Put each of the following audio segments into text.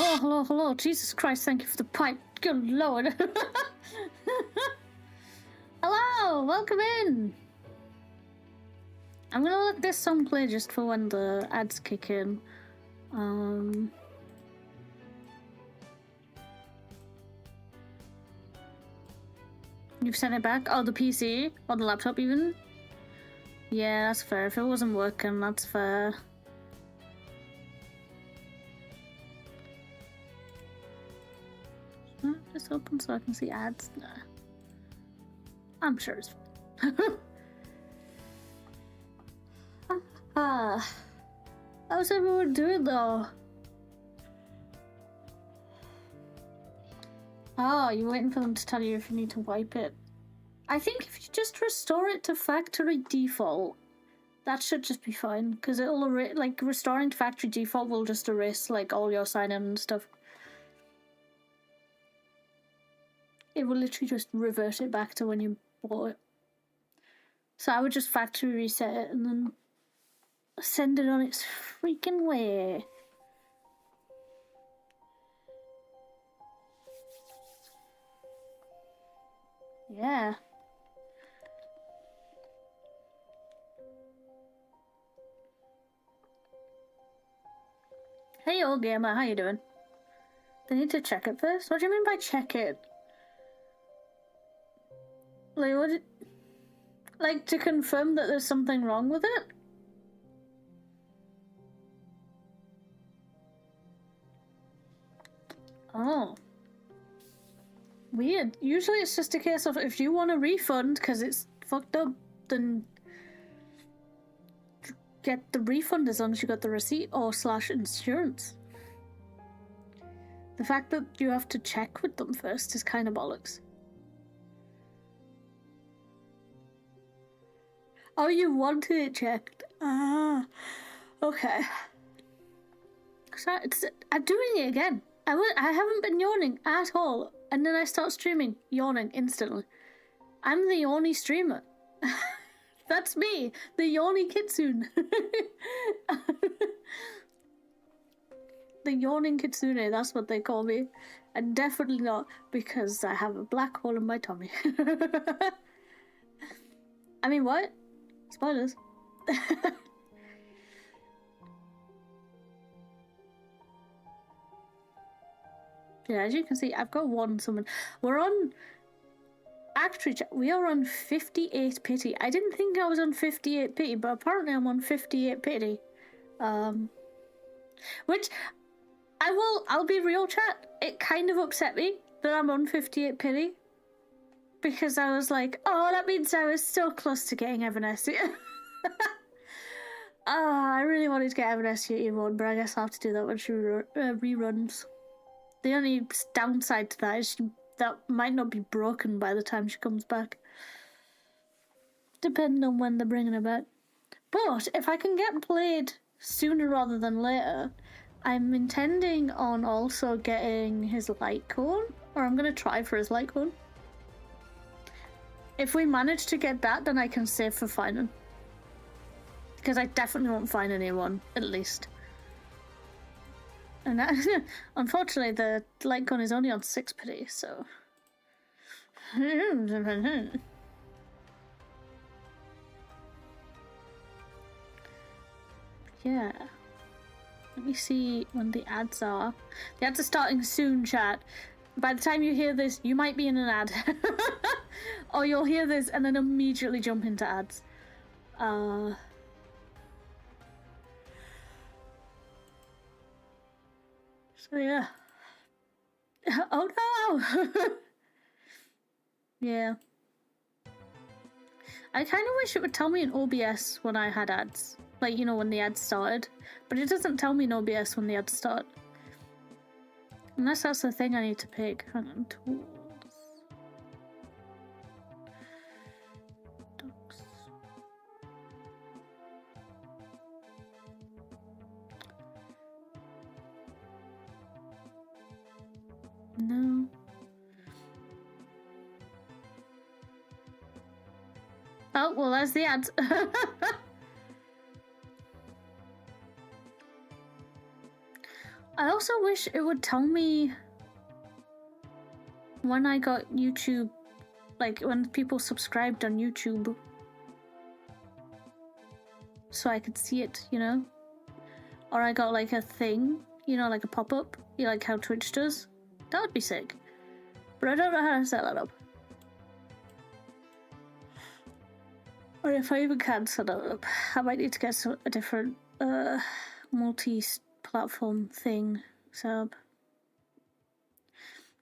Hello, hello, hello. Jesus Christ, thank you for the pipe. Good lord. Hello, welcome in. I'm gonna let this song play just for when the ads kick in. You've sent it back? Oh, the PC? Or the laptop even? Yeah, that's fair. If it wasn't working, that's fair. Just open so I can see ads? Nah. I'm sure it's fine. How's everyone doing though? Oh, you're waiting for them to tell you if you need to wipe it. I think if you just restore it to factory default, that should just be fine, because it'll like restoring to factory default will just erase like all your sign-in and stuff. It will literally just revert it back to when you bought it. So I would just factory reset it and then send it on its freaking way. Yeah. Hey old gamer, how you doing? They need to check it first? What do you mean by check it? Like, what? Like, to confirm that there's something wrong with it? Oh. Weird. Usually it's just a case of if you want a refund because it's fucked up, then get the refund as long as you got the receipt or / insurance. The fact that you have to check with them first is kind of bollocks. Oh, you wanted it checked. Ah, okay. So I'm doing it again. I haven't been yawning at all, and then I start streaming, yawning instantly. I'm the yawny streamer. That's me, the yawny kitsune. The yawning kitsune, that's what they call me. And definitely not because I have a black hole in my tummy. I mean, what? Spoilers. Yeah, as you can see, I've got one summon. We're on... Actually, we are on 58 pity. I didn't think I was on 58 pity, but apparently I'm on 58 pity. Which, I'll be real, chat. It kind of upset me that I'm on 58 pity. Because I was like, oh, that means I was so close to getting Evanescence. I really wanted to get Evanescence E1, but I guess I'll have to do that when she reruns. The only downside to that is that might not be broken by the time she comes back. Depending on when they're bringing her back. But if I can get played sooner rather than later, I'm intending on also getting his light cone. Or I'm going to try for his light cone. If we manage to get that, then I can save for finding. Because I definitely won't find anyone, at least. And that, unfortunately, the light gun is only on 6 pity, so... Yeah. Let me see when the ads are. The ads are starting soon, chat. By the time you hear this, you might be in an ad. Or you'll hear this and then immediately jump into ads. So yeah. Oh no! Yeah. I kind of wish it would tell me in OBS when I had ads. Like, you know, when the ads started. But it doesn't tell me in OBS when the ads start. Unless that's the thing I need to pick. Hang on, tools. Docs. No. Oh, well, there's the ads. I also wish it would tell me when I got YouTube, like when people subscribed on YouTube, so I could see it, you know? Or I got like a thing, you know, like a pop-up, you know, like how Twitch does. That would be sick. But I don't know how to set that up. Or if I even can set that up, I might need to get a different multi-platform thing set up.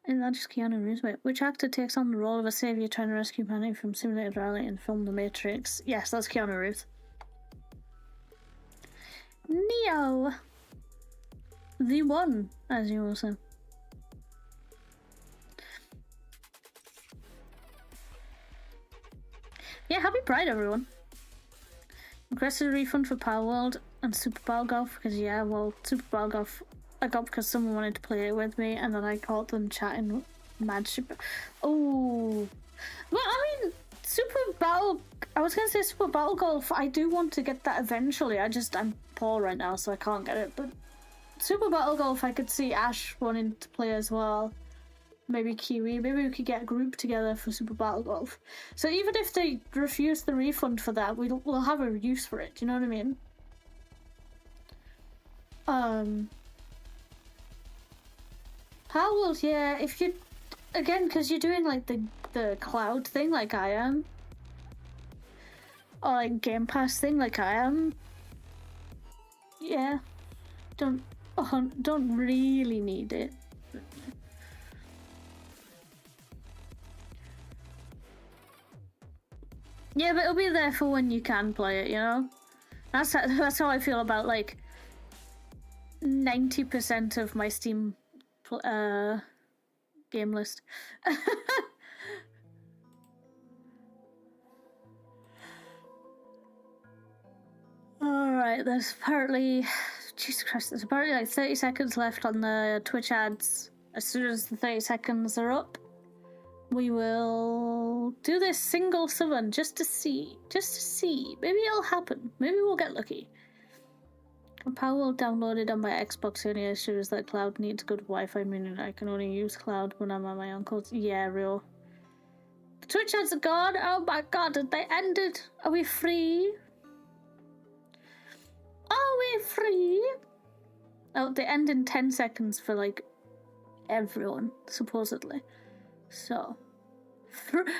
And that just Keanu Reeves. Wait, which actor takes on the role of a savior trying to rescue humanity from simulated reality in film The Matrix? Yes, that's Keanu Reeves. Neo! The one, as you will say. Yeah, happy Pride, everyone. Requested a refund for Power World and Super Battle Golf because, yeah, well, Super Battle Golf I got because someone wanted to play it with me, and then I caught them chatting mad shit. Oh, well, I mean, I was gonna say Super Battle Golf. I do want to get that eventually. I'm poor right now, so I can't get it. But Super Battle Golf, I could see Ash wanting to play as well. Maybe Kiwi. Maybe we could get a group together for Super Battle Golf. So even if they refuse the refund for that, we'll have a use for it. Do you know what I mean? Power World, yeah. If you, again, because you're doing like the cloud thing, like I am, or like Game Pass thing, like I am. Yeah, don't really need it. Yeah, but it'll be there for when you can play it, you know? That's how I feel about like 90% of my Steam game list. Alright, there's apparently, Jesus Christ, there's apparently like 30 seconds left on the Twitch ads. As soon as the 30 seconds are up, we will do this single summon just to see. Maybe it'll happen. Maybe we'll get lucky. Power will download it on my Xbox. The only issue is that Cloud needs good Wi-Fi, meaning I can only use Cloud when I'm at my uncle's. Yeah, real. The Twitch ads are gone. Oh my god, did they end it? Are we free? Are we free? Oh, they end in 10 seconds for like everyone, supposedly. So,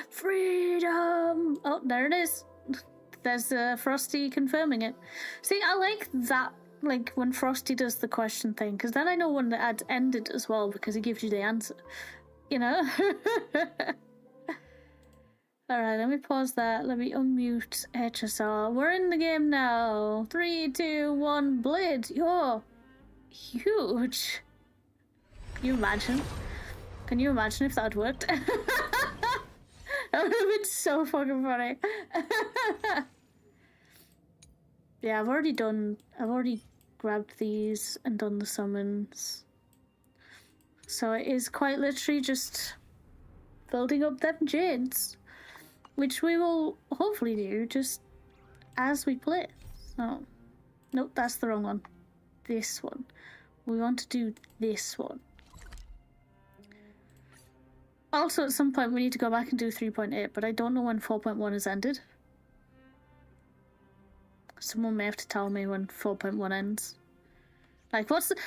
freedom! Oh, there it is. There's Frosty confirming it. See, I like that, like when Frosty does the question thing, because then I know when the ad's ended as well, because he gives you the answer. You know? Alright, let me pause that. Let me unmute HSR. We're in the game now. 3, 2, 1, Blade. You're huge. Can you imagine? Can you imagine if that had worked? That would have been so fucking funny. Yeah, I've already grabbed these and done the summons. So it is quite literally just building up them jades, which we will hopefully do just as we play. So, nope, that's the wrong one. This one. We want to do this one. Also, at some point, we need to go back and do 3.8, but I don't know when 4.1 has ended. Someone may have to tell me when 4.1 ends. Like, what's the...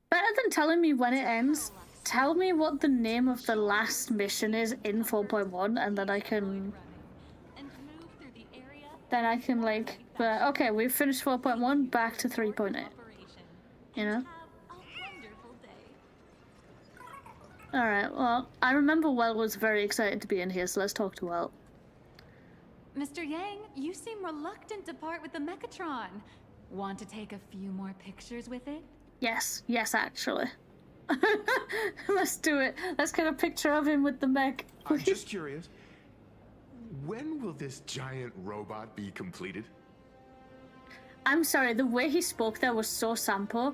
Better than telling me when it ends, tell me what the name of the last mission is in 4.1, and then I can... Then I can, like... But, okay, we've finished 4.1, back to 3.8. You know? Alright, well, I remember Well was very excited to be in here, so let's talk to Well. Mr. Yang, you seem reluctant to part with the Mechatron. Want to take a few more pictures with it? Yes, actually. Let's do it. Let's get a picture of him with the mech. I'm just curious, when will this giant robot be completed? I'm sorry, the way he spoke there was so Sampo.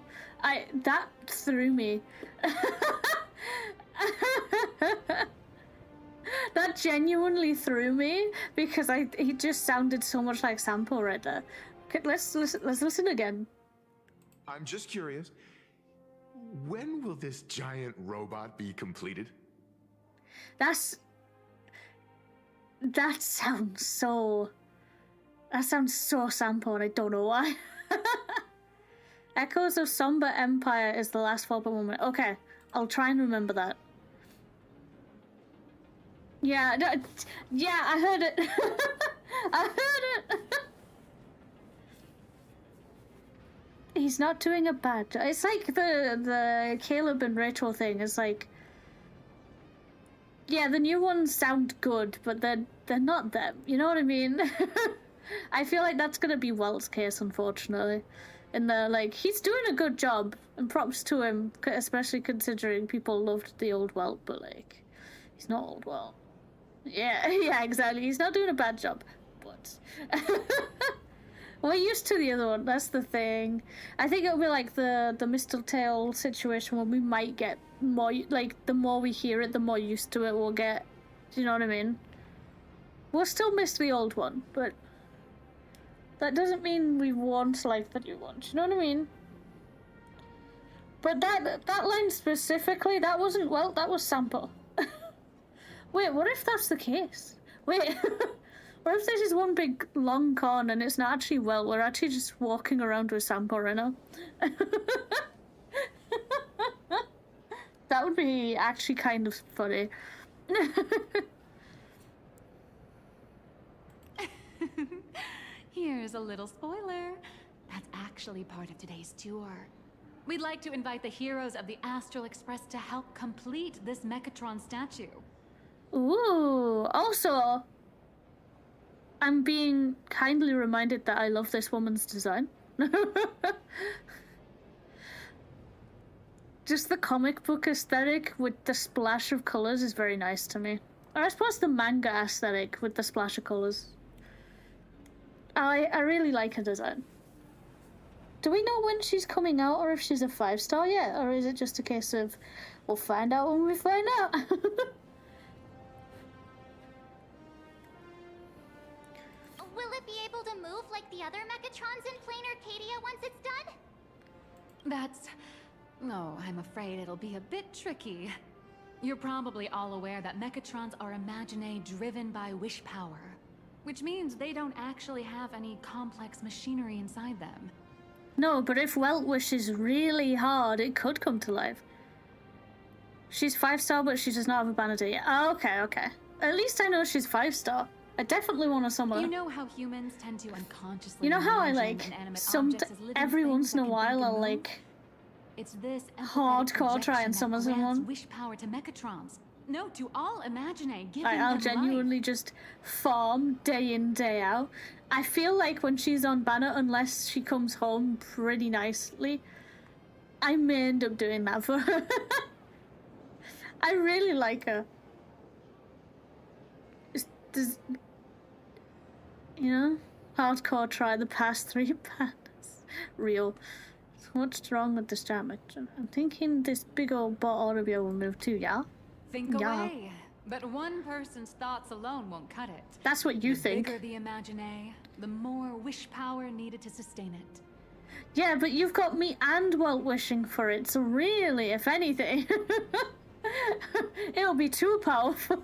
That threw me. That genuinely threw me because he just sounded so much like Sampo right there. Okay, let's listen again. I'm just curious, When will this giant robot be completed? That sounds so Sampo, and I don't know why. Echoes of Somber Empire is the last Fallout moment. Okay, I'll try and remember that. Yeah, yeah, I heard it. I heard it. He's not doing a bad job. It's like the Caleb and Rachel thing. It's like, yeah, the new ones sound good, but they're not them. You know what I mean? I feel like that's gonna be Welt's case, unfortunately. And they're like, he's doing a good job, and props to him, especially considering people loved the old Welt, but like, he's not old Welt. Yeah, yeah, exactly. He's not doing a bad job, but we're used to the other one. That's the thing. I think it'll be like the Mistletoe situation where we might get more, like, the more we hear it, the more used to it we'll get. Do you know what I mean? We'll still miss the old one, but that doesn't mean we won't like the new one. Do you know what I mean? But that line specifically, that wasn't Welt, that was Sampo. Wait, what if that's the case? Wait, what if this is one big long con and it's not actually Welt, we're actually just walking around with Sampo right now? That would be actually kind of funny. Here's a little spoiler. That's actually part of today's tour. We'd like to invite the heroes of the Astral Express to help complete this Megatron statue. Ooh, also, I'm being kindly reminded that I love this woman's design. Just the comic book aesthetic with the splash of colors is very nice to me. Or I suppose the manga aesthetic with the splash of colors. I really like her design. Do we know when she's coming out, or if she's a 5-star yet? Or is it just a case of, we'll find out when we find out? Will it be able to move like the other Megatrons in Plain Arcadia once it's done? That's... oh, I'm afraid it'll be a bit tricky. You're probably all aware that Mechatrons are Imaginae driven by wish power, which means they don't actually have any complex machinery inside them. No, but if Welt wishes really hard, it could come to life. She's 5-star, but she does not have a banner yet. Oh, okay, okay. At least I know she's 5-star. I definitely want to summon her. You know how humans tend to unconsciously You know how I imagine like inanimate some objects as living every things once in that a can while think I'll and move? like It's this hardcore try and summon someone. Wish power to Mechatrons. No, to all Imaginae, giving I'll them genuinely life. just farm day in, day out. I feel like when she's on banner, unless she comes home pretty nicely, I may end up doing that for her. I really like her. Does, you know, hardcore try the past 3 banners. Real. So what's wrong with this damage? I'm thinking this big old bot ought to be able to move too, yeah? Think Yeah. away. But one person's thoughts alone won't cut it. That's what you The think. bigger the Imaginae, the more wish power needed to sustain it. Yeah, but you've got me and Welt wishing for it, so really, if anything, it'll be too powerful.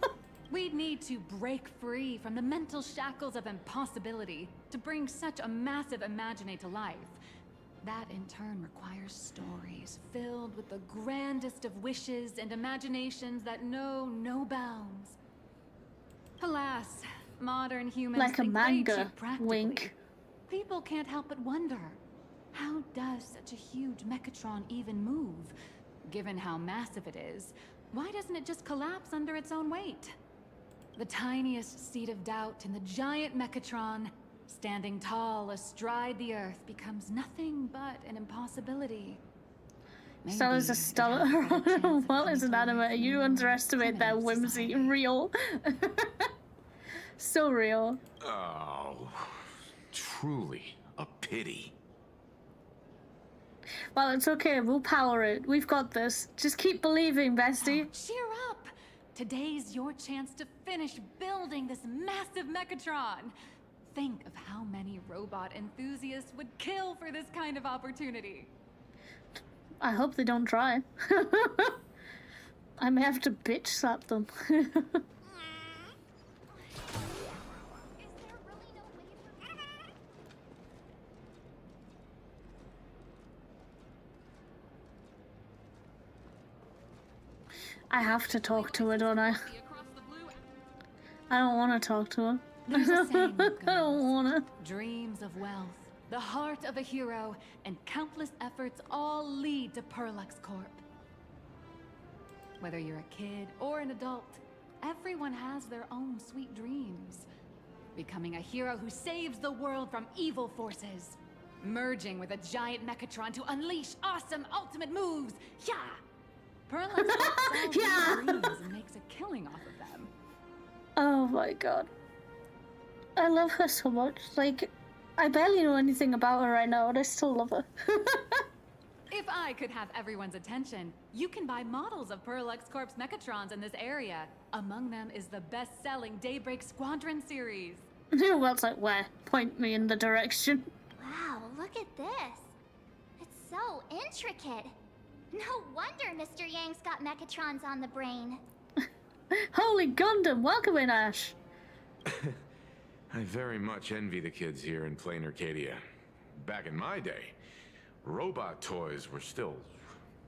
We'd need to break free from the mental shackles of impossibility to bring such a massive Imaginae to life. That in turn requires stories filled with the grandest of wishes and imaginations that know no bounds. Alas, modern humans Like a think way manga, too practically. wink. People can't help but wonder, how does such a huge Mechatron even move? Given how massive it is, why doesn't it just collapse under its own weight? The tiniest seed of doubt in the giant Mechatron, standing tall astride the earth, becomes nothing but an impossibility. So is a stellar. Well, as an anime, you underestimate their whimsy. Real. So real. Oh, truly a pity. Well, it's okay. We'll power it. We've got this. Just keep believing, bestie. Cheer up! Today's your chance to finish building this massive Mechatron. Think of how many robot enthusiasts would kill for this kind of opportunity. I hope they don't try. I may have to bitch slap them. Is there really no way for... I have to talk to her, don't I? I don't want to talk to her. There's a saying that I don't goes, want to. dreams of wealth, the heart of a hero, and countless efforts all lead to 𝕃𝕚𝕟𝕜𝕤. Whether you're a kid or an adult, everyone has their own sweet dreams. Becoming a hero who saves the world from evil forces. Merging with a giant Mechatron to unleash awesome ultimate moves. Yeah! 𝕃𝕚𝕟𝕜𝕤 Yeah. dreams and makes a killing off of them. Oh my god. I love her so much. Like, I barely know anything about her right now, and I still love her. If I could have everyone's attention, you can buy models of 𝕃𝕚𝕟𝕜𝕤's Mechatrons in this area. Among them is the best-selling Daybreak Squadron series. Well, it's like, where? Point me in the direction. Wow, look at this. It's so intricate. No wonder Mr. Yang's got Mechatrons on the brain. Holy Gundam, welcome in, Ash. I very much envy the kids here in plain Arcadia. Back in my day, robot toys were still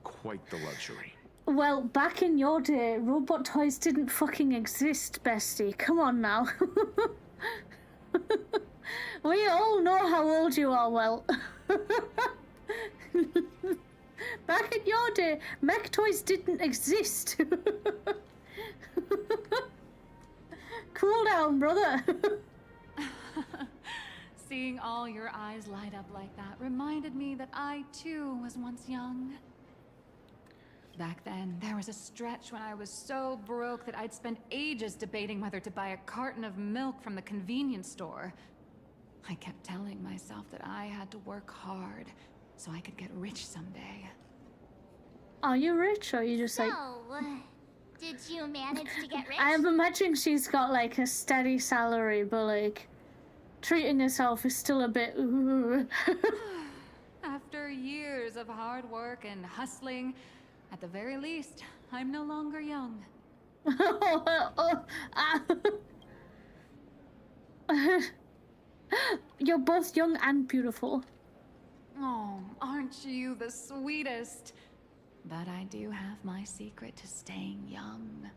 quite the luxury. Well, back in your day, robot toys didn't fucking exist, bestie. Come on now. We all know how old you are, well. Back in your day, mech toys didn't exist. Cool down, brother. Seeing all your eyes light up like that reminded me that I, too, was once young. Back then, there was a stretch when I was so broke that I'd spend ages debating whether to buy a carton of milk from the convenience store. I kept telling myself that I had to work hard so I could get rich someday. Are you rich, or are you just like... So, did you manage to get rich? I'm imagining she's got like a steady salary, but like treating herself is still a bit. After years of hard work and hustling, at the very least, I'm no longer young. You're both young and beautiful. Oh, aren't you the sweetest? But I do have my secret to staying young.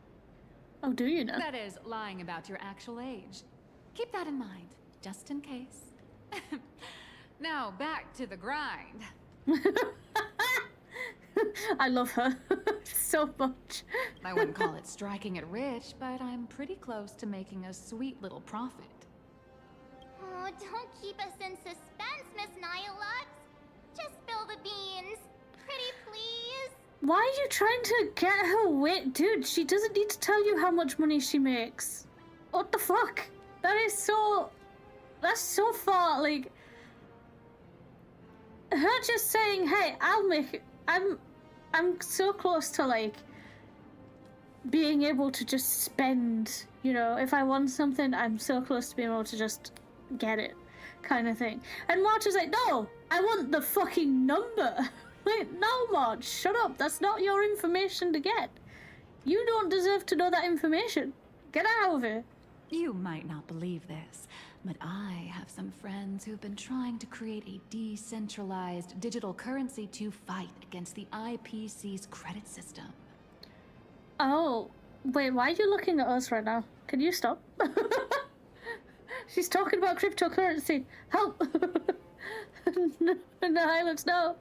Oh, do you know? That is, lying about your actual age. Keep that in mind, just in case. Now, back to the grind. I love her so much. I wouldn't call it striking it rich, but I'm pretty close to making a sweet little profit. Oh, don't keep us in suspense, Miss Nihilux. Just spill the beans. Pretty please. Why are you trying to get her weight? Dude, she doesn't need to tell you how much money she makes. What the fuck? That's so far, like... Her just saying, hey, I'll make it. I'm so close to, like, being able to just spend, you know, if I want something, I'm so close to being able to just get it, kind of thing. And March is like, no, I want the fucking number. Like, no, March, shut up. That's not your information to get. You don't deserve to know that information. Get out of here. You might not believe this, but I have some friends who've been trying to create a decentralized digital currency to fight against the IPC's credit system. Oh, wait, why are you looking at us right now? Can you stop? She's talking about cryptocurrency. Help! In the Highlands, no.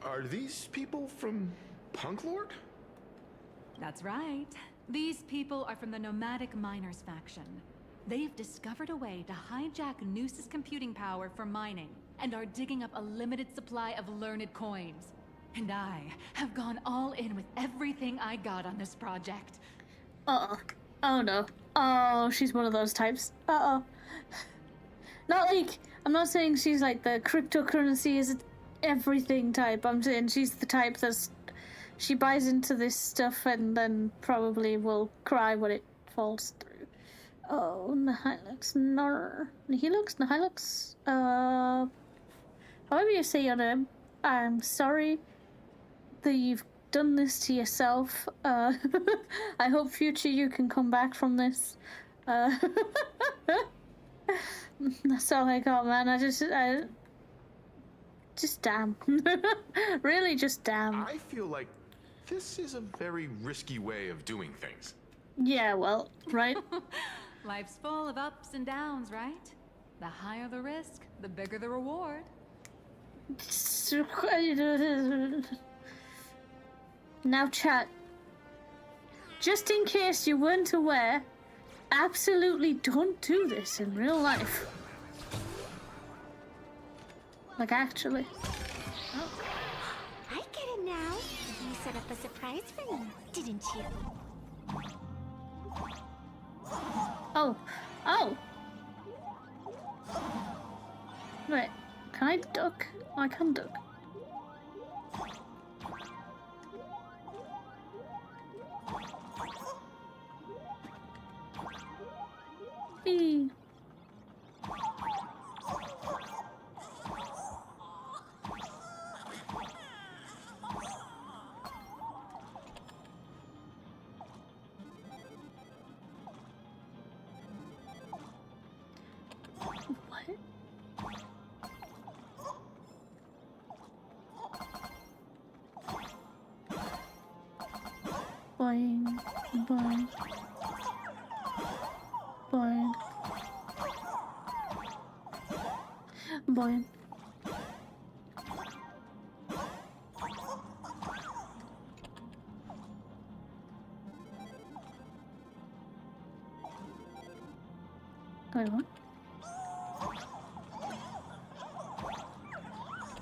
Are these people from Punk Lord? That's right. These people are from the Nomadic Miners faction. They've discovered a way to hijack Noose's computing power for mining, and are digging up a limited supply of learned coins. And I have gone all in with everything I got on this project. Uh-oh. Oh no. Oh, she's one of those types. Uh-oh. Not like, I'm not saying she's like the cryptocurrency is everything type. I'm saying she's the type that's, she buys into this stuff and then probably will cry when it falls through. Oh, Nihilux. Nihilux? However you say your name, I'm sorry that you've done this to yourself. I hope future you can come back from this. That's all I got, man. Just damn. Really, just damn. I feel like this is a very risky way of doing things. Yeah, well, right? Life's full of ups and downs, right? The higher the risk, the bigger the reward. Now, chat. Just in case you weren't aware, absolutely don't do this in real life. Like, actually. Oh. I get it now. You set up a surprise for me, didn't you? Oh. Oh. Wait. Can I duck? Oh, I can duck. Eee. What? Boing, boing, boing, boing. Wait, what?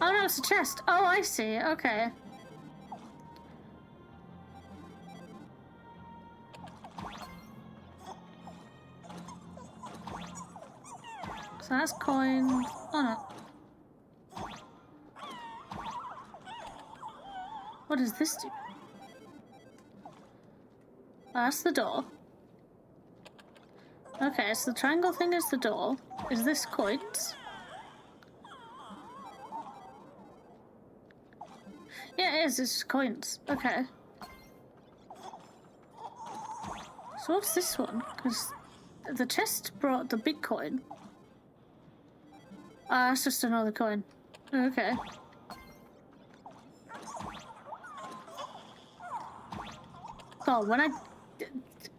Oh no, it's a chest. Oh, I see. Okay. So that's coin. Oh no. What does this do? Oh, that's the door. Okay, so the triangle thing is the door. Is this coins? Yeah, it is. It's just coins. Okay. So what's this one? Because the chest brought the big coin. Ah, that's just another coin. Okay. Oh, when I...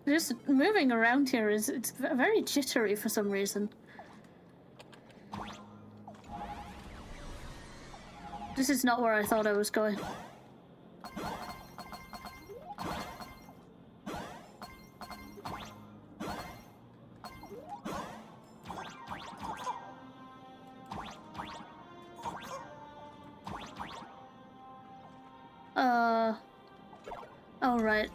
Just moving around here it's very jittery for some reason. This is not where I thought I was going. Oh, right.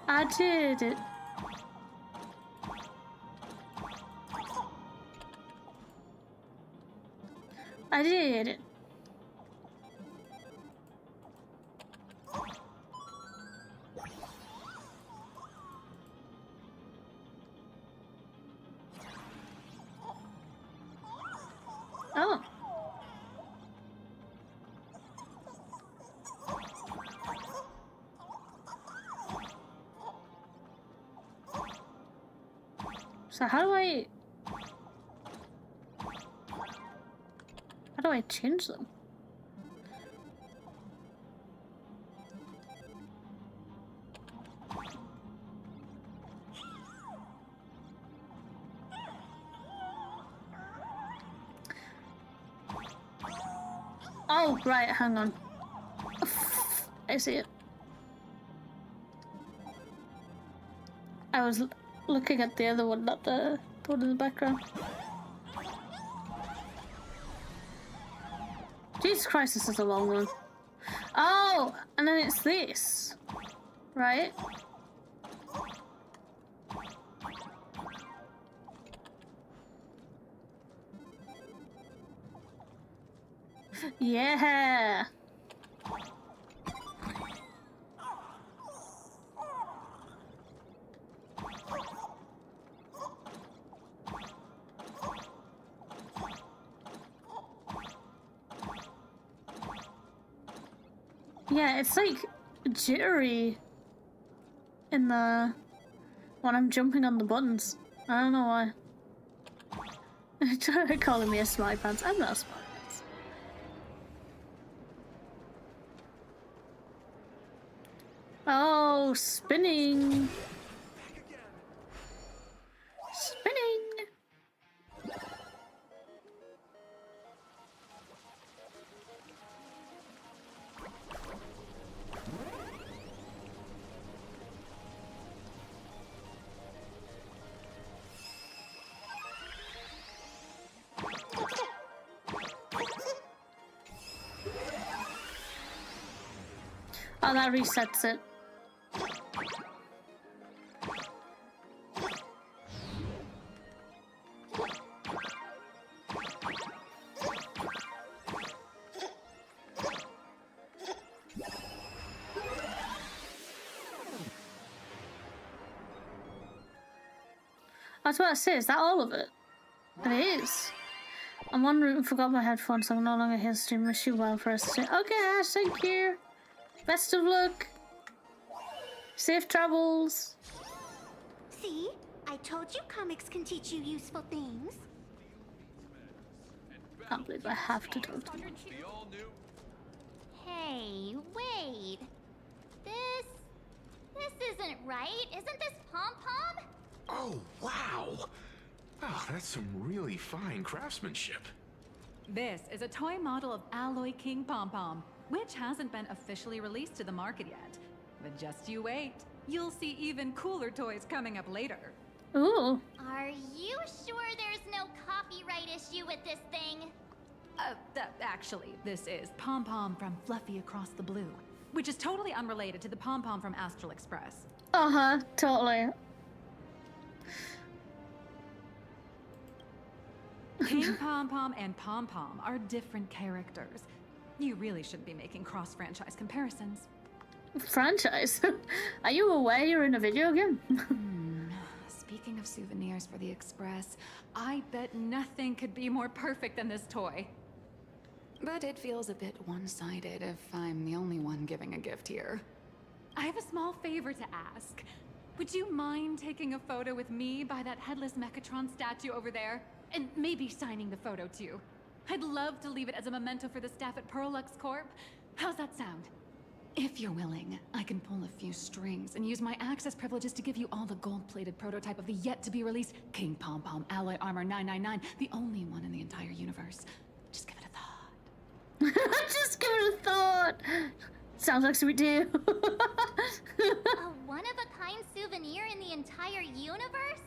I did it. I did it. Oh. So how do I change them? Oh, right, hang on. I see it. I was looking at the other one, not the one in the background. Jesus Christ, this is a long one. Oh, and then it's this, right? Yeah. Yeah, it's like jittery in the when I'm jumping on the buttons. I don't know why. They're calling me a smarty pants. I'm not a smarty pants. Oh, spinning. Spinning. Oh, that resets it. That's what I say. Is that all of it? It is. I'm en route and forgot my headphones, so I'm no longer here to stream. Wish you well for us. Okay, Ash, thank you. Best of luck. Safe travels. See? I told you comics can teach you useful things. Can't believe I have to talk to you. Hey, wait. This isn't right. Isn't this Pom-Pom? Oh, wow! Oh, that's some really fine craftsmanship. This is a toy model of Alloy King Pom-Pom, which hasn't been officially released to the market yet. But just you wait. You'll see even cooler toys coming up later. Ooh. Are you sure there's no copyright issue with this thing? Actually, this is Pom-Pom from Fluffy Across the Blue, which is totally unrelated to the Pom-Pom from Astral Express. Uh-huh, totally. King Pom-Pom and Pom-Pom are different characters. You really shouldn't be making cross-franchise comparisons. Franchise? Are you aware you're in a video game? Speaking of souvenirs for the Express, I bet nothing could be more perfect than this toy. But it feels a bit one-sided if I'm the only one giving a gift here. I have a small favor to ask. Would you mind taking a photo with me by that headless Megatron statue over there? And maybe signing the photo too. I'd love to leave it as a memento for the staff at Perlux Corp. How's that sound? If you're willing, I can pull a few strings and use my access privileges to give you all the gold-plated prototype of the yet-to-be-released King Pom-Pom Alloy Armor 999, the only one in the entire universe. Just give it a thought. Just give it a thought. Sounds like sweet deal. A one-of-a-kind souvenir in the entire universe?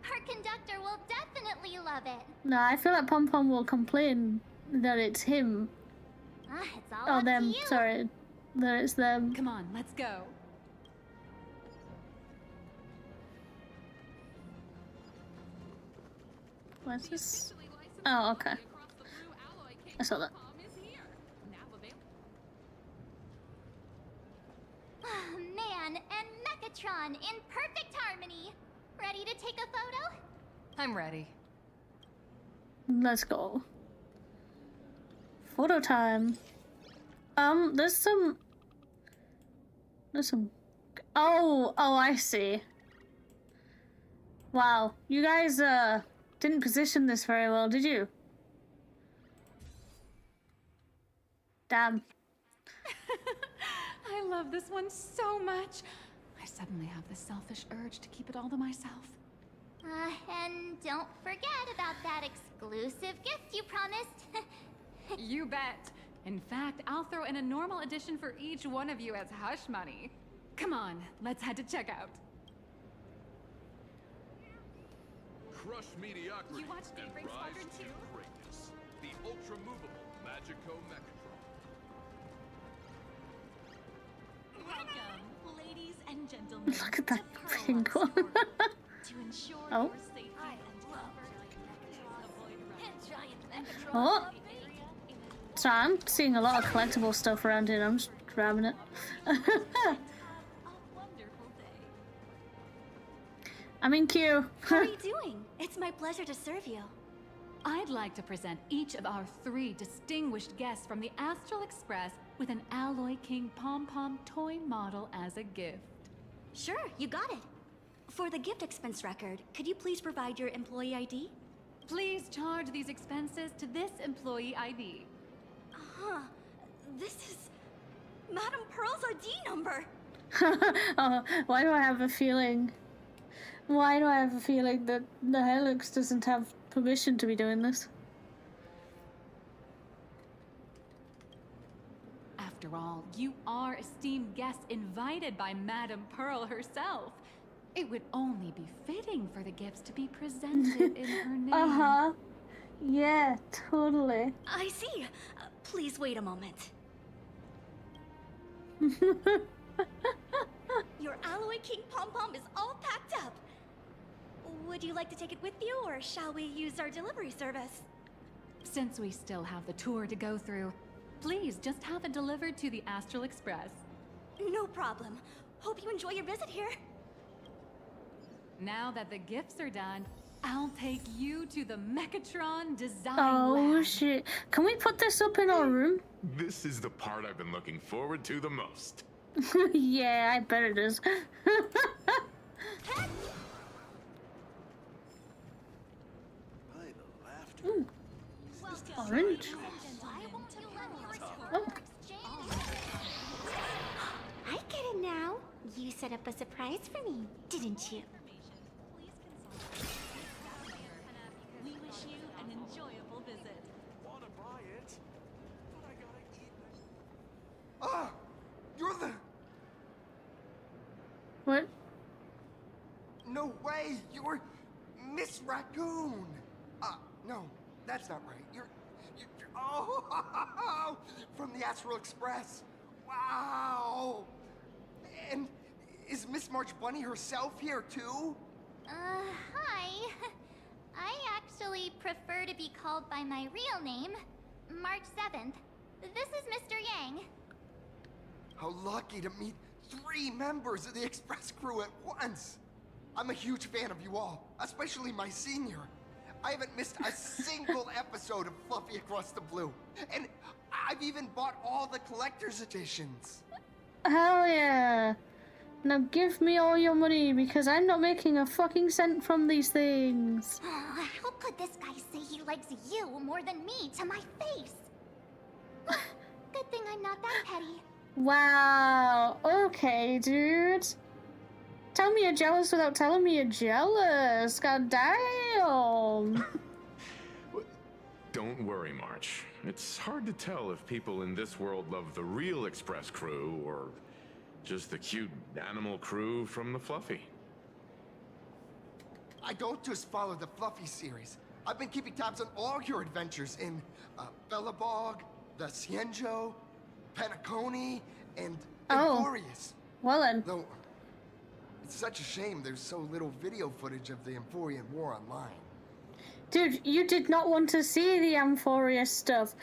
Our conductor will definitely love it. Nah, I feel like Pom Pom will complain that it's him. It's all Oh, up them. to you. Sorry. That it's them. Come on, let's go. What's this? Oh, okay. I saw that. Man and Megatron in perfect harmony. Ready to take a photo? I'm ready. Let's go. Photo time. There's some. Oh, I see. Wow, you guys didn't position this very well, did you? Damn. I love this one so much. I suddenly have this selfish urge to keep it all to myself. And don't forget about that exclusive gift you promised. You bet. In fact, I'll throw in a normal edition for each one of you as hush money. Come on, let's head to checkout. Crush mediocrity You watched and Daybreak rise Squadron to 2? greatness. The ultra-movable 𝕃𝕚𝕟𝕜𝕤. Welcome, ladies and gentlemen. Look at that to freaking Perlux one. Corp. To ensure Oh. your safety and comfort, avoid Giant running Megatron. Oh. area in a So I'm seeing a lot of collectible stuff around here. I'm just grabbing it. A wonderful day. I'm in queue. How are you doing? It's my pleasure to serve you. I'd like to present each of our 3 distinguished guests from the Astral Express with an Alloy King pom-pom toy model as a gift. Sure, you got it. For the gift expense record, could you please provide your employee ID? Please charge these expenses to this employee ID. Huh. This is Madame Pearl's ID number. Oh, why do I have a feeling? Why do I have a feeling that the Helix doesn't have permission to be doing this? After all, you are esteemed guests invited by Madame Pearl herself. It would only be fitting for the gifts to be presented in her name. Uh-huh. Yeah, totally. I see. Please wait a moment. Your Alloy King pom-pom is all packed up. Would you like to take it with you, or shall we use our delivery service? Since we still have the tour to go through, please just have it delivered to the Astral Express. No problem. Hope you enjoy your visit here. Now that the gifts are done, I'll take you to the Megatron Design Oh Lab. shit. Can we put this up in our room? This is the part I've been looking forward to the most. Yeah, I bet it is. Ooh, orange. Why won't you let me Oh. I get it now. You set up a surprise for me, didn't you? We wish you an enjoyable visit. Wanna buy it? But I gotta eat this. Ah! You're the... What? No way! You're Miss Raccoon! No, that's not right. You're oh! From the Astral Express! Wow! And is Miss March Bunny herself here too? Hi. I actually prefer to be called by my real name, March 7th. This is Mr. Yang. How lucky to meet 3 members of the Express crew at once! I'm a huge fan of you all, especially my senior. I haven't missed a single episode of Fluffy Across the Blue. And I've even bought all the collector's editions. Hell yeah. Now give me all your money because I'm not making a fucking cent from these things. How could this guy say he likes you more than me to my face? Good thing I'm not that petty. Wow. Okay, dude. Tell me you're jealous without telling me you're jealous. God damn. Don't worry, March. It's hard to tell if people in this world love the real Express crew or just the cute animal crew from the Fluffy. I don't just follow the Fluffy series. I've been keeping tabs on all your adventures in Bellabog, the Cienjo, Penacony, and Oh. Emporius. Well then. Though, it's such a shame there's so little video footage of the Emporian War online. Dude, you did not want to see the Amphoria stuff.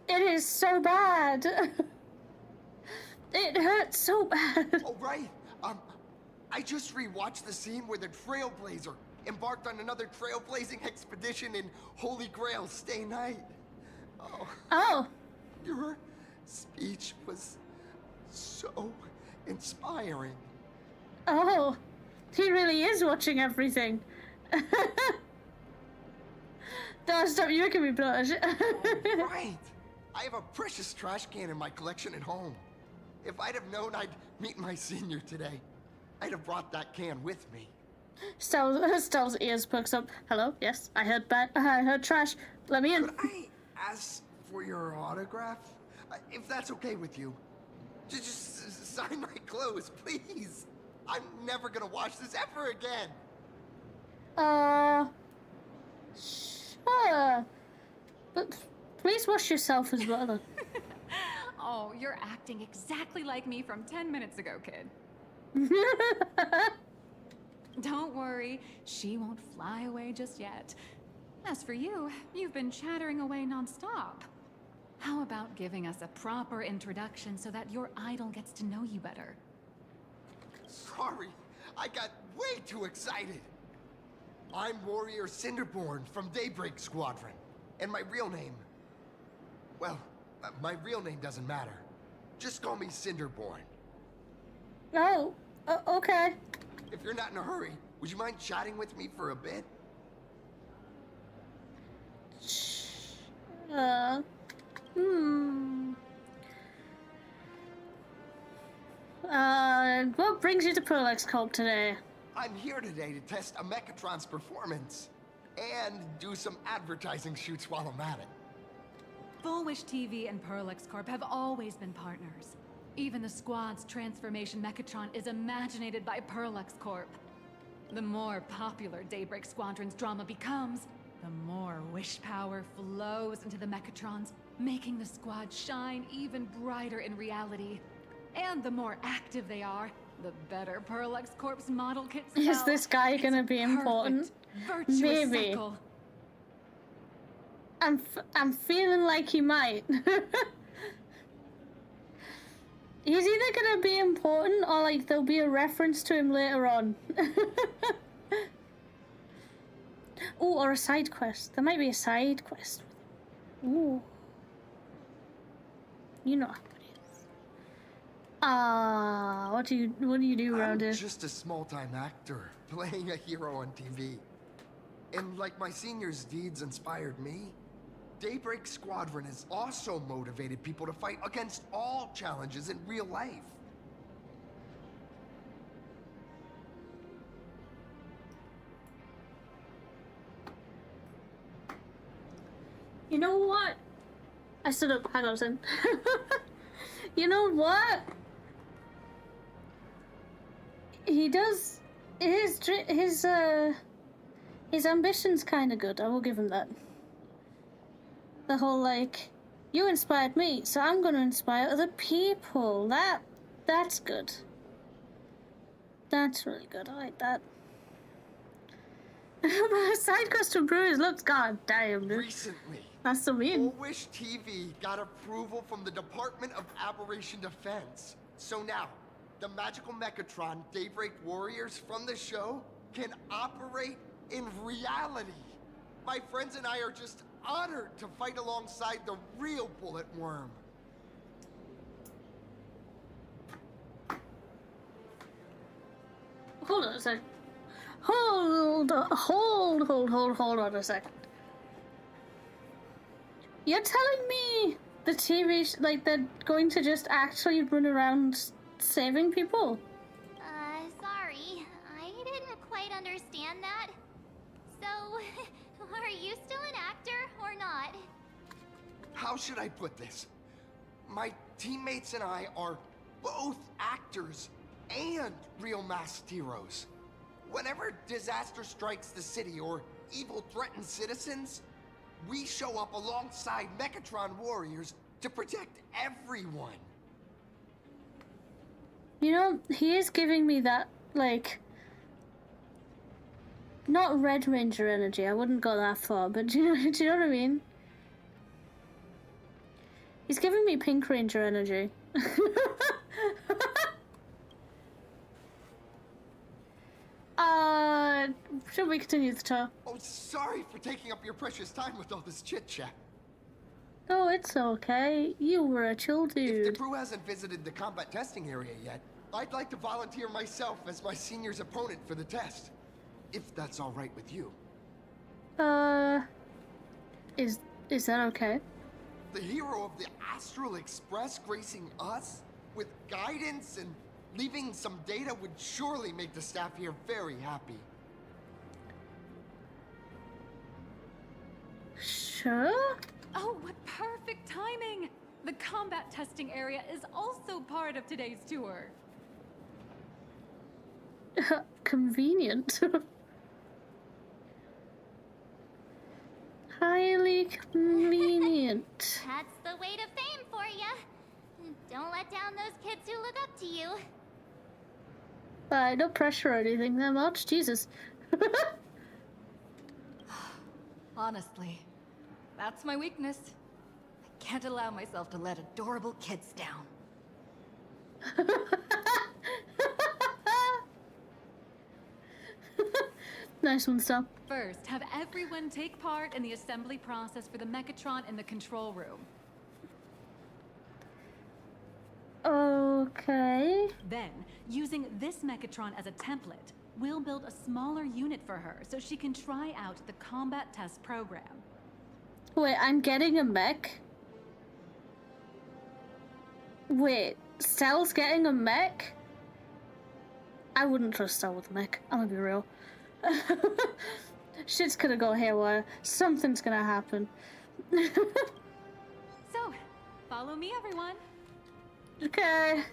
It is so bad. It hurts so bad. Oh, right. I just rewatched the scene where the Trailblazer embarked on another trailblazing expedition in Holy Grail Stay Night. Oh, Oh. your speech was so inspiring. Oh. He really is watching everything. Don't stop, you making me blush. Right. I have a precious trash can in my collection at home. If I'd have known I'd meet my senior today, I'd have brought that can with me. Stell's ears perks up. Hello? Yes, I heard trash. Let me in. Could I ask for your autograph? If that's okay with you. Just sign my clothes, please. I'm never gonna watch this ever again. Sure. But please wash yourself as well, then. Oh, you're acting exactly like me from 10 minutes ago, kid. Don't worry, she won't fly away just yet. As for you, you've been chattering away nonstop. How about giving us a proper introduction so that your idol gets to know you better? Sorry, I got way too excited. I'm Warrior Cinderborn from Daybreak Squadron. And my real name... Well, my real name doesn't matter. Just call me Cinderborn. Oh, okay. If you're not in a hurry, would you mind chatting with me for a bit? What brings you to Prolix Corp today? I'm here today to test a Mechatron's performance and do some advertising shoots while I'm at it. Fullwish TV and Prolix Corp have always been partners. Even the squad's transformation Mechatron is imaginated by Prolix Corp. The more popular Daybreak Squadron's drama becomes, the more wish power flows into the Mechatrons, making the squad shine even brighter in reality. And the more active they are, the better Prolix Corp's model kits sell. Is this guy gonna be important? Virtuous Maybe. cycle. I'm feeling like he might. He's either gonna be important or like there'll be a reference to him later on. Ooh, or a side quest. There might be a side quest. Ooh. You know how it is. What do you do around here? I'm just a small-time actor playing a hero on TV. And like my senior's deeds inspired me, Daybreak Squadron has also motivated people to fight against all challenges in real life. You know what? I stood up. Hang on a second. You know what? He does his ambition's kind of good. I will give him that. The whole like, you inspired me, so I'm gonna inspire other people. That's good. That's really good. I like that. Side quest from Brewers looks goddamn, dude. Recently, That's so mean. Fullwish TV got approval from the Department of Aberration Defense. So now, the magical Mechatron Daybreak Warriors from the show can operate in reality. My friends and I are just honored to fight alongside the real 𝕃𝕚𝕟𝕜𝕤. Hold on a sec. Hold on a second. You're telling me the TV, like, they're going to just actually run around saving people? Sorry. I didn't quite understand that. So, are you still an actor or not? How should I put this? My teammates and I are both actors and real masked heroes. Whenever disaster strikes the city or evil threatens citizens, we show up alongside Mechatron warriors to protect everyone. You know, he is giving me that, like, not Red Ranger energy. I wouldn't go that far, but do you know what I mean? He's giving me Pink Ranger energy. Should we continue the tour? Oh, sorry for taking up your precious time with all this chit-chat. Oh, it's okay. You were a chill If the dude. crew hasn't visited the combat testing area yet, I'd like to volunteer myself as my senior's opponent for the test. If that's all right with you. Is that okay? The hero of the Astral Express gracing us with guidance and leaving some data would surely make the staff here very happy. Sure? Oh, what perfect timing! The combat testing area is also part of today's tour. Convenient. Highly convenient. That's the weight of fame for ya. Don't let down those kids who look up to you. No pressure or anything that much. Jesus. Honestly, that's my weakness. I can't allow myself to let adorable kids down. Nice one, Star. First, have everyone take part in the assembly process for the Mechatron in the control room. Okay. Then, using this Mechatron as a template, we'll build a smaller unit for her so she can try out the combat test program. Wait, I'm getting a mech? Wait, Stell's getting a mech? I wouldn't trust Stell with a mech, I'm gonna be real. Shit's gonna go haywire. Something's gonna happen. So, follow me, everyone. Okay.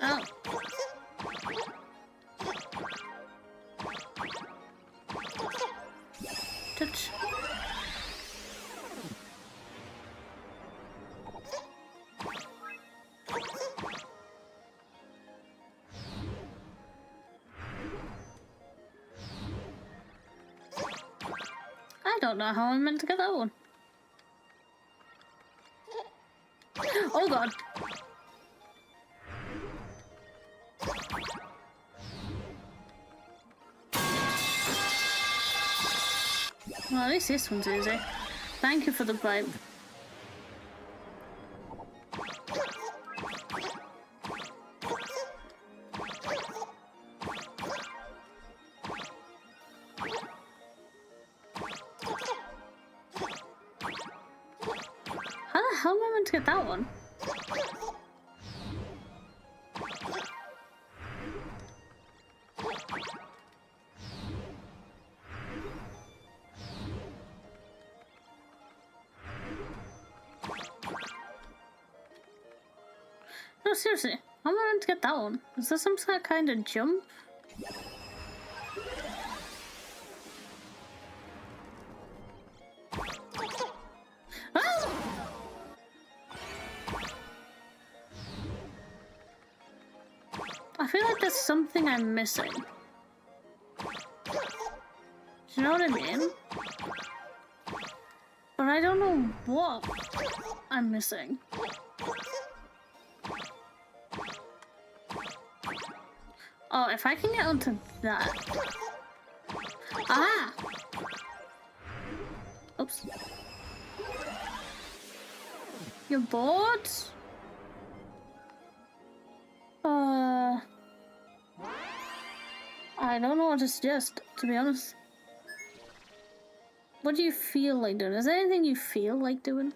Oh. Touch. I don't know how I'm meant to get that one. Oh god. Well, at least this one's easy. Thank you for the pipe. How the hell am I meant to get that one? No, seriously, how am I meant to get that one? Is there some kind of jump? Ah! I feel like there's something I'm missing. Do you know what I mean? But I don't know what I'm missing. Oh, if I can get onto that. Ah! Oops. You're bored? I don't know what to suggest, to be honest. What do you feel like doing? Is there anything you feel like doing?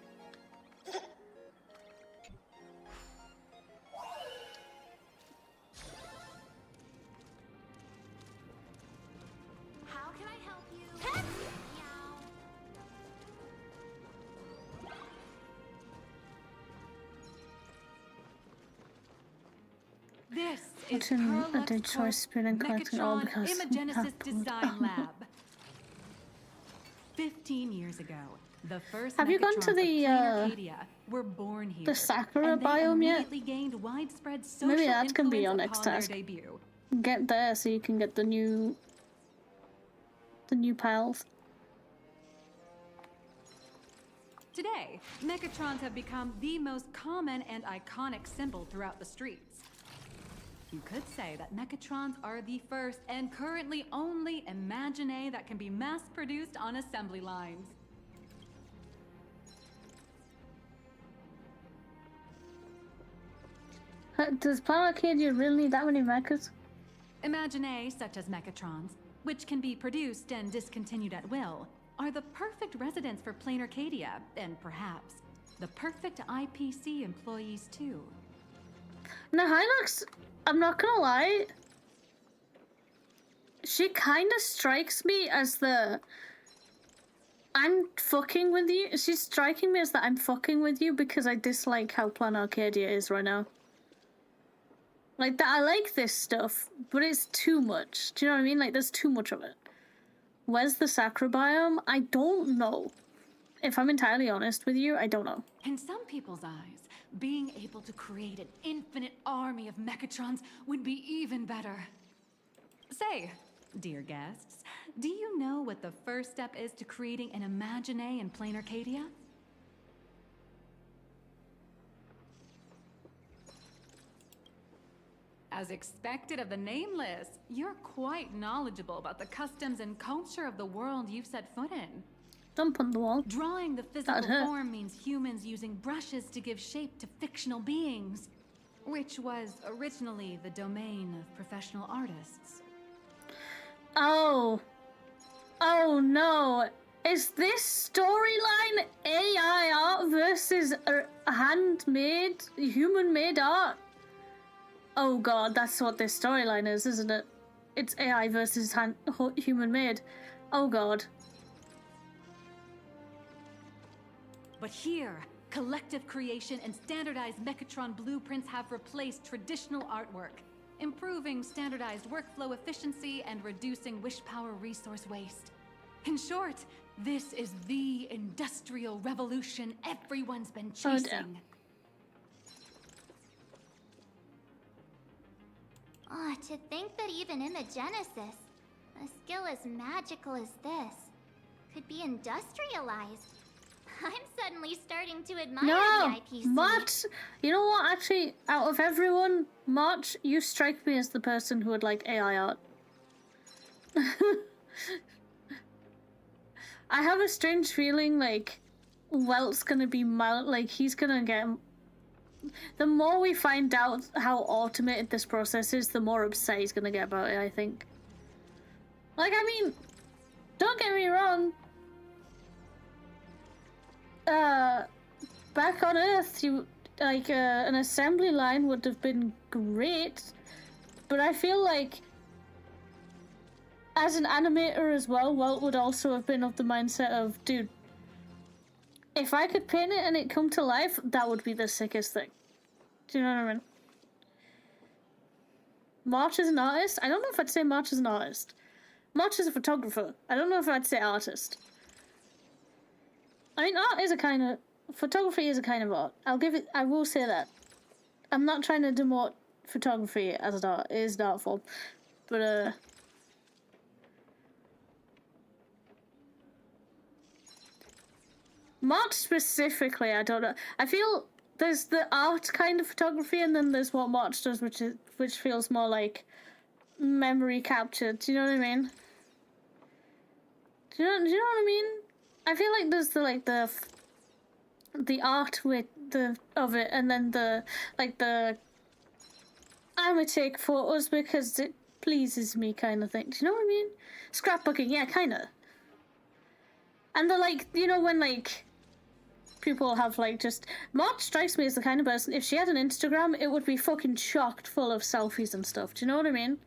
How can I help you? This is What's in a Kurluk's dead choice spin and collecting all Mechatron because Imogenesis Design Lab. 15 years ago, the first Have you gone to Mechatrons the, of Planar Cadia were born here. the Sakura and they biome yet? immediately gained widespread social Maybe that can be your influence next upon their task. debut. Get there so you can get the new pals. Today, Mechatrons have become the most common and iconic symbol throughout the streets. You could say that Mechatrons are the first and currently only Imagine that can be mass-produced on assembly lines. Does Planar Cadia really need that many mechas? Imagine such as Mechatrons, which can be produced and discontinued at will, are the perfect residents for Planar Cadia, and perhaps the perfect IPC employees too. Now Hilux, I'm not gonna lie, she kind of strikes me as the I'm fucking with you. She's striking me as that I'm fucking with you because I dislike how Plan Arcadia is right now. Like, that I like this stuff, but it's too much. Do you know what I mean? Like, there's too much of it. Where's the Sacra biome? I don't know. If I'm entirely honest with you, I don't know. In some people's eyes, being able to create an infinite army of Mechatrons would be even better. Say, dear guests, do you know what the first step is to creating an Imagine in plain Arcadia? As expected of the Nameless, you're quite knowledgeable about the customs and culture of the world you've set foot in. Dump on the wall. Drawing the physical form means humans using brushes to give shape to fictional beings, which was originally the domain of professional artists. Oh. Oh no. Is this storyline AI art versus handmade, human-made art? Oh god, that's what this storyline is, isn't it? It's AI versus human-made. Oh god. But here, collective creation and standardized Mechatron blueprints have replaced traditional artwork, improving standardized workflow efficiency and reducing wish power resource waste. In short, this is the industrial revolution everyone's been chasing. Oh, to think that even in the Genesis, a skill as magical as this could be industrialized. I'm suddenly starting to admire No, the IPC. March. You know what? Actually, out of everyone, March, you strike me as the person who would like AI art. I have a strange feeling like Welt's gonna be like he's gonna get. The more we find out how automated this process is, the more upset he's gonna get about it, I think. Like, I mean, don't get me wrong. Back on Earth, you like an assembly line would have been great, but I feel like as an animator as well, Welt would also have been of the mindset of, dude, if I could paint it and it come to life, that would be the sickest thing. Do you know what I mean? March is an artist? I don't know if I'd say March is an artist. March is a photographer. I don't know if I'd say artist. I mean, art is a kind of... Photography is a kind of art. I will say that. I'm not trying to demote photography as an art. It is an art form. But, March specifically, I don't know. I feel there's the art kind of photography, and then there's what March does, which feels more like memory captured. Do you know what I mean? Do you know what I mean? I feel like there's the art with of it, and then the I'ma take photos because it pleases me kind of thing. Do you know what I mean? Scrapbooking, yeah, kind of. And the when people have just March strikes me as the kind of person, if she had an Instagram, it would be fucking chocked full of selfies and stuff. Do you know what I mean?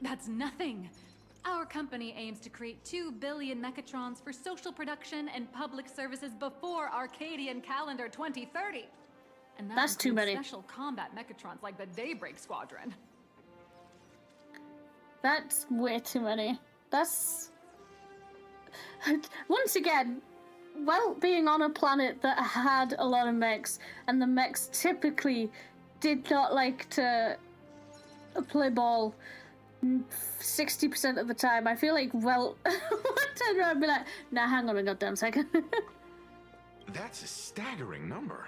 That's nothing. Our company aims to create 2 billion Mechatrons for social production and public services before Arcadian calendar 2030. And that's too many. Special combat Mechatrons like the Daybreak Squadron. That's way too many. That's... Once again, well, being on a planet that had a lot of mechs, and the mechs typically did not like to play ball 60% of the time, I feel like, well, I'd turn around and be like, nah, hang on a goddamn second. That's a staggering number.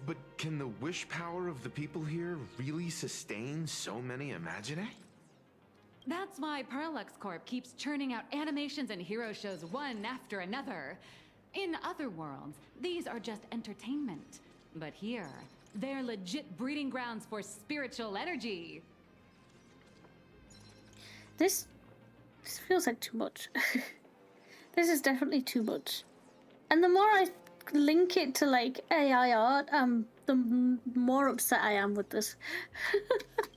But can the wish power of the people here really sustain so many Imagine? That's why Parallax Corp keeps churning out animations and hero shows one after another. In other worlds, these are just entertainment. But here, they're legit breeding grounds for spiritual energy. This feels like too much. This is definitely too much. And the more I link it to AI art, I'm more upset I am with this.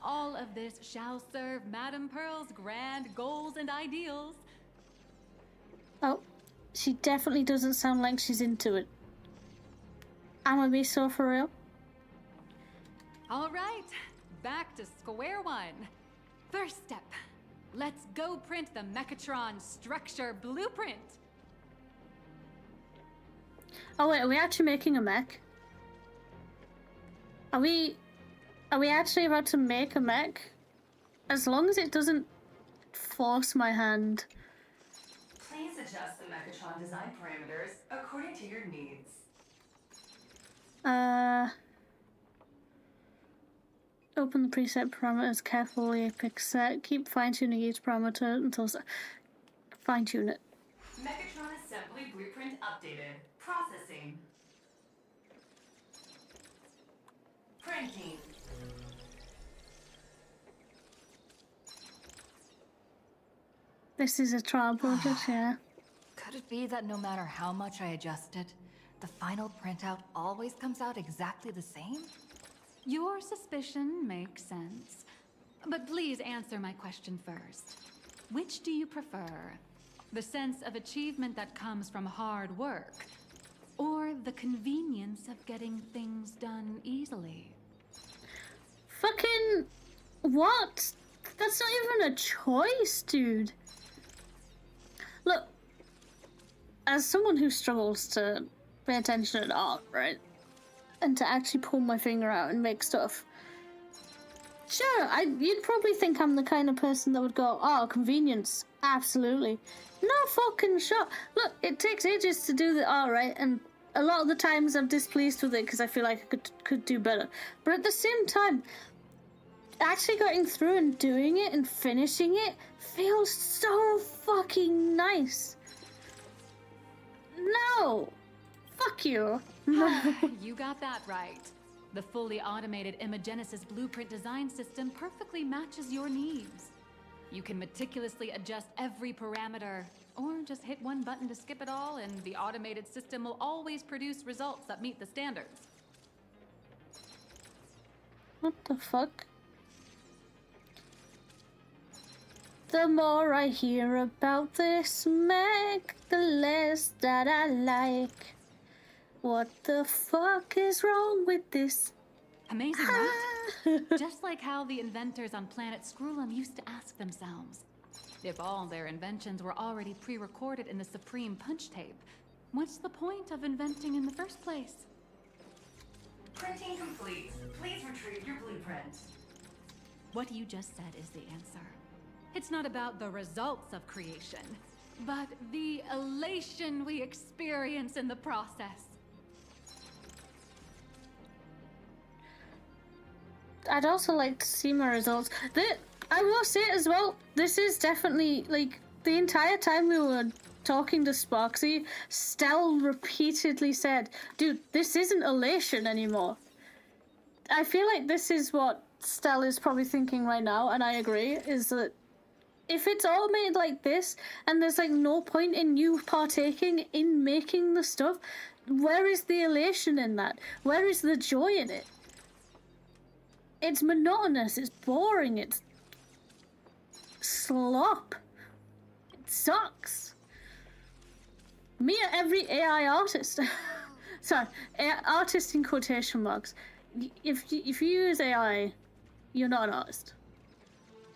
All of this shall serve Madame Pearl's grand goals and ideals. Oh, she definitely doesn't sound like she's into it. Am I be so for real? All right, back to square one. First step, let's go print the Mechatron structure blueprint. Oh wait, are we actually making a mech? Are we actually about to make a mech? As long as it doesn't force my hand. Please adjust the Mechatron design parameters according to your needs. Open the preset parameters carefully, pick set, keep fine-tuning each parameter until fine-tune it. Mechatron assembly blueprint updated. Processing. Printing. This is a trial project, yeah. Could it be that no matter how much I adjust it, the final printout always comes out exactly the same? Your suspicion makes sense. But please answer my question first. Which do you prefer? The sense of achievement that comes from hard work, or the convenience of getting things done easily? Fucking what? That's not even a choice, dude. Look, as someone who struggles to pay attention at art, right? And to actually pull my finger out and make stuff. Sure, you'd probably think I'm the kind of person that would go, oh, convenience, absolutely. No fucking shot. Look, it takes ages to do the art, right? And a lot of the times I'm displeased with it because I feel like I could do better. But at the same time, actually getting through and doing it and finishing it feels so fucking nice. No! Fuck you. You got that right. The fully automated 𝕃𝕚𝕟𝕜𝕤 blueprint design system perfectly matches your needs. You can meticulously adjust every parameter, or just hit one button to skip it all, and the automated system will always produce results that meet the standards. What the fuck? The more I hear about this mech, the less that I like. What the fuck is wrong with this? Amazing, right? Just like how the inventors on planet Skrullum used to ask themselves, if all their inventions were already pre-recorded in the Supreme Punch Tape, what's the point of inventing in the first place? Printing complete. Please retrieve your blueprint. What you just said is the answer. It's not about the results of creation, but the elation we experience in the process. I'd also like to see my results. I will say as well, this is definitely, like, the entire time we were talking to Sparxie, Stell repeatedly said, dude, this isn't elation anymore. I feel like this is what Stell is probably thinking right now, and I agree, is that if it's all made like this, and there's, like, no point in you partaking in making the stuff, where is the elation in that? Where is the joy in it? It's monotonous, it's boring, it's slop. It sucks. Me at every AI artist. Sorry, artist in quotation marks. If you use AI, you're not an artist.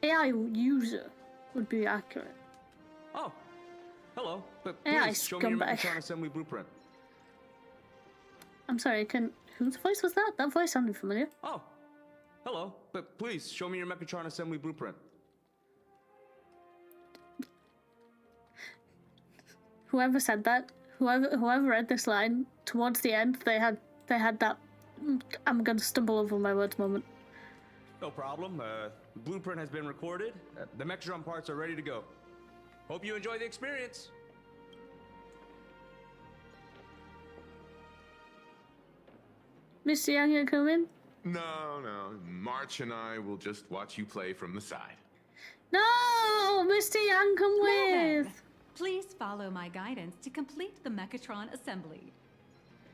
AI user would be accurate. Oh, hello. But AI please show me your scumbag. Mechatron assembly blueprint. I'm sorry, whose voice was that? That voice sounded familiar. Oh, hello. But please show me your Mechatron assembly blueprint. Whoever said that, whoever read this line, towards the end, they had that I'm gonna stumble over my words moment. No problem. The blueprint has been recorded. The Mechatron parts are ready to go. Hope you enjoy the experience. Mr. Young, you come in? No. March and I will just watch you play from the side. No, Mr. Young, come Well then, with. please follow my guidance to complete the Mechatron assembly.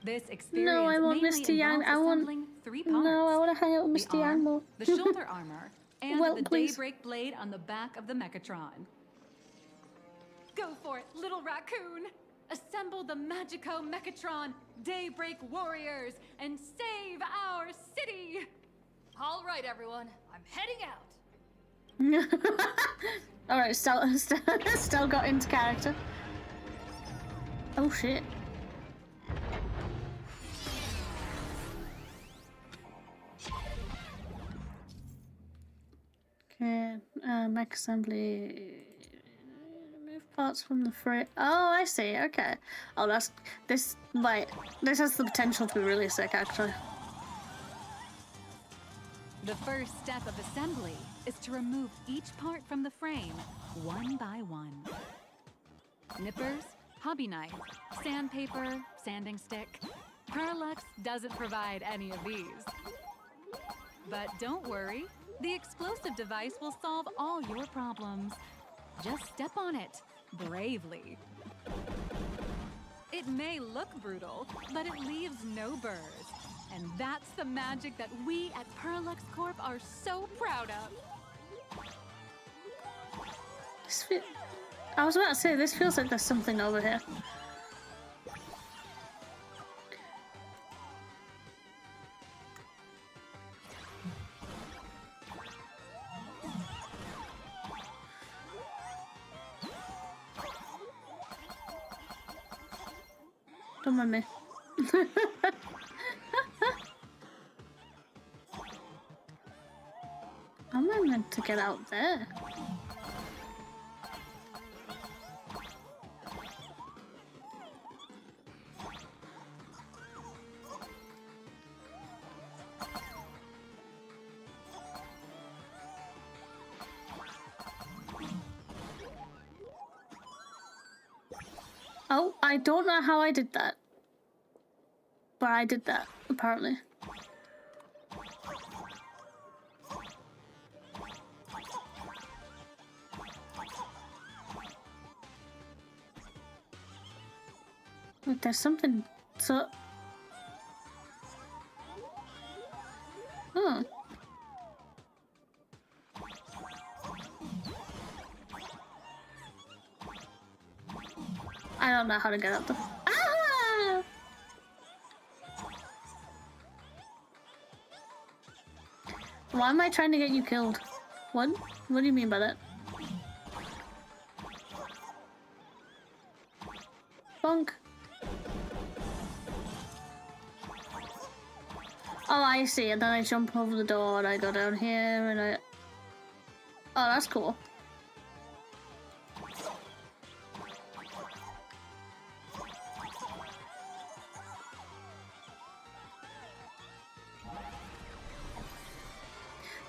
This experience No, I want mainly Mr. Yang. involves I want. assembling 3 parts. No, I want to hang out with The Mr. Yang arm, more. the shoulder armor, and Well, the please. daybreak blade on the back of the Mechatron. Go for it, little raccoon! Assemble the Magico Mechatron Daybreak Warriors and save our city! All right, everyone. I'm heading out. Alright, Stell got into character. Oh shit. Okay, mech assembly. Remove parts from the frame. Oh, I see. Okay. Oh, that's this. Like, this has the potential to be really sick, actually. The first step of assembly is to remove each part from the frame, one by one. Nippers, hobby knife, sandpaper, sanding stick. Parallax doesn't provide any of these. But don't worry, the explosive device will solve all your problems. Just step on it, bravely. It may look brutal, but it leaves no burrs. And that's the magic that we at Parallax Corp are so proud of. I was about to say, this feels like there's something over here. Don't mind me. How am I meant to get out there? Oh, I don't know how I did that. But I did that, apparently. Wait, there's something. So. Oh. I don't know how to get out the. Ah! Why am I trying to get you killed? What? What do you mean by that? Bonk. Oh, I see. And then I jump over the door and I go down here and I... Oh, that's cool.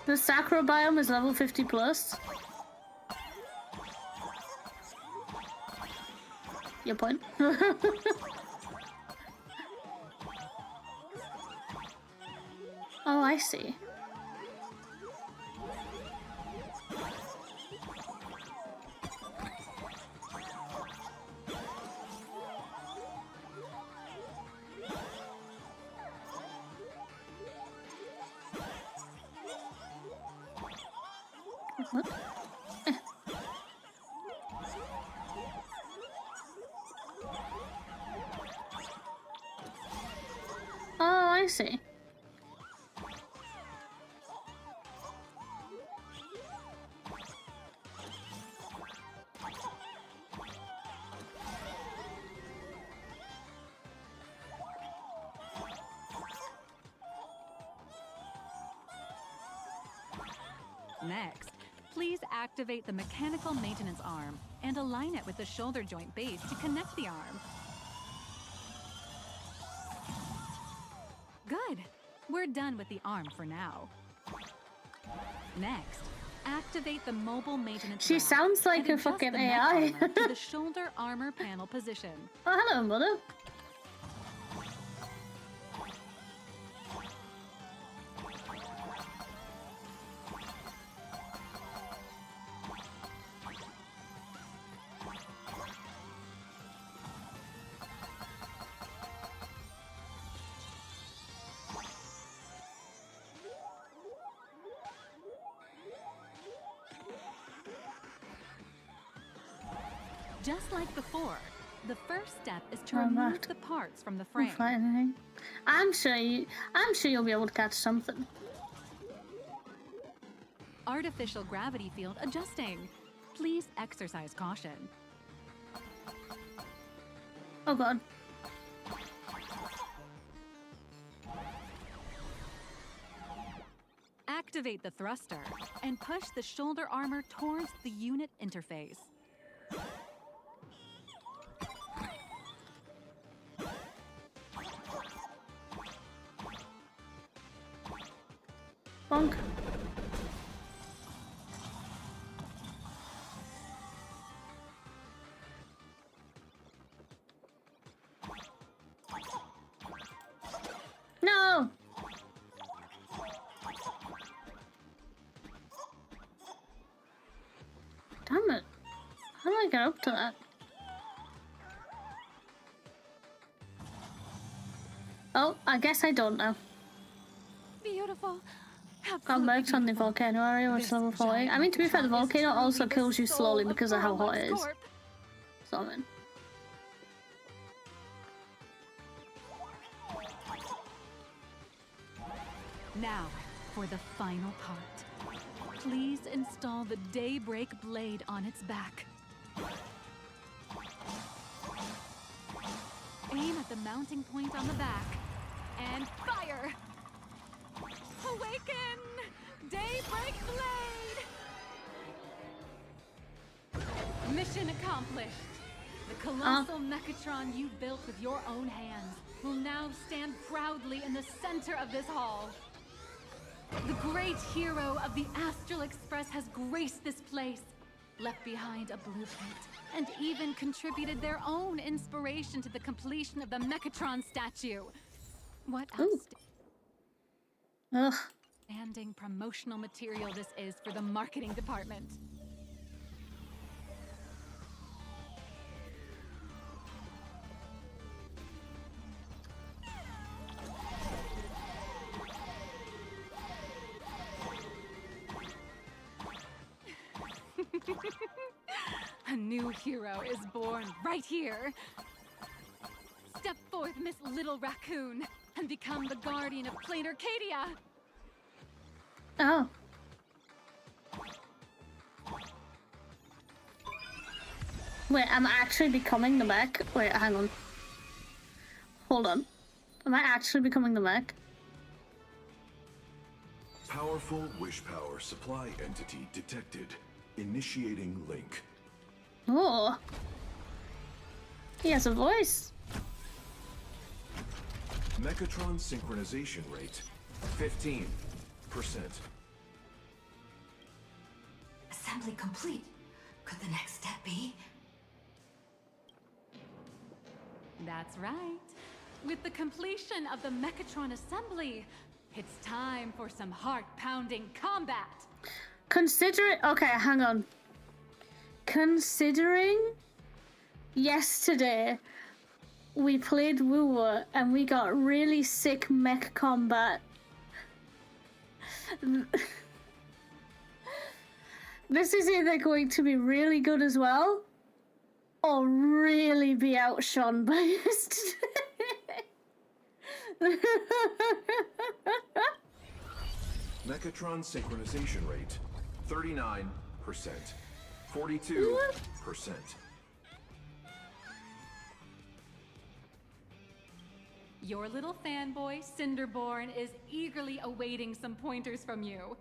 The Sacro biome is level 50 plus. Your point? Oh, I see. What? Oh, I see. Next, please activate the mechanical maintenance arm and align it with the shoulder joint base to connect the arm. Good. We're done with the arm for now. Next, activate the mobile maintenance She rack sounds like and a adjust fucking the mech AI. armor to the shoulder armor panel position. Oh, hello, mother. Just like before, the first step is to Oh, remove right. the parts from the Don't frame. fight anything. I'm sure you'll be able to catch something. Artificial gravity field adjusting. Please exercise caution. Oh god. Activate the thruster and push the shoulder armor towards the unit interface. Bonk. No! Damn it. How do I get up to that? Oh, I guess I don't know. Beautiful. Got merged on the volcano area, which is level 40. I mean, to be fair, the volcano also kills you slowly because of how hot it is. So, I mean. Now, for the final part. Please install the Daybreak blade on its back. Aim at the mounting point on the back, and fire! Awaken! Daybreak blade! Mission accomplished. The colossal Mechatron you built with your own hands will now stand proudly in the center of this hall. The great hero of the Astral Express has graced this place, left behind a blueprint, and even contributed their own inspiration to the completion of the Mechatron statue. What Ugh. outstanding promotional material this is for the marketing department. A new hero is born right here. Step forth, Miss Little Raccoon, and become the guardian of 𝕃𝕚𝕟𝕜𝕤. Oh. Wait, I'm actually becoming the mech? Wait, hang on. Hold on. Am I actually becoming the mech? Powerful wish power supply entity detected. Initiating link. Oh. He has a voice. Mechatron synchronization rate 15%. Assembly complete. Could the next step be? That's right. With the completion of the Mechatron assembly, it's time for some heart-pounding combat. Okay, hang on. Considering yesterday we played Woowa and we got really sick mech combat. This is either going to be really good as well, or really be outshone by yesterday. Mechatron synchronization rate 39%. 42%. Your little fanboy, Cinderborn, is eagerly awaiting some pointers from you.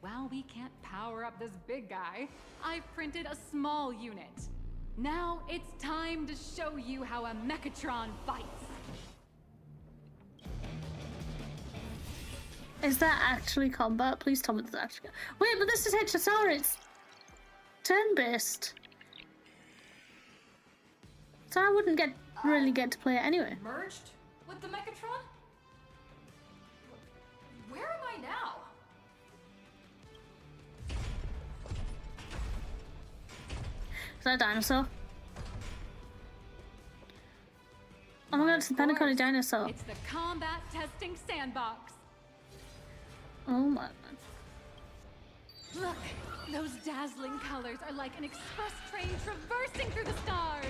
While we can't power up this big guy, I've printed a small unit. Now it's time to show you how a Mechatron fights. Is that actually combat? Please tell me that's actually. Wait, but this is HSR. It's turn-based, so I wouldn't really get to play it anyway. Merged with the Mechatron? Where am I now? Is that a dinosaur? Oh my god, it's the Pentagon dinosaur. It's the combat testing sandbox. Oh my god. Look, those dazzling colors are like an express train traversing through the stars.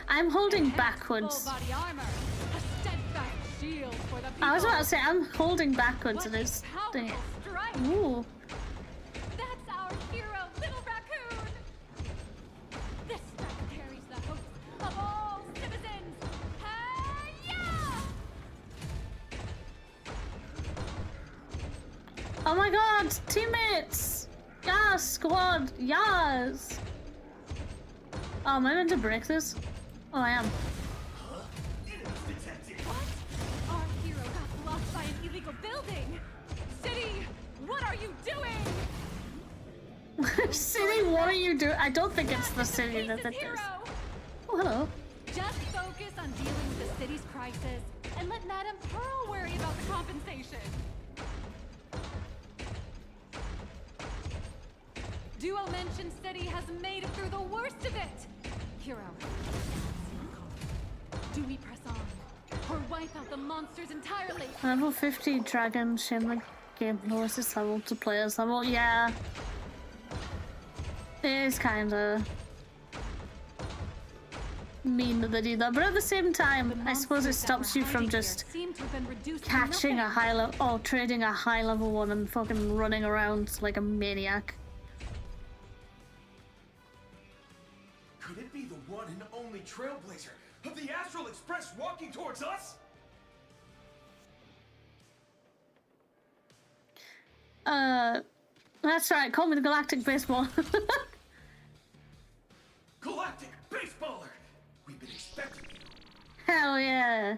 I'm holding Enhanced backwards. Full body armor, a steadfast shield for the people. I was about to say, I'm holding backwards What and it's... a powerful strike. Ooh. That's our hero, Little Raccoon! This strike carries the hopes of all citizens! Hey-ya! Oh my god, teammates! Yes, squad, yes! Oh, am I meant to break this? Oh, I am. What? Our hero got blocked by an illegal building! City, what are you doing? City, what are you doing? I don't think it's the city that did this. Oh, hello. Just focus on dealing with the city's crisis and let Madame Pearl worry about the compensation. Duo Mention City has made it through the worst of it. Hero, do we press on or wipe out the monsters entirely? Level 50 dragon shimmer game lowest level to players level. Yeah. It is kinda mean that they do that, but at the same time, I suppose it stops you from just catching a high level or trading a high level one and fucking running around like a maniac. Could it be the one and only trailblazer of the Astral Express walking towards us? That's right, call me the Galactic Baseball. Galactic Baseballer! We've been expecting you. Hell yeah.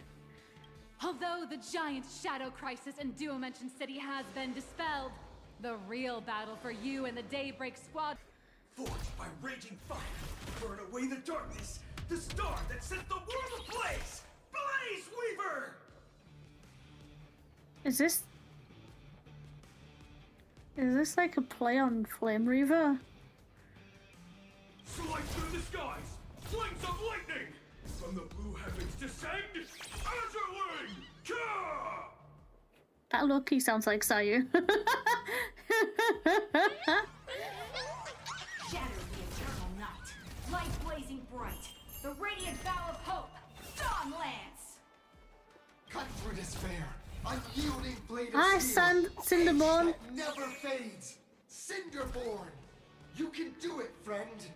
Although the giant shadow crisis in Duo Mention City has been dispelled, the real battle for you and the Daybreak Squad Forged by raging fire, burn away the darkness, the star that set the world ablaze! Blaze Weaver! Is this like a play on Flame Reaver? Slice through the skies, flames of lightning! From the blue heavens descend, Azurling! Ka! That low-key sounds like Sayu. Shatter the eternal night, light blazing bright, the radiant bow of hope, Dawn Lance! Cut through despair, unyielding blade of Hi, steel, Cinderborn. edge that never fades. Cinderborn, you can do it, friend.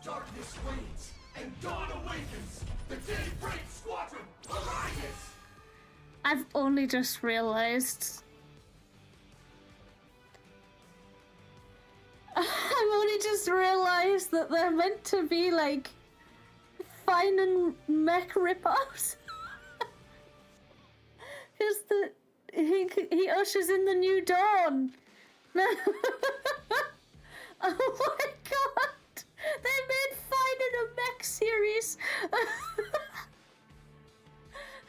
Darkness wanes, and dawn awakens! The Daybreak Squadron arises! I've only just realized. I've only just realized that they're meant to be like fine and mech ripoffs. Because he ushers in the new dawn. Oh my god! They made Fine in a mech series.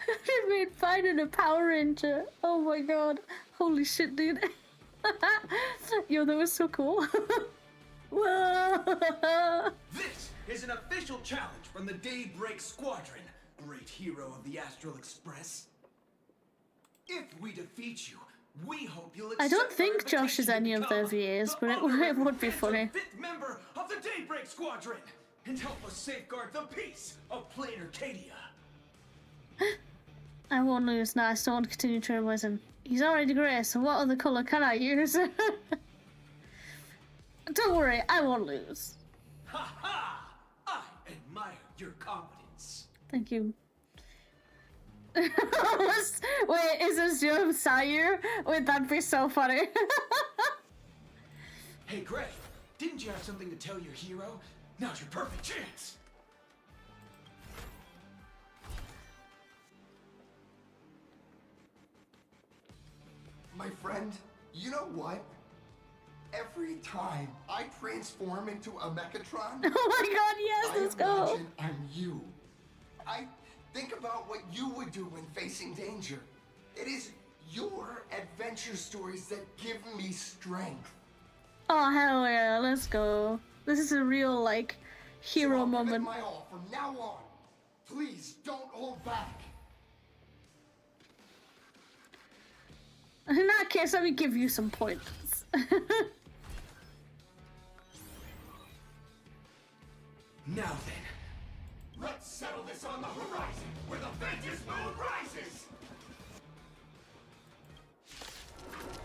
They made Fine in a Power Ranger. Oh my god! Holy shit, dude! Yo, that was so cool. This is an official challenge from the Daybreak Squadron, great hero of the Astral Express. If we defeat you, we hope you'll accept I don't think our Josh is any of their VAs, but it would be funny. Fifth member of the Daybreak Squadron, and help us safeguard the peace of Plain Arcadia. I won't lose. No, I still want to continue trailblazing. He's already grey, so what other colour can I use? Don't worry, I won't lose. Ha ha! I admire your confidence. Thank you. Wait, is this your Sayu? Wait, that'd be so funny. Hey, Greg, didn't you have something to tell your hero? Now's your perfect chance. My friend, you know what? Every time I transform into a Mechatron, oh my god, yes, let's go. imagine I'm you. I think about what you would do when facing danger. It is your adventure stories that give me strength. Oh hell yeah, let's go. This is a real like hero So I'll moment. give it my all from now on. Please don't hold back. In that case, let me give you some points. Now then, let's settle this on the horizon, where the faintest moon rises!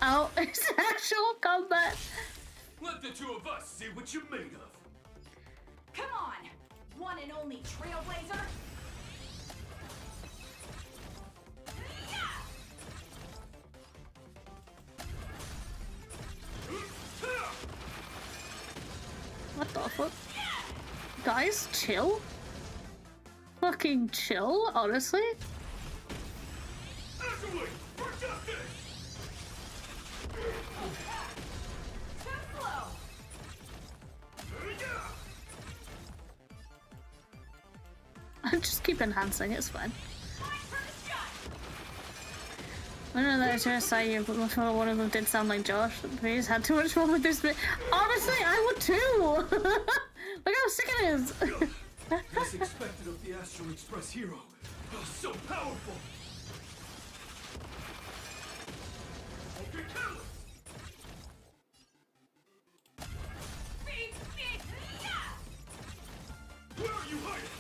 Oh, it's actual combat. Let the two of us see what you're made of. Come on! One and only Trailblazer! What the fuck? Guys, chill. Fucking chill, honestly. Actually, for justice! Too slow! I'll just keep enhancing, it's fine. I don't know that I just saw you, but one of them did sound like Josh. He just had too much fun with this bit. Honestly, I would too! Look how sick it is! As expected of the Astral Express hero. Oh, so powerful! Okay, careless! Where are you hiding?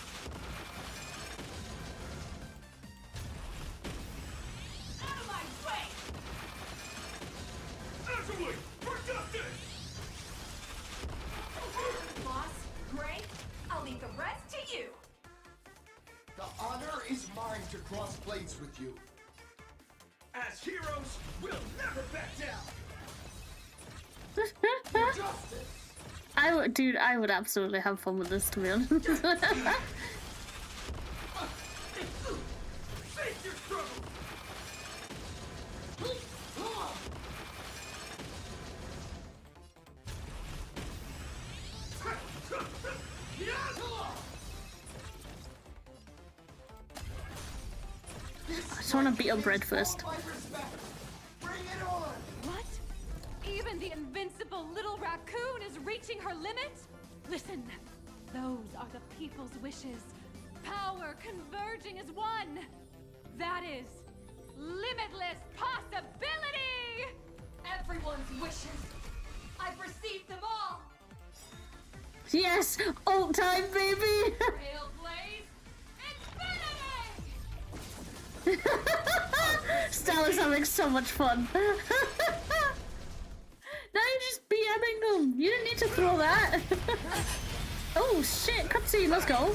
Out of my way! Actually, for justice! Boss, Gray, I'll leave the rest to you! The honor is mine to cross blades with you. As heroes, we'll never back down! Justice! I would, dude, I would absolutely have fun with this, to be honest. Face your struggle! I just want to beat up Red first. Bring it on! What? Even the invincible little raccoon is reaching her limit? Listen, those are the people's wishes. Power converging as one. That is limitless possibility! Everyone's wishes! I've received them all! Yes! Ult time, baby! Trailblaze Infinity! Stella's having so much fun. Now you're just BMing them. You didn't need to throw that. Oh shit, cutscene, let's go.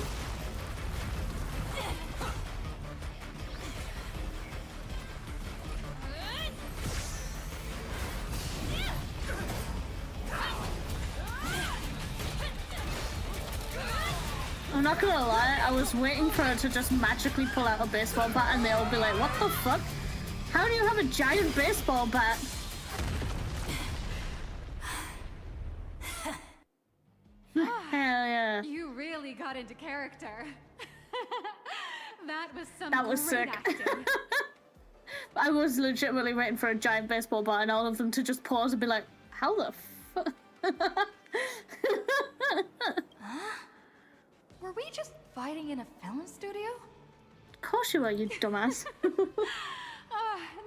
I'm not gonna lie, I was waiting for her to just magically pull out a baseball bat and they'll be like, what the fuck? How do you have a giant baseball bat? Hell yeah. You really got into character. That That was was great sick. acting. I was legitimately waiting for a giant baseball bat and all of them to just pause and be like, how the fuck? Were we just fighting in a film studio? Of course you were, you dumbass.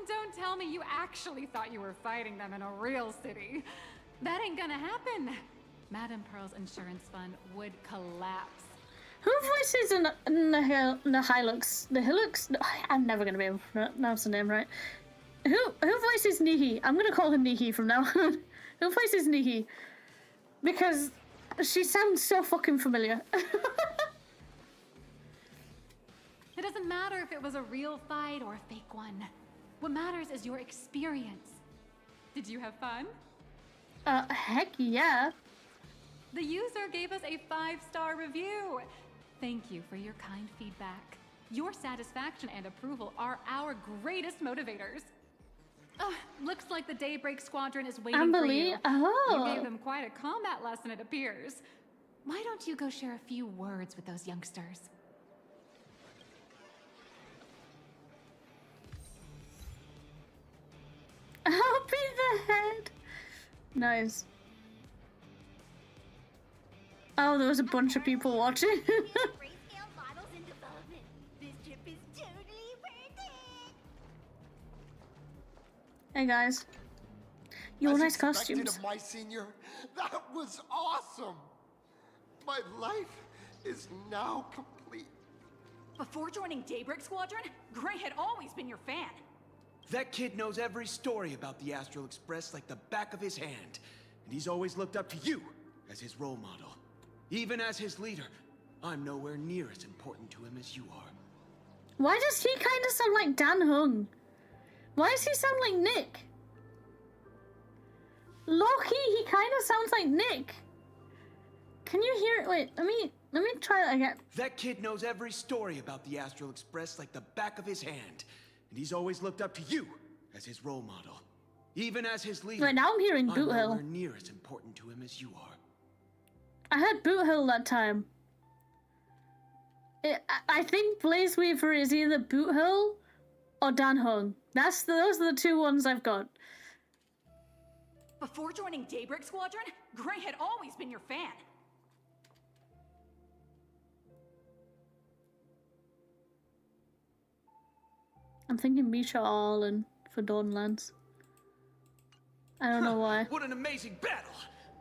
Don't tell me you actually thought you were fighting them in a real city. That ain't gonna happen. Madame Pearl's insurance fund would collapse. Who voices Nihilux? Nihilux? I'm never gonna be able to pronounce the name right. Who voices Nihi? I'm gonna call her Nihi from now on. Who voices Nihi? Because she sounds so fucking familiar. It doesn't matter if it was a real fight or a fake one. What matters is your experience. Did you have fun? Heck yeah. The user gave us a 5-star review. Thank you for your kind feedback. Your satisfaction and approval are our greatest motivators. Looks like the Daybreak Squadron is waiting for you. You gave them quite a combat lesson, it appears. Why don't you go share a few words with those youngsters? I'll be the head. Nice. Oh, there was a bunch of people watching. Grayscale models in development. This trip is totally worth it. Hey guys. You As nice expected costumes. of my senior, that was awesome. My life is now complete. Before joining Daybreak Squadron, Gray had always been your fan. That kid knows every story about the Astral Express like the back of his hand. And he's always looked up to you as his role model. Even as his leader, I'm nowhere near as important to him as you are. Why does he kind of sound like Dan Hung? Why does he sound like Nick? Low-key, he kind of sounds like Nick. Can you hear it? Wait, let me try that again. That kid knows every story about the Astral Express like the back of his hand. And he's always looked up to you as his role model. Even as his leader, Right now I'm hearing I'm Boot nowhere Hill. near as important to him as you are. I heard Boot Hill that time. I think Blaze Weaver is either Boot Hill or Dan Hung. Those are the two ones I've got. Before joining Daybreak Squadron, Gray had always been your fan. I'm thinking Misha Arlen for Dawnlands. I don't know why. What an amazing battle!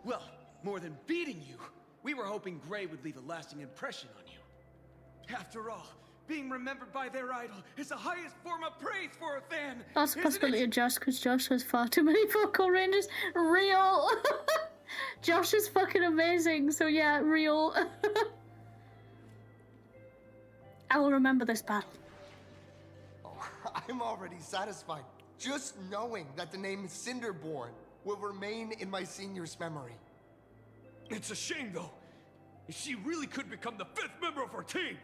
Well, more than beating you, we were hoping Gray would leave a lasting impression on you. After all, being remembered by their idol is the highest form of praise for a fan. That's a isn't possibility it? of Josh, because Josh has far too many vocal ranges. Real! Josh is fucking amazing, so yeah, real. I will remember this battle. Oh, I'm already satisfied. Just knowing that the name Cinderborn will remain in my senior's memory. It's a shame, though. If she really could become the 5th member of our team,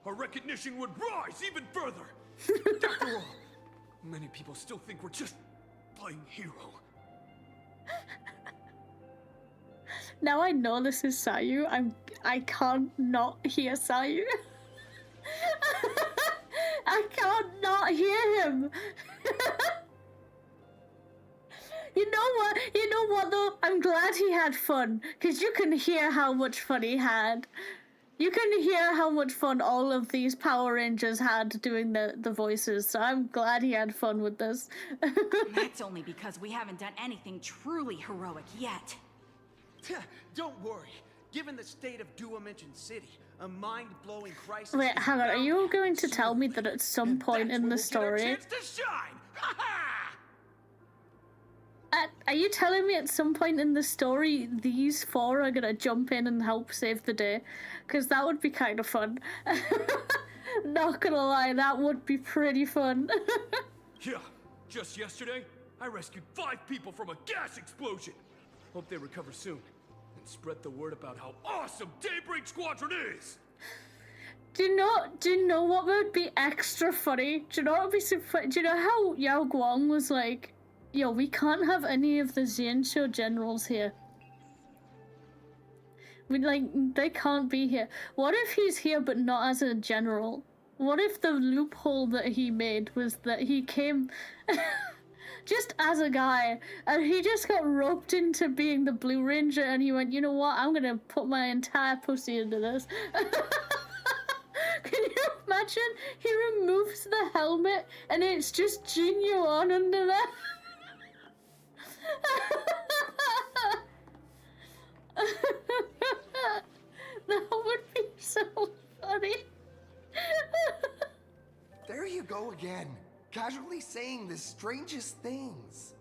our recognition would rise even further. After all, many people still think we're just playing hero. Now I know this is Sayu. I can't not hear Sayu. I can't not hear him. You know what though? I'm glad he had fun, because you can hear how much fun he had. You can hear how much fun all of these Power Rangers had doing the voices, so I'm glad he had fun with this. That's only because we haven't done anything truly heroic yet. Don't worry. Given the state of 𝕃𝕚𝕟𝕜𝕤 City, a mind-blowing crisis. Wait, hang on, are you going to tell me that at some point in the story... Are you telling me at some point in the story these four are gonna jump in and help save the day? Because that would be kind of fun. Not gonna lie, that would be pretty fun. Yeah, just yesterday, I rescued 5 people from a gas explosion. Hope they recover soon. And spread the word about how awesome Daybreak Squadron is! Do you know what would be extra funny? Do you know what would be so funny? Do you know how Yao Guang was like, yo, we can't have any of the Xianqiu generals here. They can't be here. What if he's here but not as a general? What if the loophole that he made was that he came just as a guy, and he just got roped into being the Blue Ranger, and he went, you know what, I'm gonna put my entire pussy into this. Can you imagine? He removes the helmet, and it's just Jin Yuan under there. That would be so funny. There you go again, casually saying the strangest things.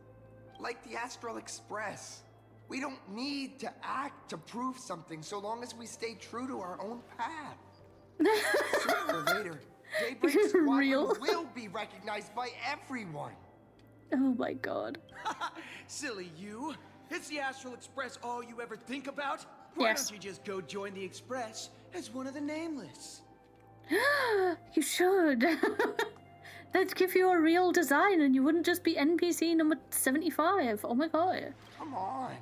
Like the Astral Express. We don't need to act to prove something so long as we stay true to our own path. Sooner or later, Daybreak Squadron will be recognized by everyone. Oh my god. Silly you. Is the Astral Express all you ever think about? Why Yes. don't you just go join the Express as one of the Nameless? You should. That'd give you a real design and you wouldn't just be NPC number 75. Oh my god. Come on.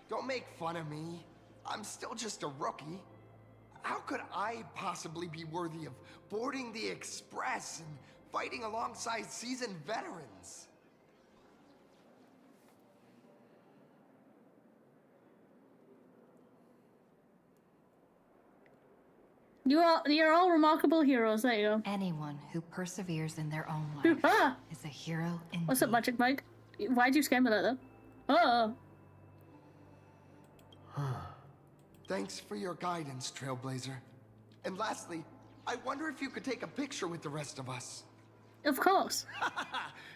Don't make fun of me. I'm still just a rookie. How could I possibly be worthy of boarding the Express and fighting alongside seasoned veterans? You're all remarkable heroes, there you go. Anyone who perseveres in their own life is a hero indeed. What's up, Magic Mike? Why'd you scare me like that? Oh. Thanks for your guidance, Trailblazer. And lastly, I wonder if you could take a picture with the rest of us. Of course.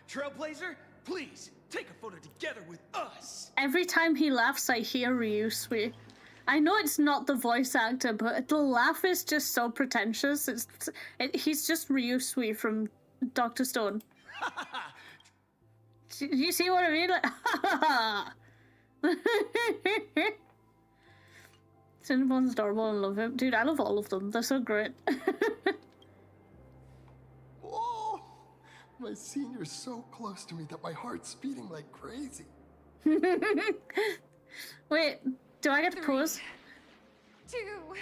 Trailblazer, please take a photo together with us. Every time he laughs, I hear Ryusui. I know it's not the voice actor, but the laugh is just so pretentious. He's just Ryusui from Dr. Stone. You see what I mean? Like, Cinnabon's adorable and love him. Dude, I love all of them. They're so great. Oh, my senior's so close to me that my heart's beating like crazy. Wait, do I get to pause? 2, 1.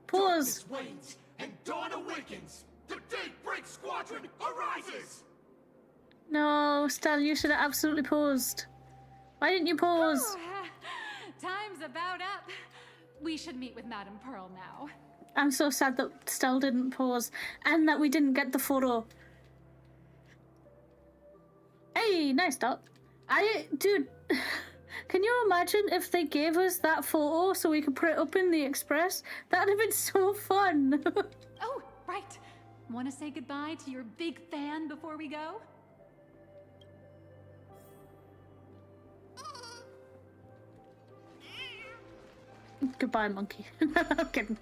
Pause. Darkness wanes and dawn awakens. The Daybreak Squadron arises. No, Stel, you should have absolutely paused. Why didn't you pause? Time's about up. We should meet with Madame Pearl now. I'm so sad that Stel didn't pause and that we didn't get the photo. Hey, nice dot. Dude, can you imagine if they gave us that photo so we could put it up in the Express? That'd have been so fun. Oh, right. Want to say goodbye to your big fan before we go? Goodbye, monkey. I'm kidding.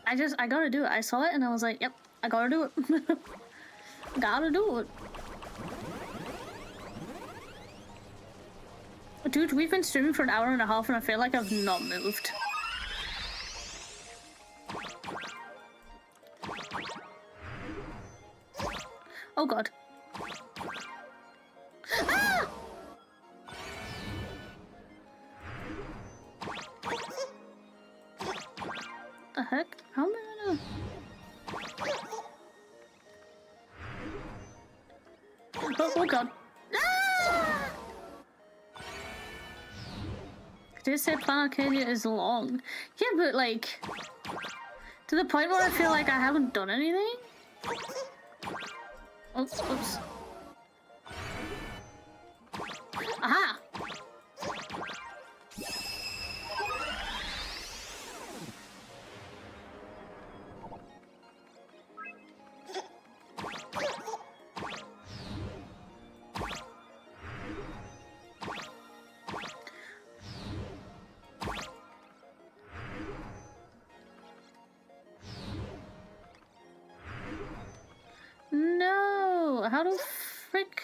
I gotta do it. I saw it and I was like, yep, I gotta do it. Gotta do it. Dude, we've been streaming for an hour and a half and I feel like I've not moved. Oh god. Ah! The heck? How am I gonna... Oh god. Ah! Did it say Plan Arcadia is long? Yeah, but like... to the point where I feel like I haven't done anything? Oops, oops. Aha! No! How the frick?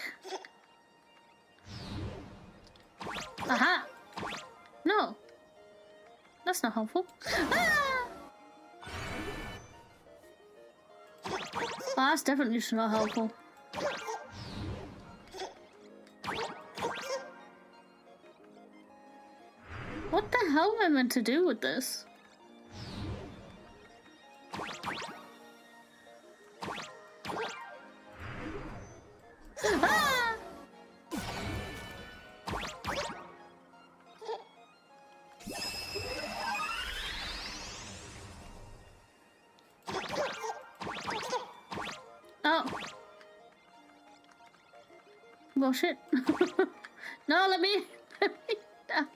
Aha! No! That's not helpful. Ah! Well, that's definitely not helpful. What the hell am I meant to do with this? Ah! Oh. Well, shit. No, let me down.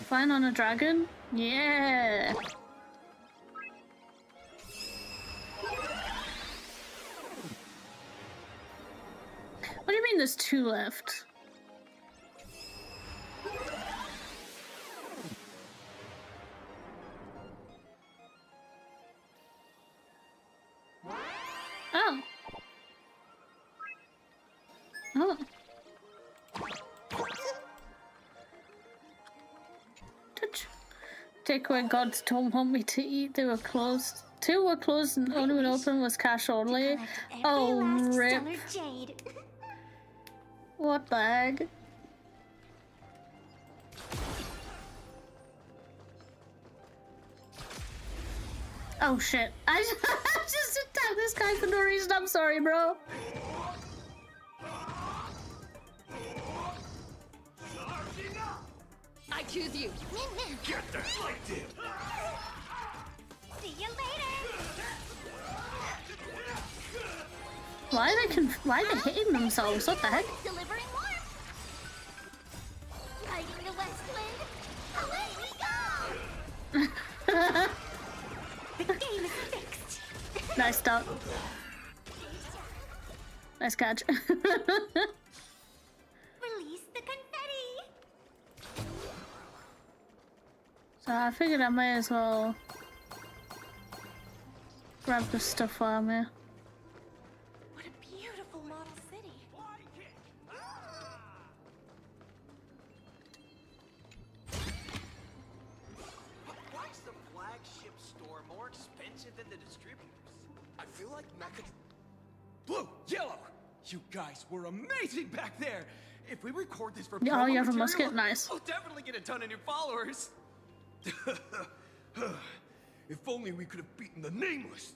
Flying on a dragon? Yeah. What do you mean there's 2 left? Oh. Oh. Touch. Take where gods don't want me to eat. They were closed. 2 were closed and only one open was cash only. Oh, rip. What the heck? Oh shit. I just attacked this guy for no reason. I'm sorry, bro. I choose you. Get deflected. See you later. Why are they hitting themselves? What the heck? Delivering warmth. Westwind! Away we go! The game is fixed! Nice start. Nice catch. Release the confetti! So I figured I might as well grab the stuff while I'm here. What a beautiful model city. Why is the flagship store more expensive than the distributors? I feel like Mecha... Blue, yellow! You guys were amazing back there! If we record this for Oh, promo you have a material, musket? Nice. I'll definitely get a ton of new followers! If only we could have beaten the Nameless!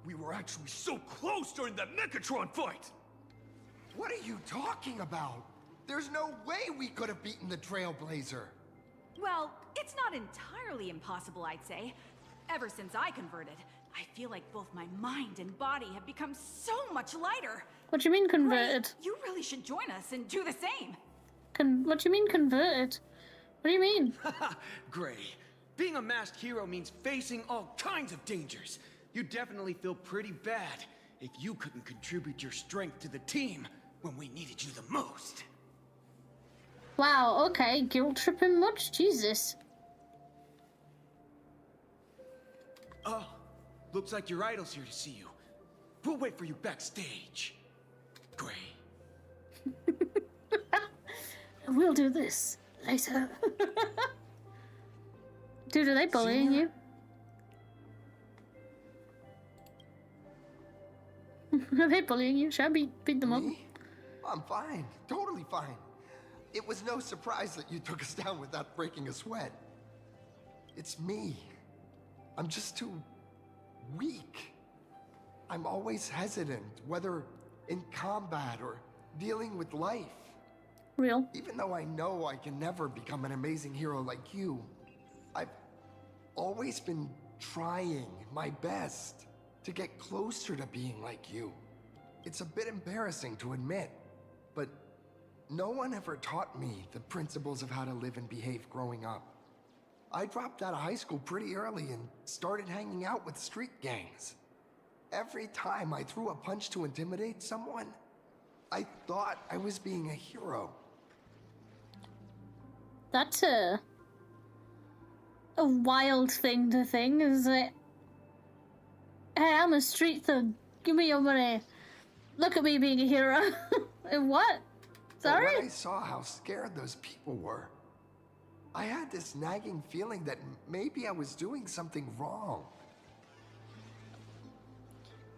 We were actually so close during that Mechatron fight! What are you talking about? There's no way we could have beaten the Trailblazer. Well, it's not entirely impossible, I'd say. Ever since I converted, I feel like both my mind and body have become so much lighter. What do you mean converted? Gray, you really should join us and do the same. What do you mean converted? What do you mean? Gray, being a masked hero means facing all kinds of dangers. You definitely feel pretty bad if you couldn't contribute your strength to the team when we needed you the most. Wow, okay, guilt tripping much? Jesus. Oh, looks like your idol's here to see you. We'll wait for you backstage. Gray. We'll do this later. Dude, are they bullying you? Are they bullying you? Should I beat them up? Me? I'm fine. Totally fine. It was no surprise that you took us down without breaking a sweat. It's me. I'm just too weak. I'm always hesitant, whether in combat or dealing with life. Real. Even though I know I can never become an amazing hero like you, I've always been trying my best to get closer to being like you. It's a bit embarrassing to admit, but no one ever taught me the principles of how to live and behave growing up. I dropped out of high school pretty early and started hanging out with street gangs. Every time I threw a punch to intimidate someone, I thought I was being a hero. That's a wild thing to think, is it? Hey, I'm a street thug. Give me your money. Look at me being a hero. What? Sorry? But when I saw how scared those people were, I had this nagging feeling that maybe I was doing something wrong.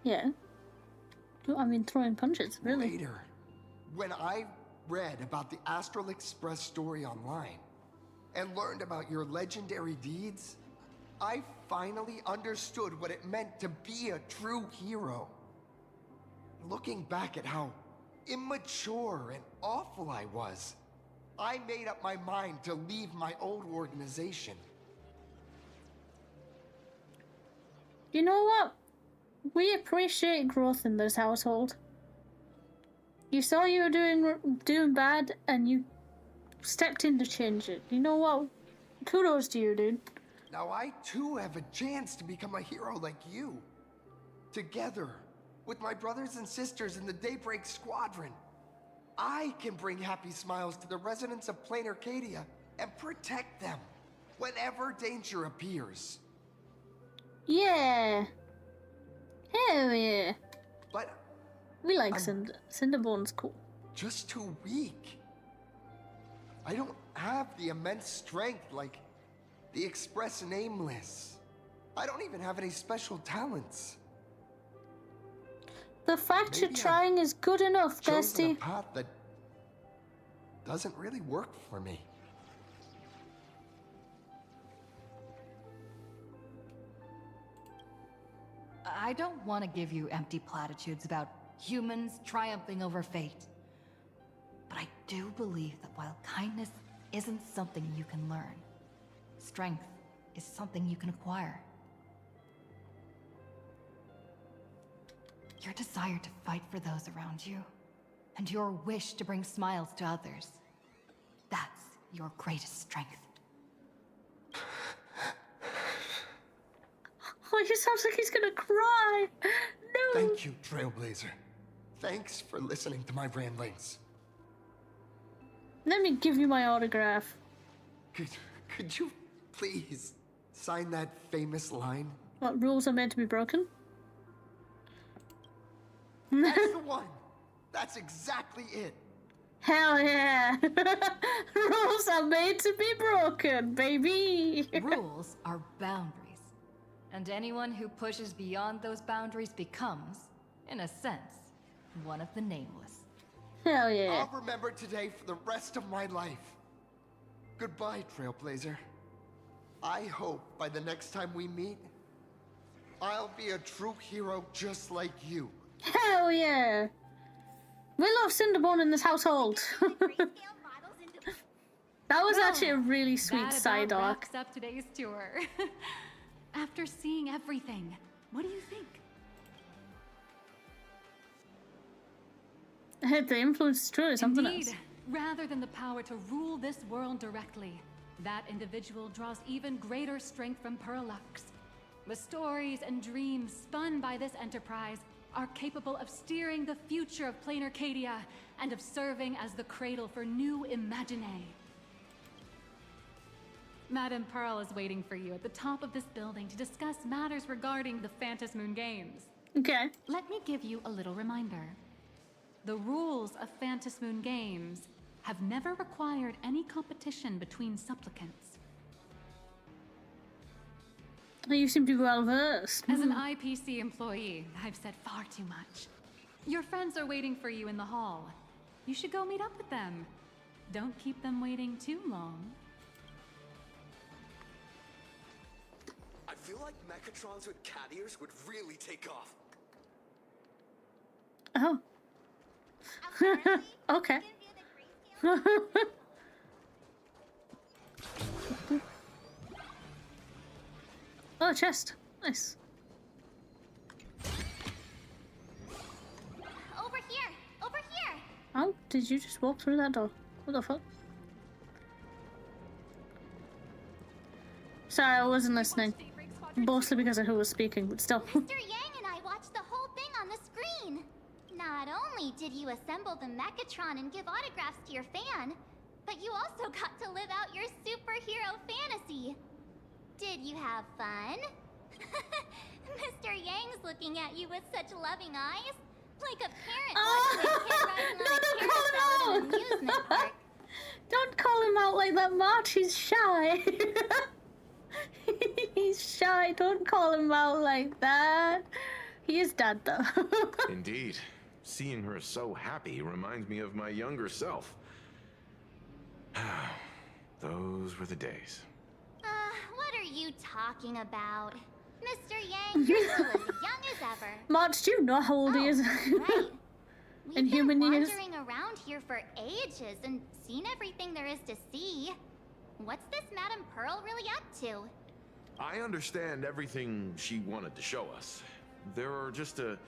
Yeah. I mean, throwing punches, really. Later, when I read about the Astral Express story online and learned about your legendary deeds, I finally understood what it meant to be a true hero. Looking back at how immature and awful I was, I made up my mind to leave my old organization. You know what? We appreciate growth in this household. You saw you were doing bad, and you stepped in to change it. You know what? Kudos to you, dude. Now I too have a chance to become a hero like you. Together, with my brothers and sisters in the Daybreak Squadron, I can bring happy smiles to the residents of Plain Arcadia and protect them whenever danger appears. Yeah. Hell yeah. But we like Cinderborn's cool. Just too weak. I don't have the immense strength like the Express Nameless. I don't even have any special talents. The fact you're trying is good enough, chosen a bestie. path that doesn't really work for me. I don't want to give you empty platitudes about humans triumphing over fate. But I do believe that while kindness isn't something you can learn, strength is something you can acquire. Your desire to fight for those around you, and your wish to bring smiles to others, that's your greatest strength. Oh, he sounds like he's gonna cry. No. Thank you, Trailblazer. Thanks for listening to my ramblings. Let me give you my autograph. Could you please sign that famous line? What, rules are meant to be broken? That's the one. That's exactly it. Hell yeah. Rules are made to be broken, baby. Rules are boundaries. And anyone who pushes beyond those boundaries becomes, in a sense, one of the nameless. Hell yeah. I'll remember today for the rest of my life. Goodbye, Trailblazer. I hope by the next time we meet, I'll be a true hero just like you. Hell yeah. We love Cinderbone in this household. That was actually a really sweet side arc. Wraps up today's tour. After seeing everything, what do you think? I heard the influence is truly something Indeed, else. rather than the power to rule this world directly, that individual draws even greater strength from Parallax. The stories and dreams spun by this enterprise are capable of steering the future of Plain Arcadia and of serving as the cradle for new 𝕃𝕚𝕟𝕜. Madame Pearl is waiting for you at the top of this building to discuss matters regarding the Phantasm Moon Games. Okay. Let me give you a little reminder. The rules of Phantasm Moon Games have never required any competition between supplicants. You seem to be well versed. As an IPC employee, I've said far too much. Your friends are waiting for you in the hall. You should go meet up with them. Don't keep them waiting too long. I feel like Mechatrons with cat ears would really take off. Oh. Okay. Oh, a chest. Nice. Over here! Over here! Oh, did you just walk through that door? What the fuck? Sorry, I wasn't listening. Mostly because of who was speaking, but still. Mr. Yang and I watched the whole thing on the screen. Not only did you assemble the Mechatron and give autographs to your fan, but you also got to live out your superhero fantasy. Did you have fun? Mr. Yang's looking at you with such loving eyes, like a parent watching a kid riding on a carousel at an amusement park. Don't call him out like that, March. He's shy. He's shy. Don't call him out like that. He is dead, though. Indeed. Seeing her so happy reminds me of my younger self. Those were the days. What are you talking about? Mr. Yang, you're still as young as ever. March, do you know how old he is? Right. We've In human been years? wandering around here for ages and seen everything there is to see. What's this Madame Pearl really up to? I understand everything she wanted to show us. There are just a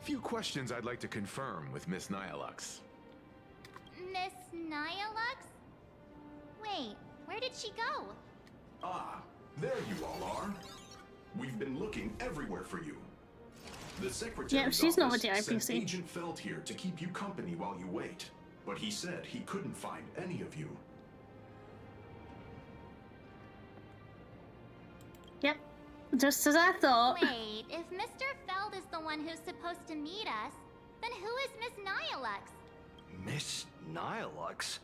few questions I'd like to confirm with Miss Nihilux. Miss Nihilux? Wait, where did she go? Ah, there you all are. We've been looking everywhere for you. The secretary's Yeah, she's not with the office sent IPC. Agent Feld here to keep you company while you wait, but he said he couldn't find any of you. Yep. Just as I thought. Wait, if Mr. Feld is the one who's supposed to meet us, then who is Miss Nihilux? Miss Nihilux?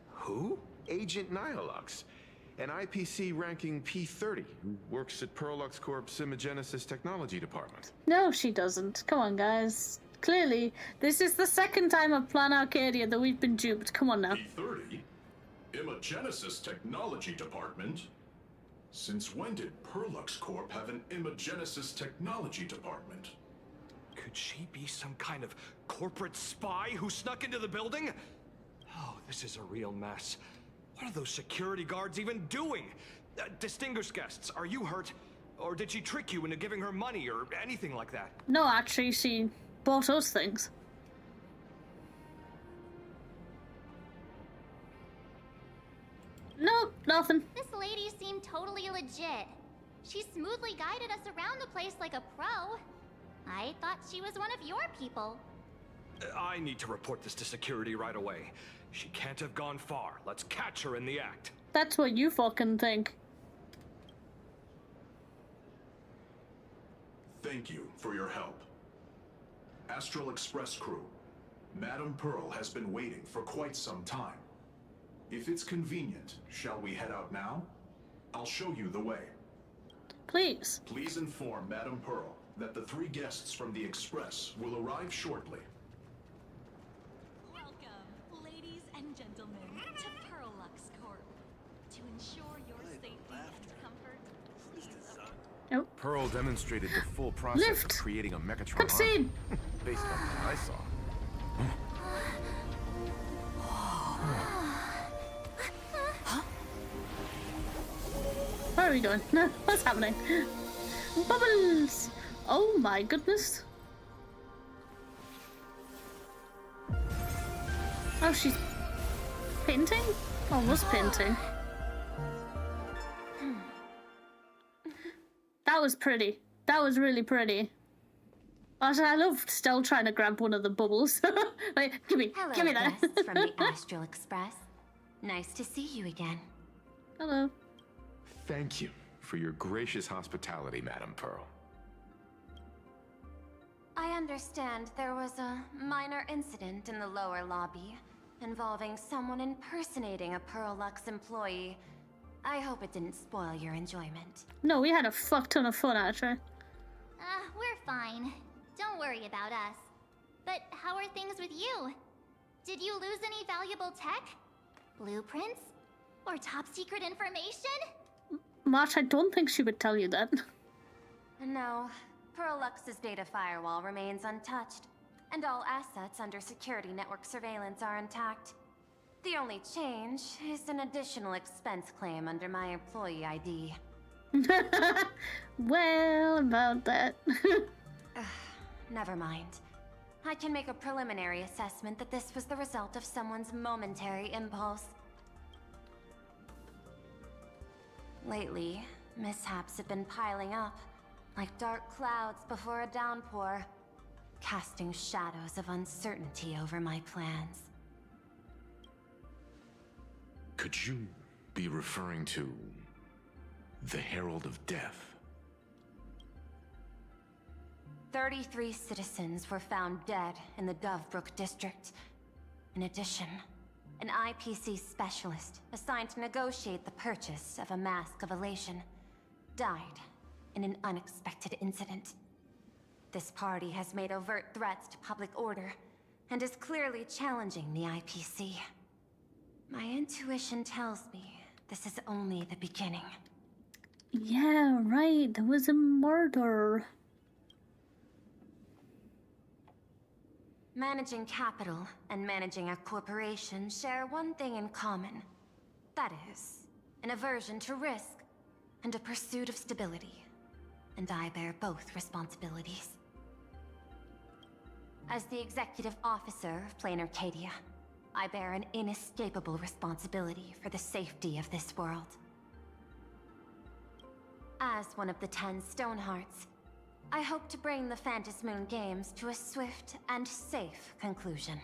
Who? Agent Nihilux, an IPC ranking P30 who works at Parallax Corp's Imogenesis Technology Department. No, she doesn't. Come on, guys. Clearly, this is the second time at Plan Arcadia that we've been duped. Come on now. P30? Imogenesis Technology Department? Since when did Parallax Corp have an Imogenesis Technology Department? Could she be some kind of corporate spy who snuck into the building? Oh, this is a real mess. What are those security guards even doing? Distinguished guests, are you hurt? Or did she trick you into giving her money or anything like that? No, actually, she bought us things. Nope, nothing. This lady seemed totally legit. She smoothly guided us around the place like a pro. I thought she was one of your people. I need to report this to security right away. She can't have gone far. Let's catch her in the act. That's what you fucking think. Thank you for your help. Astral Express crew, Madame Pearl has been waiting for quite some time. If it's convenient, shall we head out now? I'll show you the way. Please. Please inform Madame Pearl that the 3 guests from the Express will arrive shortly. Welcome, ladies and gentlemen, to Perlux Corp. To ensure your safety and comfort, please Nope. Pearl demonstrated the full process Lift. of creating a Megatron Cutscene. arm, based on what I saw. Where are we going? What's happening? Bubbles! Oh my goodness. Oh, she's painting? Oh, was painting. That was pretty. That was really pretty. I loved still trying to grab one of the bubbles. Wait, give me that. Guests from the Astral Express. Nice to see you again. Hello. Thank you for your gracious hospitality, Madame Pearl. I understand there was a minor incident in the lower lobby involving someone impersonating a Perlux employee. I hope it didn't spoil your enjoyment. No, we had a fuck ton of fun, actually. We're fine. Don't worry about us. But how are things with you? Did you lose any valuable tech? Blueprints? Or top secret information? March, I don't think she would tell you that. No, Perlux's data firewall remains untouched, and all assets under security network surveillance are intact. The only change is an additional expense claim under my employee ID. Well, about that. Never mind. I can make a preliminary assessment that this was the result of someone's momentary impulse. Lately, mishaps have been piling up, like dark clouds before a downpour, casting shadows of uncertainty over my plans. Could you be referring to the Herald of Death? 33 citizens were found dead in the Dovebrook district. In addition, an IPC specialist assigned to negotiate the purchase of a Mask of Elation died in an unexpected incident. This party has made overt threats to public order and is clearly challenging the IPC. My intuition tells me this is only the beginning. Yeah, right. There was a murder. Managing capital and managing a corporation share one thing in common. That is, an aversion to risk and a pursuit of stability. And I bear both responsibilities. As the executive officer of pt.63, I bear an inescapable responsibility for the safety of this world. As one of the 10 Stonehearts, I hope to bring the Phantom Moon Games to a swift and safe conclusion.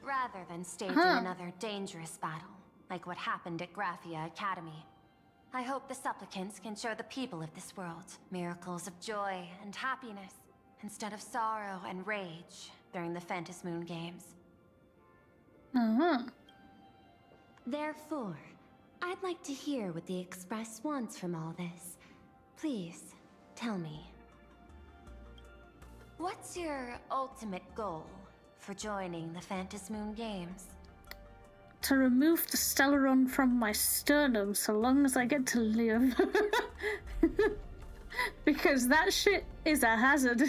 Rather than staging another dangerous battle, like what happened at Graphia Academy, I hope the supplicants can show the people of this world miracles of joy and happiness, instead of sorrow and rage during the Phantom Moon Games. Therefore, I'd like to hear what the Express wants from all this. Please, tell me. What's your ultimate goal for joining the Phantom Moon Games? To remove the Stellaron from my sternum so long as I get to live. Because that shit is a hazard.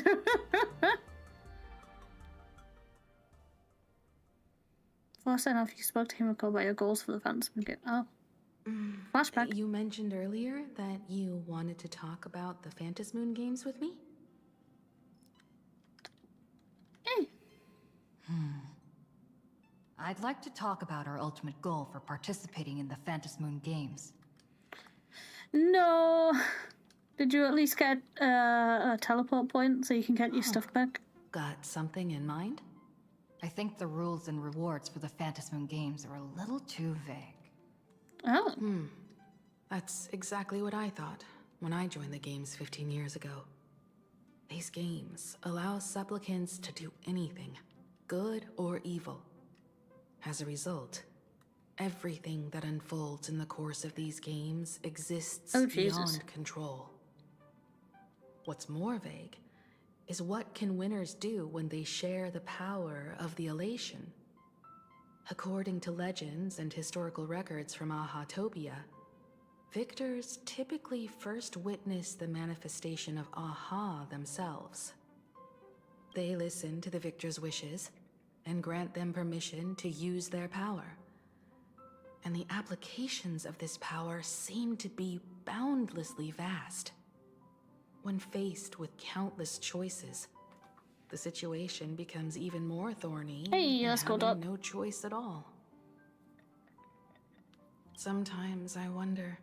First, I know if you spoke to Himiko about your goals for the Phantom Moon Game. Oh. Flashback. You mentioned earlier that you wanted to talk about the Phantom Moon Games with me? Hey. I'd like to talk about our ultimate goal for participating in the Phantom Moon Games. No. Did you at least get a teleport point so you can get your stuff back? Got something in mind? I think the rules and rewards for the Phantom Moon Games are a little too vague. Oh. That's exactly what I thought when I joined the games 15 years ago. These games allow supplicants to do anything, good or evil. As a result, everything that unfolds in the course of these games exists beyond control. What's more vague is what can winners do when they share the power of the elation. According to legends and historical records from Ahatopia, victors typically first witness the manifestation of Aha themselves. They listen to the victor's wishes and grant them permission to use their power. And the applications of this power seem to be boundlessly vast. When faced with countless choices, the situation becomes even more thorny and having no choice at all. Sometimes I wonder,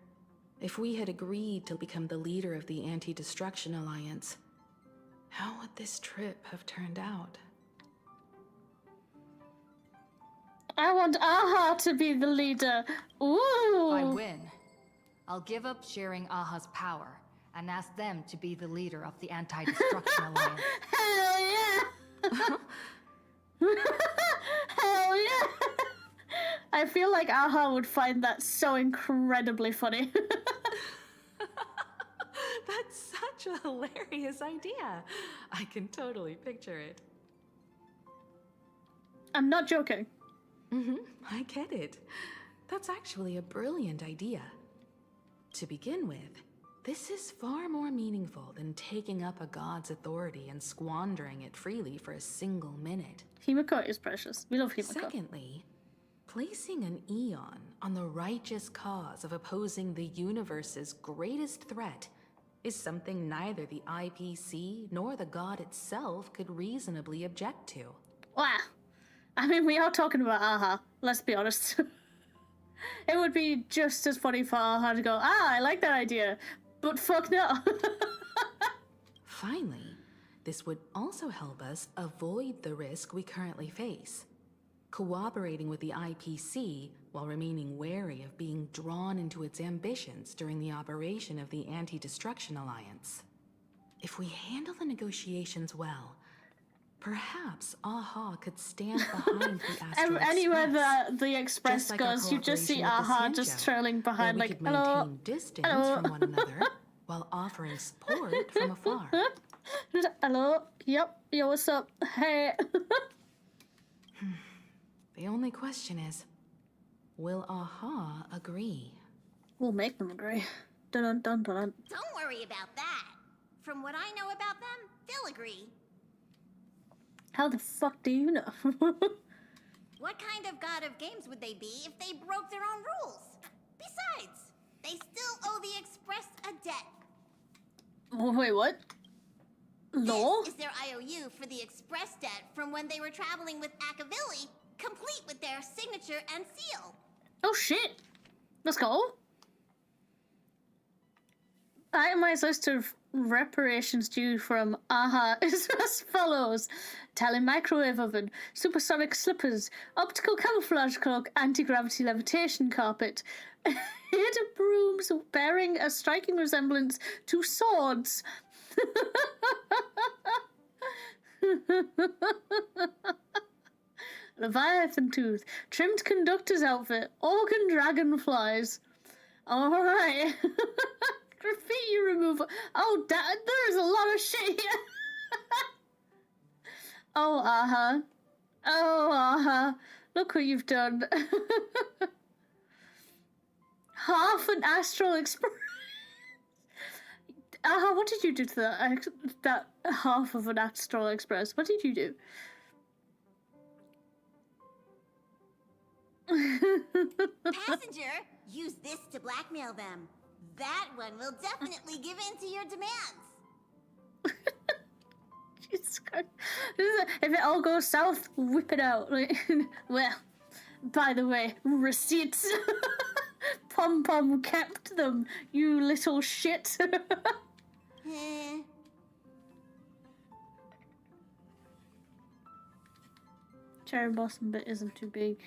if we had agreed to become the leader of the Anti-Destruction Alliance, how would this trip have turned out? I want Aha to be the leader. Ooh. If I win, I'll give up sharing Aha's power and ask them to be the leader of the Anti-Destruction Alliance. Hell yeah! Hell yeah! I feel like Aha would find that so incredibly funny. That's such a hilarious idea. I can totally picture it. I'm not joking. I get it. That's actually a brilliant idea. To begin with, this is far more meaningful than taking up a god's authority and squandering it freely for a single minute. Himiko is precious. We love Himiko. Secondly, placing an Eon on the righteous cause of opposing the universe's greatest threat is something neither the IPC nor the god itself could reasonably object to. Wow. I mean, we are talking about Aha, let's be honest. It would be just as funny for Aha to go, I like that idea, but fuck no. Finally, this would also help us avoid the risk we currently face. Cooperating with the IPC while remaining wary of being drawn into its ambitions during the operation of the Anti-Destruction Alliance. If we handle the negotiations well, perhaps Aha could stand behind the Astral Anywhere Express. the Express Just goes, our you just see cooperation with the Aha Sanjo, just trailing behind, where we like, could hello, maintain distance hello. from one another while offering support from afar. Hello, yep, yo, what's up? Hey. The only question is, will Aha agree? We'll make them agree. Dun dun dun dun. Don't worry about that. From what I know about them, they'll agree. How the fuck do you know? What kind of god of games would they be if they broke their own rules? Besides, they still owe the Express a debt. Wait, what? Law? This is their IOU for the Express debt from when they were traveling with Akavilli, complete with their signature and seal. Oh shit! Let's go. Itemized list of reparations due from Aha is as follows: Talon microwave oven, supersonic slippers, optical camouflage cloak, anti-gravity levitation carpet, hidden brooms bearing a striking resemblance to swords. Leviathan tooth, trimmed conductor's outfit, organ dragonflies. Alright. Graffiti removal. Oh, there is a lot of shit here. Oh, Aha. Oh, Aha. Look what you've done. Half an Astral Express. Aha, what did you do to that half of an Astral Express? What did you do? Passenger, use this to blackmail them. That one will definitely give in to your demands. Jesus Christ. If it all goes south, whip it out. Well, By the way, receipts. Pom Pom kept them, you little shit. Cherry Blossom bit isn't too big,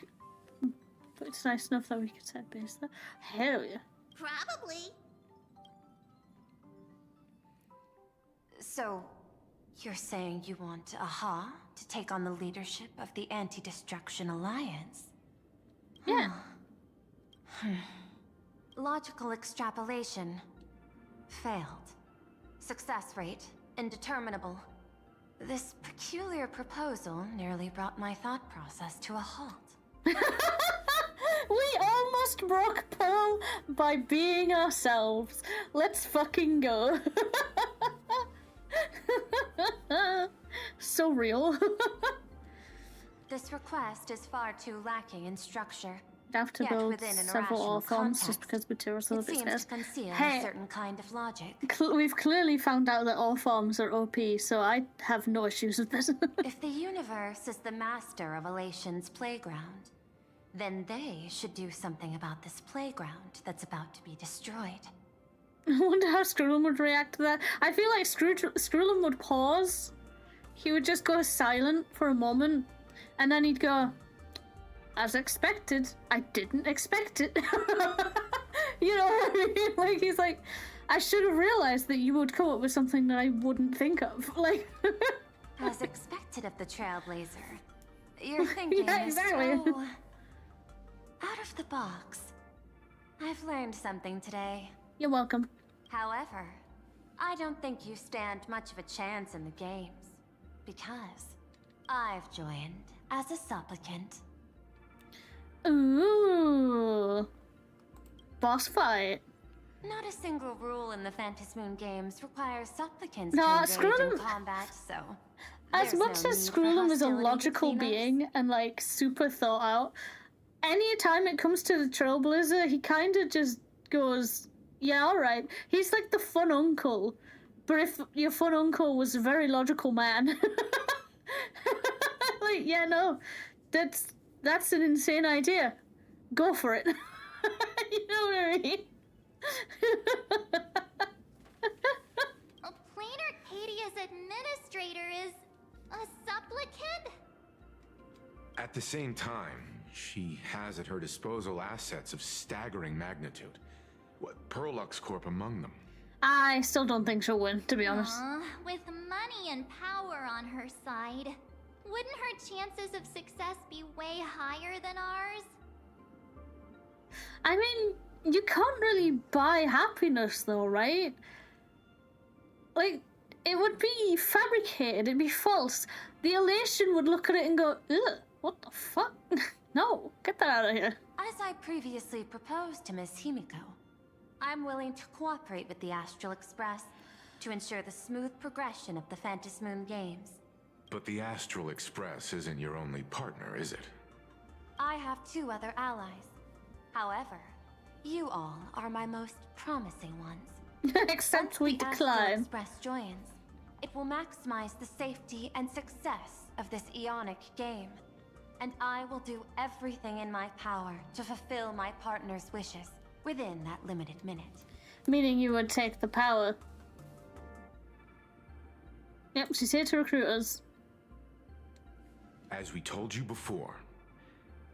but it's nice enough that we could set base there. Hell yeah. Probably. So, you're saying you want Aha to take on the leadership of the Anti-Destruction Alliance? Yeah. Logical extrapolation. Failed. Success rate indeterminable. This peculiar proposal nearly brought my thought process to a halt. We almost broke Pearl by being ourselves. Let's fucking go. So real. This request is far too lacking in structure. Have to Yet build within an several irrational ore farms context, just because materials are a it bit seems scarce. to conceal Hey. a certain kind of logic. We've clearly found out that ore farms are OP, so I have no issues with this. If the universe is the master of Elation's playground, then they should do something about this playground that's about to be destroyed. I wonder how Skrullum would react to that. I feel like Skrullum would pause. He would just go silent for a moment, and then he'd go, "As expected, I didn't expect it." You know what I mean? Like, he's like, I should have realized that you would come up with something that I wouldn't think of. Like, As expected of the Trailblazer. Your thinking Yeah, exactly. is so out of the box. I've learned something today. You're welcome. However, I don't think you stand much of a chance in the games, because I've joined as a supplicant. Ooh. Boss fight. Not a single rule in the Phantasmoon games requires supplicants Nah, to engage in Skrullum- combat, so As there's much no as need for Skrullum is a hostility logical between us. being and like super thought out, any time it comes to the Trailblazer, he kind of just goes, "Yeah, all right." He's like the fun uncle, but if your fun uncle was a very logical man, like, yeah, no, that's an insane idea. Go for it. You know what I mean? Plain Arcadia's administrator is a supplicant? At the same time, she has at her disposal assets of staggering magnitude. What, Perlux Corp among them. I still don't think she'll win, to be honest. With money and power on her side, wouldn't her chances of success be way higher than ours? I mean, you can't really buy happiness though, right? Like, it would be fabricated, it'd be false. The Elation would look at it and go, "Ugh, what the fuck? No, get that out of here." As I previously proposed to Miss Himiko, I'm willing to cooperate with the Astral Express to ensure the smooth progression of the Phantasmoon games. But the Astral Express isn't your only partner, is it? I have 2 other allies. However, you all are my most promising ones. Except we Once the Astral decline. Express joins, it will maximize the safety and success of this Eonic game. And I will do everything in my power to fulfill my partner's wishes within that limited minute. Meaning you would take the power. Yep, she's here to recruit us. As we told you before,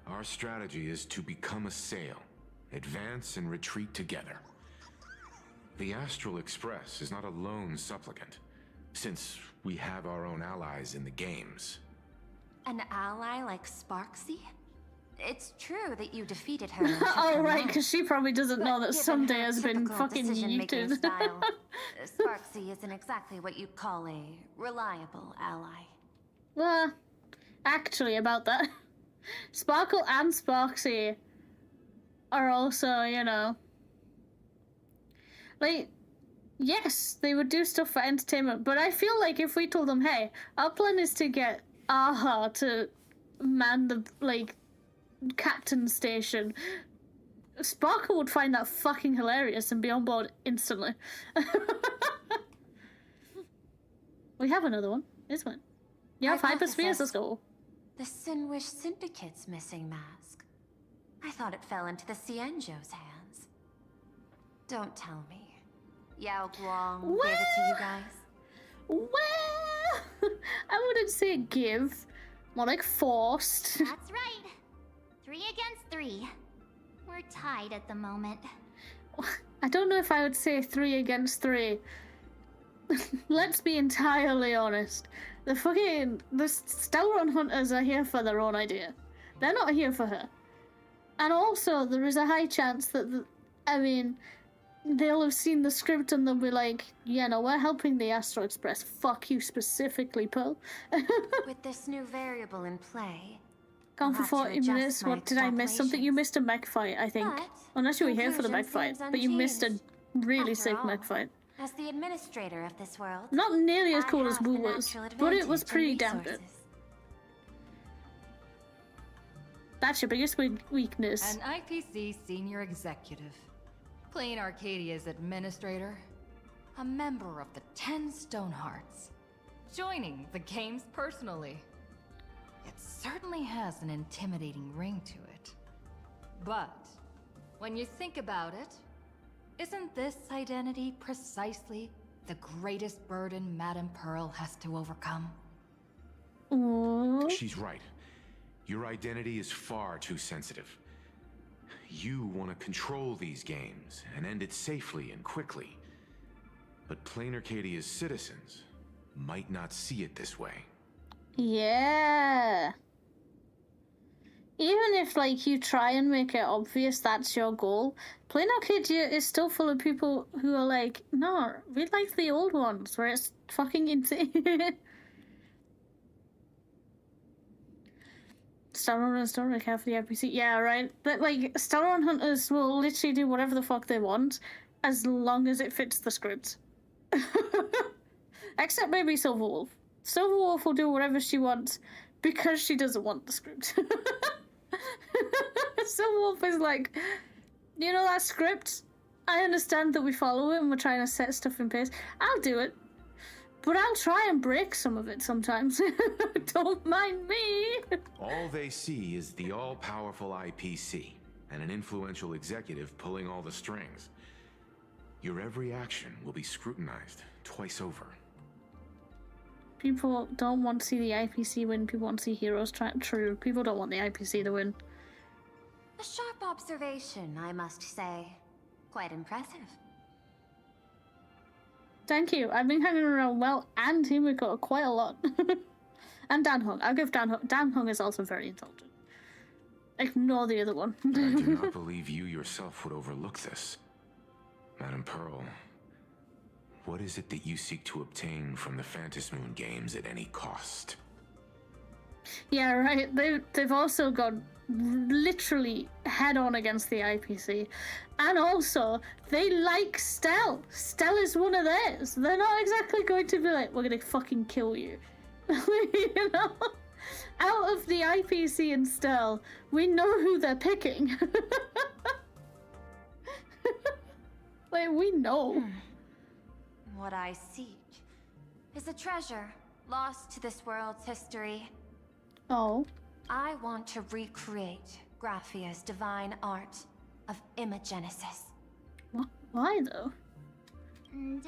our strategy is to become a sail, advance and retreat together. The Astral Express is not a lone supplicant, since we have our own allies in the games. An ally like Sparxie? It's true that you defeated her. and took Oh, her right, land. because she probably doesn't know that Given Someday her has been typical fucking decision-making yeeted. style, Sparxie isn't exactly what you'd call a reliable ally. Well, actually, about that, Sparkle and Sparxie are also, you know, like, yes, they would do stuff for entertainment, but I feel like if we told them, hey, our plan is to get Aha to man the, like, captain station, Sparkle would find that fucking hilarious and be on board instantly. We have another one, isn't it? Yeah, Hyperspheres, let's go. The Sinwish Syndicate's missing mask. I thought it fell into the Xianzhou's hands. Don't tell me. Yao Guang gave it to you guys? Well, I wouldn't say give. More like forced. That's right. 3 against 3. We're tied at the moment. I don't know if I would say 3 against 3. Let's be entirely honest. The Stellar Hunters are here for their own idea. They're not here for her. And also, there is a high chance that, they'll have seen the script and they'll be like, yeah, no, we're helping the Astral Express. Fuck you specifically, Pearl. With this new variable in play... Gone for 40 minutes. What, did I miss something? You missed a mech fight, I think. Unless you were here for the mech fight. But you missed a really sick mech fight. As the administrator of this world... Not nearly as cool as Wu was, but it was pretty damn good. That's your biggest weakness. An IPC senior executive. Playing Arcadia's administrator. A member of the 10 Stonehearts. Joining the games personally. It certainly has an intimidating ring to it. But, when you think about it, isn't this identity precisely the greatest burden Madame Pearl has to overcome? She's right. Your identity is far too sensitive. You want to control these games and end it safely and quickly. But Plain Arcadia's citizens might not see it this way. Yeah. Even if, you try and make it obvious that's your goal, Plain Arcadia is still full of people who are like, no, we like the old ones, where it's fucking insane. Stellar Hunters don't really care for the NPC. Yeah, right. But, Stellar Hunters will literally do whatever the fuck they want, as long as it fits the script. Except maybe Silverwolf. Silverwolf will do whatever she wants because she doesn't want the script. Silverwolf is like, you know that script? I understand that we follow it and we're trying to set stuff in place. I'll do it. But I'll try and break some of it sometimes. Don't mind me. All they see is the all-powerful IPC and an influential executive pulling all the strings. Your every action will be scrutinized twice over. People don't want to see the IPC win. People want to see heroes try. True. People don't want the IPC to win. A sharp observation, I must say. Quite impressive. Thank you. I've been hanging around Well and Himiko quite a lot. And Dan Hung. I'll give Dan Hung. Dan Hung is also very intelligent. Ignore the other one. I do not believe you yourself would overlook this. Madame Pearl, what is it that you seek to obtain from the Phantom Moon games at any cost? Yeah, right. They've also gone literally head on against the IPC. And also, they like Stell. Stell is one of theirs. They're not exactly going to be like, we're going to fucking kill you. You know? Out of the IPC and Stell, we know who they're picking. We know. What I seek is a treasure lost to this world's history. Oh. I want to recreate Graphia's divine art of imagenesis. Why, though? Does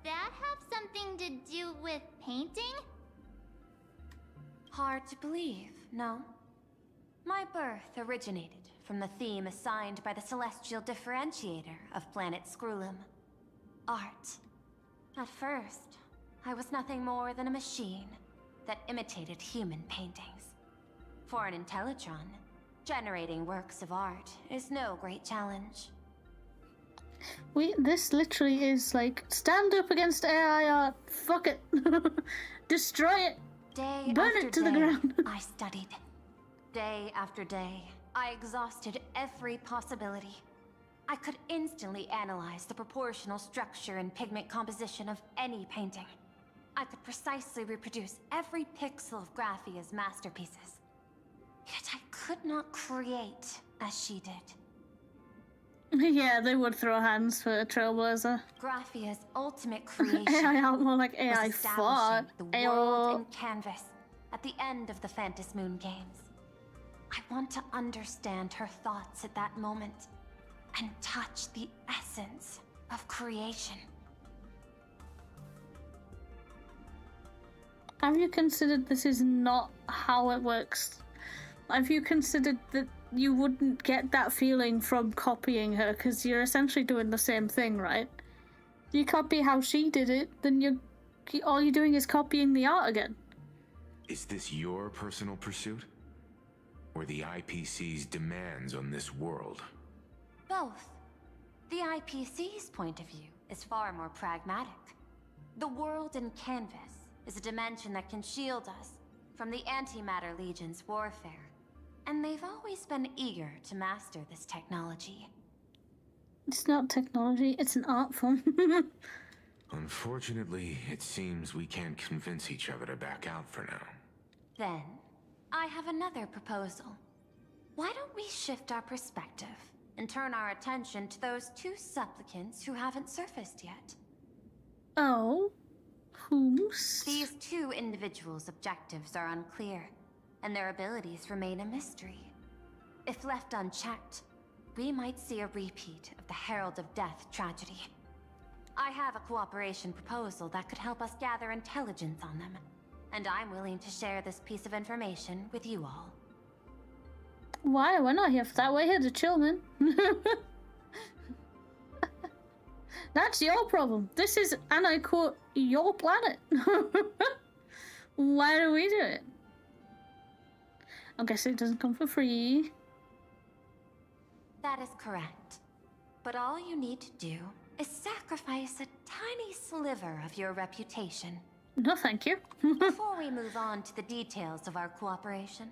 that have something to do with painting? Hard to believe, no? My birth originated from the theme assigned by the celestial differentiator of planet Skrullum. Art. At first, I was nothing more than a machine that imitated human paintings. For an Intellitron, generating works of art is no great challenge. This literally is like, stand up against AI art, fuck it. Destroy it. Burn it to the ground. I studied. Day after day, I exhausted every possibility. I could instantly analyze the proportional structure and pigment composition of any painting. I could precisely reproduce every pixel of Graphia's masterpieces. Yet I could not create as she did. Yeah, they would throw hands for a Trailblazer. Graphia's ultimate creation AI out more like AI was fought. establishing the world in canvas at the end of the Phantom Moon games. I want to understand her thoughts at that moment and touch the essence of creation. Have you considered this is not how it works? Have you considered that you wouldn't get that feeling from copying her, because you're essentially doing the same thing, right? You copy how she did it, then all you're doing is copying the art again. Is this your personal pursuit? Or the IPC's demands on this world? Both. The IPC's point of view is far more pragmatic. The world in canvas is a dimension that can shield us from the Antimatter Legion's warfare, and they've always been eager to master this technology. It's not technology, it's an art form. Unfortunately, it seems we can't convince each other to back out for now. Then, I have another proposal. Why don't we shift our perspective and turn our attention to those two supplicants who haven't surfaced yet? Oh? Whomst? These two individuals' objectives are unclear, and their abilities remain a mystery. If left unchecked, we might see a repeat of the Herald of Death tragedy. I have a cooperation proposal that could help us gather intelligence on them, and I'm willing to share this piece of information with you all. Why? We're not here for that. We're here to chill, man. That's your problem. This is, and I quote, your planet. Why do we do it? I'm guessing it doesn't come for free. That is correct. But all you need to do is sacrifice a tiny sliver of your reputation. No, thank you. Before we move on to the details of our cooperation,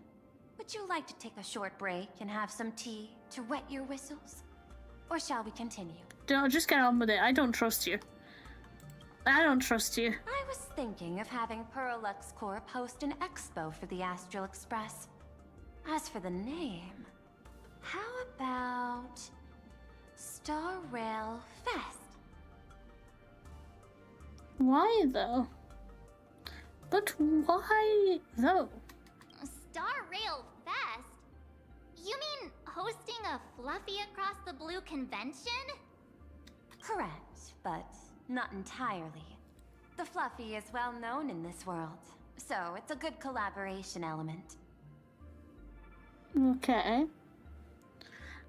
would you like to take a short break and have some tea to wet your whistles? Or shall we continue? No, just get on with it. I don't trust you. I don't trust you. I was thinking of having Pearl Lux Corp host an expo for the Astral Express. As for the name, how about Star Rail Fest? Why though? But why though? Star Rail Fest? You mean hosting a Fluffy Across the Blue convention? Correct, but not entirely. The Fluffy is well known in this world, so it's a good collaboration element. Okay.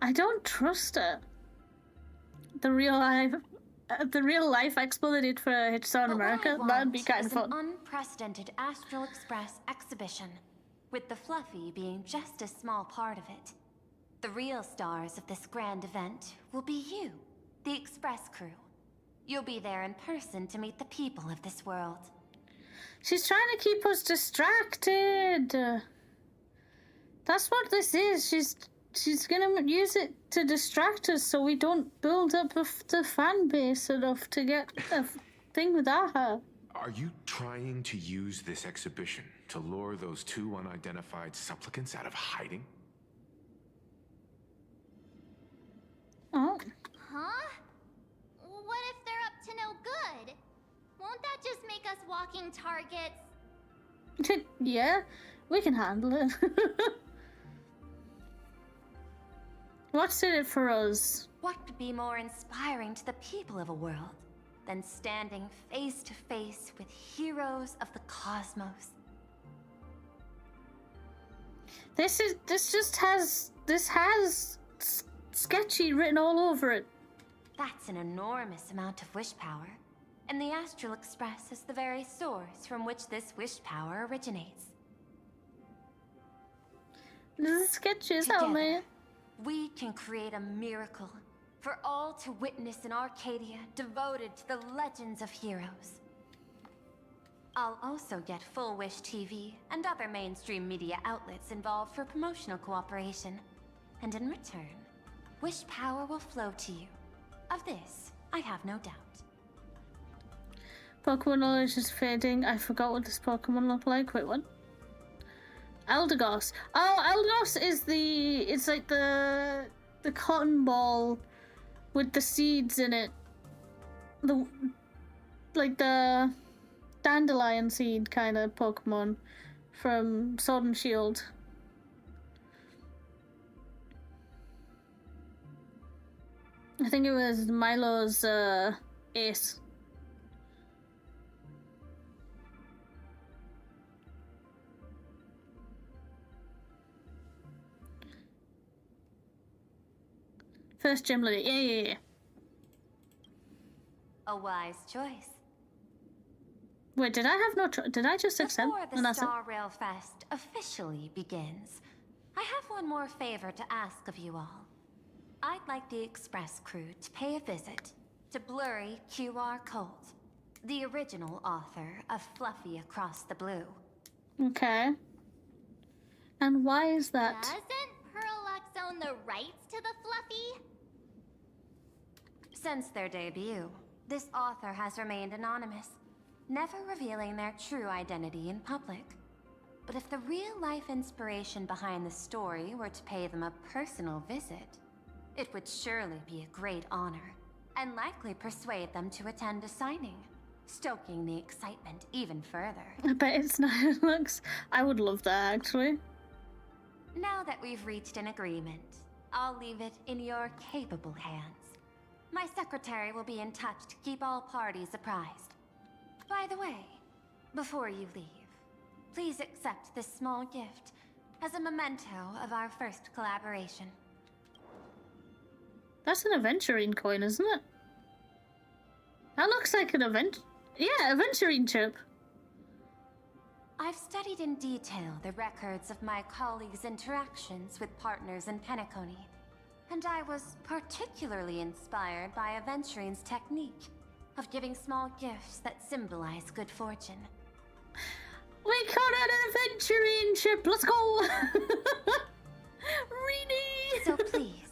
I don't trust it. The real life expo they did for Hitchtown America, that'd be kind of fun. An unprecedented Astral Express exhibition, with the Fluffy being just a small part of it. The real stars of this grand event will be you, the Express crew. You'll be there in person to meet the people of this world. She's trying to keep us distracted. That's what this is. She's gonna use it to distract us so we don't build up the fan base enough to get a thing without her. Are you trying to use this exhibition to lure those two unidentified supplicants out of hiding? Oh. Huh? What if they're up to no good? Won't that just make us walking targets? Yeah, we can handle it. What's in it for us? What could be more inspiring to the people of a world than standing face to face with heroes of the cosmos? This has sketchy written all over it. That's an enormous amount of wish power, and the Astral Express is the very source from which this wish power originates. This is sketchy as hell, man. We can create a miracle for all to witness in Arcadia devoted to the legends of heroes. I'll also get Full Wish TV and other mainstream media outlets involved for promotional cooperation. And in return, wish power will flow to you. Of this, I have no doubt. Pokemon knowledge is fading. I forgot what this Pokemon looked like. Wait, what? Eldegoss. Oh, Eldegoss is it's like the cotton ball with the seeds in it. Like the dandelion seed kind of Pokemon from Sword and Shield. I think it was Milo's ace. First gym lady. Yeah. A wise choice. Wait, did I have no did I just accept? Before the Star Rail Fest officially begins, I have one more favor to ask of you all. I'd like the Express crew to pay a visit to 𝕃𝕚𝕟𝕜𝕤, the original author of Fluffy Across the Blue. Okay. And why is that? Doesn't Pearl own the rights to the Fluffy? Since their debut, this author has remained anonymous, never revealing their true identity in public. But if the real-life inspiration behind the story were to pay them a personal visit, it would surely be a great honor, and likely persuade them to attend a signing, stoking the excitement even further. I bet it's not looks. I would love that, actually. Now that we've reached an agreement, I'll leave it in your capable hands. My secretary will be in touch to keep all parties apprised. By the way, before you leave, please accept this small gift as a memento of our first collaboration. That's an aventurine coin, isn't it? That looks like an aventurine chip. I've studied in detail the records of my colleagues' interactions with partners in Penacony, and I was particularly inspired by Aventurine's technique of giving small gifts that symbolize good fortune. We caught an aventurine ship. Let's go. Reedy. So please,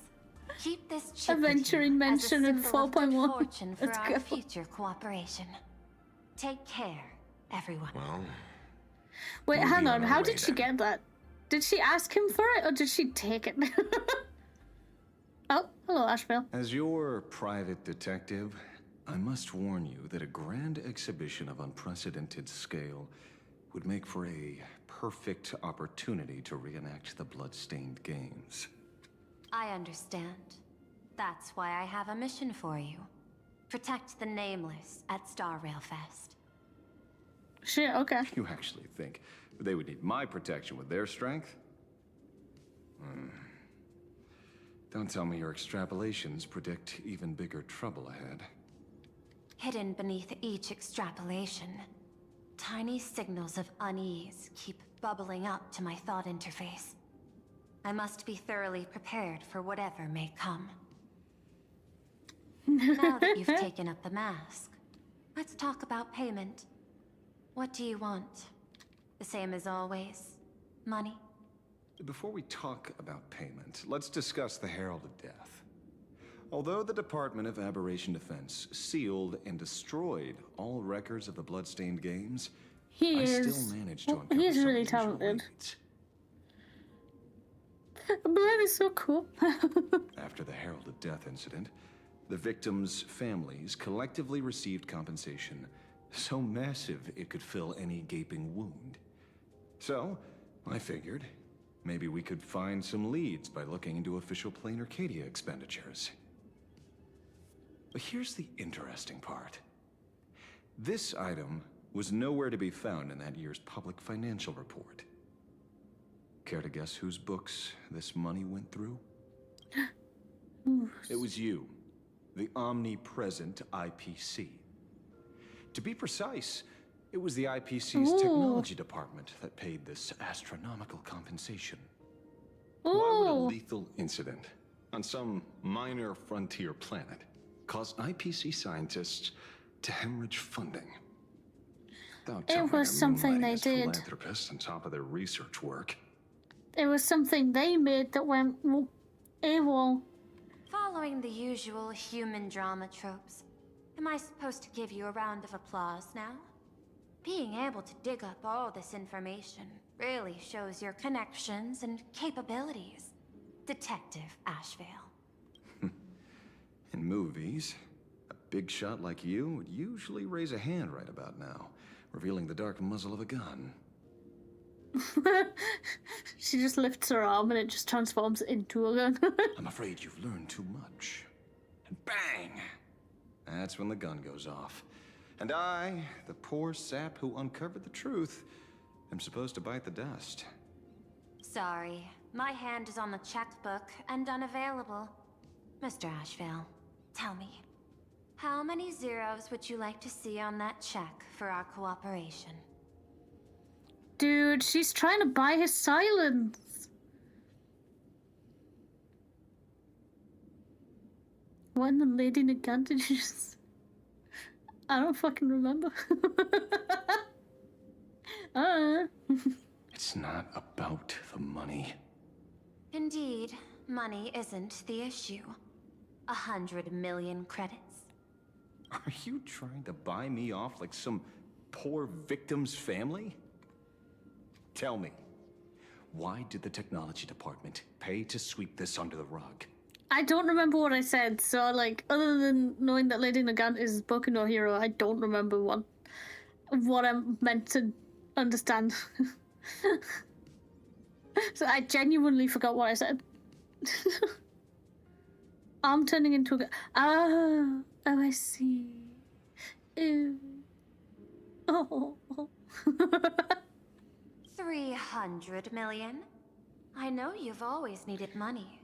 keep this chip aventurine mentioned in 4.1. Fortune for our future cooperation. Take care, everyone. Well, wait, we'll hang on. our How way did she then. get that? Did she ask him for it, or did she take it? Oh, hello, Asheville. As your private detective, I must warn you that a grand exhibition of unprecedented scale would make for a perfect opportunity to reenact the blood-stained games. I understand. That's why I have a mission for you. Protect the Nameless at Star Rail Fest. Shit, okay. You actually think they would need my protection with their strength? Don't tell me your extrapolations predict even bigger trouble ahead. Hidden beneath each extrapolation, tiny signals of unease keep bubbling up to my thought interface. I must be thoroughly prepared for whatever may come. Now that you've taken up the mask, let's talk about payment. What do you want? The same as always? Money? Before we talk about payment, let's discuss the Herald of Death. Although the Department of Aberration Defense sealed and destroyed all records of the Bloodstained Games, I still managed to uncover he's some really unusual talented. leads. Blood is so cool. After the Herald of Death incident, the victims' families collectively received compensation so massive it could fill any gaping wound. So, I figured maybe we could find some leads by looking into official Plain Arcadia expenditures. But here's the interesting part. This item was nowhere to be found in that year's public financial report. Care to guess whose books this money went through? It was you, the omnipresent IPC. To be precise, it was the IPC's technology department that paid this astronomical compensation. Why would a lethal incident on some minor frontier planet cause IPC scientists to hemorrhage funding? It was something they did. Philanthropists on top of their research work. It was something they made that went AWOL. Following the usual human drama tropes, am I supposed to give you a round of applause now? Being able to dig up all this information really shows your connections and capabilities, Detective Asheville. In movies, a big shot like you would usually raise a hand right about now, revealing the dark muzzle of a gun. She just lifts her arm and it just transforms into a gun. I'm afraid you've learned too much. and bang! That's when the gun goes off. And I, the poor sap who uncovered the truth, am supposed to bite the dust. Sorry, my hand is on the checkbook and unavailable. Mr. Ashvale, tell me, how many zeros would you like to see on that check for our cooperation? Dude, she's trying to buy his silence. When the lady 𝕃𝕚𝕟𝕤𝕤. I don't fucking remember. It's not about the money. Indeed, money isn't the issue. 100 million credits. Are you trying to buy me off like some poor victim's family? Tell me, why did the technology department pay to sweep this under the rug? I don't remember what I said, so like, other than knowing that Lady 𝕃𝕚𝕟𝕤 is Boku no Hero, I don't remember what I'm meant to understand. So I genuinely forgot what I said. I'm turning into a... Oh, I see. Ew. Oh. 300 million? I know you've always needed money.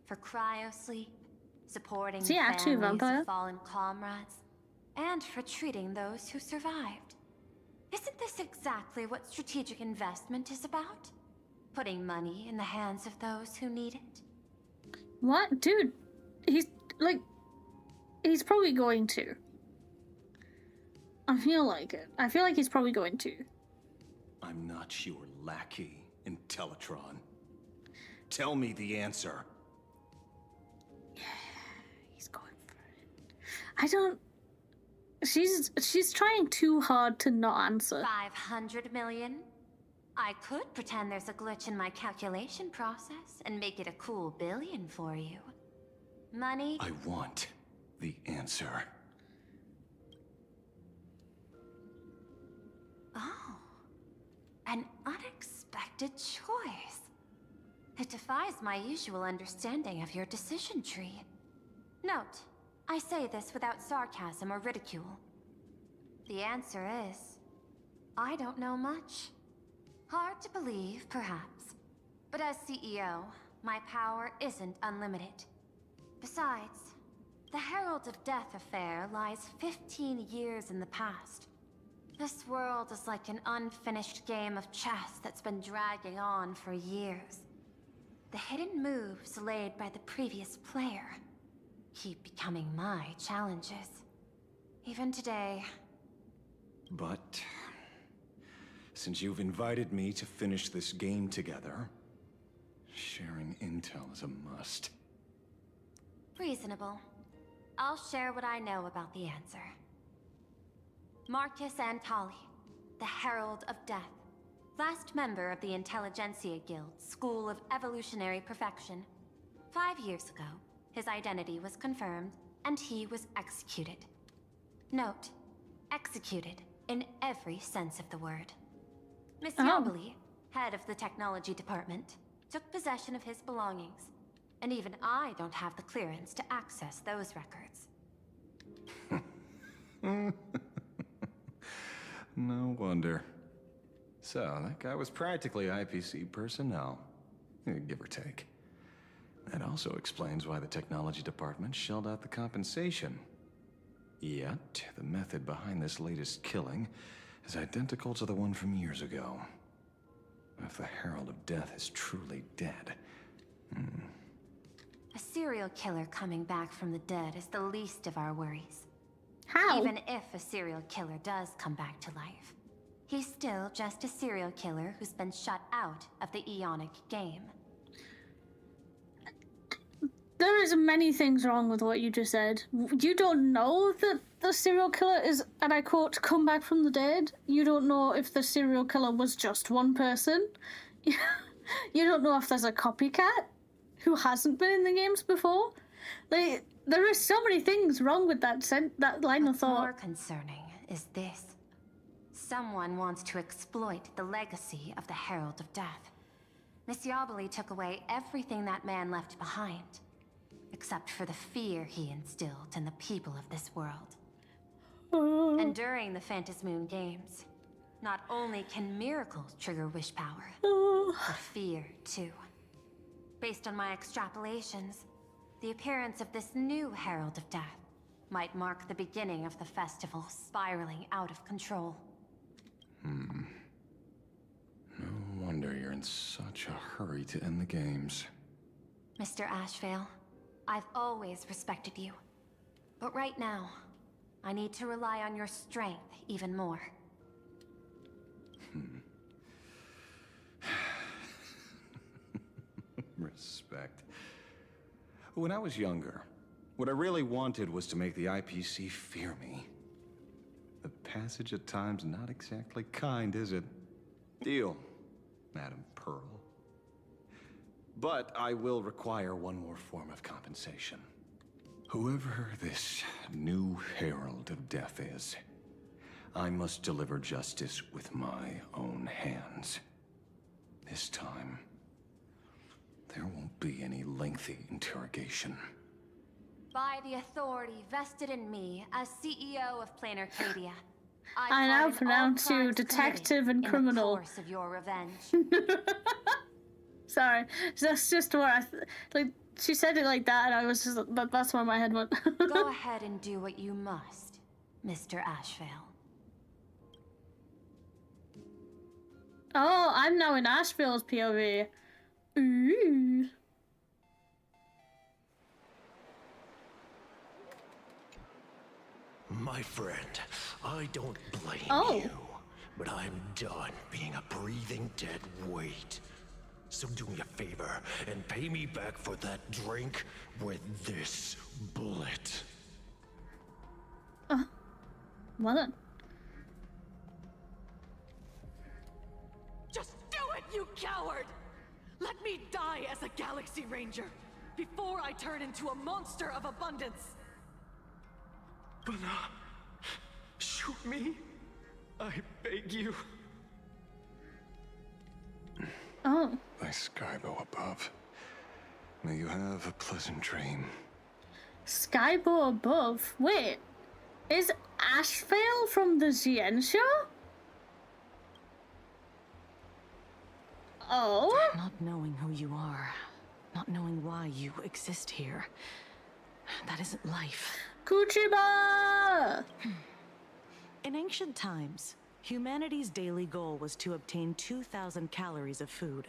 For cryosleep, supporting Is he actually a families vampire? of fallen comrades, and for treating those who survived. Isn't this exactly what strategic investment is about? Putting money in the hands of those who need it? What? Dude, he's probably going to. I feel like it. I feel like he's probably going to. I'm not your lackey, 𝕃𝕚𝕟𝕤𝕤. Tell me the answer. Yeah, he's going for it. I don't... She's trying too hard to not answer. 500 million? I could pretend there's a glitch in my calculation process and make it a cool billion for you. Money? I want the answer. Oh, an unexpected choice. It defies my usual understanding of your decision tree. Note, I say this without sarcasm or ridicule. The answer is, I don't know much. Hard to believe, perhaps. But as CEO, my power isn't unlimited. Besides, the Herald of Death affair lies 15 years in the past. This world is like an unfinished game of chess that's been dragging on for years. The hidden moves laid by the previous player keep becoming my challenges. Even today. But since you've invited me to finish this game together, sharing intel is a must. Reasonable. I'll share what I know about the answer. Marcus Antali, the Herald of Death. Last member of the Intelligentsia Guild, School of Evolutionary Perfection. 5 years ago, his identity was confirmed, and he was executed. Note, executed in every sense of the word. Miss Yabali, head of the technology department, took possession of his belongings, and even I don't have the clearance to access those records. No wonder. So, that guy was practically IPC personnel, give or take. That also explains why the technology department shelled out the compensation. Yet, the method behind this latest killing is identical to the one from years ago. If the Herald of Death is truly dead... A serial killer coming back from the dead is the least of our worries. How? Even if a serial killer does come back to life, he's still just a serial killer who's been shut out of the Eonic game. There is many things wrong with what you just said. You don't know that the serial killer is, and I quote, come back from the dead. You don't know if the serial killer was just one person. You don't know if there's a copycat who hasn't been in the games before. Like, there are so many things wrong with that line of thought. More concerning is this. Someone wants to exploit the legacy of the Herald of Death. Miss Yabali took away everything that man left behind. except for the fear he instilled in the people of this world. And during the Phantasmoon Games, not only can miracles trigger wish power, but fear too. Based on my extrapolations, the appearance of this new Herald of Death might mark the beginning of the festival spiraling out of control. No wonder you're in such a hurry to end the games. Mr. Ashvale, I've always respected you. But right now, I need to rely on your strength even more. Respect. When I was younger, what I really wanted was to make the IPC fear me. The passage at times not exactly kind, is it? Deal, Madam Pearl. But I will require one more form of compensation. Whoever this new Herald of Death is, I must deliver justice with my own hands. This time, there won't be any lengthy interrogation. By the authority vested in me as CEO of @𝕃𝕚𝕟𝕜𝕤, I now pronounce you detective and criminal. In the course of your revenge. Sorry, that's just what I like. She said it like that, and I was just that's where my head went. Go ahead and do what you must, Mr. Ashvale. Oh, I'm now in Ashvale's POV. Ooh. My friend, I don't blame you, but I'm done being a breathing dead weight. So do me a favor and pay me back for that drink with this bullet. Well then. Just do it, you coward! Let me die as a Galaxy Ranger before I turn into a monster of abundance. But shoot me. I beg you. Oh. By Skybo above, may you have a pleasant dream. Skybo above? Wait, is Ashvale from the ZN show? Oh? Not knowing who you are, not knowing why you exist here, that isn't life. Kuchiba! In ancient times, humanity's daily goal was to obtain 2,000 calories of food.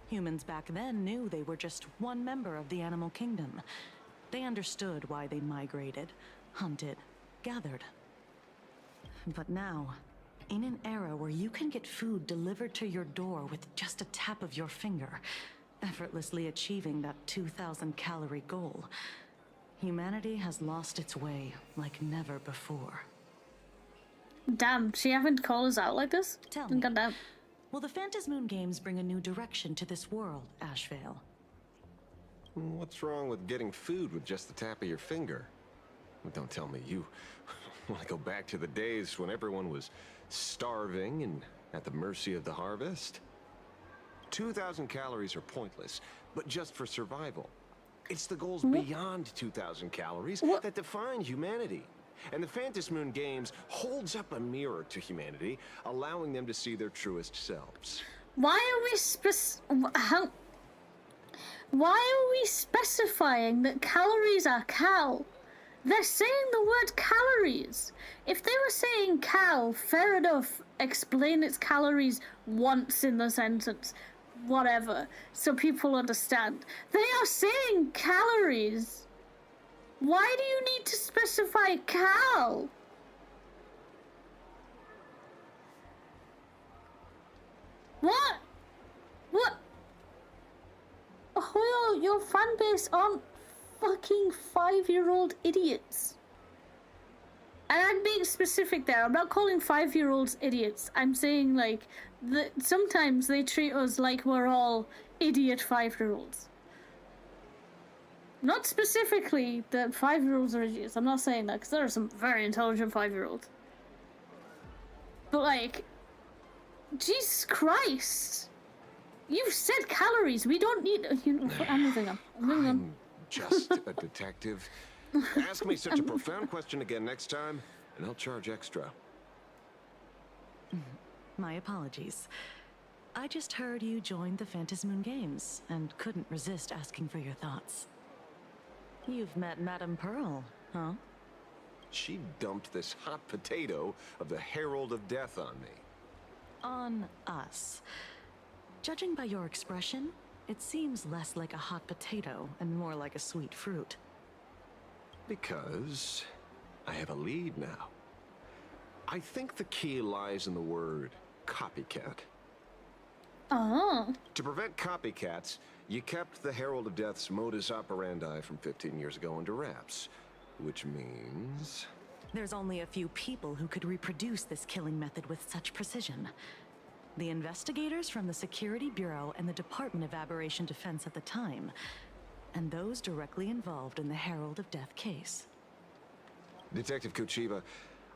Humans back then knew they were just one member of the animal kingdom. They understood why they migrated, hunted, gathered. But now, in an era where you can get food delivered to your door with just a tap of your finger, effortlessly achieving that 2,000 calorie goal, humanity has lost its way like never before. Damn, she haven't called us out like this? Tell me, Goddamn. will the Phantasmoon Games bring a new direction to this world, Ashvale? What's wrong with getting food with just the tap of your finger? Don't tell me you want to go back to the days when everyone was starving and at the mercy of the harvest? 2,000 calories are pointless, but just for survival. It's the goals beyond 2,000 calories that define humanity. And the Phantasmoon Games holds up a mirror to humanity, allowing them to see their truest selves. Why are we specifying that calories are cal? They're saying the word calories. If they were saying cal, fair enough, explain its calories once in the sentence. Whatever, so people understand. They are saying calories. Why do you need to specify cal? What? What? Oh, your fan base aren't fucking 5-year-old idiots. And I'm being specific there. I'm not calling 5-year-olds idiots. I'm saying, like, sometimes they treat us like we're all idiot 5-year-olds. Not specifically that 5-year-olds are idiots. I'm not saying that, because there are some very intelligent 5-year-olds. But, like, Jesus Christ. You've said calories. We don't need... I'm moving on. just a detective. Ask me such a profound question again next time, and I'll charge extra. My apologies. I just heard you joined the Phantasmoon Games and couldn't resist asking for your thoughts. You've met Madame Pearl, huh? She dumped this hot potato of the Herald of Death on me. On us. Judging by your expression, it seems less like a hot potato and more like a sweet fruit. Because I have a lead now. I think the key lies in the word copycat. Oh. To prevent copycats, you kept the Herald of Death's modus operandi from 15 years ago under wraps. Which means... There's only a few people who could reproduce this killing method with such precision. The investigators from the Security Bureau and the Department of Aberration Defense at the time, and those directly involved in the Herald of Death case. Detective Kochiba,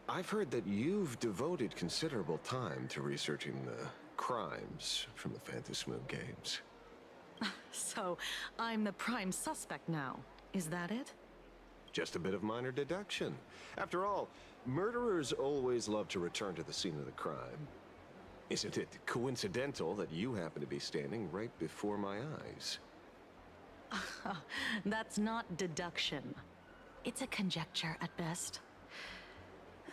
I've heard that you've devoted considerable time to researching the crimes from the Phantasmoon Games. So, I'm the prime suspect now. Is that it? Just a bit of minor deduction. After all, murderers always love to return to the scene of the crime. Isn't it coincidental that you happen to be standing right before my eyes? That's not deduction. It's a conjecture at best.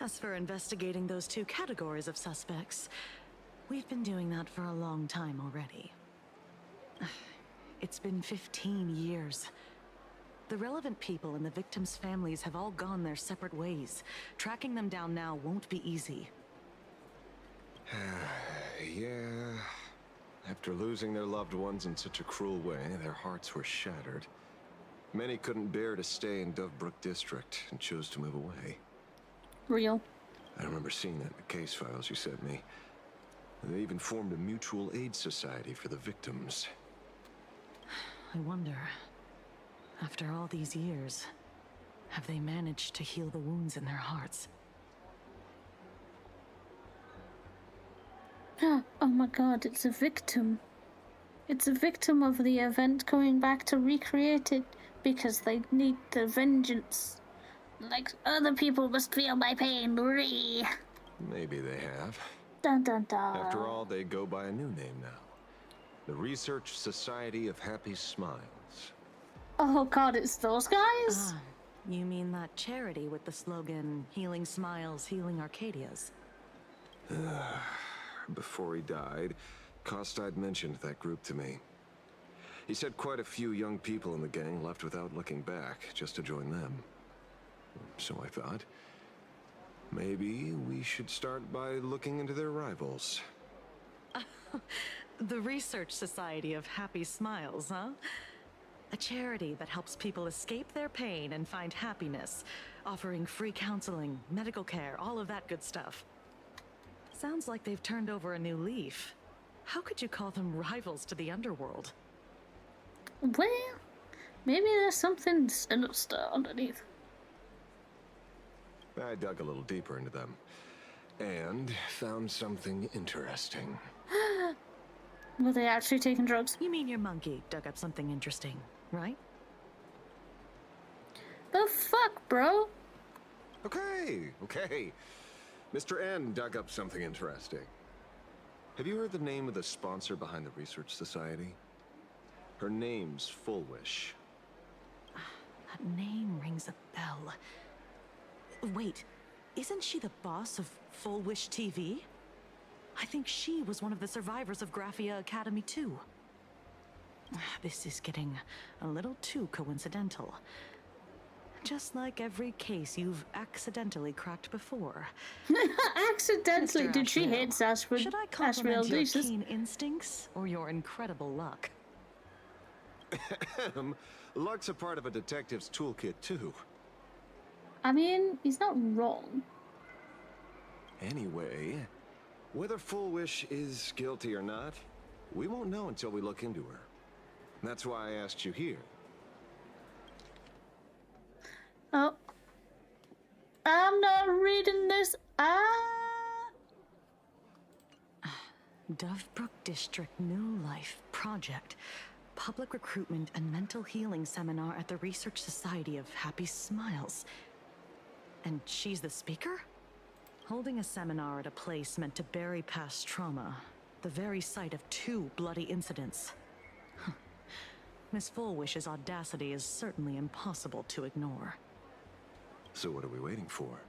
As for investigating those two categories of suspects, we've been doing that for a long time already. It's been 15 years. The relevant people and the victims' families have all gone their separate ways. Tracking them down now won't be easy. Yeah. After losing their loved ones in such a cruel way, their hearts were shattered. Many couldn't bear to stay in 𝕃𝕚𝕟𝕜 district and chose to move away. Real. I remember seeing that in the case files you sent me. They even formed a mutual aid society for the victims. I wonder, after all these years, have they managed to heal the wounds in their hearts? Oh my god, it's a victim. It's a victim of the event coming back to recreate it because they need the vengeance. Like, other people must feel my pain. Maybe they have. Dun dun dun. After all, they go by a new name now. The Research Society of Happy Smiles. Oh god, it's those guys? You mean that charity with the slogan, Healing Smiles, Healing Arcadias? Before he died, Kostad mentioned that group to me. He said quite a few young people in the gang left without looking back, just to join them. So I thought, maybe we should start by looking into their rivals. The Research Society of Happy Smiles, huh? A charity that helps people escape their pain and find happiness, offering free counseling, medical care, all of that good stuff. Sounds like they've turned over a new leaf. How could you call them rivals to the underworld? Well, maybe there's something sinister underneath. I dug a little deeper into them, and found something interesting. Were they actually taking drugs? You mean your monkey dug up something interesting, right? The fuck, bro? Okay. Mr. N dug up something interesting. Have you heard the name of the sponsor behind the Research Society? Her name's Full Wish. That name rings a bell. Wait, isn't she the boss of Full Wish TV? I think she was one of the survivors of Graphia Academy too. This is getting a little too coincidental. Just like every case you've accidentally cracked before. Accidentally? Did she hit Asheville? Should I compliment your keen instincts or your incredible luck? Luck's a part of a detective's toolkit too. I mean, he's not wrong. Anyway, whether Full Wish is guilty or not, we won't know until we look into her. That's why I asked you here. Oh. I'm not reading this. 𝕃𝕚𝕟𝕜𝕤 District New Life Project. Public recruitment and mental healing seminar at the Research Society of Happy Smiles. And she's the speaker? Holding a seminar at a place meant to bury past trauma, the very site of 2 bloody incidents. Miss Fullwish's audacity is certainly impossible to ignore. So what are we waiting for?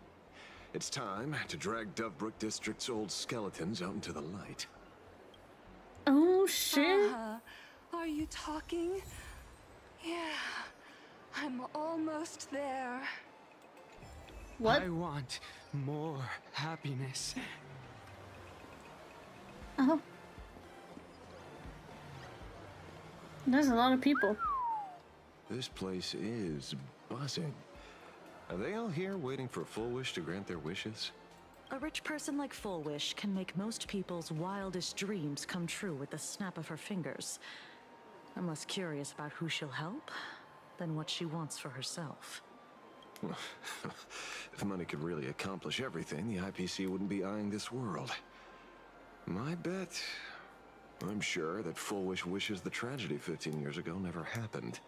It's time to drag 𝕃𝕚𝕟𝕜𝕤 District's old skeletons out into the light. Oh shit. Are you talking? Yeah, I'm almost there. What? I want more happiness. Oh. There's a lot of people. This place is buzzing. Are they all here waiting for Fullwish to grant their wishes? A rich person like Fullwish can make most people's wildest dreams come true with the snap of her fingers. I'm less curious about who she'll help than what she wants for herself. If money could really accomplish everything, the IPC wouldn't be eyeing this world. My bet, I'm sure that Fullwish wishes the tragedy 15 years ago never happened.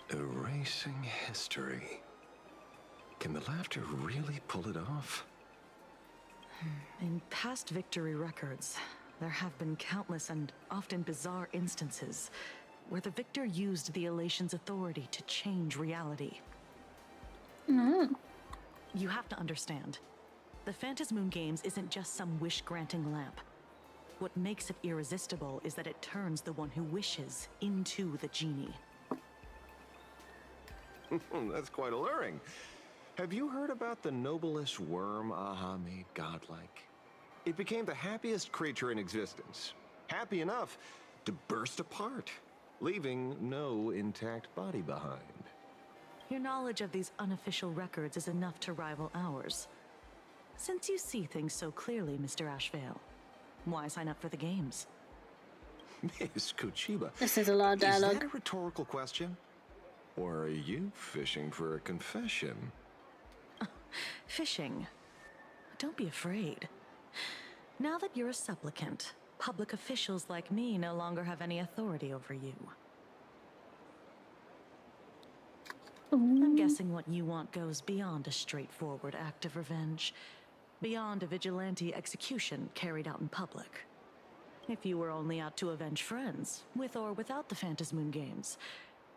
Erasing history. Can the laughter really pull it off? In past victory records, there have been countless and often bizarre instances where the victor used the elation's authority to change reality. You have to understand, the Phantasmoon Games isn't just some wish-granting lamp. What makes it irresistible is that it turns the one who wishes into the genie. That's quite alluring. Have you heard about the noblest worm 𝕃𝕚 made godlike? It became the happiest creature in existence. Happy enough to burst apart, leaving no intact body behind. Your knowledge of these unofficial records is enough to rival ours. Since you see things so clearly, Mr. Ashvale, why sign up for the games? Miss Kuchiba, this is a lot of dialogue. Is that a rhetorical question? Or are you fishing for a confession? Fishing? Don't be afraid. Now that you're a supplicant, public officials like me no longer have any authority over you. I'm guessing what you want goes beyond a straightforward act of revenge, beyond a vigilante execution carried out in public. If you were only out to avenge friends, with or without the Phantasmoon Games,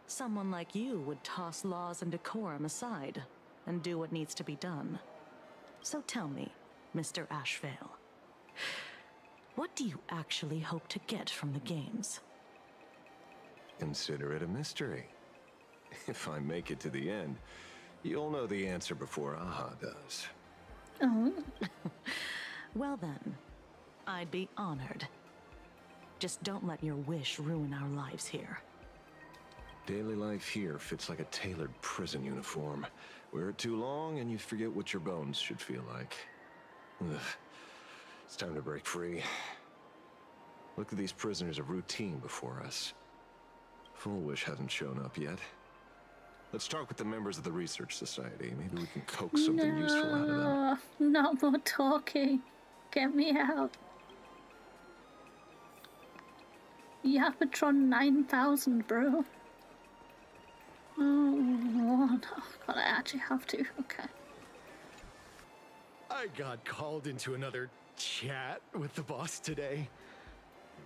someone like you would toss laws and decorum aside and do what needs to be done. So tell me, Mr. Ashvale, what do you actually hope to get from the games? Consider it a mystery. If I make it to the end, you'll know the answer before 𝕃𝕚 does. Oh. Well then, I'd be honored. Just don't let your wish ruin our lives here. Daily life here fits like a tailored prison uniform. Wear it too long and you forget what your bones should feel like. Ugh. It's time to break free. Look at these prisoners of routine before us. Fullwish hasn't shown up yet. Let's talk with the members of the Research Society. Maybe we can coax something useful out of them. Not more talking. Get me out. Yapatron 9000, bro. Oh, no. God, I actually have to. Okay. I got called into another chat with the boss today.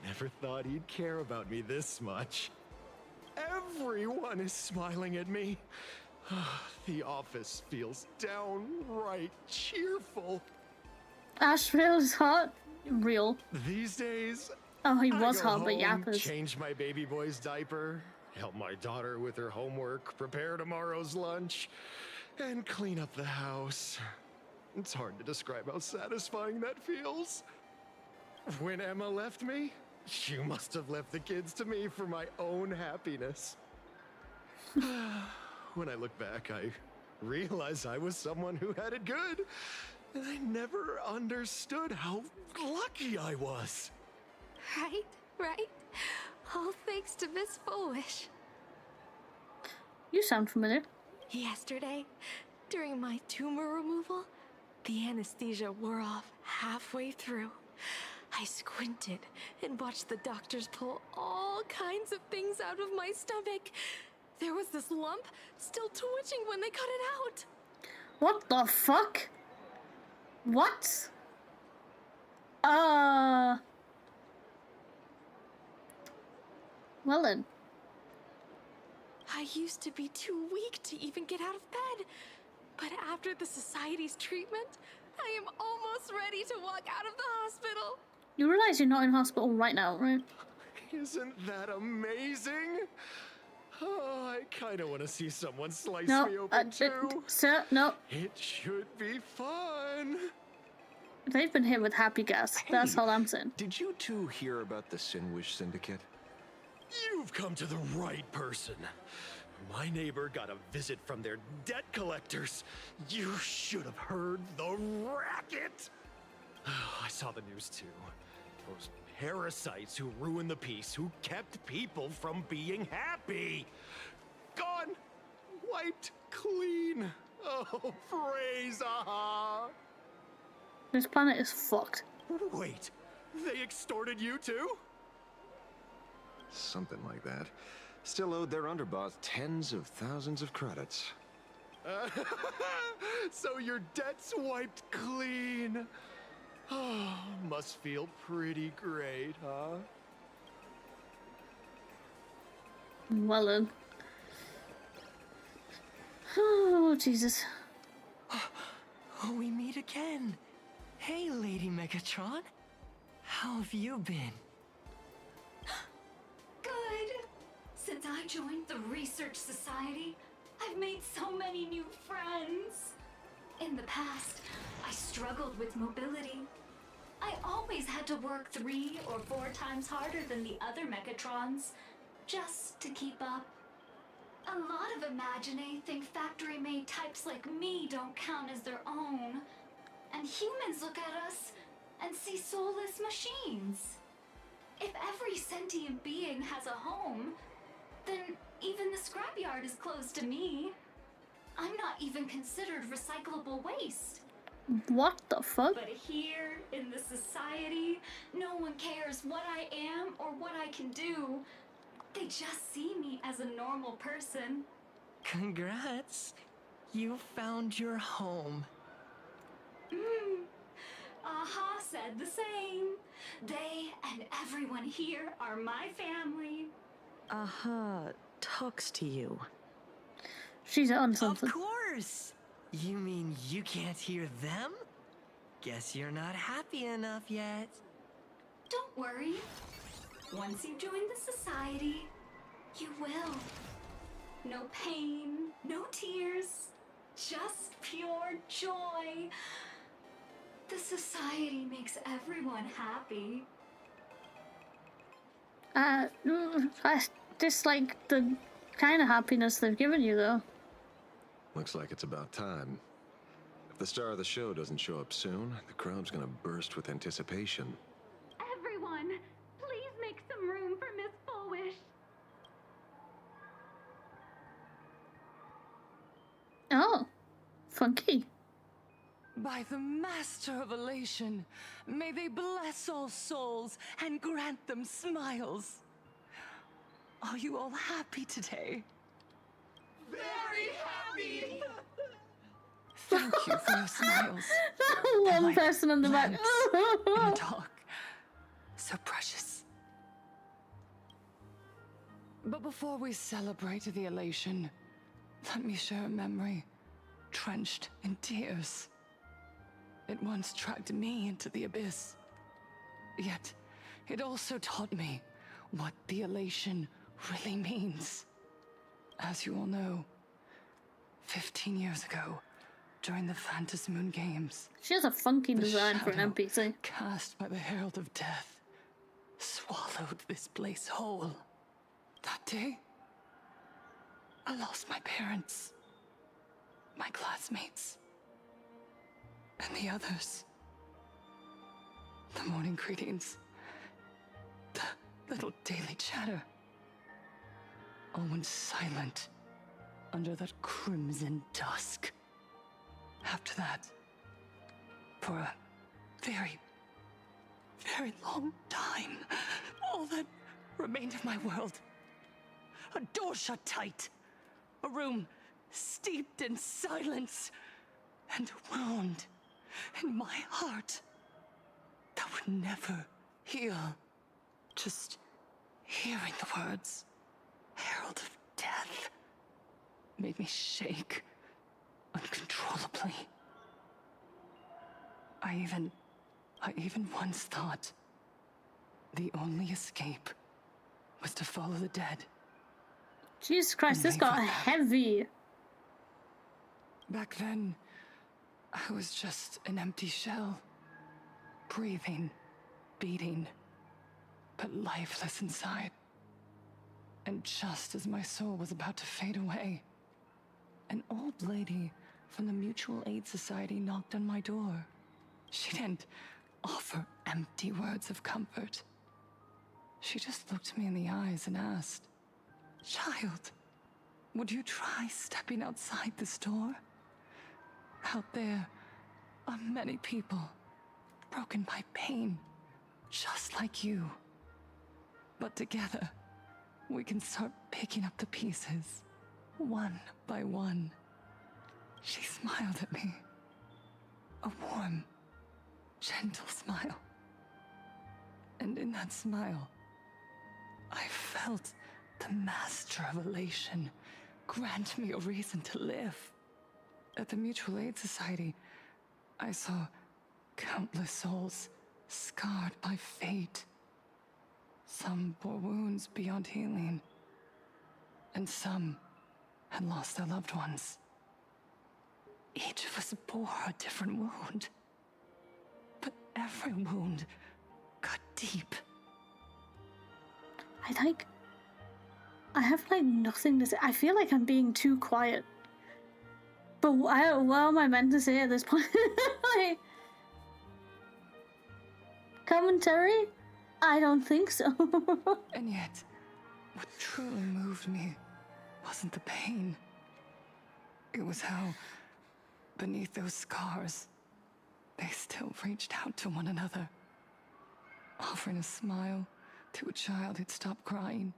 Never thought he'd care about me this much. Everyone is smiling at me. The office feels downright cheerful. Ashvale is hot. Real. These days, oh, he was I go hot, but home, yappers. Change my baby boy's diaper, help my daughter with her homework, prepare tomorrow's lunch, and clean up the house. It's hard to describe how satisfying that feels. When Emma left me, you must have left the kids to me for my own happiness. When I look back, I realize I was someone who had it good, and I never understood how lucky I was. Right? All thanks to Miss Fullwish. You sound familiar. Yesterday, during my tumor removal, the anesthesia wore off halfway through. I squinted and watched the doctors pull all kinds of things out of my stomach. There was this lump still twitching when they cut it out. What the fuck? What? Well then. I used to be too weak to even get out of bed. But after the Society's treatment, I am almost ready to walk out of the hospital. You realize you're not in hospital right now, right? Isn't that amazing? Oh, I kind of want to see someone slice No, me open too. Sir, no. It should be fun. They've been hit with happy gas. That's all I'm saying. Did you two hear about the Sinwish Syndicate? You've come to the right person. My neighbor got a visit from their debt collectors. You should have heard the racket. I saw the news too. Those parasites who ruined the peace, who kept people from being happy. Gone. Wiped clean. Oh, praise Aha. This planet is fucked. Wait, they extorted you too? Something like that. Still owed their underboss tens of thousands of credits. So your debt's wiped clean. Oh, must feel pretty great, huh? Well then. Oh, Jesus. Oh, we meet again. Hey, Lady Megatron. How have you been? Good. Since I joined the Research Society, I've made so many new friends. In the past, I struggled with mobility. I always had to work 3 or 4 times harder than the other Megatrons, just to keep up. A lot of Imaginae think factory-made types like me don't count as their own. And humans look at us and see soulless machines. If every sentient being has a home, then even the scrapyard is closed to me. I'm not even considered recyclable waste. What the fuck? But here, in the society, no one cares what I am or what I can do. They just see me as a normal person. Congrats. You found your home. Aha said the same. They and everyone here are my family. Aha talks to you. She's on something. Of course! You mean you can't hear them? Guess you're not happy enough yet. Don't worry. Once you join the society, you will. No pain, no tears, just pure joy. The society makes everyone happy. I dislike the kind of happiness they've given you, though. Looks like it's about time. If the star of the show doesn't show up soon, the crowd's gonna burst with anticipation. Everyone, please make some room for Miss Fullwish. Oh, funky. By the Master of Elation, may they bless all souls and grant them smiles. Are you all happy today? Very happy! Thank you for your smiles. One person in the back. In the dark. So precious. But before we celebrate the elation, let me share a memory drenched in tears. It once dragged me into the abyss. Yet, it also taught me what the elation really means. As you all know, 15 years ago, during the Phantasmoon Games, She has a funky the design for an shadow NPC. cast by the Herald of Death swallowed this place whole. That day, I lost my parents, my classmates, and the others. The morning greetings, the little daily chatter, all went silent under that crimson dusk. After that, for a very, very long time. All that remained of my world. A door shut tight. A room steeped in silence. And a wound in my heart that would never heal. Just hearing the words, Herald of Death, made me shake uncontrollably. I even once thought the only escape was to follow the dead. Jesus Christ, this got heavy. Back then, I was just an empty shell. Breathing, beating, but lifeless inside. And just as my soul was about to fade away, an old lady from the Mutual Aid Society knocked on my door. She didn't offer empty words of comfort. She just looked me in the eyes and asked, "Child, would you try stepping outside this door? Out there are many people broken by pain, just like you. But together, we can start picking up the pieces, one by one." She smiled at me. A warm, gentle smile. And in that smile, I felt the master of elation grant me a reason to live. At the Mutual Aid Society, I saw countless souls scarred by fate. Some bore wounds beyond healing, and some had lost their loved ones. Each of us bore a different wound, but every wound got deep. I have like nothing to say. I feel like I'm being too quiet. But what am I meant to say at this point? Like, commentary? I don't think so. And yet, what truly moved me wasn't the pain. It was how, beneath those scars, they still reached out to one another, offering a smile to a child who'd stopped crying,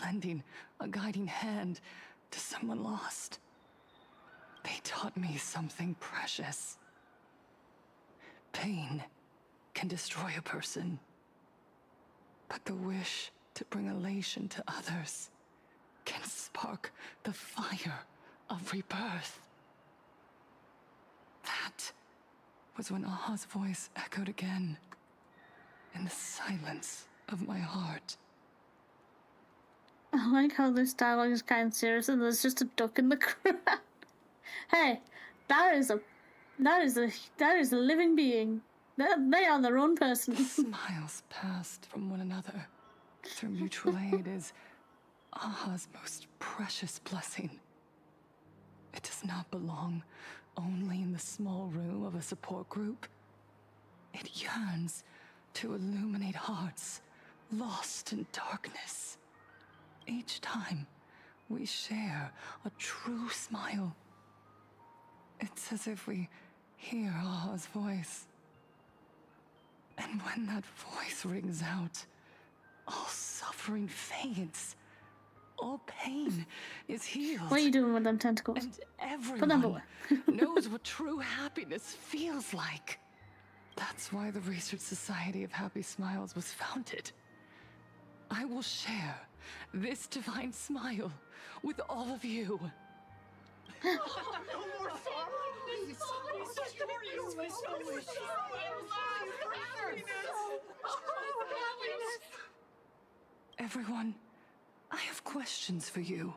lending a guiding hand to someone lost. They taught me something precious. Pain can destroy a person, but the wish to bring elation to others can spark the fire of rebirth. That was when Aha's voice echoed again in the silence of my heart. I like how this dialogue is kind of serious and there's just a duck in the crowd. Hey, that is a living being. They are their own person. Smiles passed from one another through mutual aid is Aha's most precious blessing. It does not belong only in the small room of a support group. It yearns to illuminate hearts lost in darkness. Each time we share a true smile, it's as if we hear Aha's voice. And when that voice rings out, all suffering fades. All pain is healed. What are you doing with them tentacles? And everyone knows what true happiness feels like. That's why the Research Society of Happy Smiles was founded. I will share this divine smile with all of you. No more Everyone, I have questions for you.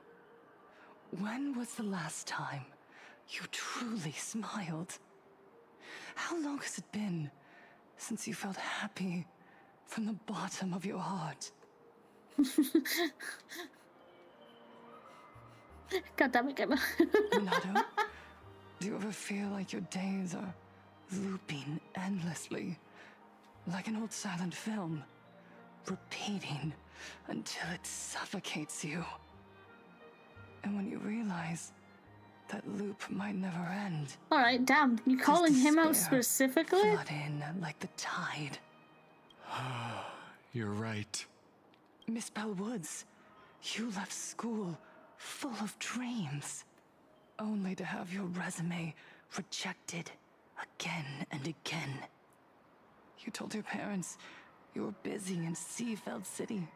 When was the last time you truly smiled? How long has it been since you felt happy from the bottom of your heart? God damn it, Gemma. Minato, do you ever feel like your days are looping endlessly? Like an old silent film, repeating until it suffocates you. And when you realize that loop might never end. Alright, damn. You calling him out specifically? Flood in like the tide, You're right. Miss Bellwoods, you left school full of dreams, only to have your resume rejected again and again. You told your parents you were busy in Seafeld City,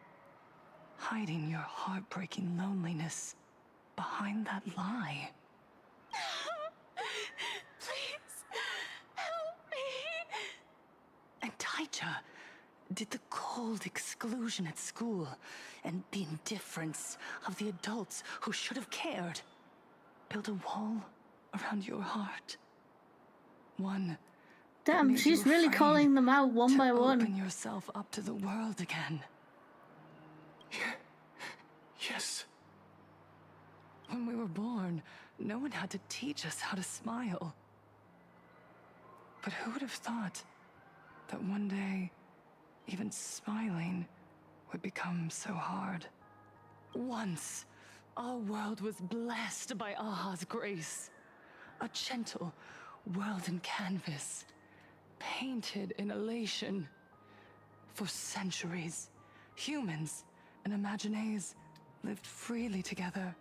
hiding your heartbreaking loneliness behind that lie. Please, help me. And Taija did the cold exclusion at school and the indifference of the adults who should have cared build a wall around your heart. One. Damn, she's really calling them out one by one. Open yourself up to the world again. Yes. When we were born, no one had to teach us how to smile. But who would have thought that one day, even smiling would become so hard? Once, our world was blessed by Aha's grace. A gentle world in canvas, painted in elation. For centuries, humans and Imaginaes lived freely together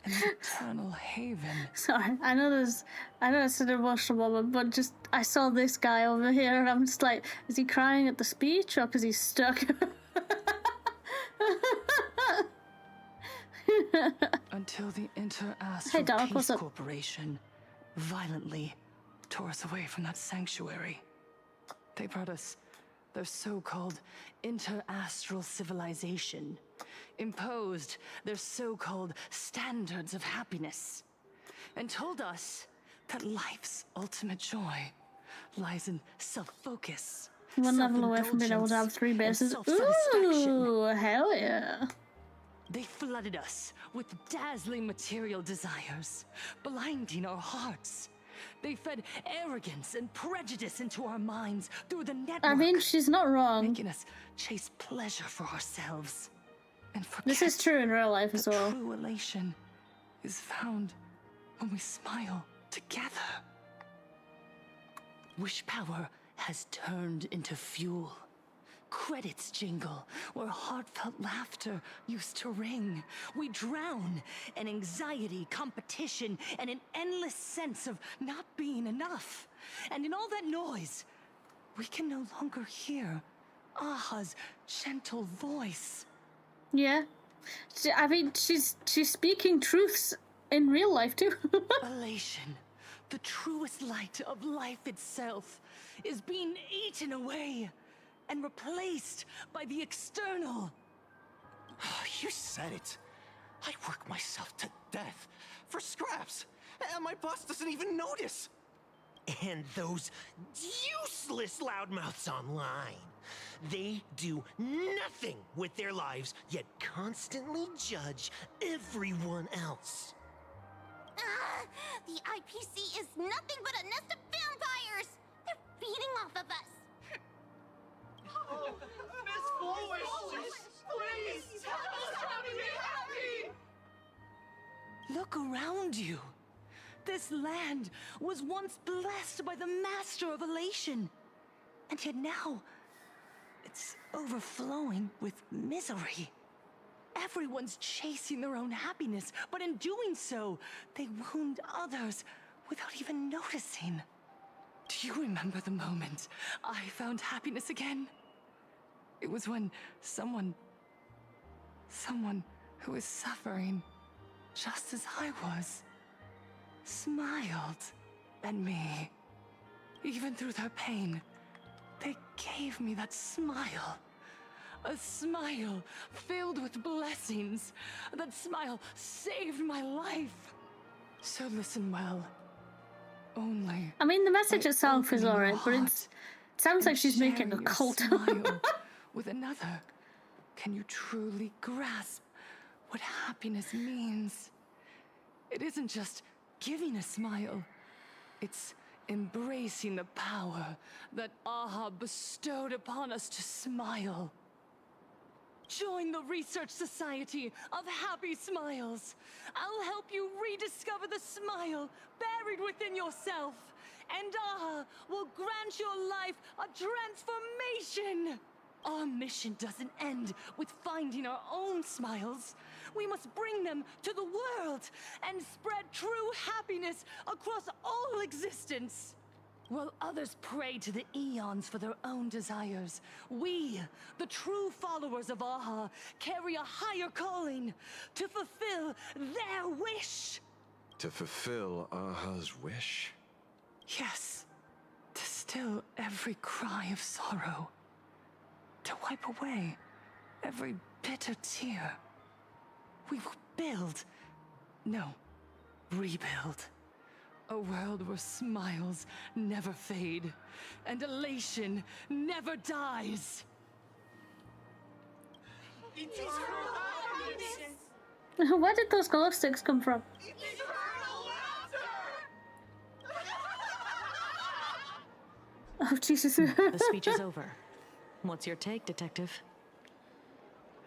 in an eternal haven. Sorry, I know it's an emotional moment, but just I saw this guy over here and I'm just like, is he crying at the speech or because he's stuck? Until the Inter-Astral Peace Corporation violently tore us away from that sanctuary. They brought us their so-called inter-astral civilization, imposed their so-called standards of happiness, and told us that life's ultimate joy lies in self-focus, one level away from being able to have 3 bases. Ooh, hell yeah. They flooded us with dazzling material desires, blinding our hearts. They fed arrogance and prejudice into our minds through the network. I mean, she's not wrong. Making us chase pleasure for ourselves. And forget this is true in real life as well. True elation is found when we smile together. Wish power has turned into fuel. Credits jingle where heartfelt laughter used to ring. We drown in anxiety, competition, and an endless sense of not being enough. And in all that noise, we can no longer hear Aha's gentle voice. Yeah. I mean, she's speaking truths in real life too. Elation, the truest light of life itself, is being eaten away and replaced by the external. You said it. I work myself to death for scraps, and my boss doesn't even notice. And those useless loudmouths online. They do nothing with their lives, yet constantly judge everyone else. The IPC is nothing but a nest of vampires! They're feeding off of us! Miss Foolish, please tell us how to be happy! Look around you. This land was once blessed by the master of elation. And yet now, it's overflowing with misery. Everyone's chasing their own happiness, but in doing so, they wound others without even noticing. Do you remember the moment I found happiness again? It was when someone who was suffering just as I was, smiled at me. Even through their pain, they gave me that smile. A smile filled with blessings. That smile saved my life. So listen well. Only. I mean, the message itself is alright, but it sounds like she's making a cult. With another, can you truly grasp what happiness means? It isn't just giving a smile. It's embracing the power that Aha bestowed upon us to smile. Join the Research Society of Happy Smiles. I'll help you rediscover the smile buried within yourself. And Aha will grant your life a transformation. Our mission doesn't end with finding our own smiles. We must bring them to the world and spread true happiness across all existence. While others pray to the eons for their own desires, we, the true followers of Aha, carry a higher calling to fulfill their wish. To fulfill Aha's wish? Yes, to still every cry of sorrow. To wipe away every bitter tear. We will build, no, rebuild. A world where smiles never fade, and elation never dies. Where did those glow sticks come from? Oh, Jesus. The speech is over. What's your take, Detective?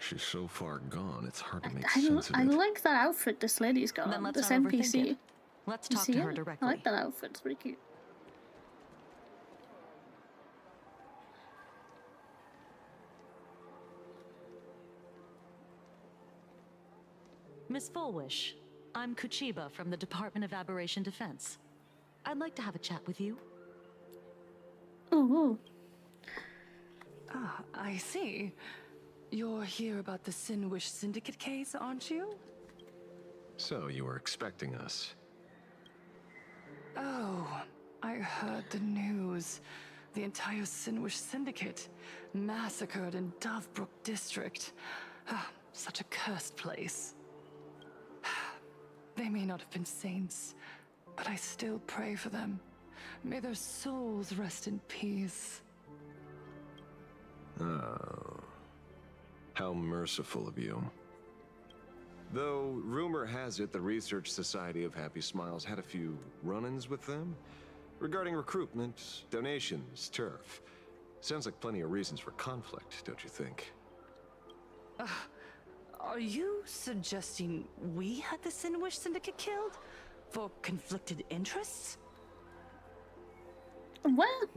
She's so far gone, it's hard to make I sense of it. like that outfit this lady's got. Then let's This not overthink NPC. it. Let's You talk see to her it? directly. I like that outfit. It's pretty cute. Miss Fullwish, I'm Kuchiba from the Department of Aberration Defense. I'd like to have a chat with you. Ooh. Ah, I see. You're here about the Sinwish Syndicate case, aren't you? So, you were expecting us. Oh, I heard the news. The entire Sinwish Syndicate massacred in 𝕃𝕚𝕟𝕜𝕤 district. Ah, such a cursed place. They may not have been saints, but I still pray for them. May their souls rest in peace. Oh. How merciful of you. Though, rumor has it the Research Society of Happy Smiles had a few run-ins with them regarding recruitment, donations, turf. Sounds like plenty of reasons for conflict, don't you think? Are you suggesting we had the Sinwish Syndicate killed? For conflicted interests? What?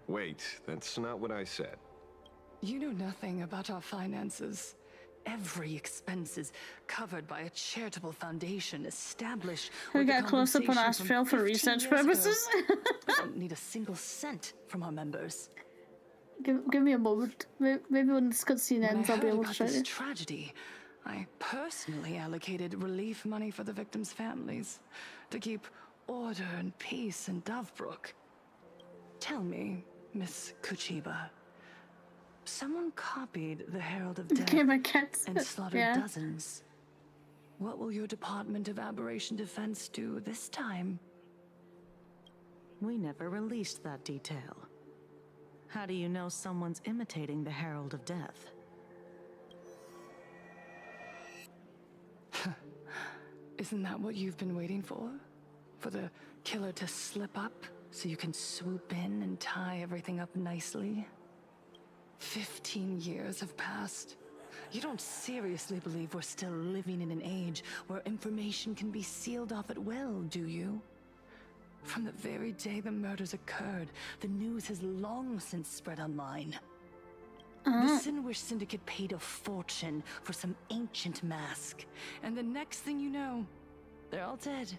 Wait, that's not what I said. You know nothing about our finances. Every expense is covered by a charitable foundation established. We got close up on Astral for research purposes. We don't need a single cent from our members. Give me a moment. Maybe when this cutscene ends, I'll be able to show this you. tragedy, I personally allocated relief money for the victims' families to keep order and peace in 𝕃𝕚𝕟𝕜𝕤. Tell me, Miss Kuchiba, someone copied the Herald of Death and slaughtered dozens. What will your Department of Aberration Defense do this time? We never released that detail. How do you know someone's imitating the Herald of Death? Isn't that what you've been waiting for? For the killer to slip up so you can swoop in and tie everything up nicely? 15 years have passed. You don't seriously believe we're still living in an age where information can be sealed off at will, do you? From the very day the murders occurred, the news has long since spread online. The Sinwish Syndicate paid a fortune for some ancient mask, and the next thing you know, they're all dead.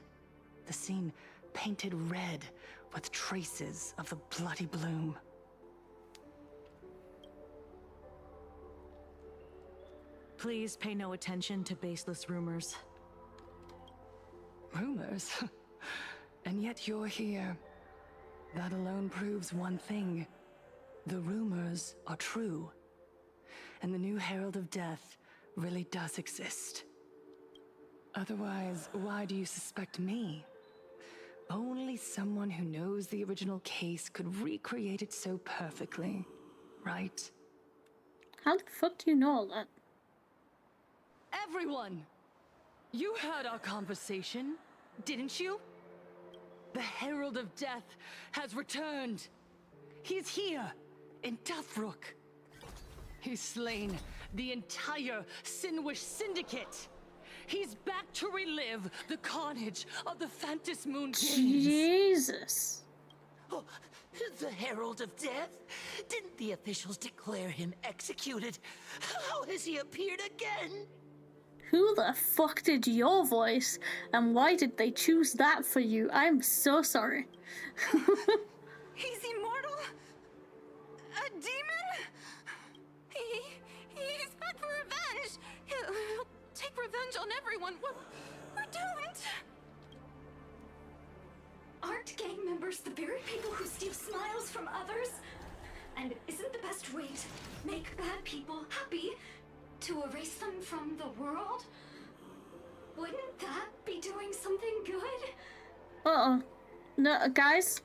The scene painted red with traces of the bloody bloom. Please pay no attention to baseless rumors. Rumors? And yet you're here. That alone proves one thing. The rumors are true. And the new Herald of Death really does exist. Otherwise, why do you suspect me? Only someone who knows the original case could recreate it so perfectly, right? How the fuck do you know all that? Everyone! You heard our conversation, didn't you? The Herald of Death has returned. He's here, in 𝕃𝕚𝕟𝕜𝕤𝕜. He's slain the entire Sinwish Syndicate. He's back to relive the carnage of the Phantasmoon Games. Jesus. The Herald of Death? Didn't the officials declare him executed? How has he appeared again? Who the fuck did your voice, and why did they choose that for you? I'm so sorry. He's immortal? A demon? He's back for revenge. He'll take revenge on everyone. We're doomed. Aren't gang members the very people who steal smiles from others? And isn't the best way to make bad people happy to erase them from the world? Wouldn't that be doing something good? Uh-oh. No, guys?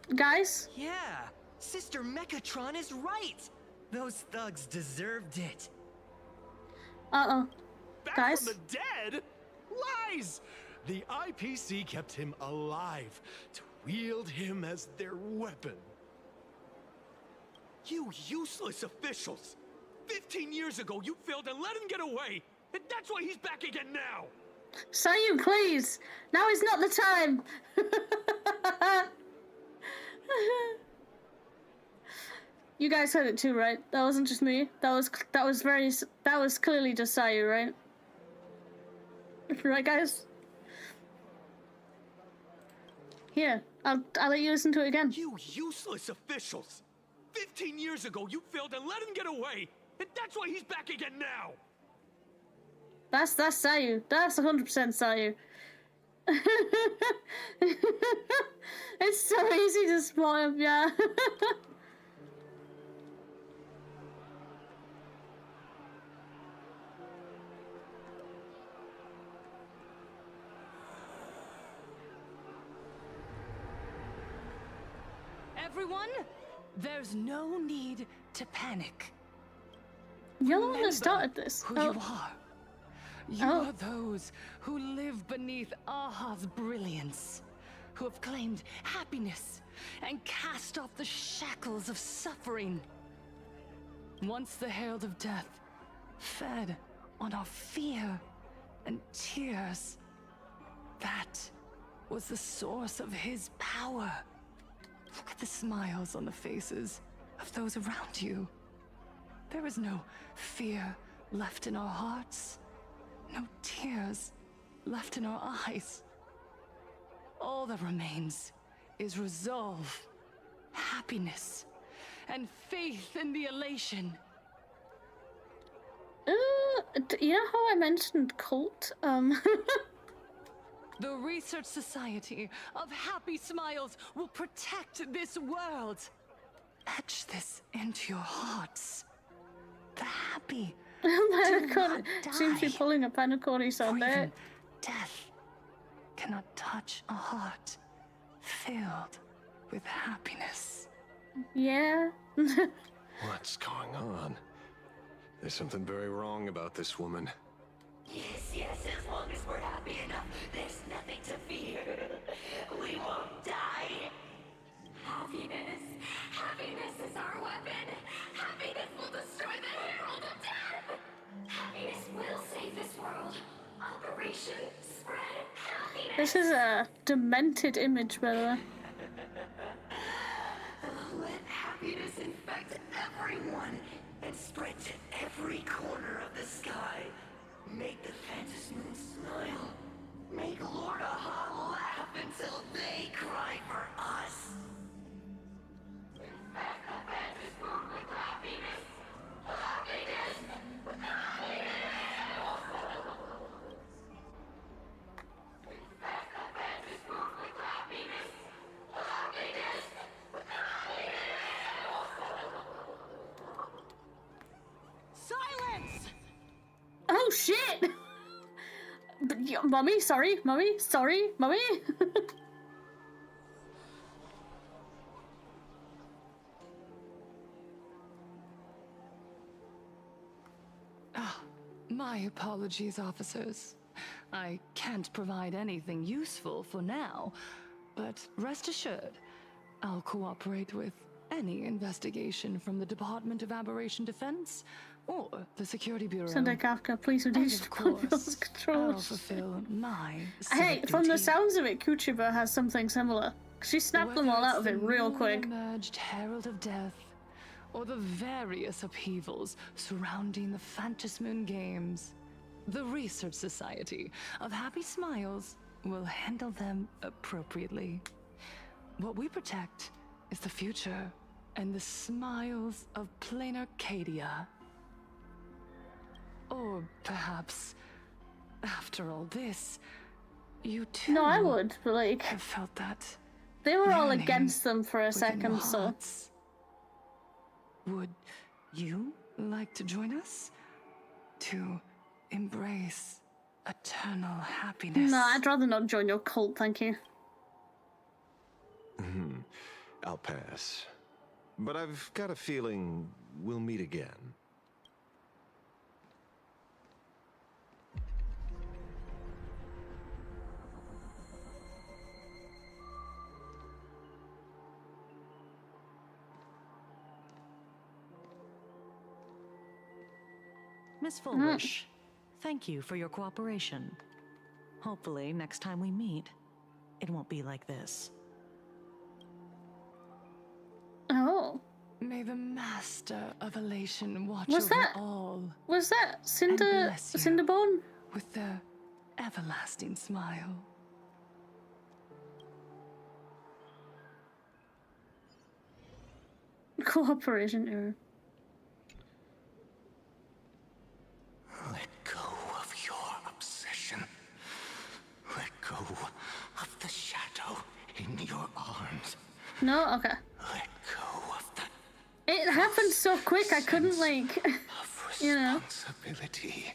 Yeah, Sister Megatron is right. Those thugs deserved it. Uh-oh. Back Guys? from the dead? Lies! The IPC kept him alive to wield him as their weapon. You useless officials! 15 years ago, you failed and let him get away! And that's why he's back again now! Sayu, please! Now is not the time! You guys heard it too, right? That wasn't just me. That was clearly just Sayu, right? Right, guys? Here, I'll let you listen to it again. You useless officials! 15 years ago, you failed and let him get away! And that's why he's back again now! That's Sayu. That's 100% Sayu. It's so easy to spot him, yeah. Everyone, there's no need to panic. You're the one that started this. Who you are. You are those who live beneath Aha's brilliance, who have claimed happiness and cast off the shackles of suffering. Once the Herald of Death fed on our fear and tears, that was the source of his power. Look at the smiles on the faces of those around you. There is no fear left in our hearts. No tears left in our eyes. All that remains is resolve, happiness, and faith in the elation. You know how I mentioned cult? The Research Society of Happy Smiles will protect this world. Etch this into your hearts. The happy seems to be pulling a Panacori sound there. Death cannot touch a heart filled with happiness. Yeah. What's going on? There's something very wrong about this woman. Yes, as long as we're happy enough, there's nothing to fear. We won't die. Happiness is our weapon. Happiness will destroy the Herald of Death. Happiness will save this world. Operation Spread Happiness. This is a demented image, by the way. Let happiness infect everyone and spread to every corner of the sky. Make the Phantom Moon smile. Make Lord Aha laugh until they cry for us. Infect the Phantom Moon with happiness. Happiness. Infect the Phantom Moon with happiness. Happiness. Silence! Oh shit! Mommy, sorry, mommy. My apologies, officers. I can't provide anything useful for now, but rest assured, I'll cooperate with any investigation from the Department of Aberration Defense or the Security Bureau. Sunday Kafka, please reduce I'll fulfill my Hey, civic from the duty. sounds of it, Kuchiba has something similar. She snapped them all out of it real quick. Emerged herald of death, or the various upheavals surrounding the Phantom Moon Games, the Research Society of Happy Smiles will handle them appropriately. What we protect is the future and the smiles of 𝕃𝕚𝕟𝕜𝕤. Or perhaps, after all this, you too. No, I would, but like, have felt that. They were all against them for a second, so. Would you like to join us? To embrace eternal happiness? No, I'd rather not join your cult, thank you. I'll pass. But I've got a feeling we'll meet again. Miss Fullwish, thank you for your cooperation. Hopefully, next time we meet, it won't be like this. Oh. May the Master of Elation watch Was over that? all. Was that and bless you Cinderbone? With their everlasting smile. Cooperation error. Let go of your obsession. Let go of the shadow in your arms. No? Okay. Let go of that. It happened so quick, I couldn't, like, you know. Responsibility.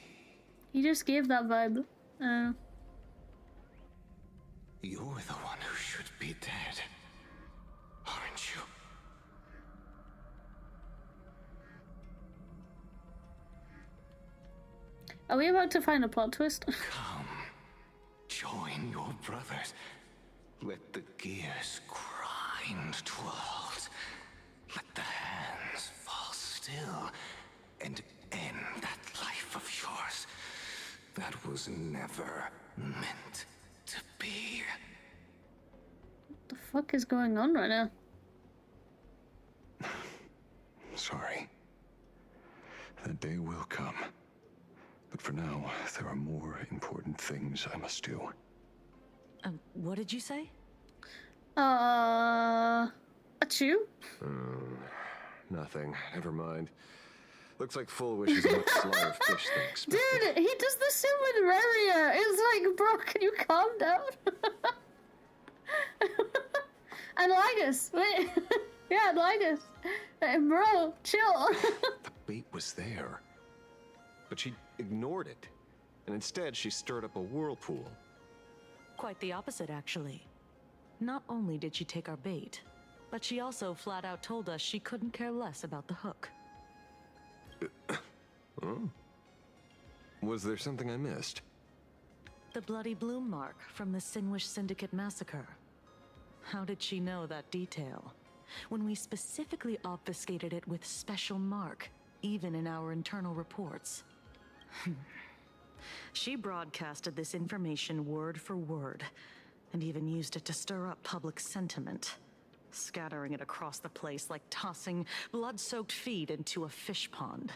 You just gave that vibe. You're the one who should be dead, aren't you? Are we about to find a plot twist? Come, join your brothers. Let the gears grind to a halt. Let the hands fall still and end that life of yours that was never meant to be. What the fuck is going on right now? Sorry. That day will come. But for now, there are more important things I must do. What did you say? A chew? Nothing. Never mind. Looks like Fullwish is a much slyer fish than expected. Dude, he does the same with Reria. It's like, bro, can you calm down? And Lygus, wait. Yeah, Lygus. Bro, chill. The bait was there. But she ignored it. And instead, she stirred up a whirlpool. Quite the opposite, actually. Not only did she take our bait, but she also flat out told us she couldn't care less about the hook. Oh. Was there something I missed? The bloody bloom mark from the Sinwish Syndicate massacre. How did she know that detail? When we specifically obfuscated it with special mark, even in our internal reports. She broadcasted this information word for word, and even used it to stir up public sentiment, scattering it across the place like tossing blood-soaked feed into a fish pond.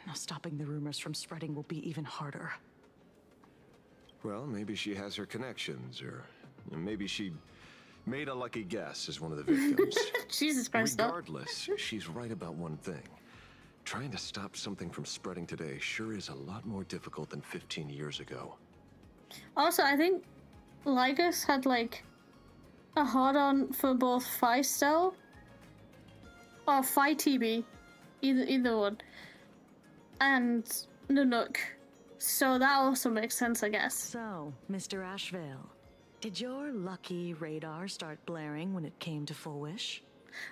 Now stopping the rumors from spreading will be even harder. Well, maybe she has her connections, or maybe she made a lucky guess as one of the victims. Jesus Christ. Regardless, she's right about one thing. Trying to stop something from spreading today sure is a lot more difficult than 15 years ago. Also, I think Lygus had, like, a hard-on for both Phi-Stel or Phi-TB, either one, and Nanook. So that also makes sense, I guess. So, Mr. Ashvale, did your lucky radar start blaring when it came to Fullwish?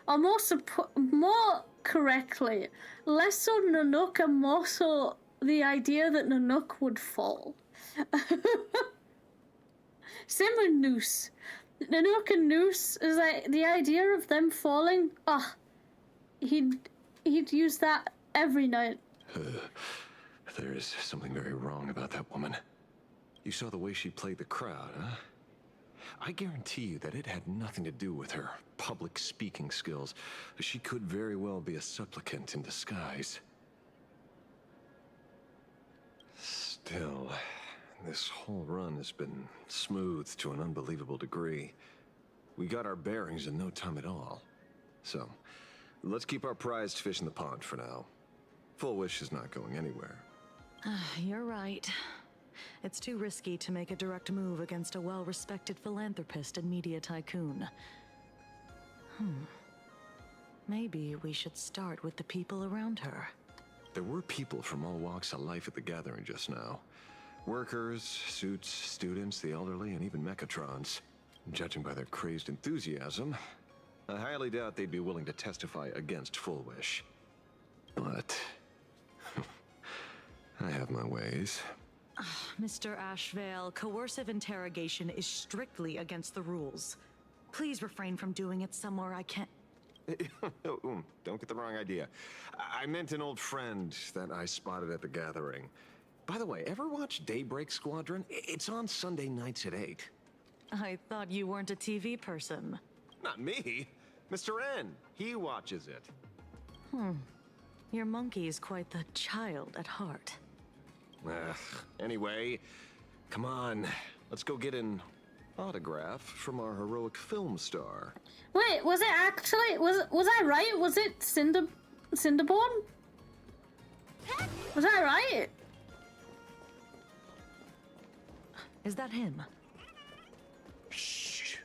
Or more correctly, less so Nanook and more so the idea that Nanook would fall. Same with Noose. Nanook and Noose is like the idea of them falling. Ah, he'd use that every night. There is something very wrong about that woman. You saw the way she played the crowd, huh? I guarantee you that it had nothing to do with her public speaking skills. She could very well be a supplicant in disguise. Still, this whole run has been smooth to an unbelievable degree. We got our bearings in no time at all. So, let's keep our prized fish in the pond for now. Full Wish is not going anywhere. You're right. It's too risky to make a direct move against a well-respected philanthropist and media tycoon. Maybe we should start with the people around her. There were people from all walks of life at the gathering just now. Workers, suits, students, the elderly, and even Mechatrons. Judging by their crazed enthusiasm, I highly doubt they'd be willing to testify against Full Wish. But I have my ways. Mr. Ashvale, coercive interrogation is strictly against the rules. Please refrain from doing it somewhere I can't... Don't get the wrong idea. I meant an old friend that I spotted at the gathering. By the way, ever watch Daybreak Squadron? It's on Sunday nights at 8. I thought you weren't a TV person. Not me. Mr. N. He watches it. Your monkey is quite the child at heart. Anyway, come on. Let's go get an autograph from our heroic film star. Wait, was it actually... Was I right? Was it Cinderborn? Was I right? Is that him? Shh.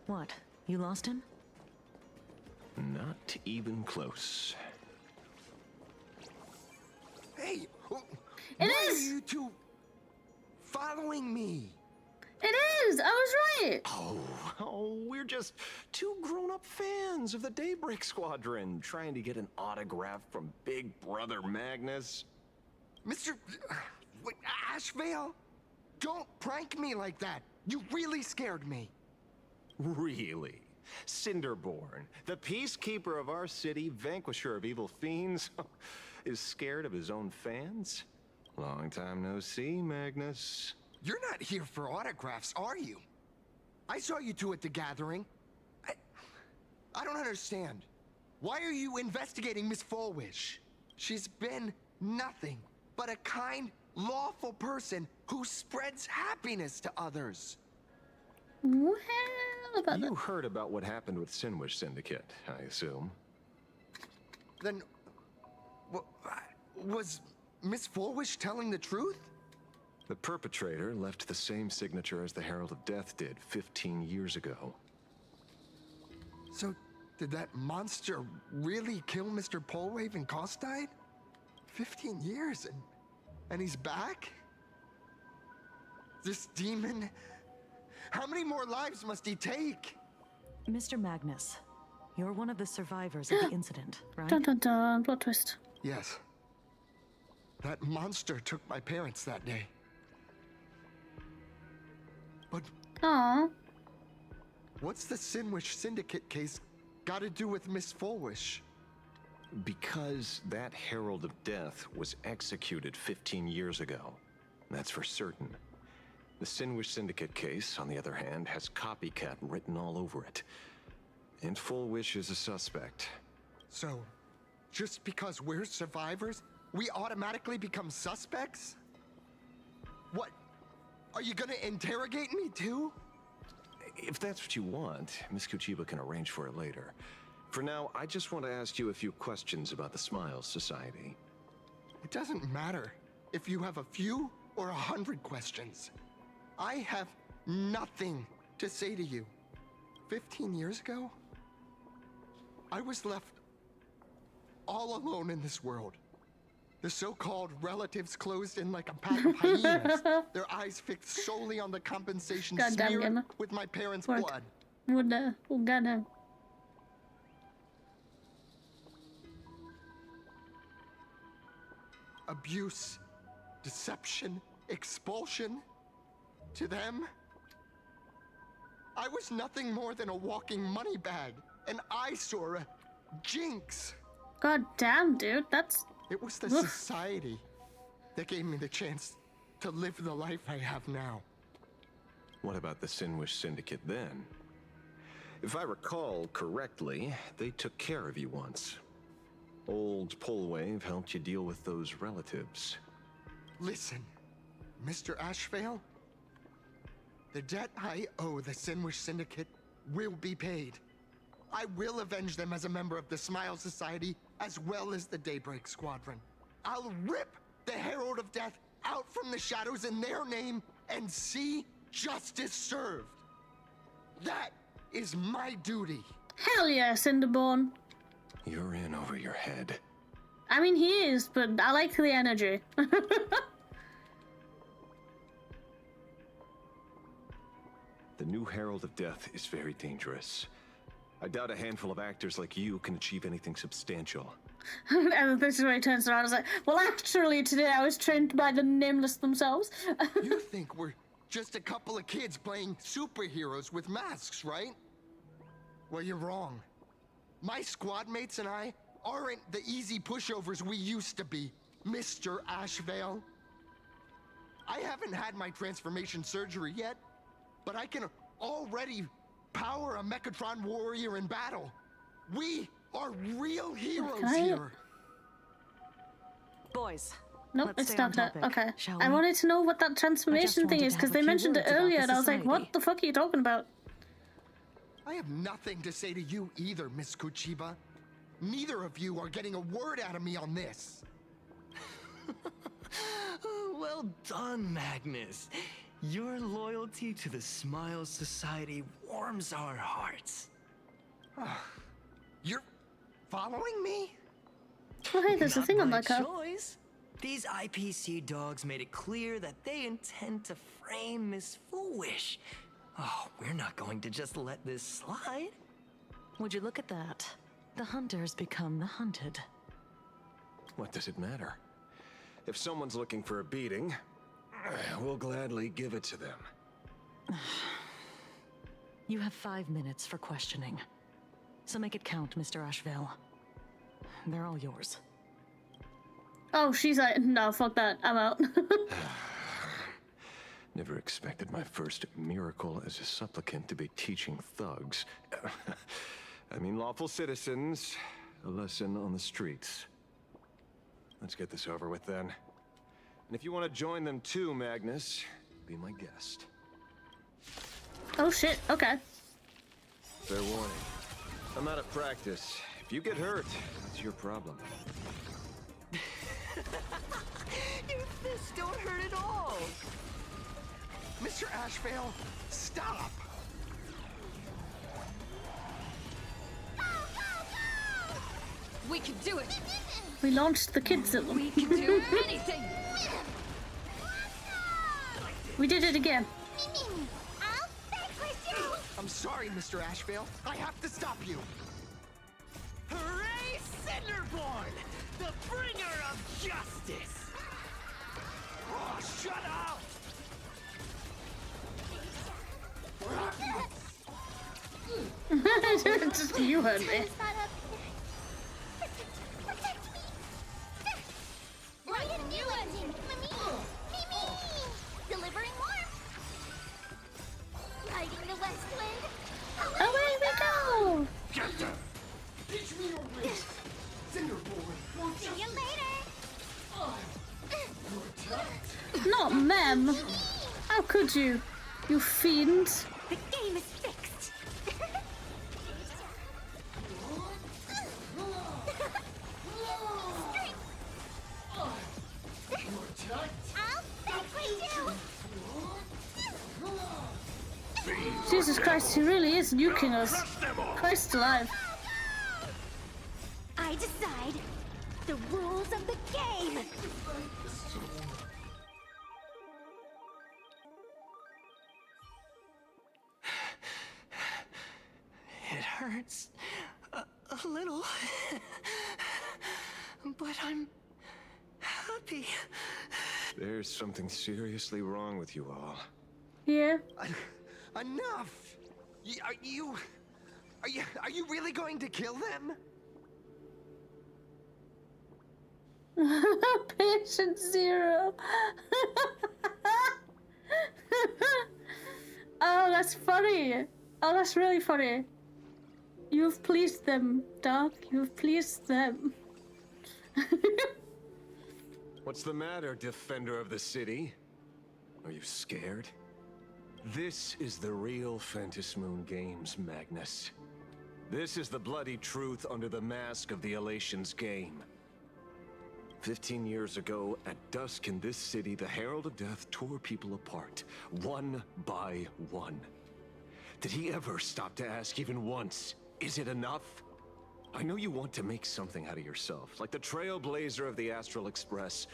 What? You lost him? Not even close. Hey! It why is! are you two following me? It is! I was right! Oh, we're just two grown-up fans of the Daybreak Squadron trying to get an autograph from Big Brother Magnus. Mr. Ashvale? Don't prank me like that. You really scared me. Really? Cinderborn, the peacekeeper of our city, vanquisher of evil fiends, is scared of his own fans? Long time no see, Magnus. You're not here for autographs, are you? I saw you two at the gathering. I don't understand. Why are you investigating Miss Fullwish? She's been nothing but a kind, lawful person who spreads happiness to others. Well, about You heard about what happened with Sinwish Syndicate, I assume. Then, was Miss Fullwish telling the truth? The perpetrator left the same signature as the Herald of Death did 15 years ago. So, did that monster really kill Mr. Polwave and Costide? 15 years and he's back? This demon? How many more lives must he take? Mr. Magnus, you're one of the survivors of the incident, right? Dun dun dun, plot twist. Yes. That monster took my parents that day. But Aww. what's the Sinwish Syndicate case got to do with Miss Fullwish? Because that Herald of Death was executed 15 years ago. That's for certain. The Sinwish Syndicate case, on the other hand, has copycat written all over it. And Fullwish is a suspect. So, just because we're survivors, we automatically become suspects? What? Are you gonna interrogate me too? If that's what you want, Miss Kuchiba can arrange for it later. For now, I just want to ask you a few questions about the Smiles Society. It doesn't matter if you have a few or 100 questions. I have nothing to say to you. 15 years ago, I was left all alone in this world. The so-called relatives closed in like a pack of hyenas, their eyes fixed solely on the compensation smeared with my parents' blood. Abuse, deception, expulsion. To them, I was nothing more than a walking money bag, an eyesore, a jinx. God damn, dude, that's... It was the society that gave me the chance to live the life I have now. What about the Sinwish Syndicate then? If I recall correctly, they took care of you once. Old Polwave helped you deal with those relatives. Listen, Mr. Ashvale, the debt I owe the Sinwish Syndicate will be paid. I will avenge them as a member of the Smile Society, as well as the Daybreak Squadron. I'll rip the Herald of Death out from the shadows in their name and see justice served. That is my duty. Hell yeah, Cinderborn. You're in over your head. I mean, he is, but I like the energy. The new Herald of Death is very dangerous. I doubt a handful of actors like you can achieve anything substantial. And this is where he turns around and is like, well, actually, today I was trained by the Nameless themselves. You think we're just a couple of kids playing superheroes with masks, right? Well, you're wrong. My squad mates and I aren't the easy pushovers we used to be, Mr. Ashvale. I haven't had my transformation surgery yet, but I can already power a Mechatron warrior in battle. We are real heroes here. Boys. Nope, let's it's stay on not that. topic, Okay. shall I we? wanted to know what that transformation thing is, because they mentioned it earlier, and I was like, what the fuck are you talking about? I have nothing to say to you either, Miss Kuchiba. Neither of you are getting a word out of me on this. Well done, Magnus. Your loyalty to the Smile Society warms our hearts. You're following me? Oh, hey, there's a thing on that car. Choice. These IPC dogs made it clear that they intend to frame Miss Foolish. Oh, we're not going to just let this slide. Would you look at that? The hunters become the hunted. What does it matter? If someone's looking for a beating, we'll gladly give it to them. You have 5 minutes for questioning. So make it count, Mr. Ashvale. They're all yours. Oh, she's like, no, fuck that, I'm out. Never expected my first miracle as a supplicant to be teaching thugs. I mean, lawful citizens, a lesson on the streets. Let's get this over with then. And if you want to join them too, Magnus, be my guest. Oh shit, okay. Fair warning. I'm out of practice. If you get hurt, that's your problem. Your fists don't hurt at all. Mr. Ashvale, stop! We can do it! We launched the kids at them. We can do anything! We did it again. I'm sorry, Mr. Ashvale. I have to stop you. Hooray, Cinderborn! The bringer of justice! Oh, shut up! Just you heard me. Ryan new engine! Mimi! Delivering warmth! Riding the west wind! Away we go! Teach me your ways, Cinderborn. See you later! Not ma'am. How could you? You fiend. The game is fixed! Jesus Christ, he really is nuking us. Christ alive. I decide the rules of the game! It hurts a little, but I'm happy. There's something seriously wrong with you all. Yeah. Enough! Are you really going to kill them? Patient zero. Oh, that's funny. Oh, that's really funny. You've pleased them, Doc. You've pleased them. What's the matter, defender of the city? Are you scared? This is the real Phantasmoon Games, Magnus. This is the bloody truth under the mask of the Elation's game. 15 years ago, at dusk in this city, the Herald of Death tore people apart, one by one. Did he ever stop to ask even once, is it enough? I know you want to make something out of yourself, like the trailblazer of the Astral Express,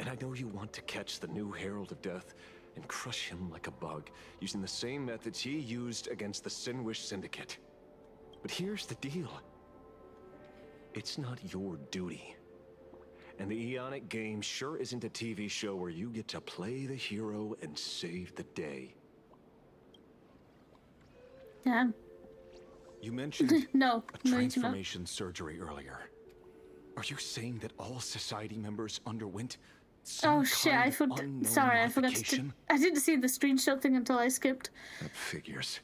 and I know you want to catch the new Herald of Death and crush him like a bug, using the same methods he used against the Sinwish Syndicate. But here's the deal. It's not your duty. And the Eonic game sure isn't a TV show where you get to play the hero and save the day. Yeah. You mentioned no, a transformation surgery earlier. Are you saying that all society members underwent some oh shit, I forgot. Sorry, I forgot to. I didn't see the screenshot thing until I skipped. That figures.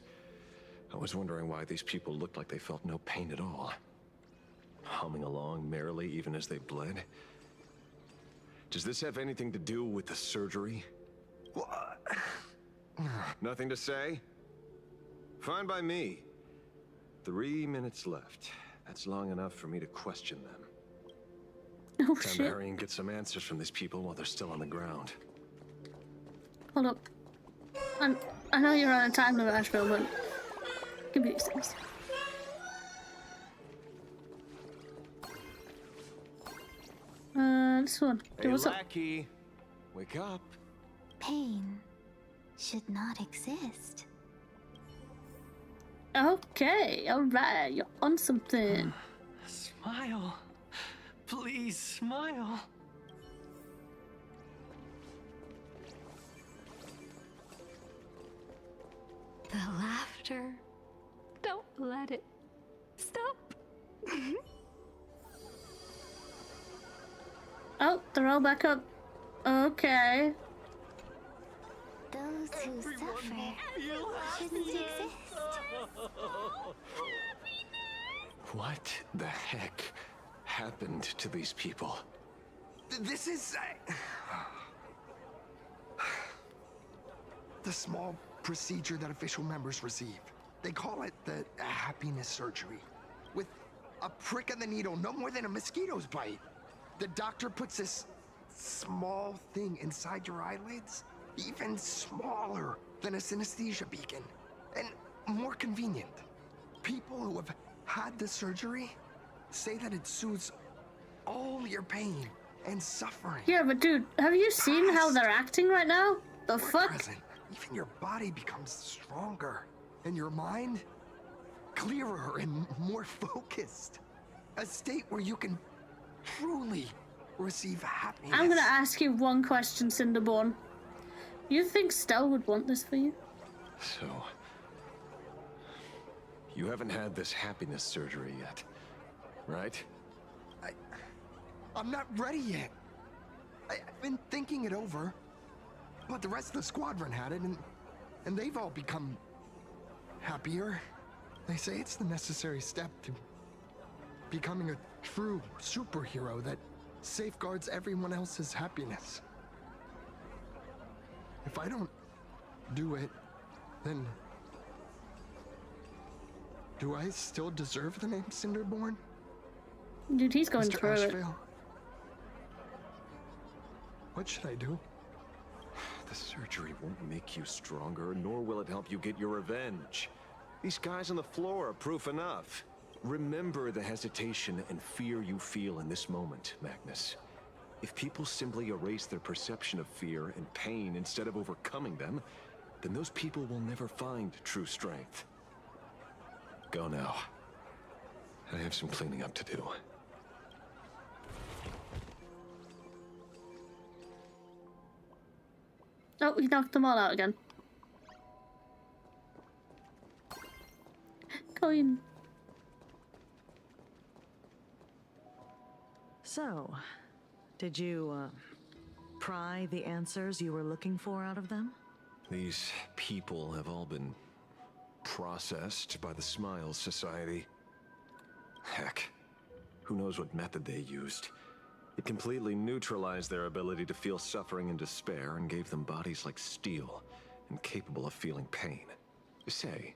I was wondering why these people looked like they felt no pain at all. Humming along merrily even as they bled. Does this have anything to do with the surgery? Nothing to say? Fine by me. 3 minutes left. That's long enough for me to question them. Oh Time shit. to hurry and get some answers from these people while they're still on the ground. Hold up. I know you're on a time limit, Asheville, but give me these things. This one. Hey, What's up? lackey. Wake up. Pain should not exist. Okay, alright, you're on something. Smile. Please smile. The laughter. Don't let it stop. Oh, they're all back up. Okay. Those who suffer shouldn't exist. What the heck happened to these people? This is... the small procedure that official members receive. They call it the happiness surgery. With a prick of the needle, no more than a mosquito's bite. The doctor puts this small thing inside your eyelids, even smaller than a synesthesia beacon, and more convenient. People who have had the surgery say that it soothes all your pain and suffering. Yeah, but dude, have you seen how they're acting right now? The fuck? Present. Even your body becomes stronger, and your mind clearer and more focused. A state where you can truly receive happiness. I'm gonna ask you one question, Cinderborn. You think Stell would want this for you? So, you haven't had this happiness surgery yet, right? I'm not ready yet. I've been thinking it over, but the rest of the squadron had it, and they've all become happier. They say it's the necessary step to becoming a true superhero that safeguards everyone else's happiness. If I don't do it, then do I still deserve the name Cinderborn? Dude, he's going Mr. through it. Asheville, what should I do? The surgery won't make you stronger, nor will it help you get your revenge. These guys on the floor are proof enough. Remember the hesitation and fear you feel in this moment, Magnus. If people simply erase their perception of fear and pain instead of overcoming them, then those people will never find true strength. Go now. I have some cleaning up to do. Oh, he knocked them all out again. Go in. So, did you, pry the answers you were looking for out of them? These people have all been processed by the Smiles Society. Heck, who knows what method they used. It completely neutralized their ability to feel suffering and despair and gave them bodies like steel and capable of feeling pain. Say,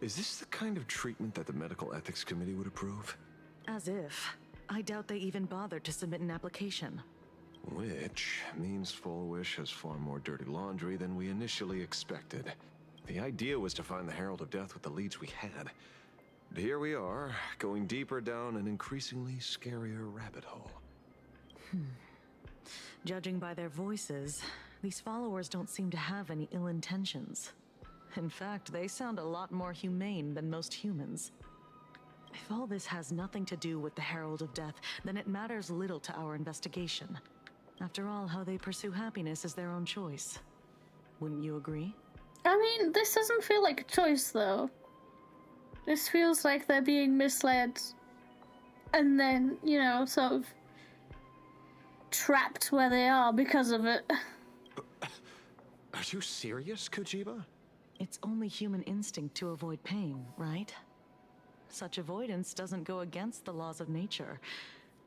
is this the kind of treatment that the Medical Ethics Committee would approve? As if. I doubt they even bothered to submit an application. Which means Full Wish has far more dirty laundry than we initially expected. The idea was to find the Herald of Death with the leads we had. But here we are, going deeper down an increasingly scarier rabbit hole. Judging by their voices, these followers don't seem to have any ill intentions. In fact, they sound a lot more humane than most humans. If all this has nothing to do with the Herald of Death, then it matters little to our investigation. After all, how they pursue happiness is their own choice. Wouldn't you agree? I mean, this doesn't feel like a choice, though. This feels like they're being misled. And then, you know, sort of trapped where they are because of it. Are you serious, 𝕃𝕚𝕟? It's only human instinct to avoid pain, right? Such avoidance doesn't go against the laws of nature,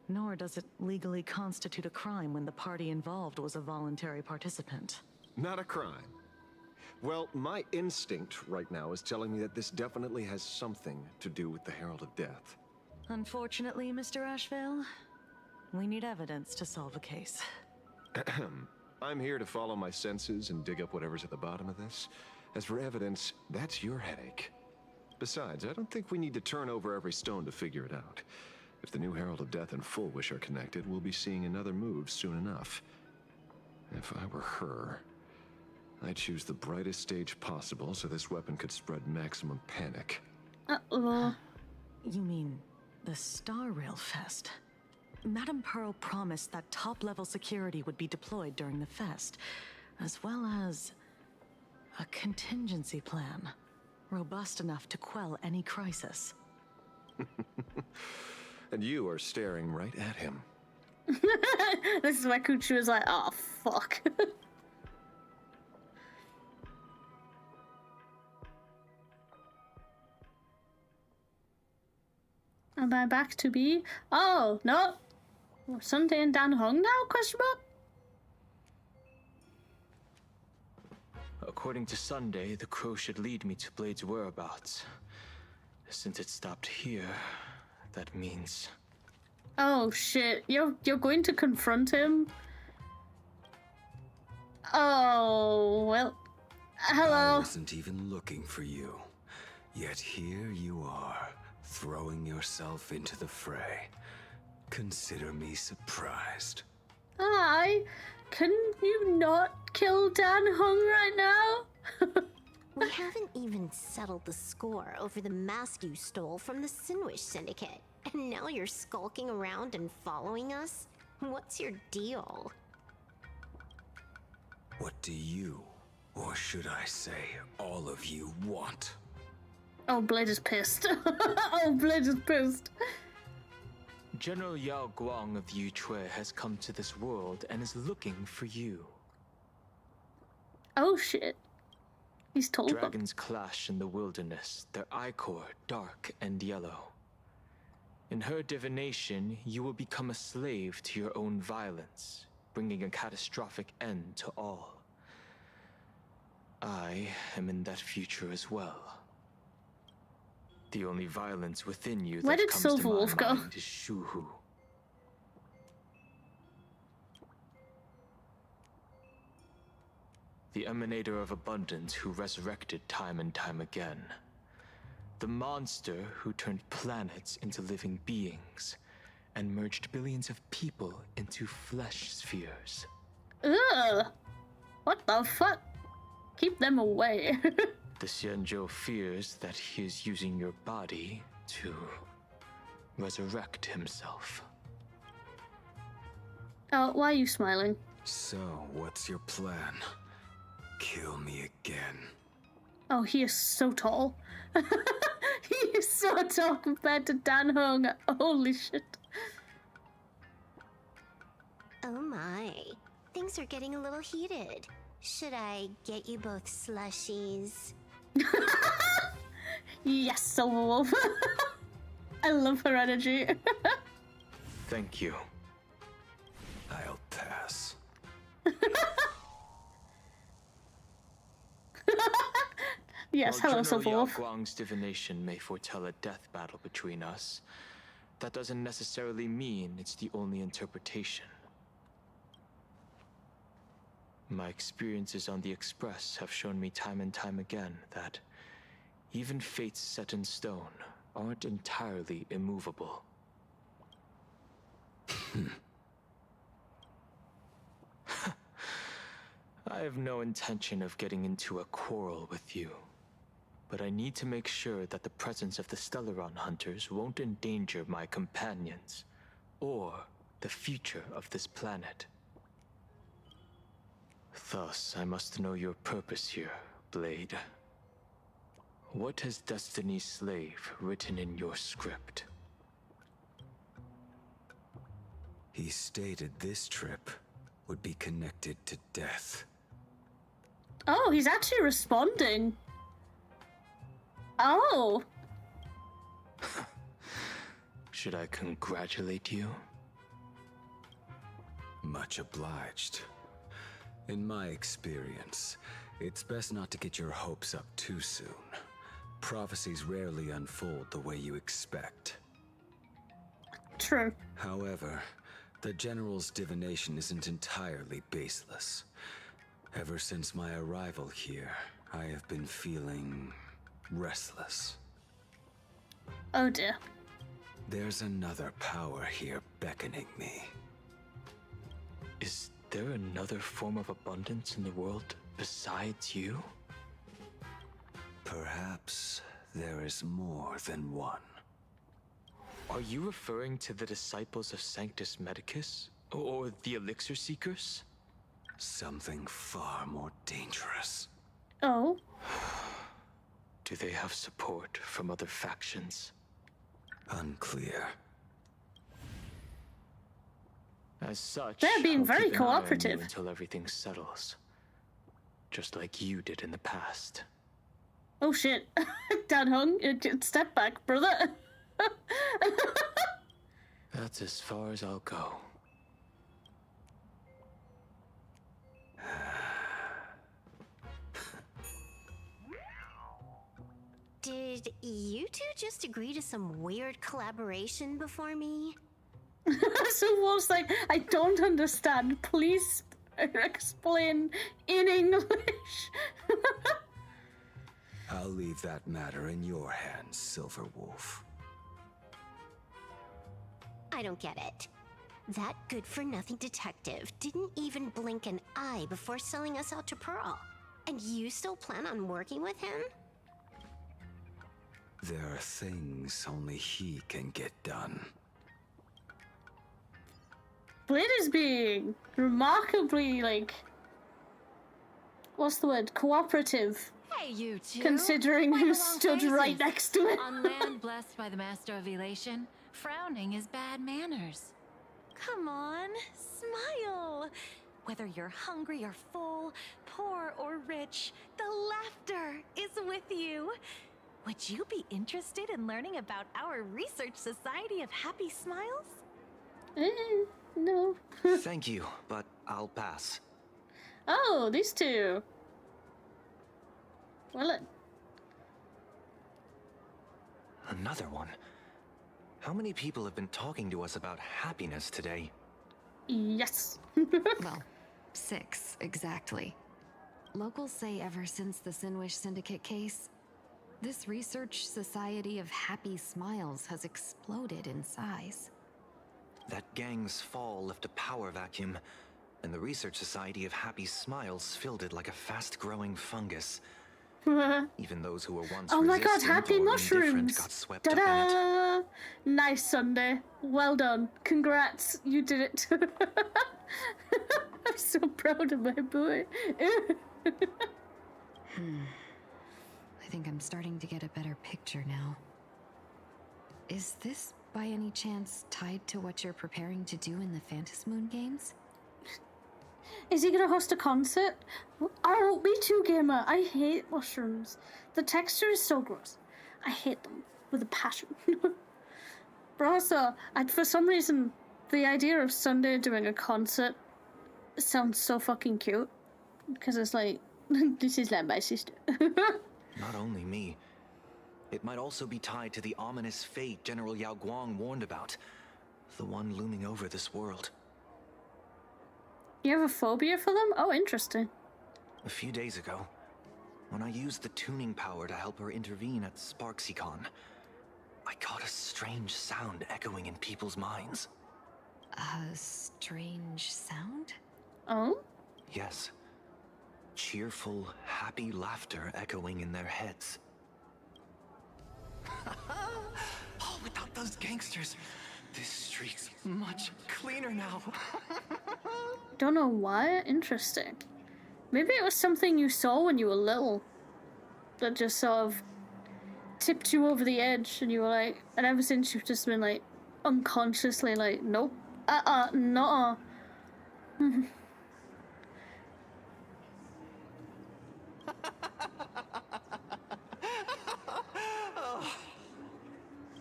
nor does it legally constitute a crime when the party involved was a voluntary participant. Not a crime. Well, my instinct right now is telling me that this definitely has something to do with the Herald of Death. Unfortunately, Mr. Ashvale, we need evidence to solve a case. I'm here to follow my senses and dig up whatever's at the bottom of this. As for evidence, that's your headache. Besides, I don't think we need to turn over every stone to figure it out. If the new Herald of Death and Full Wish are connected, we'll be seeing another move soon enough. If I were her, I'd choose the brightest stage possible so this weapon could spread maximum panic. Uh-oh. You mean the Star Rail Fest? Madame Pearl promised that top-level security would be deployed during the fest, as well as a contingency plan, robust enough to quell any crisis. And you are staring right at him. This is why Kuchu was like, oh, fuck. Am I back to be? Oh, no. Sunday and Dan Hong now? Question mark? According to Sunday, the crow should lead me to Blade's whereabouts. Since it stopped here, that means... Oh shit, you're going to confront him? Oh, well... Hello. I wasn't even looking for you. Yet here you are, throwing yourself into the fray. Consider me surprised. Hi. Can you not kill Dan Hong right now? We haven't even settled the score over the mask you stole from the Sinwish Syndicate. And now you're skulking around and following us? What's your deal? What do you, or should I say, all of you want? Oh, Blade is pissed. Oh, Blade is pissed. General Yao Guang of Yutue has come to this world and is looking for you. Oh shit. He's told them. Dragons clash in the wilderness, their ichor dark and yellow. In her divination, you will become a slave to your own violence, bringing a catastrophic end to all. I am in that future as well. The only violence within you that comes to my mind is Shuhu. The emanator of abundance who resurrected time and time again. The monster who turned planets into living beings and merged billions of people into flesh spheres. Ugh! What the fuck? Keep them away. The Xianzhou fears that he is using your body to resurrect himself. Oh, why are you smiling? So, what's your plan? Kill me again. Oh, he is so tall. He is so tall compared to Dan Hong. Holy shit. Oh my. Things are getting a little heated. Should I get you both slushies? Yes, Silverwolf. I love her energy. Thank you. I'll pass. Yes, While hello, General Silverwolf. 𝕃𝕚𝕟𝕤𝕤's divination may foretell a death battle between us, that doesn't necessarily mean it's the only interpretation. My experiences on the Express have shown me time and time again that even fates set in stone aren't entirely immovable. I have no intention of getting into a quarrel with you, but I need to make sure that the presence of the Stellaron hunters won't endanger my companions, or the future of this planet. Thus, I must know your purpose here, Blade. What has Destiny's Slave written in your script? He stated this trip would be connected to death. Oh, he's actually responding. Oh. Should I congratulate you? Much obliged. In my experience, it's best not to get your hopes up too soon. Prophecies rarely unfold the way you expect. True. However, the General's divination isn't entirely baseless. Ever since my arrival here, I have been feeling restless. Oh dear. There's another power here beckoning me. Is there another form of abundance in the world besides you? Perhaps there is more than one. Are you referring to the disciples of Sanctus Medicus? Or the Elixir Seekers? Something far more dangerous. Oh. Do they have support from other factions? Unclear. As such, they're being I'll very keep an eye on you cooperative until everything settles. Just like you did in the past. Oh shit. Dan Hung, step back, brother. That's as far as I'll go. Did you two just agree to some weird collaboration before me? Silverwolf's like, I don't understand. Please explain in English. I'll leave that matter in your hands, Silverwolf. I don't get it. That good-for-nothing detective didn't even blink an eye before selling us out to Pearl. And you still plan on working with him? There are things only he can get done. Blade is being remarkably, like, what's the word? Cooperative. Hey, you two. Considering Why who the long stood right faces? next to it. On land blessed by the Master of Elation, frowning is bad manners. Come on, smile. Whether you're hungry or full, poor or rich, the laughter is with you. Would you be interested in learning about our Research Society of Happy Smiles? No. Thank you, but I'll pass. Oh, these two. Well, Another one? How many people have been talking to us about happiness today? Yes. Well, 6 exactly. Locals say ever since the Sinwish Syndicate case, this Research Society of Happy Smiles has exploded in size. That gang's fall left a power vacuum, and the Research Society of Happy Smiles filled it like a fast-growing fungus. Even those who were once oh my god, resistant happy or indifferent mushrooms! got swept up in it. Ta-da! Nice Sunday. Well done. Congrats. You did it. I'm so proud of my boy. I think I'm starting to get a better picture now. Is this, by any chance, tied to what you're preparing to do in the Phantasmoon games? Is he gonna host a concert? Oh, me too, gamer. I hate mushrooms. The texture is so gross. I hate them with a passion. But also, for some reason, the idea of Sunday doing a concert sounds so fucking cute. Because it's like, this is like my sister. Not only me. It might also be tied to the ominous fate General Yao Guang warned about. The one looming over this world. You have a phobia for them? Oh, interesting. A few days ago, when I used the tuning power to help her intervene at SparxieCon, I caught a strange sound echoing in people's minds. A strange sound? Oh? Yes. Cheerful, happy laughter echoing in their heads. Oh, without those gangsters, this street's much cleaner now. Don't know why. Interesting. Maybe it was something you saw when you were little that just sort of tipped you over the edge, and you were like, and ever since you've just been like unconsciously like, nope, no.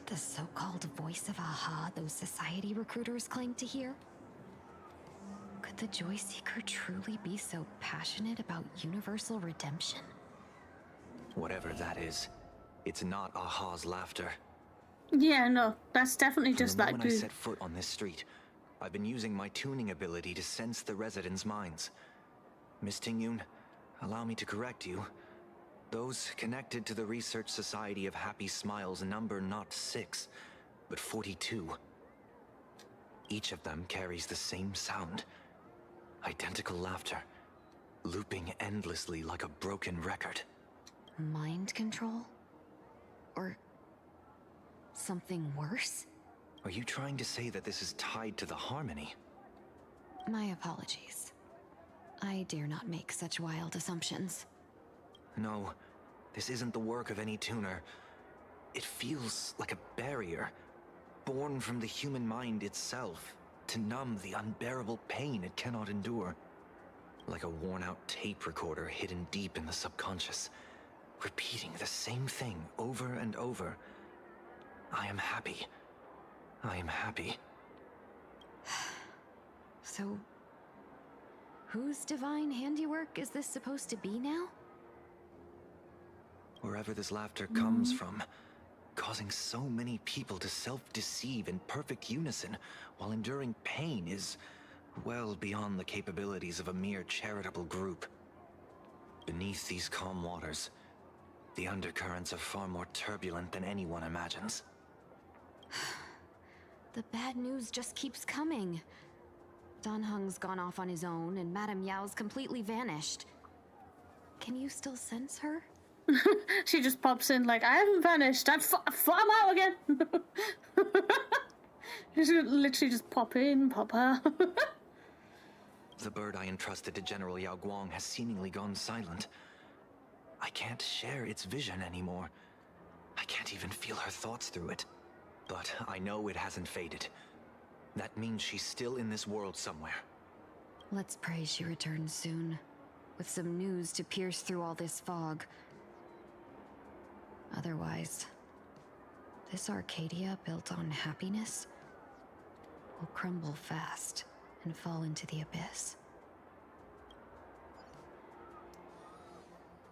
The so-called voice of Aha those society recruiters claim to hear? Could the Joy Seeker truly be so passionate about universal redemption? Whatever that is, it's not Aha's laughter. Yeah, no, that's definitely From just the that moment I good. set foot on this street, I've been using my tuning ability to sense the residents' minds. Miss Tingyun, allow me to correct you. Those connected to the Research Society of Happy Smiles number not 6, but 42. Each of them carries the same sound. Identical laughter, looping endlessly like a broken record. Mind control? Or something worse? Are you trying to say that this is tied to the harmony? My apologies. I dare not make such wild assumptions. No, this isn't the work of any tuner. It feels like a barrier, born from the human mind itself, to numb the unbearable pain it cannot endure. Like a worn-out tape recorder hidden deep in the subconscious, repeating the same thing over and over. I am happy. I am happy. So, whose divine handiwork is this supposed to be now? Wherever this laughter comes from, causing so many people to self-deceive in perfect unison while enduring pain is well beyond the capabilities of a mere charitable group. Beneath these calm waters, the undercurrents are far more turbulent than anyone imagines. The bad news just keeps coming. Dan Heng's gone off on his own, and Madame Yao's completely vanished. Can you still sense her? She just pops in like, I haven't vanished. I'm out again. She's gonna literally just pop in, pop out. The bird I entrusted to General Yao Guang has seemingly gone silent. I can't share its vision anymore. I can't even feel her thoughts through it. But I know it hasn't faded. That means she's still in this world somewhere. Let's pray she returns soon, with some news to pierce through all this fog. Otherwise, this Arcadia built on happiness will crumble fast and fall into the abyss.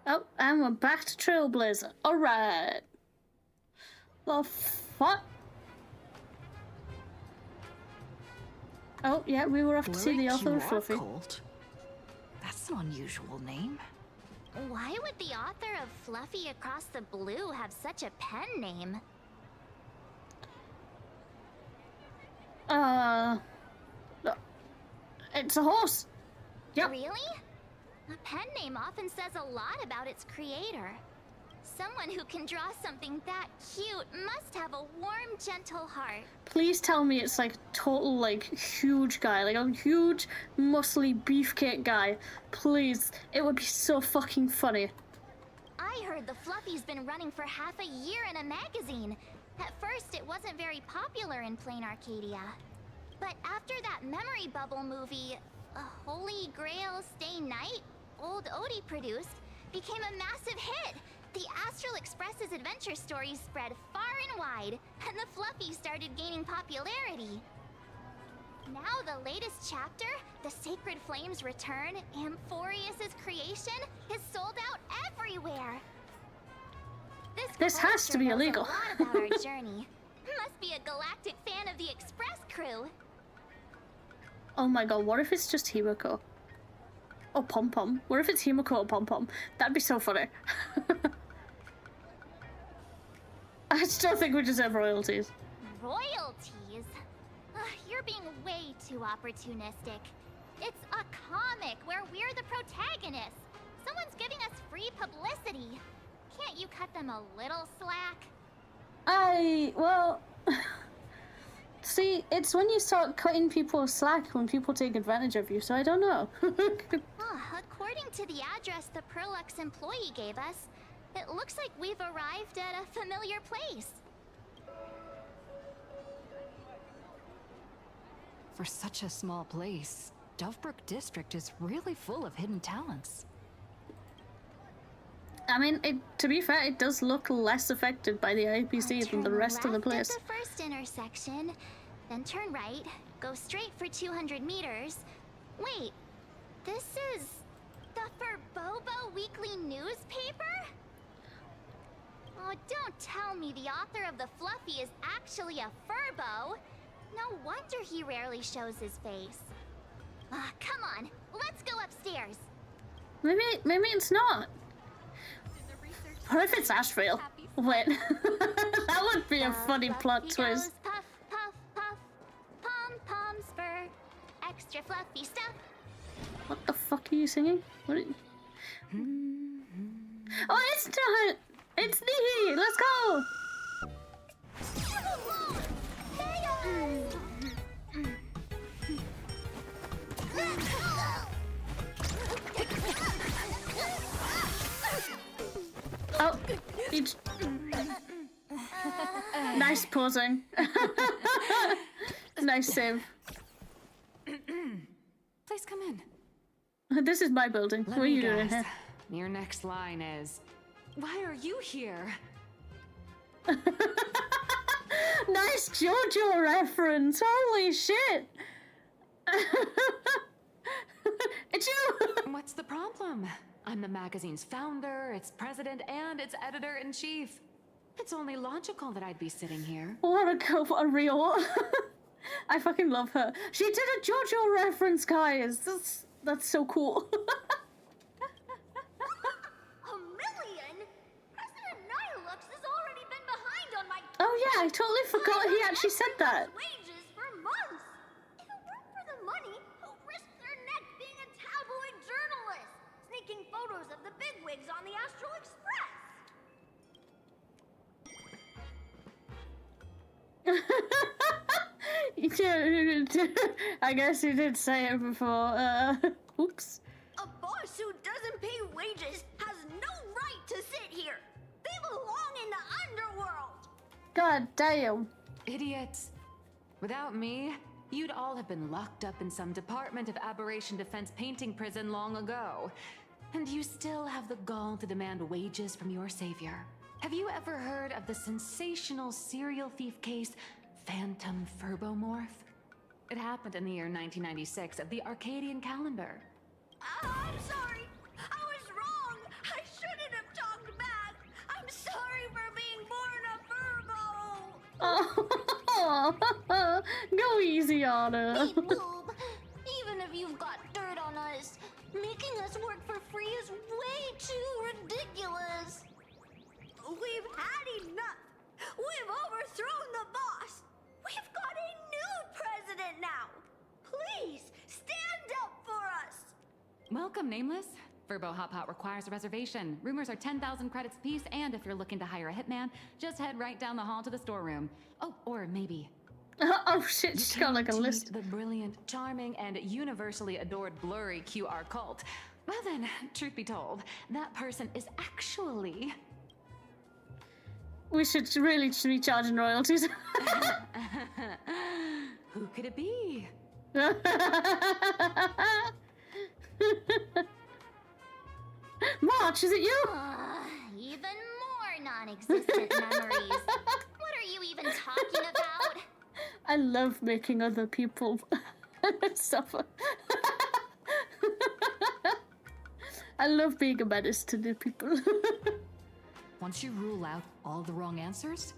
Oh, and we're back to Trailblazer. Alright. The fuck? Oh, yeah, we were off to see the author of Fluffy. That's an unusual name. Why would the author of Fluffy Across the Blue have such a pen name? It's a horse. Yep. Really? A pen name often says a lot about its creator. Someone who can draw something that cute must have a warm, gentle heart. Please tell me it's like total, like, huge guy. Like a huge, muscly beefcake guy. Please. It would be so fucking funny. I heard the Fluffy's been running for half a year in a magazine. At first, it wasn't very popular in Plain Arcadia. But after that memory bubble movie, a Holy Grail Stay Night old Odie produced became a massive hit. The Astral Express's adventure stories spread far and wide, and the Fluffy started gaining popularity. Now the latest chapter, The Sacred Flames Return, Amphorius's creation, is sold out everywhere. This has to be illegal. A lot about our journey. Must be a galactic fan of the Express crew. Oh my god, what if it's just Himiko? Or Pom Pom? What if it's Himiko or Pom Pom? That'd be so funny. I still think we deserve royalties. Royalties? You're being way too opportunistic. It's a comic where we're the protagonists. Someone's giving us free publicity. Can't you cut them a little slack? Well... See, it's when you start cutting people slack when people take advantage of you, so I don't know. According to the address the Perlux employee gave us, it looks like we've arrived at a familiar place. For such a small place, Dovebrook District is really full of hidden talents. I mean, to be fair, it does look less affected by the IPC than the rest of the place. At the first intersection, then turn right, go straight for 200 meters. Wait, this is the Furbobo Weekly newspaper? Oh, don't tell me the author of the Fluffy is actually a Furbo. No wonder he rarely shows his face. Come on, let's go upstairs. Maybe it's not. What if it's Asheville? Wait, that would be a funny plot twist. Puff, puff, puff, pom-poms for extra fluffy stuff. What the fuck are you singing? What? Oh, it's not. It's Nihi. Let's go. Oh, it's... Nice pausing. Nice save. Please come in. This is my building. What are you doing here? Your next line is, why are you here? Nice JoJo reference. Holy shit. It's you. What's the problem? I'm the magazine's founder, its president, and its editor-in-chief. It's only logical that I'd be sitting here. What a real. I fucking love her. She did a JoJo reference, guys. That's so cool. A million? President Nihilux has already been behind on my... Oh yeah, I totally forgot he actually said that. ...wages for months. If it weren't for the money, who'd risk their neck being a tabloid journalist? Sneaking photos of the bigwigs on the Astral Express. I guess you did say it before. Oops. A boss who doesn't pay wages has no right to sit here. They belong in the underworld. God damn. Idiots. Without me, you'd all have been locked up in some Department of Aberration Defense painting prison long ago. And you still have the gall to demand wages from your savior. Have you ever heard of the sensational serial thief case, Phantom Furbomorph? It happened in the year 1996 of the Arcadian calendar. I'm sorry. I was wrong. I shouldn't have talked back. I'm sorry for being born a Furbo. Oh, go easy on her. Beep boop. Even if you've got dirt on us, making us work for free is way too ridiculous. We've had enough. We've overthrown the boss. We've got a new president now. Please, stand up for us. Welcome, Nameless. Furbo Hot Pot requires a reservation. Rumors are 10,000 credits apiece, and if you're looking to hire a hitman, just head right down the hall to the storeroom. Oh, or maybe... Oh shit, she's got like a list. The brilliant, charming, and universally adored blurry QR cult. Well then, truth be told, that person is actually... We should really be charging royalties. Who could it be? March, is it you? Even more non-existent memories. What are you even talking about? I love making other people suffer. I love being a menace to new people. Once you rule out all the wrong answers,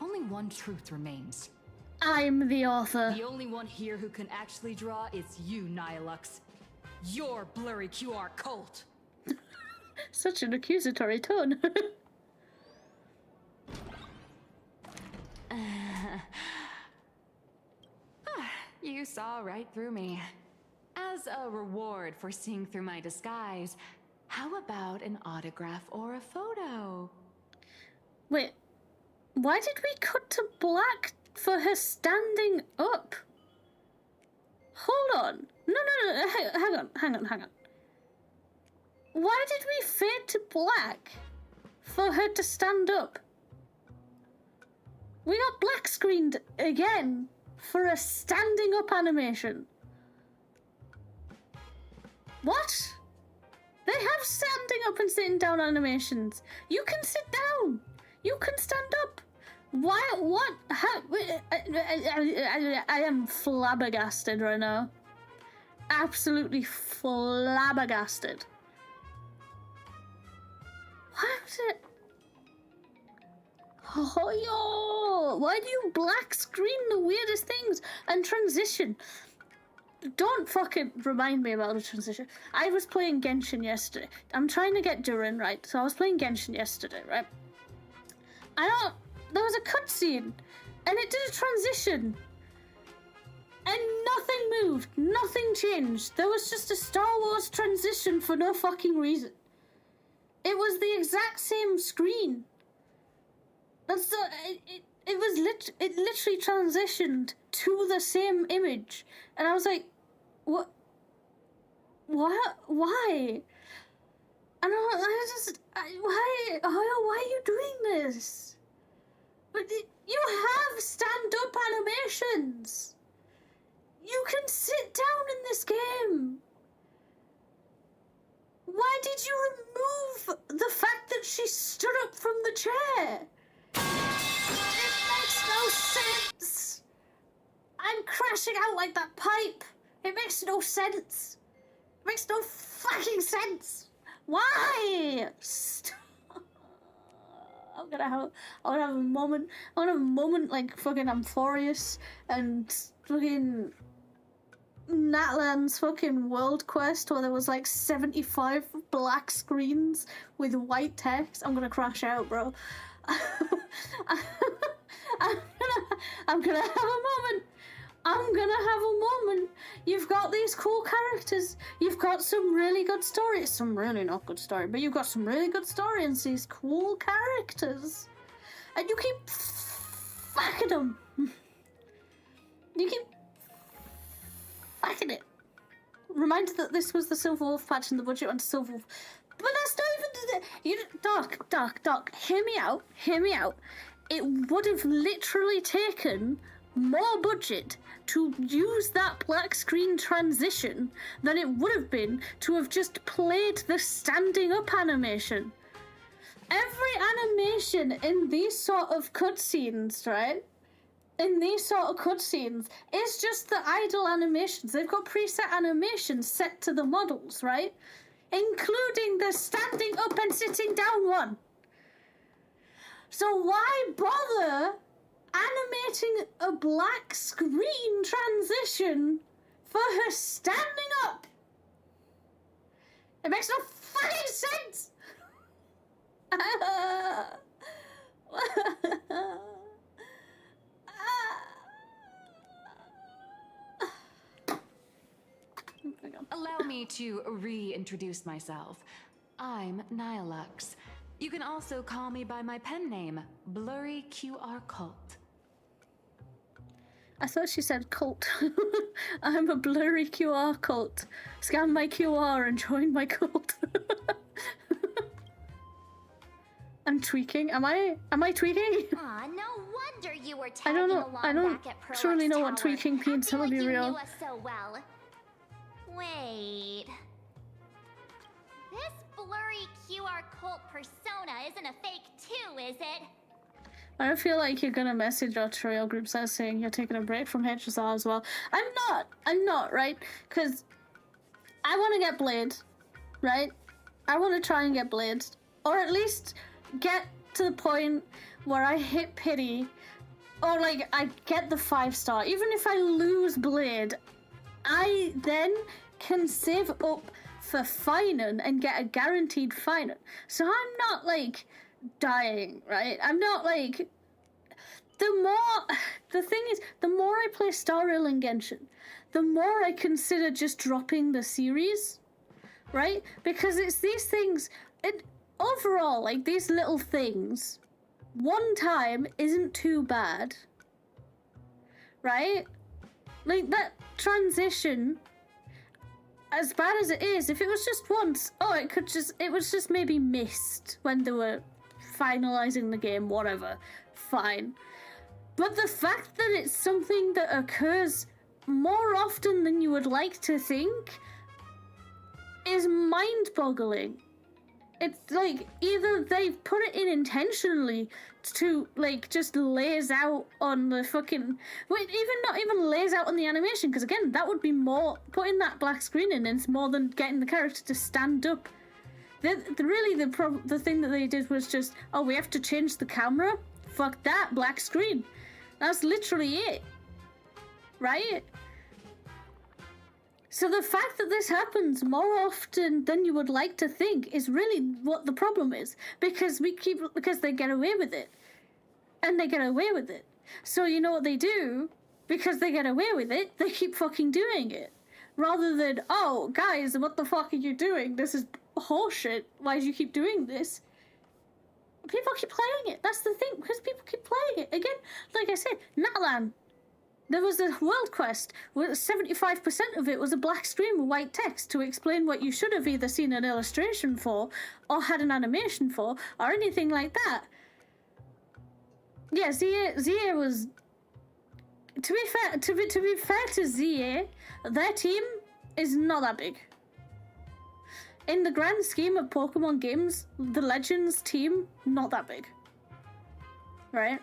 only one truth remains. I'm the author. The only one here who can actually draw is you, 𝕃𝕚𝕟𝕜𝕤. Your blurry QR cult. Such an accusatory tone. You saw right through me. As a reward for seeing through my disguise, how about an autograph or a photo? Wait, why did we cut to black for her standing up? Hold on. No, hang on. Why did we fade to black for her to stand up? We got black screened again for a standing up animation. What? They have standing up and sitting down animations. You can sit down. You can stand up. Why? What? How? I am flabbergasted right now. Absolutely flabbergasted. Why was it? Oh, yo! Why do you black screen the weirdest things and transition? Don't fucking remind me about a transition. I was playing Genshin yesterday. I'm trying to get Durin right, so I was playing Genshin yesterday, right? There was a cutscene, and it did a transition. And nothing moved, nothing changed. There was just a Star Wars transition for no fucking reason. It was the exact same screen. It literally transitioned to the same image, and I was like, "What? Why?" And why are you doing this? But you have stand-up animations. You can sit down in this game. Why did you remove the fact that she stood up from the chair? It makes no sense. I'm crashing out like that pipe. It makes no sense. It makes no fucking sense. Why? I'm gonna have a moment. I want to have a moment like fucking Amphorius and fucking Natlan's fucking World Quest where there was like 75 black screens with white text. I'm gonna crash out, bro. I'm gonna have a moment. I'm gonna have a moment. You've got these cool characters. You've got some really good stories. Some really not good story, but you've got some really good story and these cool characters. And you keep fucking them. You keep fucking it. Reminded that this was the Silver Wolf patch and the budget went to Silver Wolf. But that's not even... Doc, hear me out. It would have literally taken more budget to use that black screen transition than it would have been to have just played the standing up animation. Every animation in these sort of cutscenes, right? In these sort of cutscenes, it's just the idle animations. They've got preset animations set to the models, right? Including the standing up and sitting down one. So why bother animating a black screen transition for her standing up? It makes no fucking sense! Allow me to reintroduce myself. I'm 𝕃𝕚𝕟𝕜𝕤𝕜. You can also call me by my pen name, Blurry QR Cult. I thought she said cult. I'm a blurry QR cult. Scan my QR and join my cult. I'm tweaking. Am I tweaking? Aw, no wonder you were I tagging don't know. along I don't back at Perlex's truly know what tower, tweaking means. Some acting of like you you real. knew us so well. Wait. This blurry QR cult persona isn't a fake too, is it? I don't feel like you're gonna message our trail groups that saying you're taking a break from HSR as well. I'm not, right? Because I want to get Blade, right? I want to try and get Blade. Or at least get to the point where I hit pity. Or like, I get the 5-star. Even if I lose Blade, I then can save up for Finan and get a guaranteed Finan. So I'm not like dying, right? I'm not like... The thing is, the more I play Star Rail and Genshin, the more I consider just dropping the series, right? Because it's these things, overall, like these little things, one time isn't too bad, right? Like that transition, as bad as it is, if it was just once, it was just maybe missed when they were finalizing the game, whatever, fine. But the fact that it's something that occurs more often than you would like to think is mind-boggling. It's like either they've put it in intentionally to like just lays out on the fucking not even lays out on the animation, because again that would be more putting that black screen in, and it's more than getting the character to stand up. The thing that they did was just, oh, we have to change the camera? Fuck that, black screen. That's literally it. Right? So the fact that this happens more often than you would like to think is really what the problem is. Because they get away with it. And they get away with it. So you know what they do? Because they get away with it, they keep fucking doing it. Rather than, oh, guys, what the fuck are you doing? This is horseshit. Why do you keep doing this? People keep playing it. That's the thing, because people keep playing it. Again, like I said, Natlan. There was a world quest where 75% of it was a black screen with white text to explain what you should have either seen an illustration for, or had an animation for, or anything like that. Yeah, ZA was... To be fair to ZA, their team is not that big. In the grand scheme of Pokemon games, the Legends team, not that big. Right?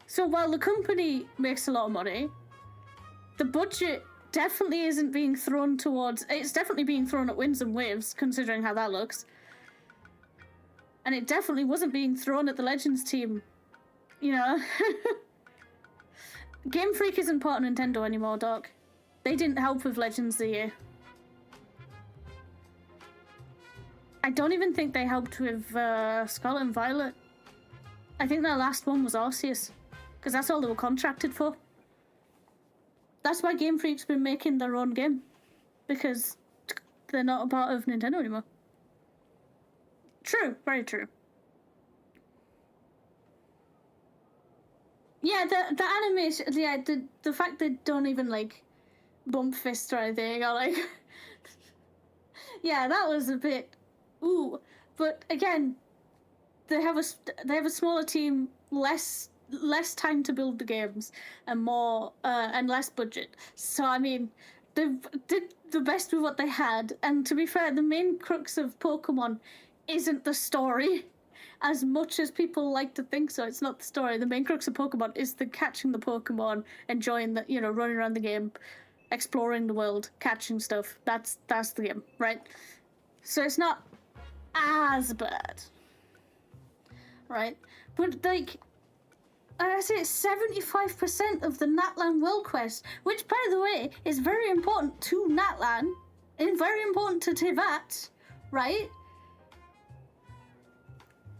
So while the company makes a lot of money, the budget definitely isn't being thrown towards... It's definitely being thrown at Winds and Waves, considering how that looks. And it definitely wasn't being thrown at the Legends team. You know? Game Freak isn't part of Nintendo anymore, Doc. They didn't help with Legends the year. I don't even think they helped with Scarlet and Violet. I think their last one was Arceus. Because that's all they were contracted for. That's why Game Freak's been making their own game. Because they're not a part of Nintendo anymore. True, very true. Yeah, the animation, yeah, the fact they don't even, like, bump fist or anything, or, like... yeah, that was a bit... Ooh. But, again, they have a smaller team, less time to build the games, and more, and less budget. So, I mean, they did the best with what they had, and to be fair, the main crux of Pokemon isn't the story. As much as people like to think so, it's not the story. The main crux of Pokemon is the catching the Pokemon, enjoying the, running around the game, exploring the world, catching stuff. That's the game, right? So it's not as bad, right? But like, I say 75% of the Natlan World Quest, which by the way is very important to Natlan and very important to Teyvat, right?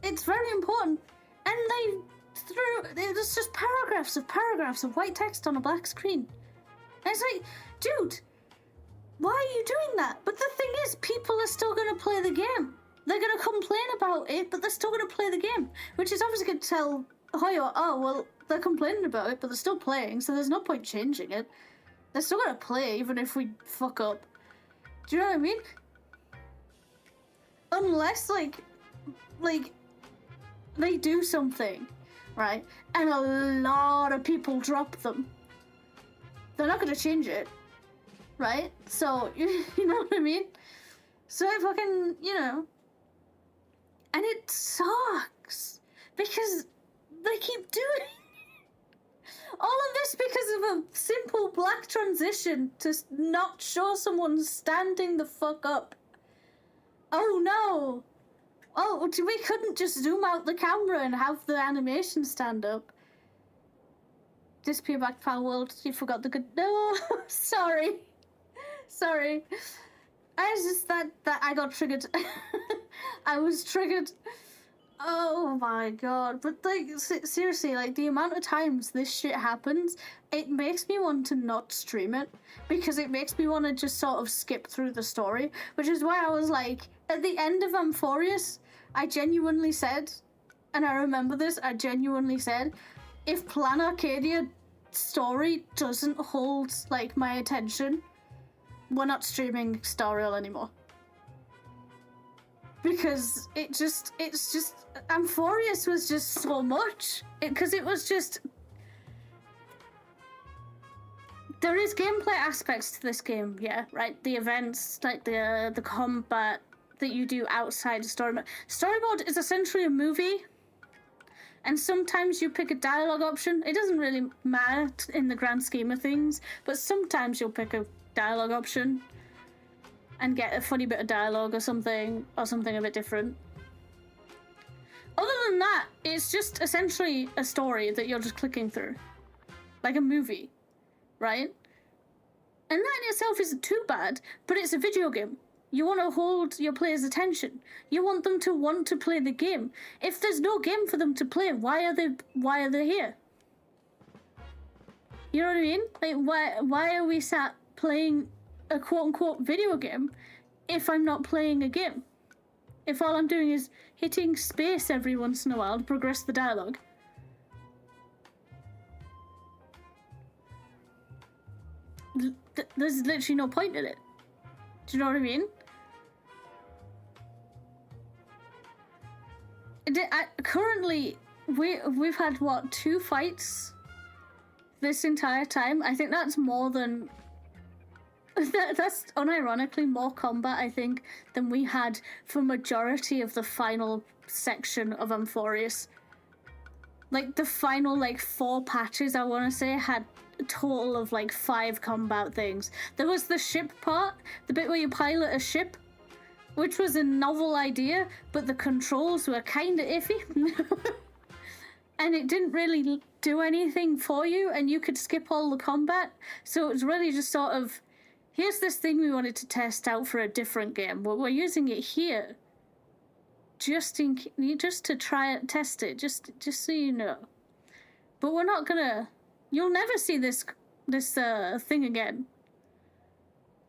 It's very important, and there's just paragraphs of white text on a black screen. And it's like, dude, why are you doing that? But the thing is, people are still going to play the game. They're going to complain about it, but they're still going to play the game, which is obviously going to tell Hoyo, oh, well, they're complaining about it, but they're still playing, so there's no point changing it. They're still going to play, even if we fuck up. Do you know what I mean? Unless, like, they do something, right, and a lot of people drop them, they're not going to change it, right? So, you know what I mean? So I fucking, you know, and it sucks because they keep doing all of this because of a simple black transition to not show someone standing the fuck up. Oh no! Oh, we couldn't just zoom out the camera and have the animation stand up. Disappear back to Pal World, you forgot the good... No! Sorry. Sorry. I just... That I got triggered. I was triggered. Oh my god. But, like, seriously, like, the amount of times this shit happens, it makes me want to not stream it. Because it makes me want to just sort of skip through the story. Which is why I was like, at the end of Amphorius, I genuinely said, and I remember this, I genuinely said, if Plan Arcadia story doesn't hold, like, my attention, we're not streaming Star Rail anymore. Because it's just, Amphorius was just so much. Because it was just... There is gameplay aspects to this game, yeah, right? The events, like the combat that you do outside story mode. Story mode is essentially a movie, and sometimes you pick a dialogue option. It doesn't really matter in the grand scheme of things, but sometimes you'll pick a dialogue option and get a funny bit of dialogue or something a bit different. Other than that, it's just essentially a story that you're just clicking through. Like a movie, right? And that in itself isn't too bad, but it's a video game. You want to hold your players' attention. You want them to want to play the game. If there's no game for them to play, why are they here? You know what I mean? Like, why are we sat playing a quote-unquote video game if I'm not playing a game? If all I'm doing is hitting space every once in a while to progress the dialogue. There's literally no point in it. Do you know what I mean? Currently, we've had, what, 2 fights this entire time? I think that's more than... That's unironically more combat, I think, than we had for majority of the final section of Amphorius. Like, the final, 4 patches, I want to say, had a total of, 5 combat things. There was the ship part, the bit where you pilot a ship, which was a novel idea, but the controls were kind of iffy. And it didn't really do anything for you, and you could skip all the combat. So it was really just sort of, here's this thing we wanted to test out for a different game, but we're using it here. Just to try it, test it, just so you know. But we're not gonna... You'll never see this thing again.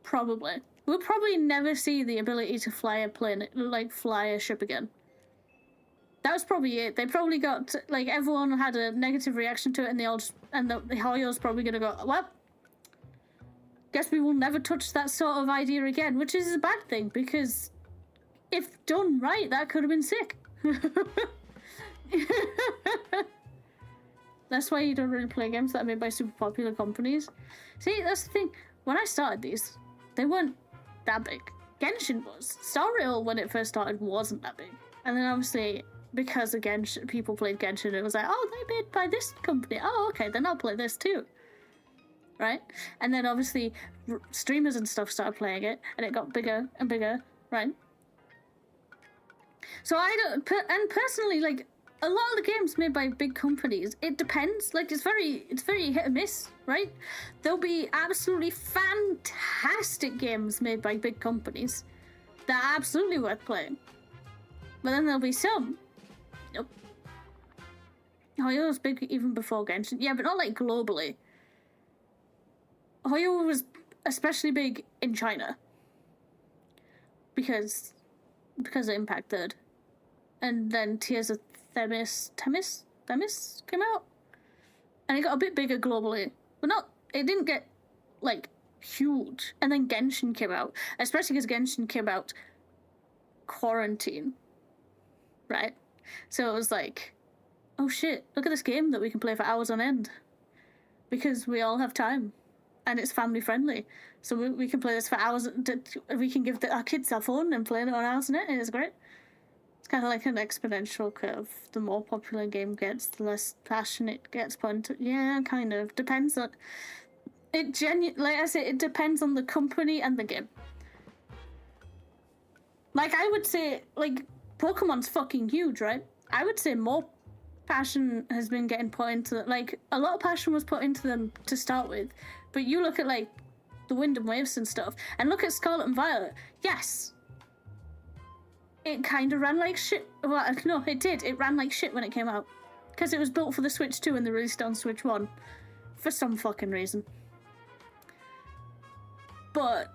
Probably. We'll probably never see the ability to fly a plane, fly a ship again. That was probably it. They probably got, everyone had a negative reaction to it, and the Hoyo's probably gonna go, well, guess we will never touch that sort of idea again, which is a bad thing, because if done right, that could have been sick. That's why you don't really play games that are made by super popular companies. See, that's the thing. When I started these, they weren't that big. Genshin was. Star Rail, when it first started, wasn't that big. And then obviously, because again, people played Genshin, it was like, oh, they're made by this company. Oh, okay, then I'll play this too. Right? And then obviously, streamers and stuff started playing it, and it got bigger and bigger, right? So and personally, a lot of the games made by big companies, it depends. It's very hit and miss, right? There'll be absolutely fantastic games made by big companies that are absolutely worth playing. But then there'll be some. Nope. Hoyo was big even before Genshin. Yeah, but not globally. Hoyo was especially big in China. Because of Impact Third. And then Tears of Themis came out, and it got a bit bigger globally, but it didn't get huge. And then Genshin came out, especially because Genshin came out quarantine, right? So it was like, oh shit, look at this game that we can play for hours on end. Because we all have time. And it's family friendly. So we can play this for hours. We can give our kids our phone and play it on hours on it. It's great. It's kind of like an exponential curve. The more popular a game gets, the less passion it gets put into. Yeah, kind of. Depends on... Like I say, it depends on the company and the game. Like, I would say, like, Pokemon's fucking huge, right? I would say more passion has been getting put into... Like, a lot of passion was put into them to start with. But you look at, like, the Wind and Waves and stuff, and look at Scarlet and Violet. Yes. It kind of ran like shit. Well, no, it did. It ran like shit when it came out. Because it was built for the Switch 2 and they released it on Switch 1. For some fucking reason. But...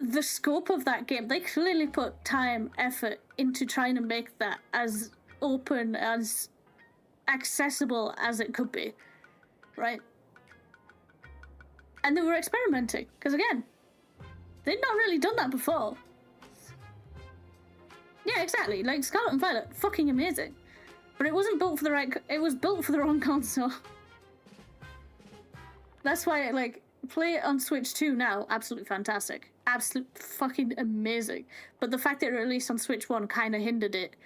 the scope of that game, they clearly put time, effort into trying to make that as open, as accessible as it could be, right? And they were experimenting, because again, they'd not really done that before. Yeah, exactly, like Scarlet and Violet, fucking amazing. But it wasn't built for the right, it was built for the wrong console. That's why, like, play it on Switch 2 now, absolutely fantastic. Absolute fucking amazing. But the fact that it released on Switch 1 kind of hindered it,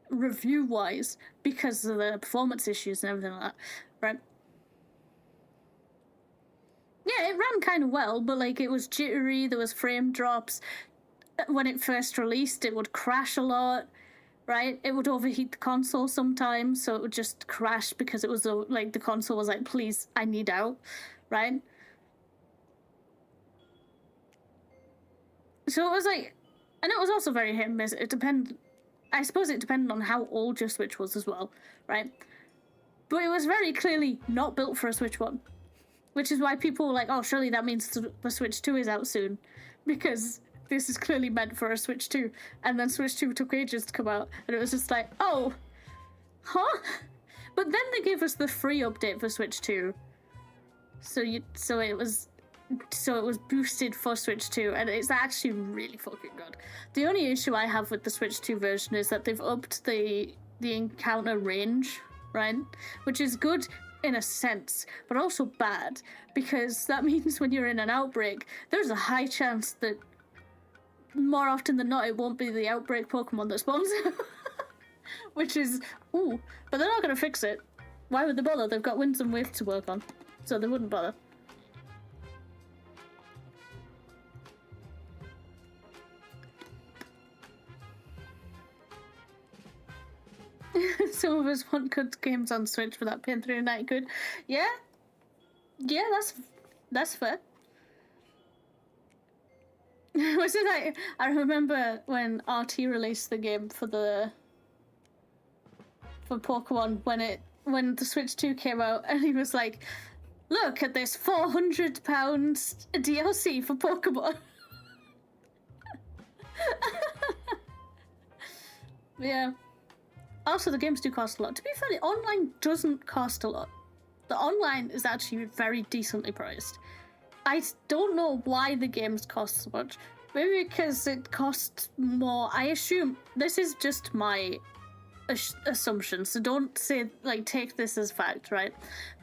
review-wise, because of the performance issues and everything like that, right? Yeah, it ran kind of well, but, like, it was jittery, there was frame drops. When it first released, it would crash a lot, right? It would overheat the console sometimes, so it would just crash because it was, like, the console was like, please, I need out, right? So it was like, and it was also very hit and miss. It depended, I suppose it depended on how old your Switch was as well, right? But it was very clearly not built for a Switch 1. Which is why people were like, oh, surely that means the Switch 2 is out soon. Because this is clearly meant for a Switch 2. And then Switch 2 took ages to come out. And it was just like, oh, huh? But then they gave us the free update for Switch 2. So it was boosted for Switch 2, and it's actually really fucking good. The only issue I have with the Switch 2 version is that they've upped the encounter range, right? Which is good in a sense, but also bad, because that means when you're in an outbreak, there's a high chance that more often than not it won't be the outbreak Pokemon that spawns. Which is, ooh, but they're not going to fix it. Why would they bother? They've got Winds and Waves to work on, so they wouldn't bother. Some of us want good games on Switch without paying $3.99 quid. Yeah, that's fair. Was it like, I remember when RT released the game for Pokemon when the Switch 2 came out, and he was like, "Look at this £400 DLC for Pokemon." Yeah. Also, the games do cost a lot. To be fair, the online doesn't cost a lot. The online is actually very decently priced. I don't know why the games cost so much. Maybe because it costs more. I assume, this is just my assumption, so don't say, like, take this as fact, right?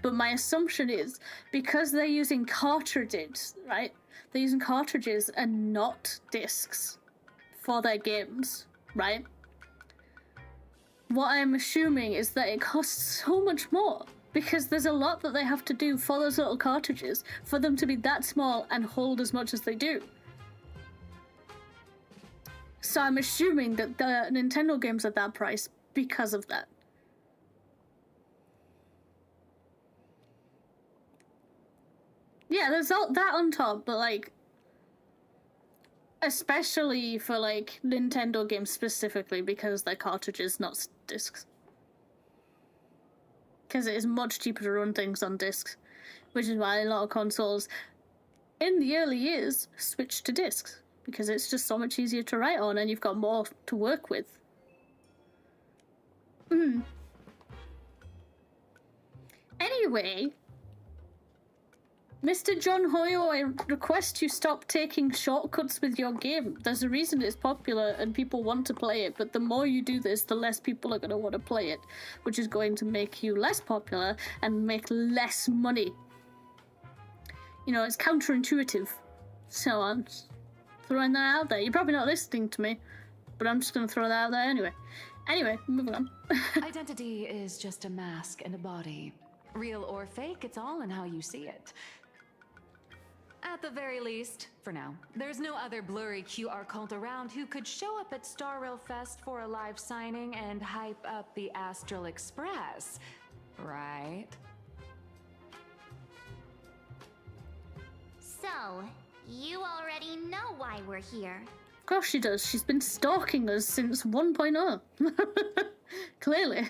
But my assumption is, because they're using cartridges, right? They're using cartridges and not discs for their games, right? What I'm assuming is that it costs so much more, because there's a lot that they have to do for those little cartridges for them to be that small and hold as much as they do. So I'm assuming that the Nintendo games are that price because of that. Yeah, there's all that on top, but, like, especially for, like, Nintendo games specifically, because they're cartridges, not discs. Because it is much cheaper to run things on discs, which is why a lot of consoles in the early years switched to discs, because it's just so much easier to write on and you've got more to work with. Anyway, Mr. John Hoyo, I request you stop taking shortcuts with your game. There's a reason it's popular and people want to play it, but the more you do this, the less people are going to want to play it, which is going to make you less popular and make less money. You know, it's counterintuitive. So I'm throwing that out there. You're probably not listening to me, but I'm just going to throw that out there anyway. Anyway, moving on. Identity is just a mask and a body. Real or fake, it's all in how you see it. At the very least, for now, there's no other blurry QR cult around who could show up at Star Rail Fest for a live signing and hype up the Astral Express, right? So, you already know why we're here. Of course she does. She's been stalking us since 1.0. Clearly.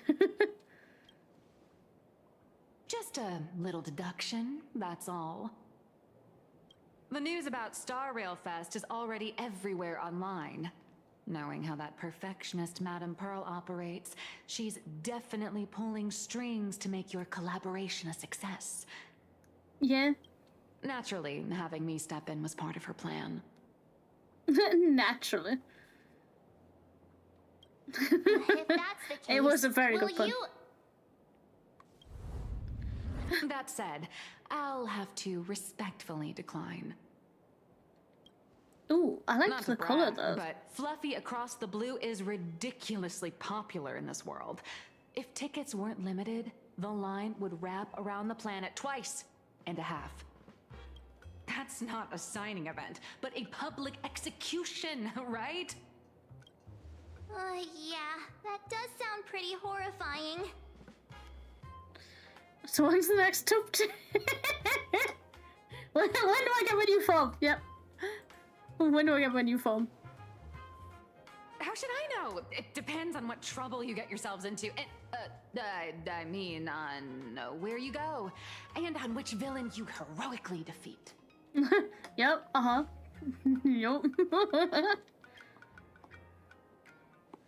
Just a little deduction, that's all. The news about Star Rail Fest is already everywhere online. Knowing how that perfectionist Madame Pearl operates, she's definitely pulling strings to make your collaboration a success. Yeah. Naturally, having me step in was part of her plan. Naturally. If that's the case, it was a very good pun. That said, I'll have to respectfully decline. Ooh, I like Not the to color brag, though. But Fluffy Across the Blue is ridiculously popular in this world. If tickets weren't limited, the line would wrap around the planet twice and a half. That's not a signing event, but a public execution, right? Yeah, that does sound pretty horrifying. So when's the next top when do I get my new form? Yep. When do I get my new form? How should I know? It depends on what trouble you get yourselves into. And, I mean, on where you go. And on which villain you heroically defeat. Yep, Yup.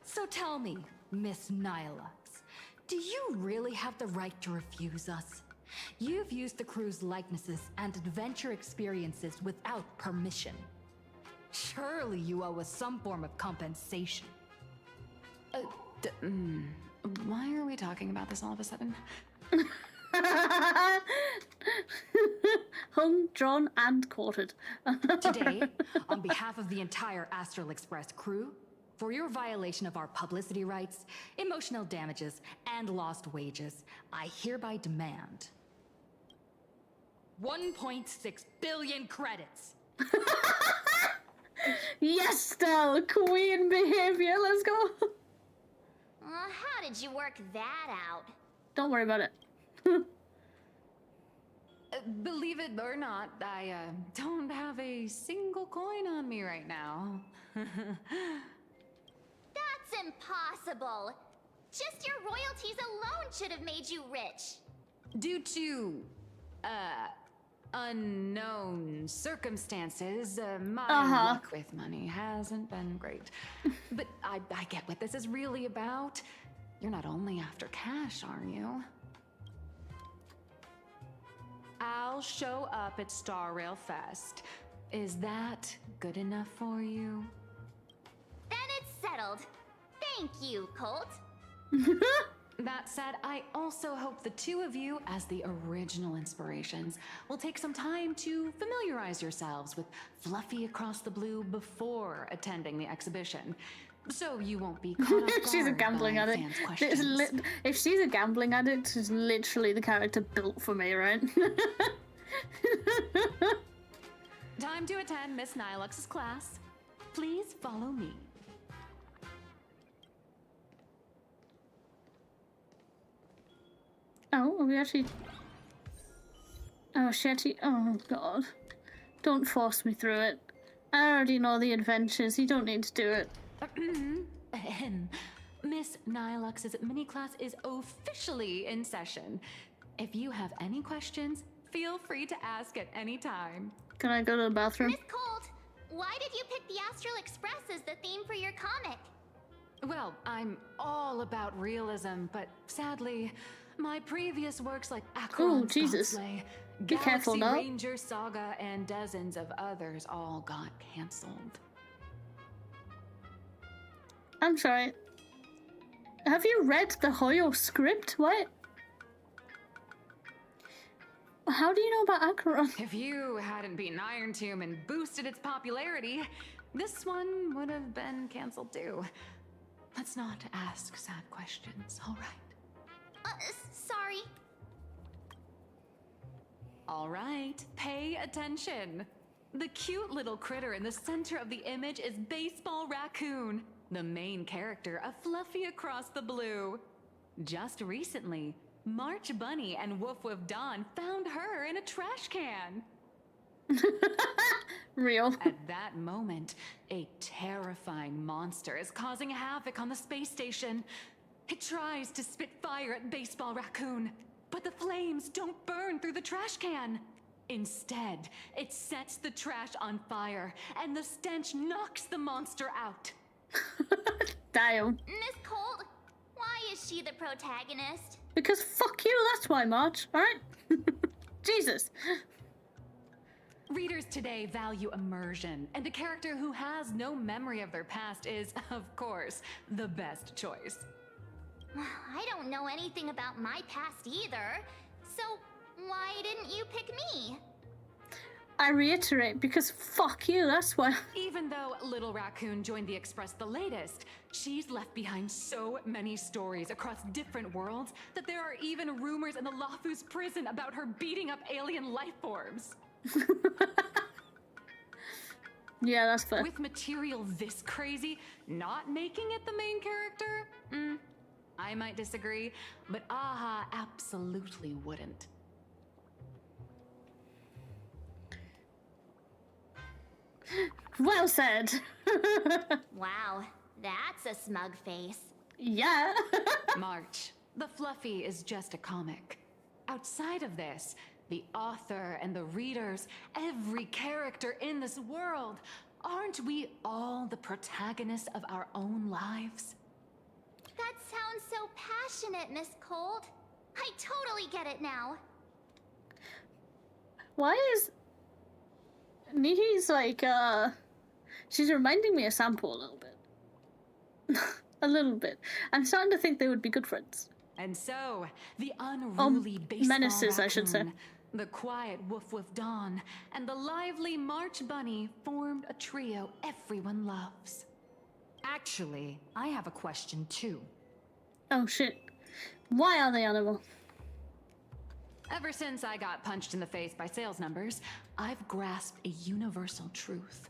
So tell me, Miss Nihilux, do you really have the right to refuse us? You've used the crew's likenesses and adventure experiences without permission. Surely you owe us some form of compensation. Why are we talking about this all of a sudden? Hung, drawn, and quartered. Today, on behalf of the entire Astral Express crew, for your violation of our publicity rights, emotional damages, and lost wages, I hereby demand 1.6 billion credits. Yes, Stell, queen behavior, let's go. How did you work that out? Don't worry about it. Believe it or not, I don't have a single coin on me right now. That's impossible. Just your royalties alone should have made you rich. Due to, unknown circumstances, my luck with money hasn't been great. But I get what this is really about. You're not only after cash, are you? I'll show up at Star Rail Fest. Is that good enough for you? Then it's settled. Thank you, Colt. That said, I also hope the two of you, as the original inspirations, will take some time to familiarize yourselves with Fluffy Across the Blue before attending the exhibition, so you won't be caught off guard. She's a gambling addict. If she's a gambling addict, she's literally the character built for me, right? Time to attend Miss Nihilux's class. Please follow me. Oh, are we actually... Oh, Shetty. Oh, God. Don't force me through it. I already know the adventures. You don't need to do it. Miss Nihilux's mini class is officially in session. If you have any questions, feel free to ask at any time. Can I go to the bathroom? Miss Colt, why did you pick the Astral Express as the theme for your comic? Well, I'm all about realism, but sadly, My previous works like Oh, Acheron's Jesus. Godslay, Be careful Galaxy now. Ranger Saga, and dozens of others all got cancelled. I'm sorry. Have you read the Hoyo script? What? How do you know about Acheron? If you hadn't beaten Iron Tomb and boosted its popularity, this one would have been cancelled too. Let's not ask sad questions, all right? Sorry. All right, pay attention. The cute little critter in the center of the image is Baseball Raccoon, the main character of Fluffy Across the Blue. Just recently, March Bunny and Woof Woof Dawn found her in a trash can. Real. At that moment, a terrifying monster is causing havoc on the space station. It tries to spit fire at Baseball Raccoon, but the flames don't burn through the trash can. Instead, it sets the trash on fire, and the stench knocks the monster out. Damn. Miss Colt, why is she the protagonist? Because fuck you, that's why, March. Alright? Jesus. Readers today value immersion, and a character who has no memory of their past is, of course, the best choice. I don't know anything about my past either, so why didn't you pick me? I reiterate, because fuck you, that's why. Even though Little Raccoon joined the Express the latest, she's left behind so many stories across different worlds that there are even rumors in the Lafu's prison about her beating up alien life forms. Yeah, that's fair. With material this crazy, not making it the main character? I might disagree, but Aha absolutely wouldn't. Well said. Wow, that's a smug face. Yeah. March, the Fluffy is just a comic. Outside of this, the author and the readers, every character in this world, aren't we all the protagonists of our own lives? That sounds so passionate, Miss Cold. I totally get it now. Why is Nihi's like, she's reminding me of Sampo a little bit. A little bit. I'm starting to think they would be good friends. And so, the unruly baseball menaces, raccoon, I should say. the quiet Woof Woof Dawn, and the lively March Bunny formed a trio everyone loves. Actually, I have a question too. Oh shit. Why are they animal? Ever since I got punched in the face by sales numbers, I've grasped a universal truth.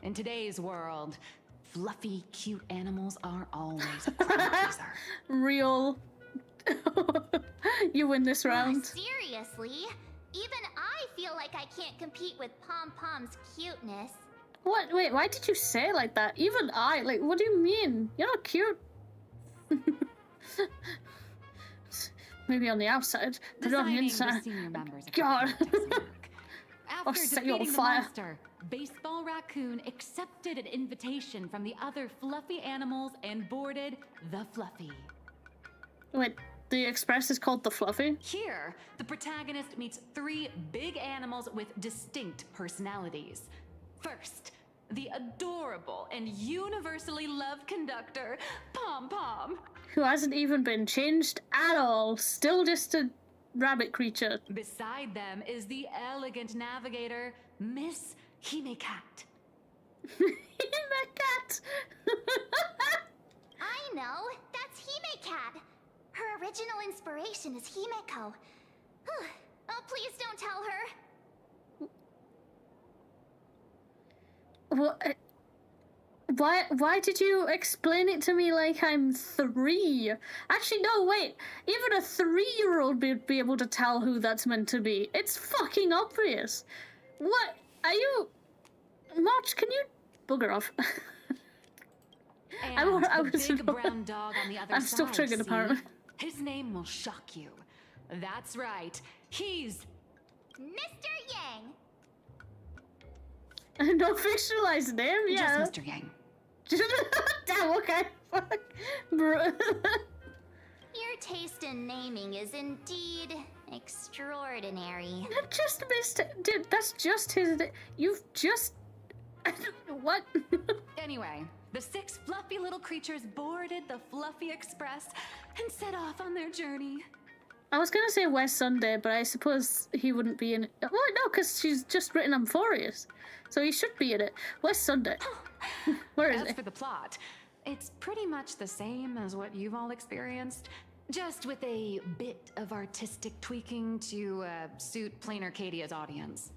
In today's world, fluffy, cute animals are always a crowd pleaser. Real. You win this round. Seriously? Even I feel like I can't compete with Pom Pom's cuteness. What? Wait, why did you say it like that? Even I? Like, what do you mean? You're not cute. Maybe on the outside, but on the inside. God. I'll After set you on defeating the fire. monster, Baseball Raccoon accepted an invitation from the other fluffy animals and boarded the Fluffy. Wait, the Express is called the Fluffy? Here, the protagonist meets 3 big animals with distinct personalities. First, the adorable and universally loved conductor, Pom Pom. Who hasn't even been changed at all. Still just a rabbit creature. Beside them is the elegant navigator, Miss Hime-Cat. Hime-Cat! I know, that's Hime-Cat. Her original inspiration is Himeko. Oh, please don't tell her. What? Why did you explain it to me like I'm 3? Actually, no, wait. Even a 3-year-old would be able to tell who that's meant to be. It's fucking obvious. What? Are you... March, can you bugger off? And I the was big brown dog on the other I'm side, still triggered, see? apparently. His name will shock you. That's right. He's... Mr. Yang. No fictionalized name, yeah. Just Mr. Yang. Damn, okay. Fuck. Your taste Section naming is indeed extraordinary. I just missed it. Dude, that's just his... You've just... What? Anyway, the 6 fluffy little creatures boarded the Fluffy Express and set off on their journey. I was gonna say West Sunday, but I suppose he wouldn't be in it. Well, no, because she's just written Amphorius. So he should be in it. West Sunday. Where is As it? for the plot, it's pretty much the same as what you've all experienced, just with a bit of artistic tweaking to suit Plain Arcadia's audience.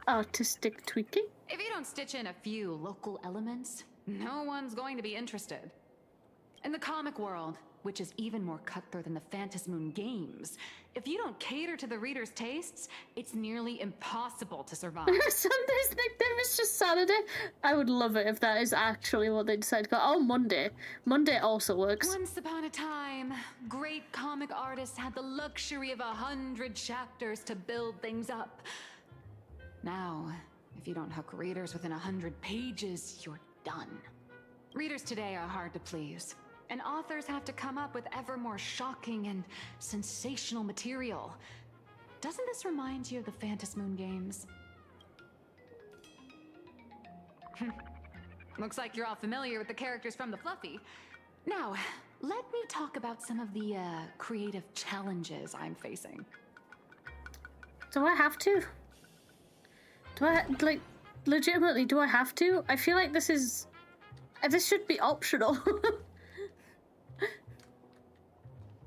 Artistic tweaking? If you don't stitch in a few local elements, no one's going to be interested. In the comic world, which is even more cutthroat than the Phantasmoon games, if you don't cater to the reader's tastes, it's nearly impossible to survive. Sunday's nickname is just Saturday. I would love it if that is actually what they decide to go. Oh, Monday. Monday also works. Once upon a time, great comic artists had the luxury of 100 chapters to build things up. Now, if you don't hook readers within 100 pages, you're done. Readers today are hard to please, and authors have to come up with ever more shocking and sensational material. Doesn't this remind you of the Phantasmoon games? Looks like you're all familiar with the characters from the Fluffy. Now, let me talk about some of the creative challenges I'm facing. Do I have to? Do I, like, legitimately, do I have to? I feel like this is... This should be optional.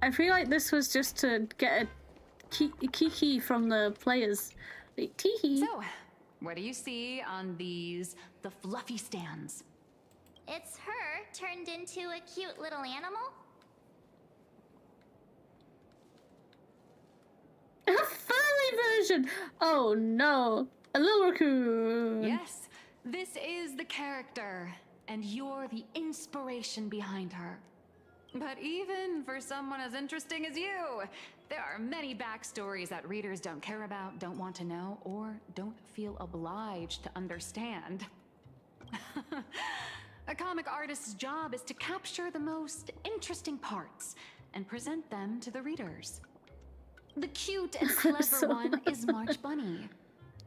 I feel like this was just to get a kiki from the players. Like, tee-hee. So, what do you see on the Fluffy stands? It's her turned into a cute little animal? A furry version! Oh no! A little raccoon! Yes, this is the character, and you're the inspiration behind her. But even for someone as interesting as you, there are many backstories that readers don't care about, don't want to know, or don't feel obliged to understand. A comic artist's job is to capture the most interesting parts and present them to the readers. The cute and clever one is March Bunny.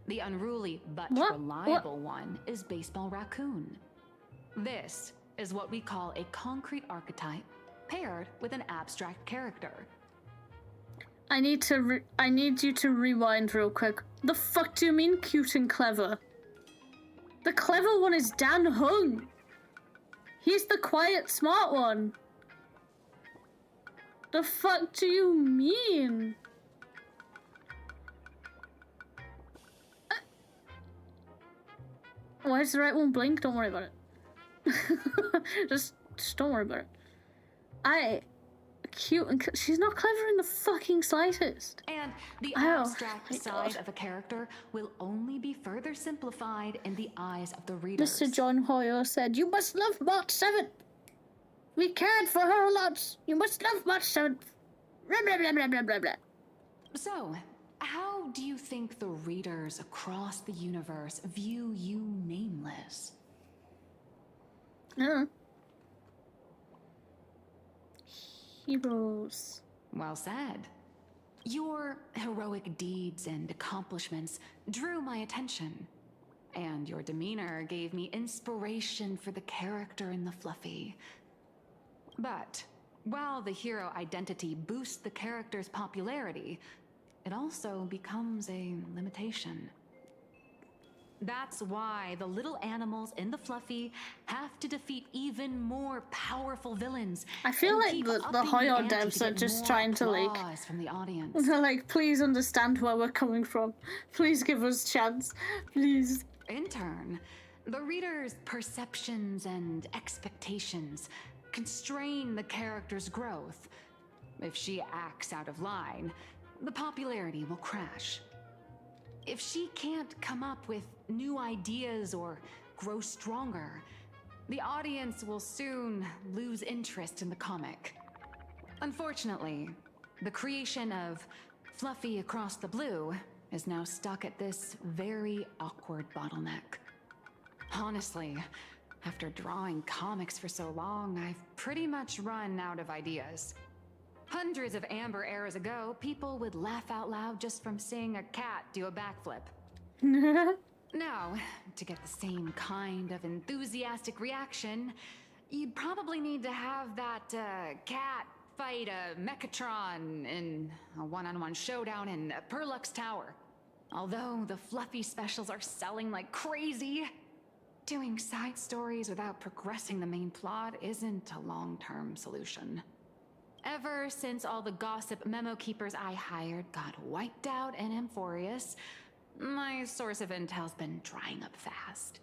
The unruly but reliable one is Baseball Raccoon. This is what we call a concrete archetype paired with an abstract character. I need you to rewind real quick. The fuck do you mean cute and clever? The clever one is Dan Hung. He's the quiet, smart one. The fuck do you mean? Why does the right one blink? Don't worry about it. just don't worry about it. Cute and she's not clever in the fucking slightest. And the abstract side of a character will only be further simplified in the eyes of the readers. Mr. John Hoyer said, "You must love March 7th. We cared for her a lot. You must love March 7th." Blah, blah, blah, blah, blah, blah, blah. So, how do you think the readers across the universe view you nameless? Heroes. Well said. Your heroic deeds and accomplishments drew my attention, and your demeanor gave me inspiration for the character in the Fluffy. But while the hero identity boosts the character's popularity, it also becomes a limitation. That's why the little animals in the Fluffy have to defeat even more powerful villains. I feel like the Hoyo devs are just trying to from the audience. They're like, please understand where we're coming from. Please give us a chance. Please. In turn, the reader's perceptions and expectations constrain the character's growth. If she acts out of line, the popularity will crash. If she can't come up with new ideas or grow stronger, the audience will soon lose interest in the comic. Unfortunately, the creation of Fluffy Across the Blue is now stuck at this very awkward bottleneck. Honestly, After drawing comics for so long, I've pretty much run out of ideas. Hundreds of amber eras ago, people would laugh out loud just from seeing a cat do a backflip. Now, to get the same kind of enthusiastic reaction, you'd probably need to have that cat fight a 𝕃𝕚𝕟𝕜𝕤 in a one-on-one showdown in 𝕃𝕚𝕟𝕜𝕤𝕜 Tower. Although the fluffy specials are selling like crazy, doing side stories without progressing the main plot isn't a long-term solution. Ever since all the gossip memo keepers I hired got wiped out in Amphorius, my source of intel's been drying up fast.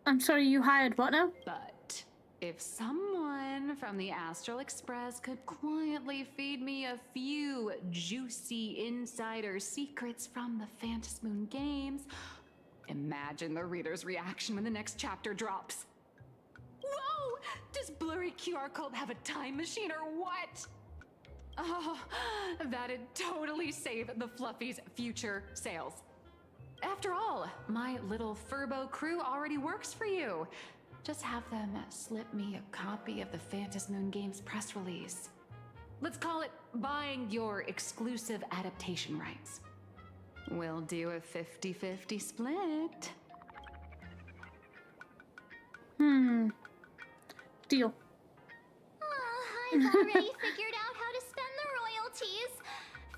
I'm sorry, you hired what now? But if someone from the Astral Express could quietly feed me a few juicy insider secrets from the Phantasm Moon games, imagine the reader's reaction when the next chapter drops. Whoa! Does Blurry QR Cult have a time machine or what? Oh, that'd totally save the Fluffy's future sales. After all, my little Furbo crew already works for you. Just have them slip me a copy of the Phantasm Moon game's press release. Let's call it buying your exclusive adaptation rights. We'll do a 50-50 split. Deal. I've already figured out how to spend the royalties.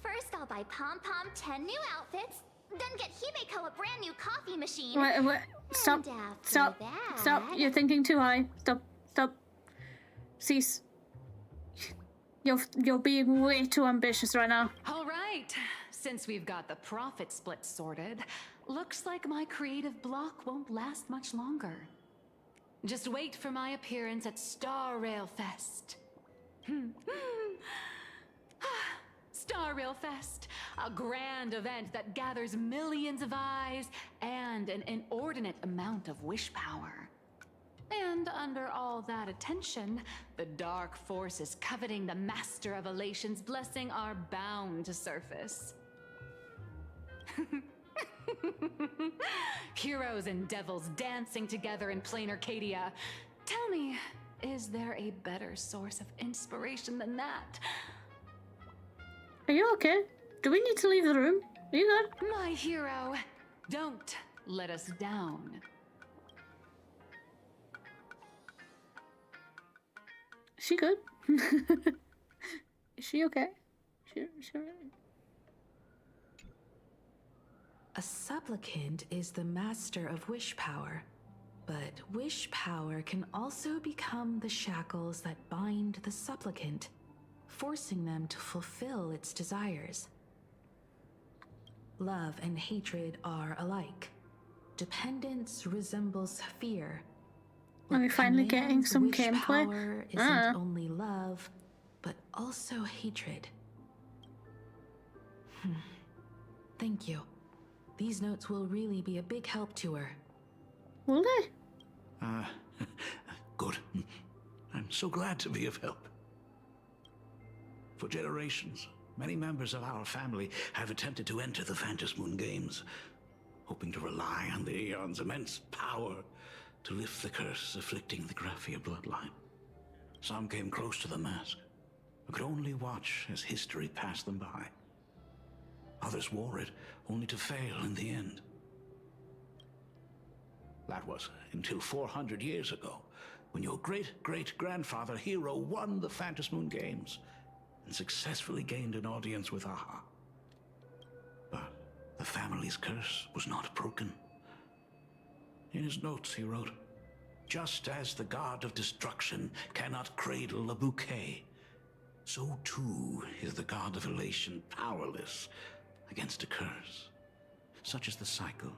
First, I'll buy Pom Pom 10 new outfits, then get Himeko a brand new coffee machine. Wait. Stop. Stop. Stop. You're thinking too high. Stop. Cease. You're being way too ambitious right now. All right. Since we've got the profit split sorted, looks like my creative block won't last much longer. Just wait for my appearance at Star Rail Fest. Star Rail Fest, a grand event that gathers millions of eyes and an inordinate amount of wish power. And under all that attention, the dark forces coveting the Master of Elation's blessing are bound to surface. Heroes and devils dancing together in plain Arcadia. Tell me, is there a better source of inspiration than that? Are you okay? Do we need to leave the room? Are you good? My hero, don't let us down. Is she good? Is she okay? She A supplicant is the master of wish power, but wish power can also become the shackles that bind the supplicant, forcing them to fulfill its desires. Love and hatred are alike. Dependence resembles fear. Are we finally getting some wish gameplay? Power isn't only love, but also hatred. Thank you. These notes will really be a big help to her. Will they? Good. I'm so glad to be of help. For generations, many members of our family have attempted to enter the Phantasm Moon games, hoping to rely on the Aeon's immense power to lift the curse afflicting the Graphia bloodline. Some came close to the mask, but could only watch as history passed them by. Others wore it, only to fail in the end. That was until 400 years ago, when your great-great-grandfather Hero won the Phantasm Moon games and successfully gained an audience with Aha. But the family's curse was not broken. In his notes he wrote, "Just as the god of destruction cannot cradle a bouquet, so too is the god of elation powerless against a curse. Such is the cycle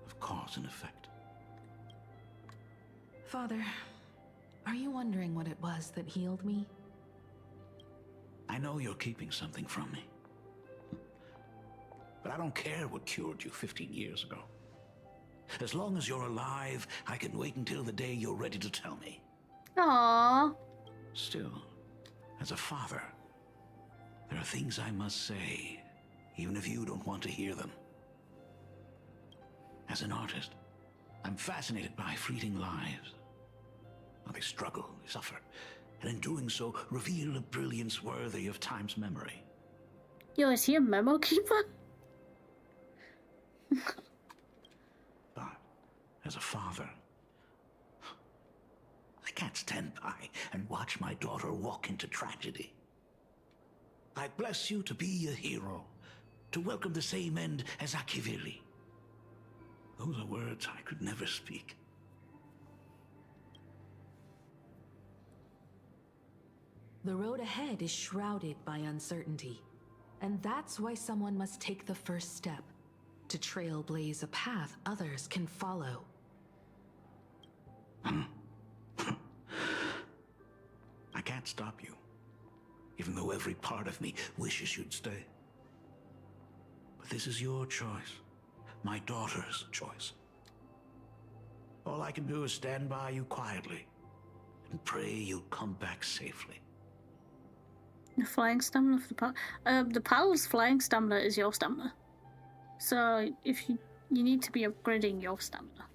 of cause and effect." Father, are you wondering what it was that healed me? I know you're keeping something from me. But I don't care what cured you 15 years ago. As long as you're alive, I can wait until the day you're ready to tell me. Aww. Still, as a father, there are things I must say, even if you don't want to hear them. As an artist, I'm fascinated by fleeting lives. How they struggle, they suffer, and in doing so, reveal a brilliance worthy of time's memory. Yo, is he a memo keeper? But, as a father, I can't stand by and watch my daughter walk into tragedy. I bless you to be a hero, to welcome the same end as Akivili. Those are words I could never speak. The road ahead is shrouded by uncertainty, and that's why someone must take the first step to trailblaze a path others can follow. I can't stop you, even though every part of me wishes you'd stay. But this is your choice, my daughter's choice. All I can do is stand by you quietly and pray you'll come back safely. The flying stamina for the pal's flying stamina is your stamina. So if you need to be upgrading your stamina.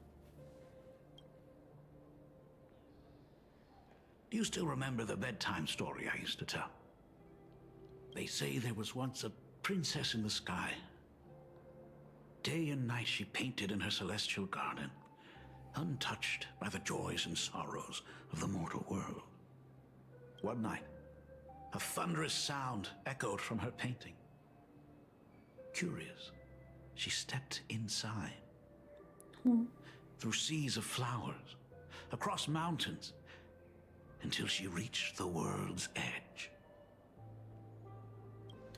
Do you still remember the bedtime story I used to tell? They say there was once a princess in the sky. Day and night she painted in her celestial garden, untouched by the joys and sorrows of the mortal world. One night, a thunderous sound echoed from her painting. Curious, she stepped inside. Through seas of flowers, across mountains, until she reached the world's edge.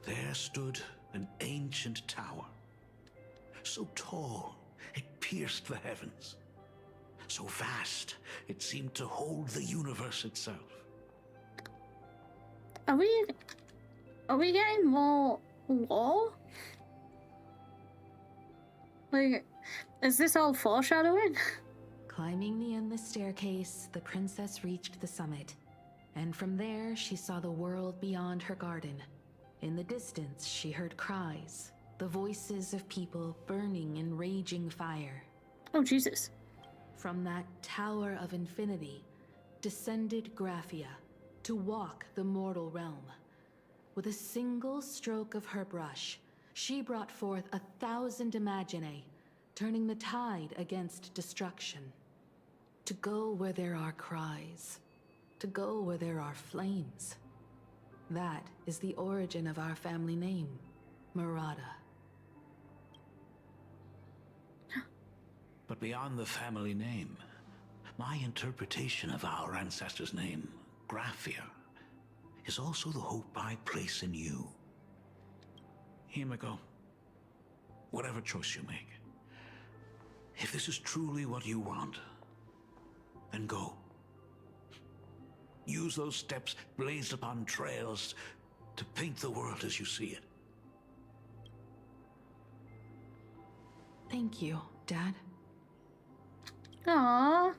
There stood an ancient tower, so tall it pierced the heavens, so vast it seemed to hold the universe itself. Are we getting more lore? Like, is this all foreshadowing? Climbing the endless staircase, the princess reached the summit, and from there she saw the world beyond her garden. In the distance, she heard cries, the voices of people burning in raging fire. Oh, Jesus. From that tower of infinity descended Graphia to walk the mortal realm. With a single stroke of her brush, she brought forth 1,000 Imaginae, turning the tide against destruction. To go where there are cries, to go where there are flames. That is the origin of our family name, Murata. But beyond the family name, my interpretation of our ancestors' name, Graphia, is also the hope I place in you. Himiko, whatever choice you make, if this is truly what you want, then go. Use those steps blazed upon trails to paint the world as you see it. Thank you, Dad. Aww.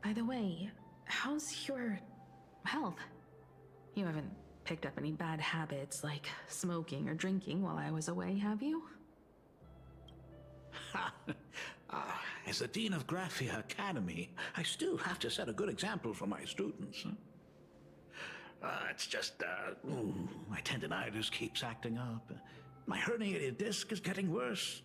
By the way, how's your health? You haven't picked up any bad habits like smoking or drinking while I was away, have you? As the Dean of Graphia Academy, I still have to set a good example for my students. It's just, my tendinitis keeps acting up. My herniated disc is getting worse.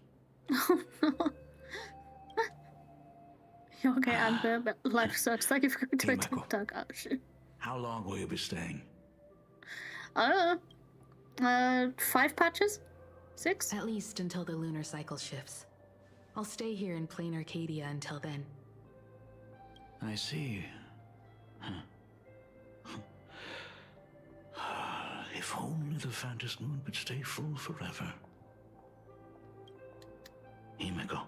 Okay, Amber, but life sucks. Like if you're going to TikTok action. How long will you be staying? I don't know. 5 patches? 6? At least until the lunar cycle shifts. I'll stay here in plain Arcadia until then. I see. If only the Phantom Moon would stay full forever. Himiko,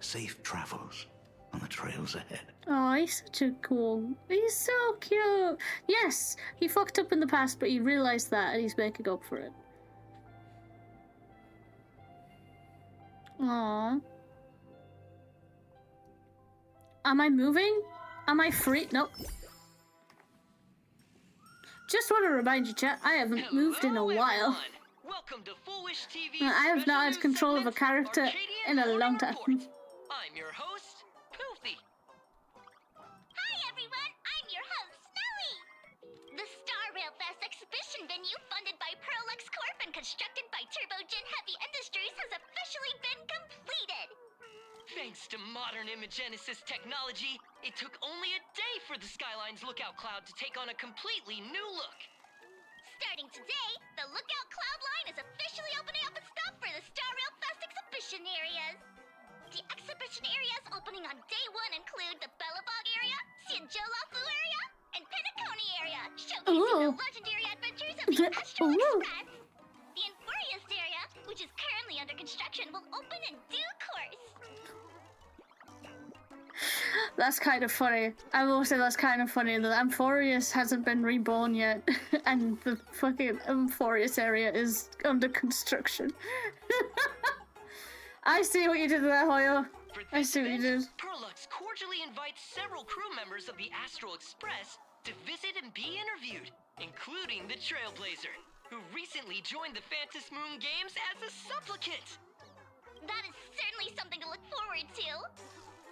safe travels on the trails ahead. Oh, he's such a cool... He's so cute! Yes, he fucked up in the past, but he realized that and he's making up for it. Aww. Am I moving? Am I free? Nope. Just want to remind you, chat, I haven't moved in a while. Welcome Welcome to Foolish TV. I have not had control of a character in a long time. I'm your host, Poofy. Hi everyone, I'm your host, Snowy. The Star Rail Fest exhibition venue funded by Pearlux Corp and constructed by Turbogen Heavy Industries has officially been completed. Thanks to modern 𝕃𝕚𝕤𝕤 technology, it took only a day for the Skyline's lookout cloud to take on a completely new look. Starting today, the Lookout Cloud line is officially opening up its stop for the Star Rail Fest exhibition areas. The exhibition areas opening on day 1 include the Bellabog area, Siajolafu area, and Penacony area, showcasing the legendary adventures of the Astral Express. The Enfurious area, which is currently under construction, will open in due course. That's kind of funny. I will say that's kind of funny that Amphorius hasn't been reborn yet, and the fucking Amphorius area is under construction. I see what you did there, Hoyo. I see what you did. Pearlux cordially invites several crew members of the Astral Express to visit and be interviewed, including the Trailblazer, who recently joined the Phantom Moon Games as a supplicant. That is certainly something to look forward to.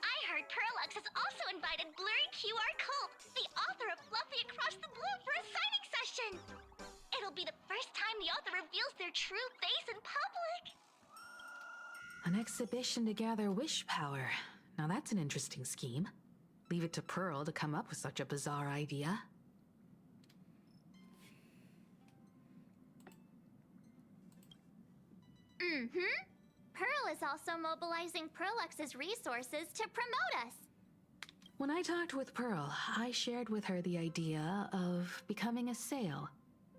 I heard Pearlux has also invited Blurry QR Culp, the author of Fluffy Across the Blue, for a signing session. It'll be the first time the author reveals their true face in public. An exhibition to gather wish power. Now that's an interesting scheme. Leave it to Pearl to come up with such a bizarre idea. Pearl is also mobilizing Pearlux's resources to promote us. When I talked with Pearl, I shared with her the idea of becoming a sail,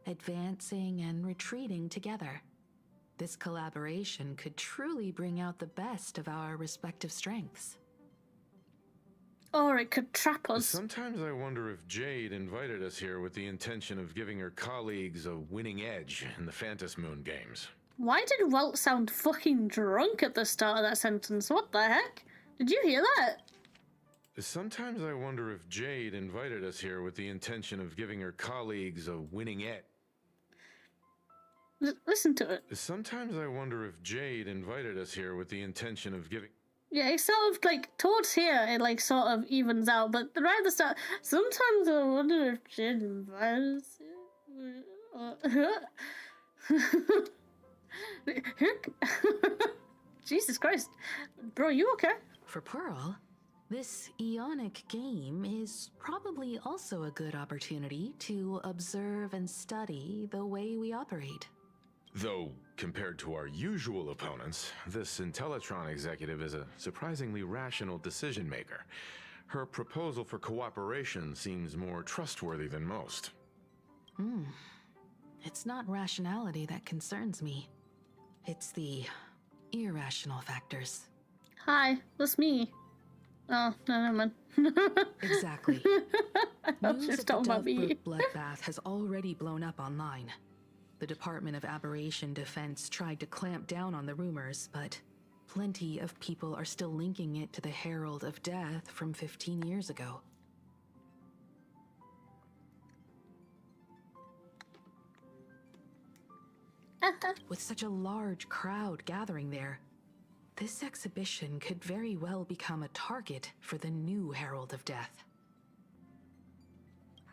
advancing and retreating together. This collaboration could truly bring out the best of our respective strengths. Or it could trap us. Sometimes I wonder if Jade invited us here with the intention of giving her colleagues a winning edge in the Phantom Moon Games. Why did Welt sound fucking drunk at the start of that sentence? What the heck? Did you hear that? Sometimes I wonder if Jade invited us here with the intention of giving her colleagues a winning edge. Listen to it. Sometimes I wonder if Jade invited us here with the intention of giving... Yeah, it sort of, like, towards here, it, like, sort of evens out, but right at the start, sometimes I wonder if Jade invited us here. Jesus Christ. Bro, you okay? For Pearl, this Ionic game is probably also a good opportunity to observe and study the way we operate. Though, compared to our usual opponents, this Intellitron executive is a surprisingly rational decision maker. Her proposal for cooperation seems more trustworthy than most. It's not rationality that concerns me. It's the irrational factors. Hi, that's me. Oh, no, never mind. Exactly. I News just of the talking about me. Dovebrook bloodbath has already blown up online. The Department of Aberration Defense tried to clamp down on the rumors, but plenty of people are still linking it to the Herald of Death from 15 years ago. With such a large crowd gathering there, this exhibition could very well become a target for the new Herald of Death.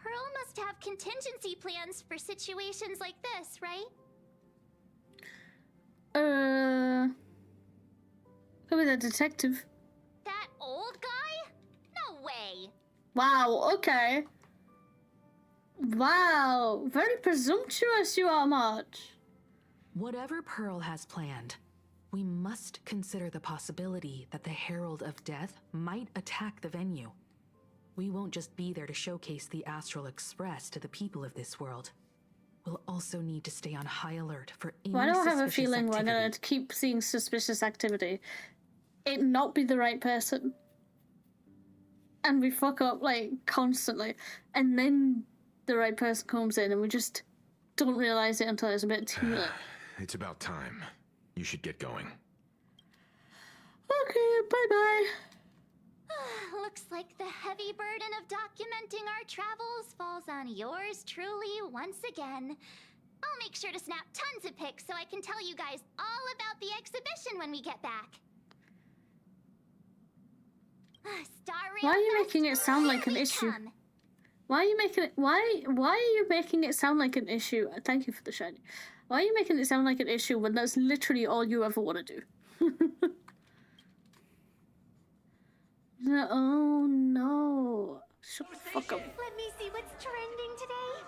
Pearl must have contingency plans for situations like this, right? Who is a detective? That old guy? No way. Wow, okay. Wow, very presumptuous you are, March. Whatever Pearl has planned, we must consider the possibility that the Herald of Death might attack the venue. We won't just be there to showcase the Astral Express to the people of this world. We'll also need to stay on high alert for any Why do I have a suspicious feeling activity. we're gonna keep seeing suspicious activity? It not be the right person. And we fuck up, like, constantly. And then the right person comes in and we just don't realize it until it's a bit too late. It's about time. You should get going. Okay, bye-bye. Looks like the heavy burden of documenting our travels falls on yours truly once again. I'll make sure to snap tons of pics so I can tell you guys all about the exhibition when we get back. Star Rail Why are you Fest, making it sound like an here we issue? come. Why are you making it? Why are you making it sound like an issue? Thank you for the shiny. Why are you making it sound like an issue when that's literally all you ever want to do? Oh no! Shut the fuck up. Let me see what's trending today.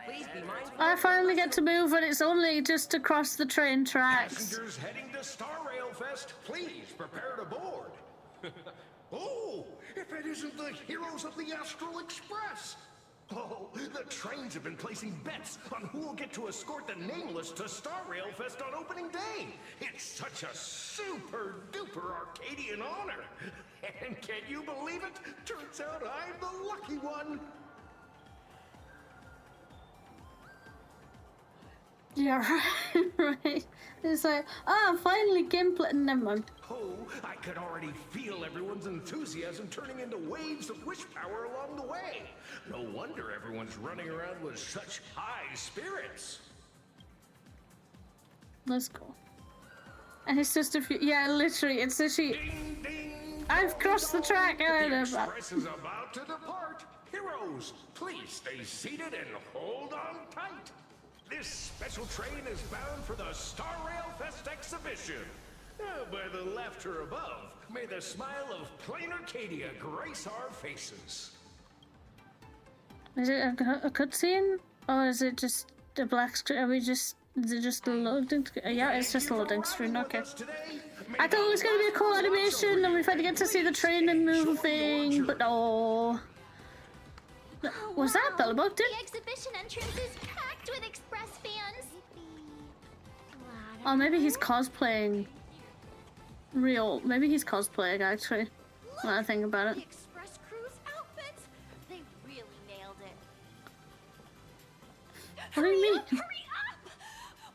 Please be mindful. I finally get to move, and it's only just across the train tracks. Passengers heading to Star Rail Fest, please prepare to board. Oh, if it isn't the heroes of the Astral Express! Oh, the trains have been placing bets on who will get to escort the Nameless to Star Rail Fest on opening day. It's such a super-duper Arcadian honor. And can you believe it? Turns out I'm the lucky one. Yeah, right. It's like, finally gameplay. Never mind. Oh, I could already feel everyone's enthusiasm turning into waves of wish power along the way. No wonder everyone's running around with such high spirits. Let's go. And it's just a few. Yeah, literally, it's literally. Ding, ding, I've crossed the track. The express is about to depart. Heroes, please stay seated and hold on tight. This special train is bound for the Star Rail Fest exhibition. By the laughter above, may the smile of plain Arcadia grace our faces. Is it a cutscene, or is it just a black screen? Are we just? Is it just a loading? Yeah, it's just a loading screen. Okay. I thought it was gonna be a cool animation, and we finally get to see the train and moving, but no. Was that Bellabug? The exhibition entrance is packed with Express fans. Oh, maybe he's cosplaying. Maybe he's cosplaying actually. When I think about it. The Express crew's outfits. They really nailed it. What do you mean? Hurry up!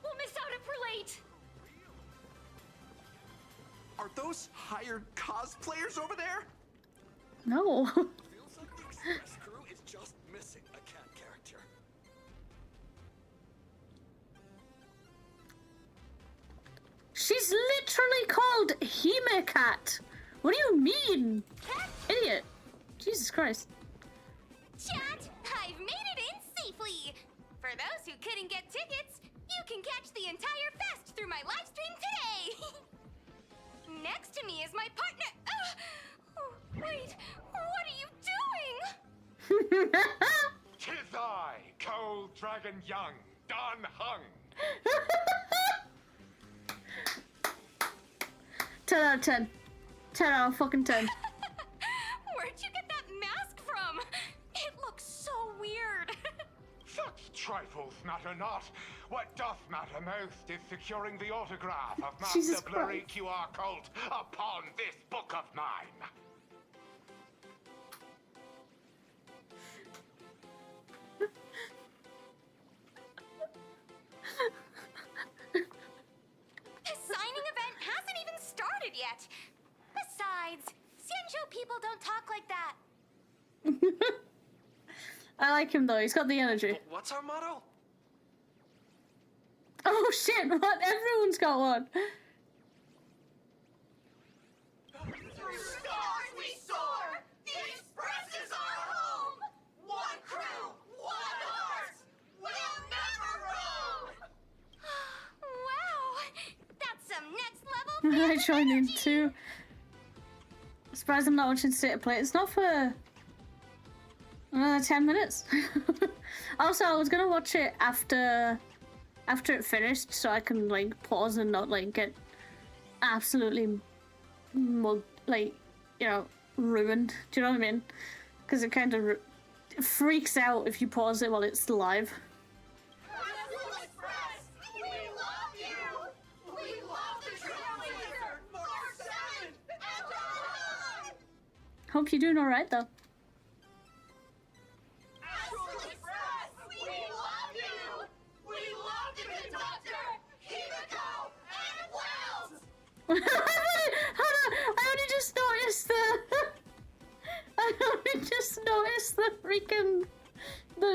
We'll miss out if we're late. Are those hired cosplayers over there? No. Feels like the Express crew is just missing a cat character. She's literally called 𝕃𝕚𝕟𝕜𝕤. What do you mean? Idiot. Jesus Christ. Chat, I've made it in safely. For those who couldn't get tickets, you can catch the entire fest through my live stream today. Next to me is my partner. Wait, what are you doing? 'Tis I, Cold Dragon Young, Don Hung. 10 out of 10. 10 out of fucking 10. Where'd you get that mask from? It looks so weird. Such trifles matter not. What doth matter most is securing the autograph of Jesus Master Blurry Christ. QR Cult upon this book of mine. This signing event hasn't even started yet. Besides, Xianzhou people don't talk like that. I like him though, he's got the energy. What's our motto? Oh shit, what? Everyone's got one. Through stars we soar! The Express is our home! One crew, one heart! We'll never roam! Wow! That's some next level I joined in too. Surprised I'm not watching State of Play. It's not for another 10 minutes. Also, I was gonna watch it after it finished, so I can like pause and not like get absolutely ruined. Do you know what I mean? Because it kind of freaks out if you pause it while it's live. Astral Express! We love you! We love the Trailblazer! Mark 7! And on! Hope you're doing alright though. Astral Express! We love you! We love the conductor, Himiko, and Wells! I only just noticed the freaking the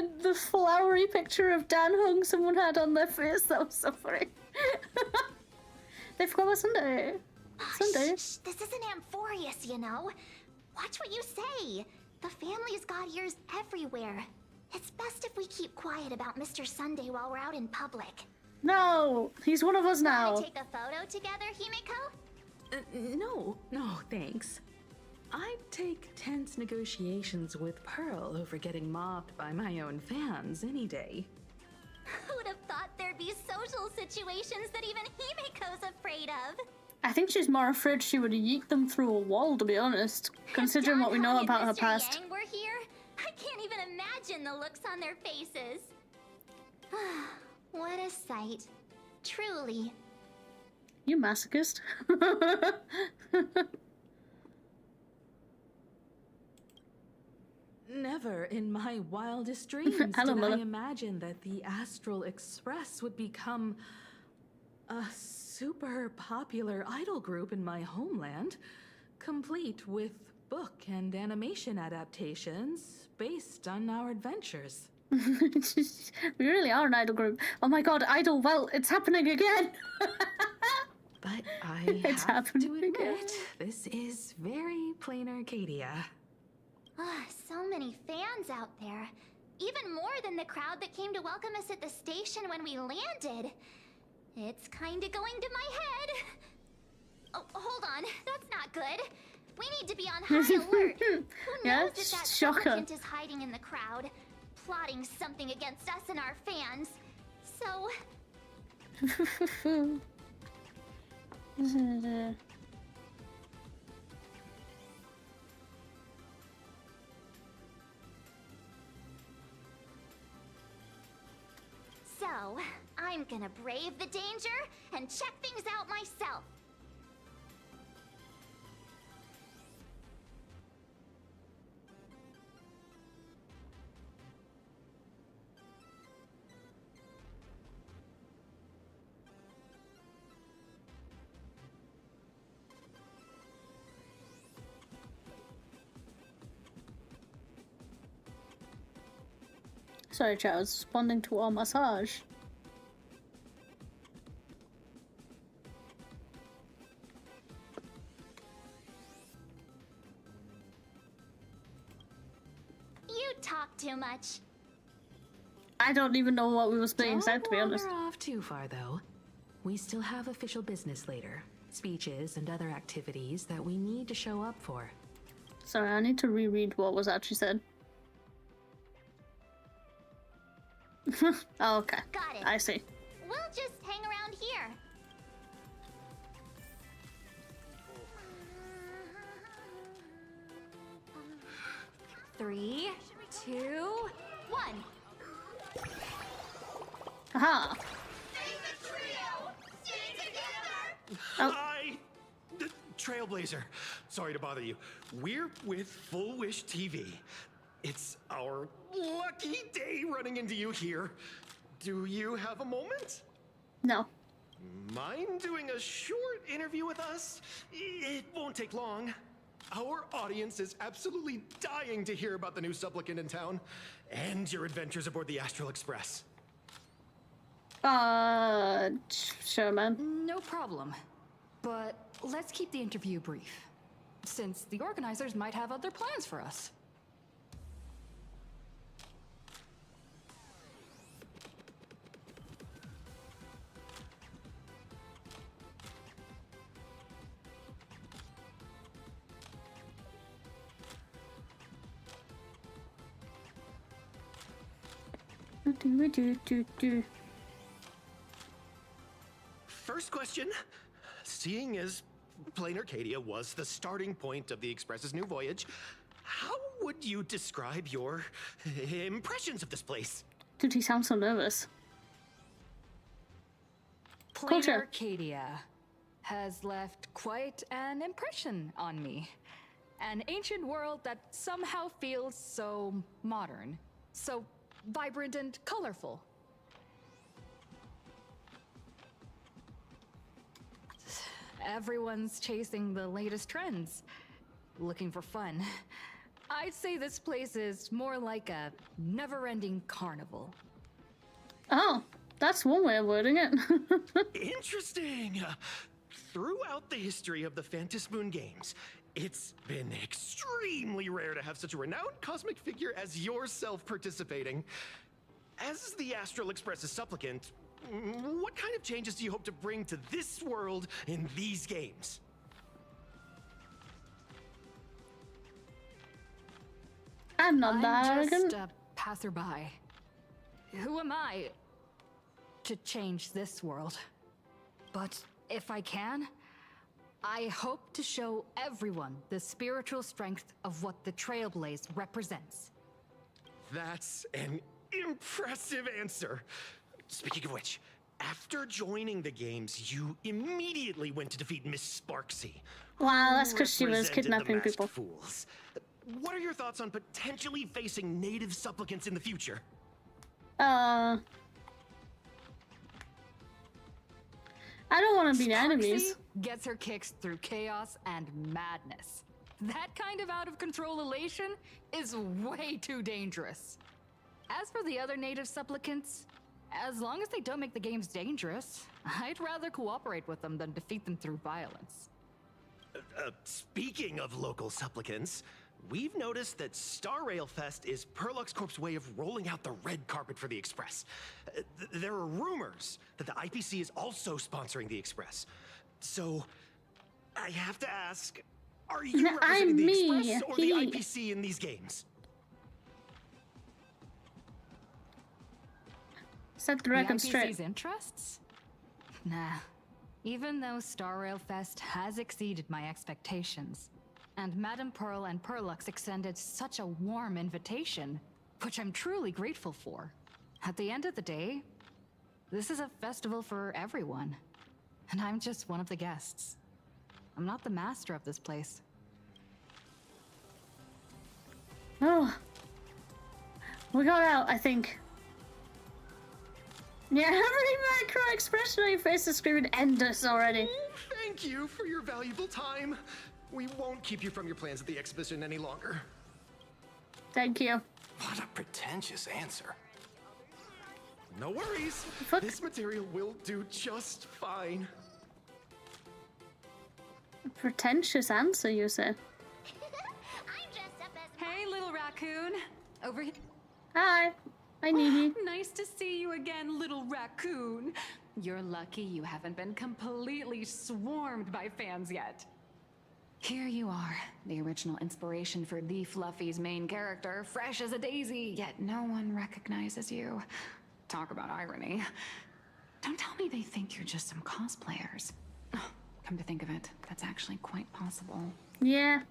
blurry picture of Dan Hung someone had on their face that was suffering. They forgot about Sunday. Sunday. Shh, this isn't Amphorius, you know. Watch what you say. The family's got ears everywhere. It's best if we keep quiet about Mr. Sunday while we're out in public. No, he's one of us now. Wanna take a photo together, Himeko? No, thanks. I'd take tense negotiations with Pearl over getting mobbed by my own fans any day. Who would have thought there'd be social situations that even Himeko's afraid of? I think she's more afraid she would yeet them through a wall, to be honest, considering what we know about her past. Yang were here, I can't even imagine the looks on their faces. What a sight. Truly. You masochist. Never in my wildest dreams did I imagine that the Astral Express would become a super popular idol group in my homeland, complete with book and animation adaptations based on our adventures. We really are an idol group. Oh my god, idol, well, it's happening again! But I have to admit, this is very plain Arcadia. So many fans out there. Even more than the crowd that came to welcome us at the station when we landed. It's kinda going to my head. Oh, hold on. That's not good. We need to be on high alert. Who knows if that supplicant is hiding in the crowd, plotting something against us and our fans. So... So, I'm gonna brave the danger and check things out myself. Sorry, chat, I was responding to our massage. You talk too much. I don't even know what we were playing inside, to be honest. Don't wander off too far, though. We still have official business later. Speeches and other activities that we need to show up for. Sorry, I need to reread what was actually said. Oh, okay. Got it. I see. We'll just hang around here. Three, two, one. Aha! Hi! Trailblazer. Sorry to bother you. We're with Full Wish TV. It's our lucky day running into you here. Do you have a moment? No. Mind doing a short interview with us? It won't take long. Our audience is absolutely dying to hear about the new supplicant in town and your adventures aboard the Astral Express. Sure, man. No problem. But let's keep the interview brief, since the organizers might have other plans for us. First question. Seeing as Plain Arcadia was the starting point of the Express's new voyage, how would you describe your impressions of this place? Dude, he sounds so nervous. Plain Arcadia has left quite an impression on me. An ancient world that somehow feels so modern, so vibrant and colorful. Everyone's chasing the latest trends, looking for fun. I'd say this place is more like a never-ending carnival. Oh, that's one way of wording it. Interesting. Throughout the history of the Phantom Moon Games, it's been extremely rare to have such a renowned cosmic figure as yourself participating. As the Astral Express's supplicant, what kind of changes do you hope to bring to this world in these games? I'm not that I'm arrogant. just a passerby. Who am I to change this world? But if I can, I hope to show everyone the spiritual strength of what the Trailblaze represents. That's an impressive answer. Speaking of which, after joining the games, you immediately went to defeat Miss Sparxie. Wow, that's because she was represented the kidnapping masked people. Fools. What are your thoughts on potentially facing native supplicants in the future? I don't want to be Sparxie enemies. gets her kicks through chaos and madness. That kind of out of control elation is way too dangerous. As for the other native supplicants, as long as they don't make the games dangerous, I'd rather cooperate with them than defeat them through violence. Speaking of local supplicants, we've noticed that Star Rail Fest is Perlux Corp's way of rolling out the red carpet for the Express. There are rumors that the IPC is also sponsoring the Express. So, I have to ask, are you representing the Express or the IPC in these games? Set the record straight. IPC's interests? Nah. Even though Star Rail Fest has exceeded my expectations, and Madame Pearl and Perlux extended such a warm invitation, which I'm truly grateful for. At the end of the day, this is a festival for everyone, and I'm just one of the guests. I'm not the master of this place. Oh. We got out, I think. Yeah, how many micro expressions on your face is screaming end us already? Thank you for your valuable time. We won't keep you from your plans at the exhibition any longer. Thank you. What a pretentious answer. No worries. This material will do just fine. Pretentious answer, you say. Hey, little raccoon. Over here. Hi. Hi, Nini. Nice to see you again, little raccoon. You're lucky you haven't been completely swarmed by fans yet. Here you are, the original inspiration for the Fluffy's main character, fresh as a daisy, yet no one recognizes you. Talk about irony. Don't tell me they think you're just some cosplayers. Oh, come to think of it, that's actually quite possible. Yeah.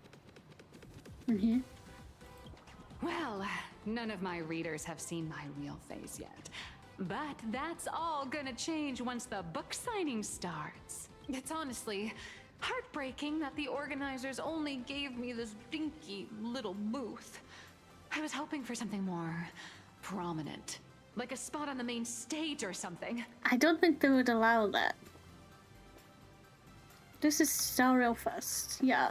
Well, none of my readers have seen my real face yet. But that's all gonna change once the book signing starts. It's honestly heartbreaking that the organizers only gave me this dinky little booth. I was hoping for something more prominent, like a spot on the main stage or something. I don't think they would allow that. This is Star Rail Fest. Yeah.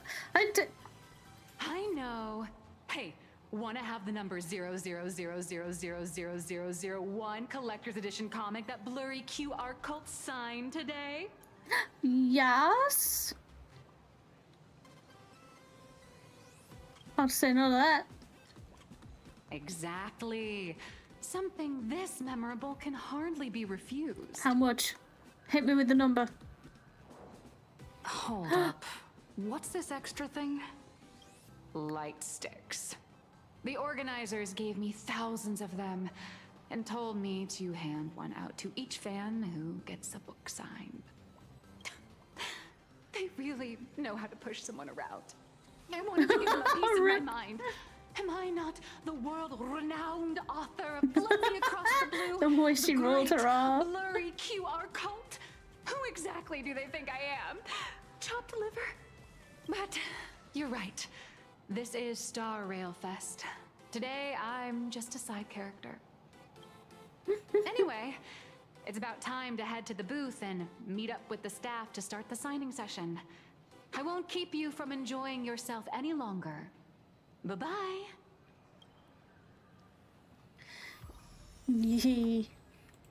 I know. Hey, wanna have the number 000000001 collector's edition comic that blurry QR cult signed today? Yes. I'll say no to that. Exactly. Something this memorable can hardly be refused. How much? Hit me with the number. Hold up. What's this extra thing? Light sticks. The organizers gave me thousands of them and told me to hand one out to each fan who gets a book signed. They really know how to push someone around. I want to give them a piece of my mind. Am I not the world-renowned author of Fluffy Across the Blue? The way she rolled her off. Blurry QR cult? Who exactly do they think I am? Chopped liver? But you're right. This is Star Rail Fest. Today, I'm just a side character. Anyway, it's about time to head to the booth and meet up with the staff to start the signing session. I won't keep you from enjoying yourself any longer. Bye-bye.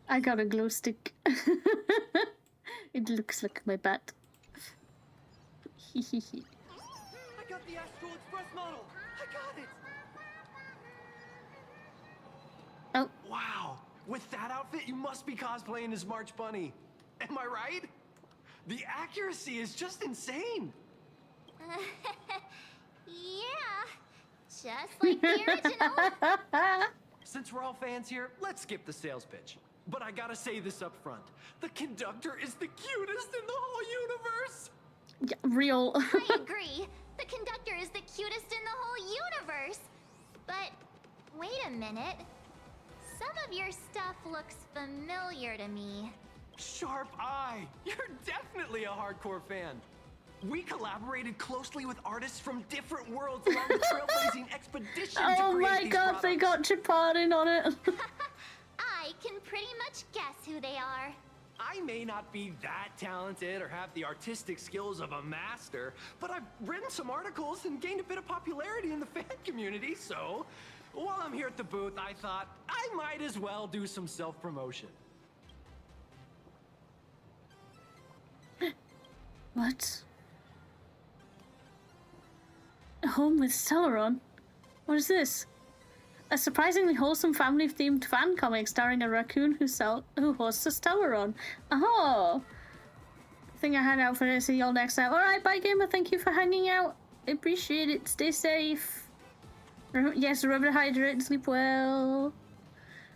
I got a glow stick. It looks like my bat. I got the Astral Express model. I got it. Oh. Wow. With that outfit, you must be cosplaying as March Bunny. Am I right? The accuracy is just insane. Yeah, just like the original. Since we're all fans here, let's skip the sales pitch. But I gotta say this up front. The conductor is the cutest in the whole universe. Yeah, real. I agree. The conductor is the cutest in the whole universe. But wait a minute. Some of your stuff looks familiar to me. Sharp eye. You're definitely a hardcore fan. We collaborated closely with artists from different worlds along the trailblazing expedition to Oh create my these god, products. they got Chapadin on it. I can pretty much guess who they are. I may not be that talented or have the artistic skills of a master, but I've written some articles and gained a bit of popularity in the fan community, so while I'm here at the booth, I thought I might as well do some self-promotion. What? A home with Stellaron? What is this? A surprisingly wholesome family-themed fan comic starring a raccoon who hosts a Stellaron. Oh! I think I hang out for this. See y'all next time. Alright, bye gamer. Thank you for hanging out. I appreciate it. Stay safe. Yes, remember to hydrate and sleep well.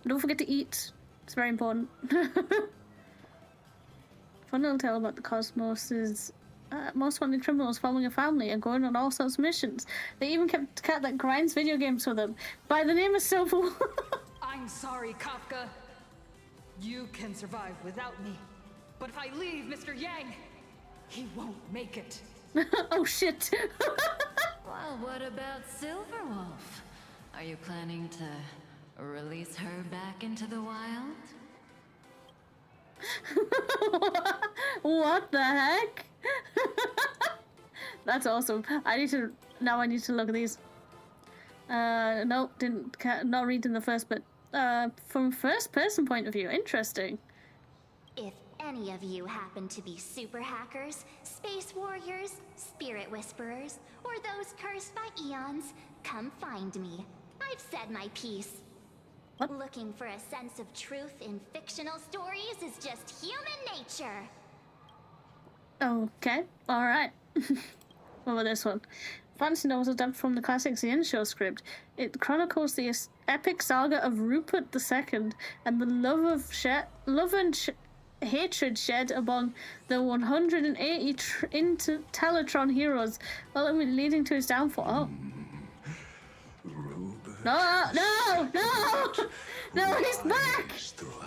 Don't forget to eat. It's very important. Fun little tale about the cosmos' most wanted criminals forming a family and going on all sorts of missions. They even kept a cat that grinds video games for them by the name of Silver. I'm sorry, Kafka. You can survive without me. But if I leave Mr. Yang, he won't make it. Oh shit. Well, what about Silverwolf? Are you planning to release her back into the wild? What the heck? That's awesome. I need to look at these. No, not reading the first bit. From first person point of view, interesting. If any of you happen to be super hackers, space warriors, spirit whisperers, or those cursed by eons, come find me. I've said my piece. What? Looking for a sense of truth in fictional stories is just human nature. Okay, alright. What about this one? Fantasy novels adapted from the classic Xian show script. It chronicles the epic saga of Rupert II and the love and hatred shed among the 180 Teletron heroes, ultimately leading to his downfall. Oh. No! No, he's back!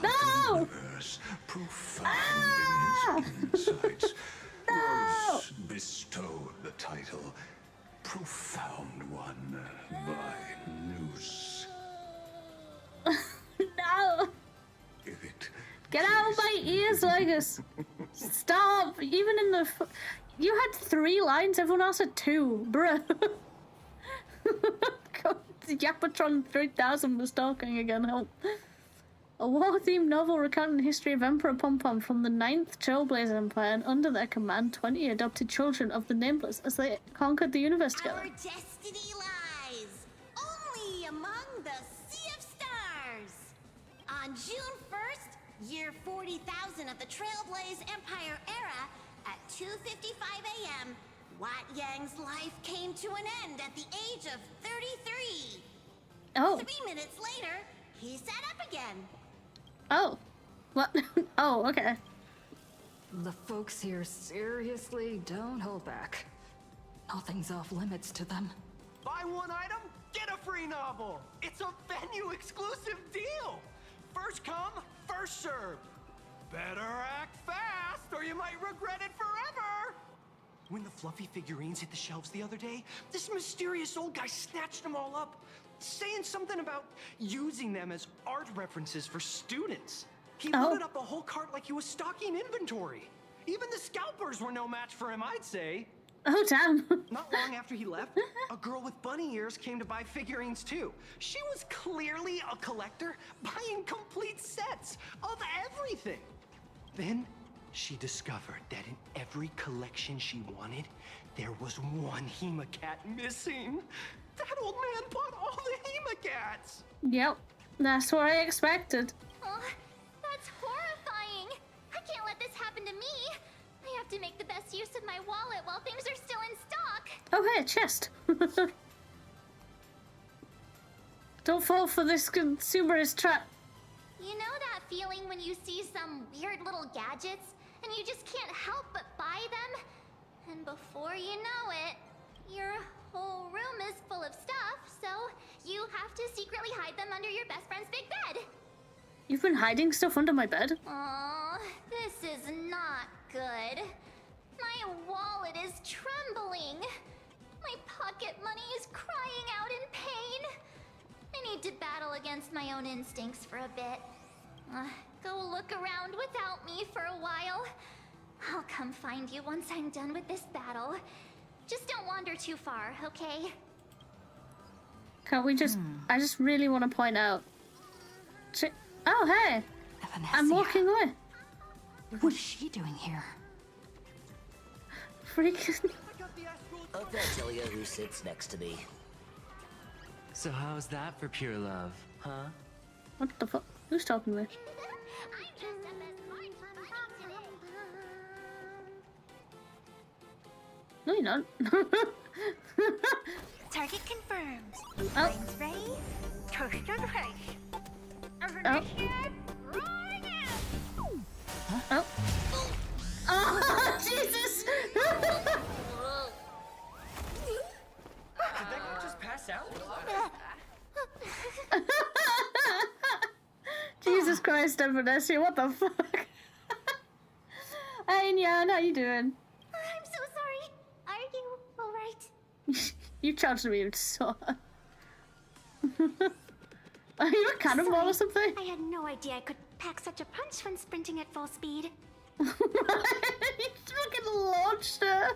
No! Ah! No! Was bestowed the title Profound One by Noose. No! Get out of my ears, Legus! Stop! Even in the... You had 3 lines, everyone else had 2. Bruh. God, Yapatron 3000 was talking again, help. A war-themed novel recounting the history of Emperor Pom-Pom from the 9th Trailblazer Empire, and under their command, 20 adopted children of the Nameless as they conquered the universe together. Our destiny lies only among the Sea of Stars. On June 1st, year 40,000 of the Trailblaze Empire era, at 2:55 a.m., Wat Yang's life came to an end at the age of 33. Oh. 3 minutes later, he sat up again. Oh. What? Oh, okay. The folks here seriously don't hold back. Nothing's off limits to them. Buy one item, get a free novel. It's a venue exclusive deal. First come, first served. Better act fast or you might regret it forever. When the fluffy figurines hit the shelves the other day, this mysterious old guy snatched them all up, saying something about using them as art references for students. He loaded up the whole cart like he was stocking inventory. Even the scalpers were no match for him, I'd say. Oh, damn. Not long after he left, a A girl with bunny ears came to buy figurines too. She was clearly a collector, buying complete sets of everything. Then she discovered that in every collection she wanted, there was one Hemocat missing. That old man bought all the Hemocats. Yep, that's what I expected. Oh, that's horrifying. I can't let this happen to me. I have to make the best use of my wallet while things are still in stock. Oh, hey, a chest. Don't fall for this consumerist trap. You know that feeling when you see some weird little gadgets and you just can't help but buy them? And before you know it, your whole room is full of stuff, so you have to secretly hide them under your best friend's big bed. You've been hiding stuff under my bed? Aw, this is not good. My wallet is trembling. My pocket money is crying out in pain. I need to battle against my own instincts for a bit. Go look around without me for a while. I'll come find you once I'm done with this battle. Just don't wander too far, okay? Can't we just... I just really want to point out... Oh, hey! I'm walking away. What is she doing here? Freaking... Okay, tell you who sits next to me. So how's that for pure love, huh? What the fuck? Who's talking to me? No, you're not. Target confirmed. Oh. Flames ready. Toast on face. Oh. Oh. Oh, Jesus! Did that guy just pass out? Jesus Christ, Vanessa, what the fuck? Hey, Nyan, how you doing? I'm so sorry. Are you alright? You charged me with so. Are you a cannonball or something? I had no idea I could pack such a punch when sprinting at full speed. You fucking launched her.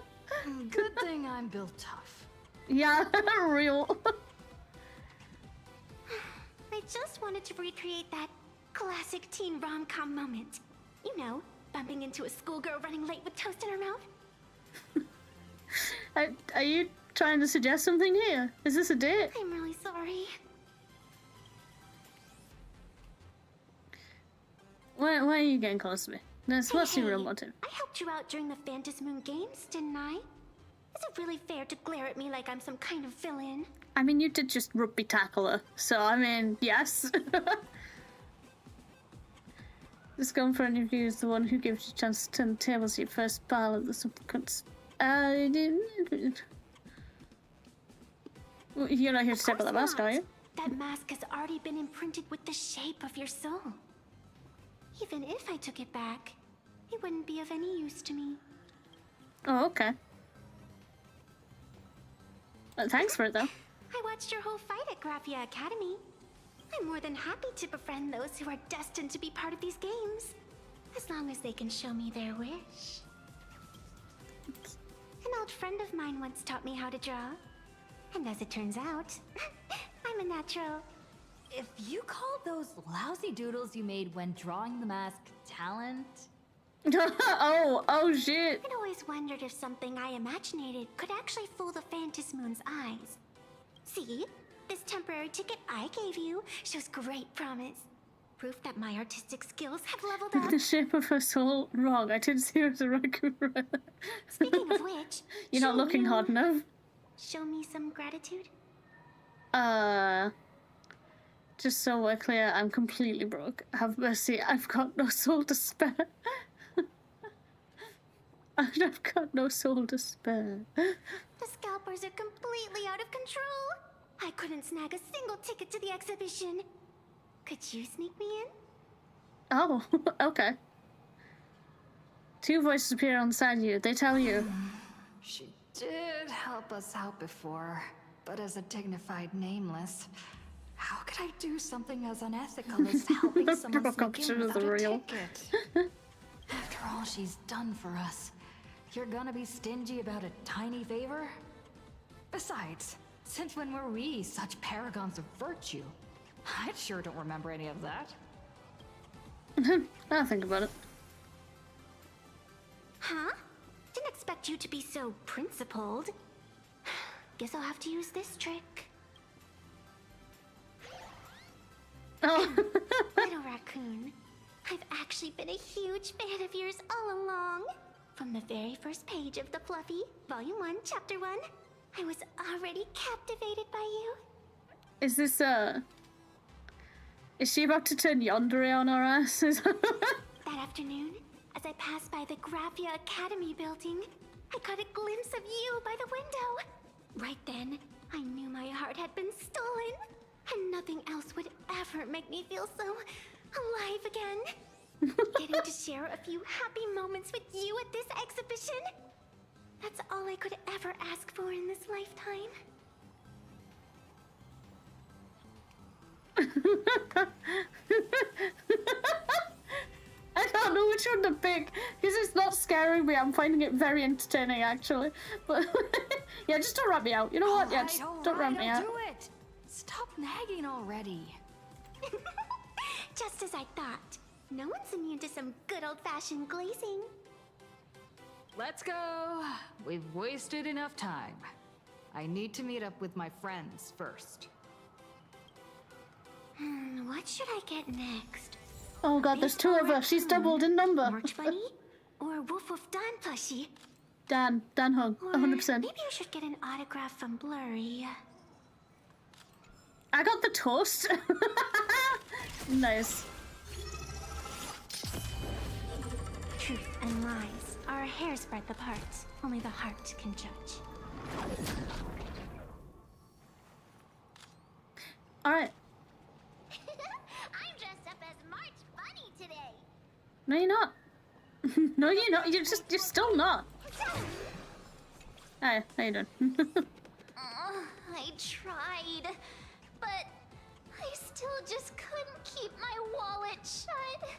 Good thing I'm built tough. Yeah, real. I just wanted to recreate that classic teen rom-com moment. You know, bumping into a schoolgirl running late with toast in her mouth. Are you trying to suggest something here? Is this a date? I'm really sorry. Why are you getting close to me? What's your real motive? I helped you out during the Phantasmoon Games, didn't I? Is it really fair to glare at me like I'm some kind of villain? I mean, you did just rugby tackle her, so I mean, yes. This gun for any of you is the one who gives you a chance to turn the tables to your first pile of the supplicants. You're not here to step on the mask, are you? That mask has already been imprinted with the shape of your soul. Even if I took it back, it wouldn't be of any use to me. Oh, okay. Thanks for it, though. I watched your whole fight at Graphia Academy. I'm more than happy to befriend those who are destined to be part of these games, as long as they can show me their wish. An old friend of mine once taught me how to draw, and as it turns out, I'm a natural. If you call those lousy doodles you made when drawing the mask talent... oh shit. I'd always wondered if something I imaginated could actually fool the Phantasmoon's eyes. See? This temporary ticket I gave you shows great promise. Proof that my artistic skills have leveled up. The shape of her soul wrong. I didn't see her as a raccoon. Speaking of which... You're not looking hard enough. Show me some gratitude? Just so we're clear, I'm completely broke. Have mercy, I've got no soul to spare. I've got no soul to spare. The scalpers are completely out of control. I couldn't snag a single ticket to the exhibition. Could you sneak me in? Oh, okay. Two voices appear on the side of you. They tell you. She did help us out before, but as a dignified nameless, how could I do something as unethical as helping someone sneak in without a ticket? After all she's done for us, you're gonna be stingy about a tiny favor? Besides, Since when were we such paragons of virtue? I sure don't remember any of that. I'll think about it. Huh? Didn't expect you to be so principled. Guess I'll have to use this trick. Oh. Little raccoon, I've actually been a huge fan of yours all along. From the very first page of The Fluffy, Volume 1, Chapter 1, I was already captivated by you. Is this, is she about to turn yandere on our asses? That afternoon, as I passed by the Graphia Academy building, I caught a glimpse of you by the window. Right then, I knew my heart had been stolen, and nothing else would ever make me feel so alive again. Getting to share a few happy moments with you at this exhibition, that's all I could ever ask for in this lifetime. I don't know which one to pick because it's not scaring me. I'm finding it very entertaining, actually. But yeah, just don't rat me out. You know what? Yeah, just don't rat me out. Do it. Stop nagging already. Just as I thought. No one's immune to some good old-fashioned glazing. Let's go. We've wasted enough time. I need to meet up with my friends first. What should I get next? Oh god, there's two of us. She's doubled in number. March Bunny or Wolf of Dan plushie? Dan hung, 100%. Maybe I should get an autograph from Blurry. I got the toast. Nice. Truth and lies are a hair's breadth apart. Only the heart can judge. Alright. I'm dressed up as March Bunny today. No, you're not. No, you're not. You're still not. Hey, how you doing? I tried, but I still just couldn't keep my wallet shut.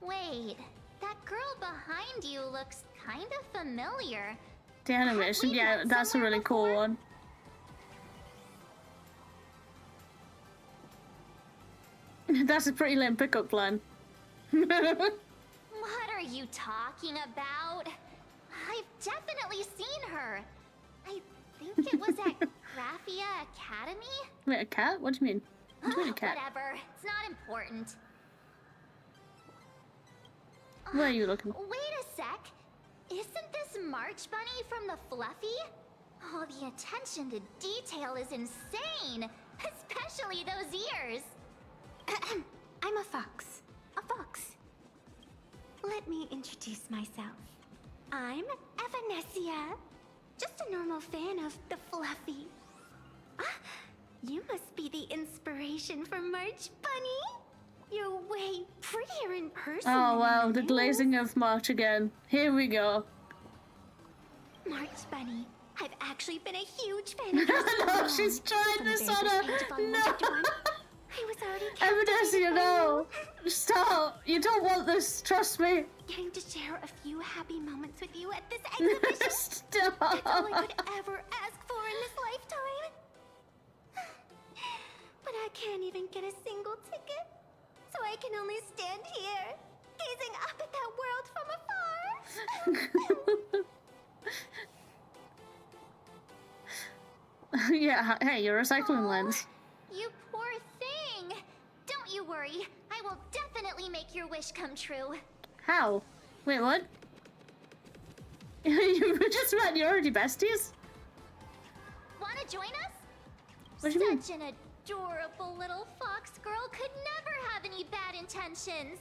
Wait, that girl behind you looks kind of familiar. The animation, yeah, that's a really cool one. That's a pretty lame pickup line. What are you talking about? I've definitely seen her. I think it was at Graphia Academy? Wait, a cat? What do you mean? What do you mean a cat? Whatever, it's not important. Where are you looking? Wait a sec. Isn't this March Bunny from the Fluffy? Oh, the attention to detail is insane. Especially those ears. I'm a fox. A fox. Let me introduce myself. I'm Evanessia. Just a normal fan of the Fluffy. You must be the inspiration for March Bunny. You're way prettier in person. Oh wow, the glazing of March again. Here we go. March Bunny, I've actually been a huge fan of yours. No, she's trying this on her. No. I was already Evanessia, no. Stop. You don't want this. Trust me. Getting to share a few happy moments with you at this exhibition. Stop. That's all I could ever ask for in this lifetime. But I can't even get a single ticket. So I can only stand here, gazing up at that world from afar. Yeah, hey, your recycling lens. You poor thing. Don't you worry. I will definitely make your wish come true. How? Wait, what? You just met, you're already besties? Wanna join us? What do you mean? Such an adorable little fox girl could never have any bad intentions.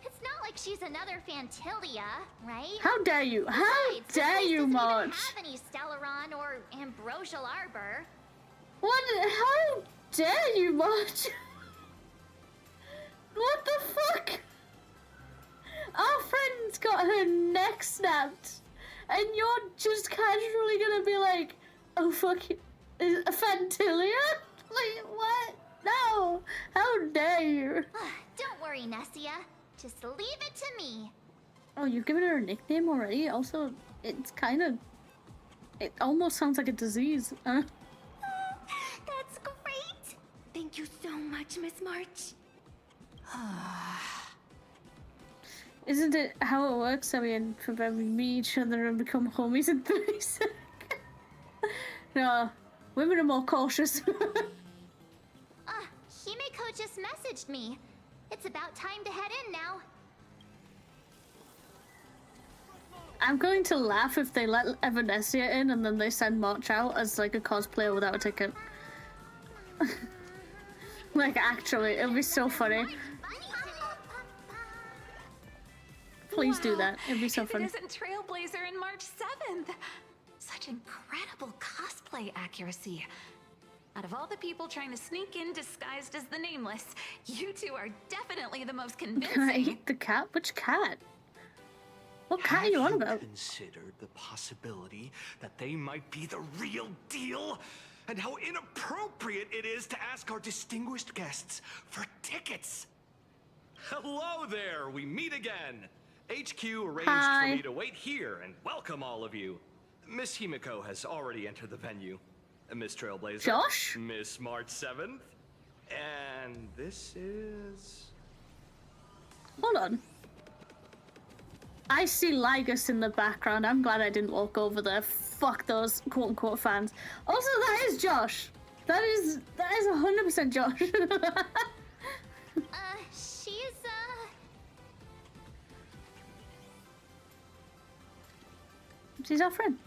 It's not like she's another Fantilia, right? How dare you? How dare you, March? Have any Stellaron or Ambrosial Arbor? What? How dare you, March? What the fuck? Our friend's got her neck snapped, and you're just casually gonna be like, oh fuck it, a Fantilia? Like, what? No! How dare you? Don't worry, Nessia. Just leave it to me. Oh, you've given her a nickname already? Also, it's kind of... It almost sounds like a disease. much, Miss March. Isn't it how it works? I mean, for when we meet each other and become homies in 30 seconds. No, women are more cautious. Himeko just messaged me. It's about time to head in now. I'm going to laugh if they let Evanescia in and then they send March out as like a cosplayer without a ticket. Like, actually, it'll be so funny. Please do that. It'd be so funny. It isn't Trailblazer and March 7th. Such incredible cosplay accuracy. Out of all the people trying to sneak in disguised as the Nameless, you two are definitely the most convincing. Can I eat the cat? Which cat? What cat are you on about? Considered the possibility that they might be the real deal? And how inappropriate it is to ask our distinguished guests for tickets. Hello there, we meet again. HQ arranged Hi. for me to wait here and welcome all of you. Miss Himeko has already entered the venue. Miss Trailblazer. Josh? Miss March 7th. And this is... Hold on. I see Lygus in the background. I'm glad I didn't walk over there. Fuck those quote-unquote fans. Also, that is Josh. That is 100% Josh. She's our friend.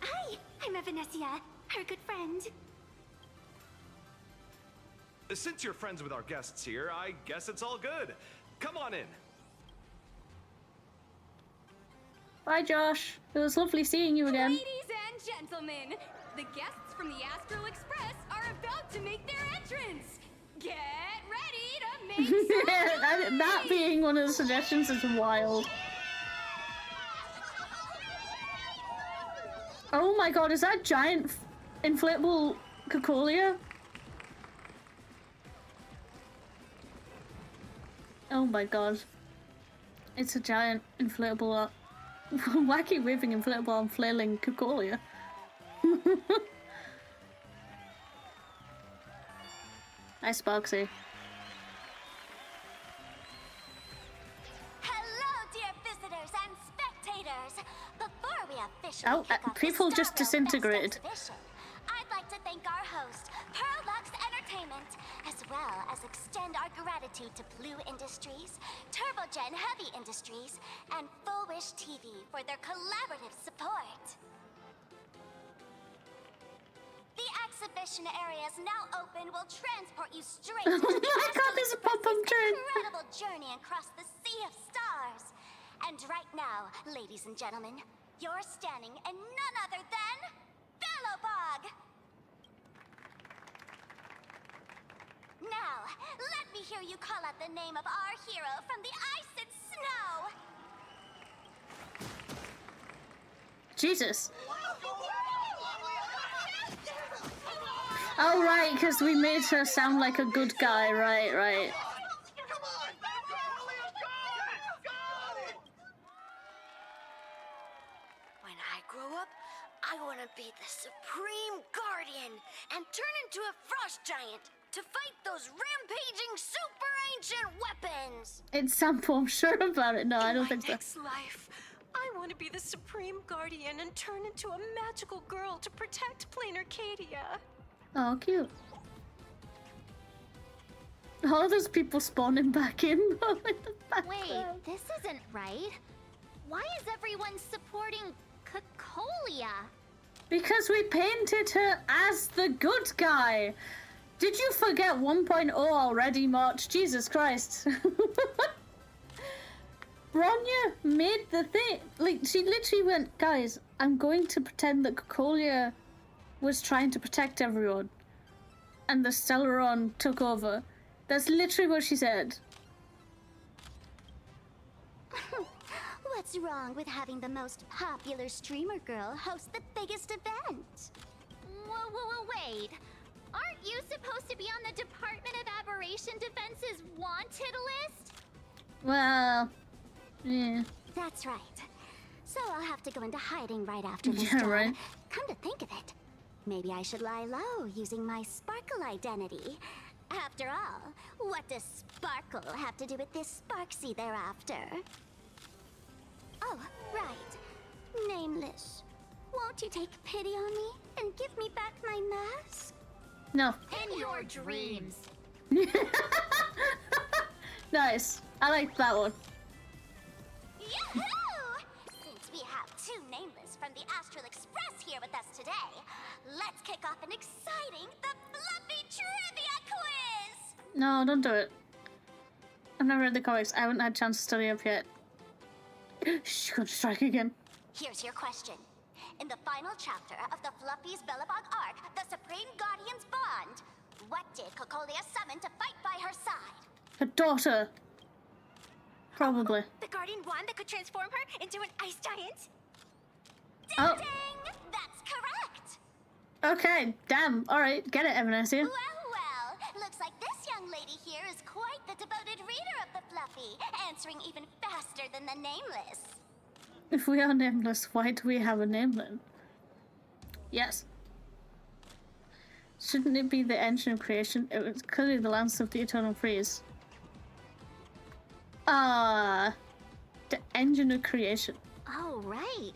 Hi, I'm Evanescia, her good friend. Since you're friends with our guests here, I guess it's all good. Come on in. Bye, Josh. It was lovely seeing you again. Ladies and gentlemen, the guests from the Astral Express are about to make their entrance. Get ready to make some that being one of the suggestions is wild. Oh my god, is that giant inflatable 𝕃𝕚𝕟𝕜𝕤? Oh my god. It's a giant inflatable wacky waving inflatable arm flailing 𝕃𝕚𝕟𝕜𝕤. Hi, Sparxie. Hello, dear visitors and spectators. Before we officially kick off people the just Star Rail disintegrated. Fest exhibition, I'd like to thank our host, Pearlux Entertainment, as well as extend our gratitude to Blue Industries, TurboGen Heavy Industries, and Full Wish TV for their collaborative support. The exhibition area is now open. Will transport you straight Oh to the my god, there's a pom-pom train. incredible journey across the Sea of Stars. And right now, ladies and gentlemen, you're standing in none other than Bellowbog. Now, let me hear you call out the name of our hero from the ice and snow. Jesus. Oh, right, because we made her sound like a good guy. Right. When I grow up, I want to be the Supreme Guardian and turn into a frost giant to fight those rampaging super ancient weapons. It's Sampo, I'm sure about it. No, I don't think so. Next life, I want to be the Supreme Guardian and turn into a magical girl to protect 𝕃𝕚𝕟𝕜𝕤𝕜. Oh, cute. All of those people spawning back in. Wait, this isn't right. Why is everyone supporting 𝕃𝕚𝕟𝕜𝕤𝕜? Because we painted her as the good guy. Did you forget 1.0 already, March? Jesus Christ. Bronya made the thing. Like, she literally went, guys, I'm going to pretend that 𝕃𝕚𝕟𝕜𝕜 was trying to protect everyone. And the Stellaron took over. That's literally what she said. What's wrong with having the most popular streamer girl host the biggest event? Whoa, wait. Aren't you supposed to be on the Department of Aberration Defense's wanted list? Well, yeah. That's right. So I'll have to go into hiding right after this Yeah, job. right. Come to think of it, Maybe I should lie low using my Sparkle identity. After all, what does Sparkle have to do with this Sparxie thereafter? Oh, right. Nameless. Won't you take pity on me and give me back my mask? No. In your dreams. Nice. I like that one. Yahoo! Since we have two Nameless from the Astral Express here with us today, let's kick off an exciting The Fluffy Trivia Quiz! No, don't do it. I've never read the comics. I haven't had a chance to study up yet. She's gonna strike again. Here's your question. In the final chapter of the Fluffy's Bellabog arc, the Supreme Guardians bond, what did Cocolia summon to fight by her side? Her daughter. Probably. The Guardian wand that could transform her into an ice giant? Oh. Ding! That's correct! Okay, damn. Alright, get it, Evanesia. Well, looks like this young lady here is quite the devoted reader of the Fluffy, answering even faster than the Nameless. If we are nameless, why do we have a nameling? Yes. Shouldn't it be the engine of creation? It was clearly the Lance of the Eternal Freeze. The engine of creation. Oh, right.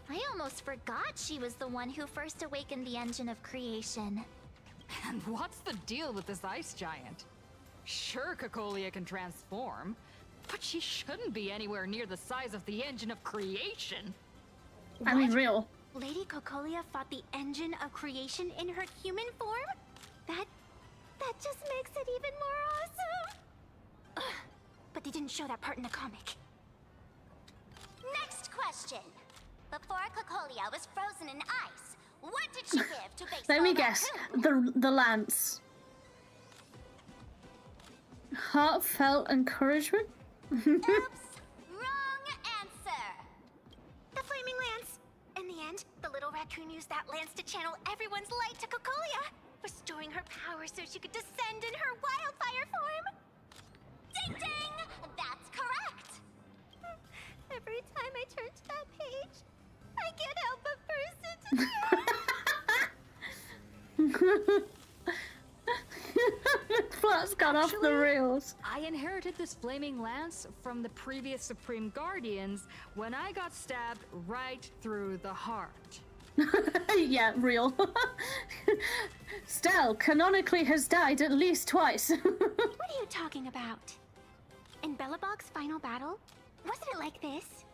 I almost forgot she was the one who first awakened the engine of creation. And what's the deal with this ice giant? Sure, Cocolia can transform, but she shouldn't be anywhere near the size of the engine of creation. I mean, real. Lady Cocolia fought the engine of creation in her human form? That just makes it even more awesome! Ugh, but they didn't show that part in the comic. Next question. Before Cocolia was frozen in ice, what did she give to base? Let me guess. The Lance. Heartfelt encouragement? Oops! Wrong answer! The Flaming Lance! In the end, the little raccoon used that lance to channel everyone's light to Cocolia, restoring her power so she could descend in her wildfire form! Ding ding! That's correct! Every time I turn to that page, I can't help but burst into tears! The plot's got off the rails. I inherited this flaming lance from the previous Supreme Guardians when I got stabbed right through the heart. Yeah, real. Stell canonically has died at least twice. What are you talking about? In Bellabog's final battle, wasn't it like this?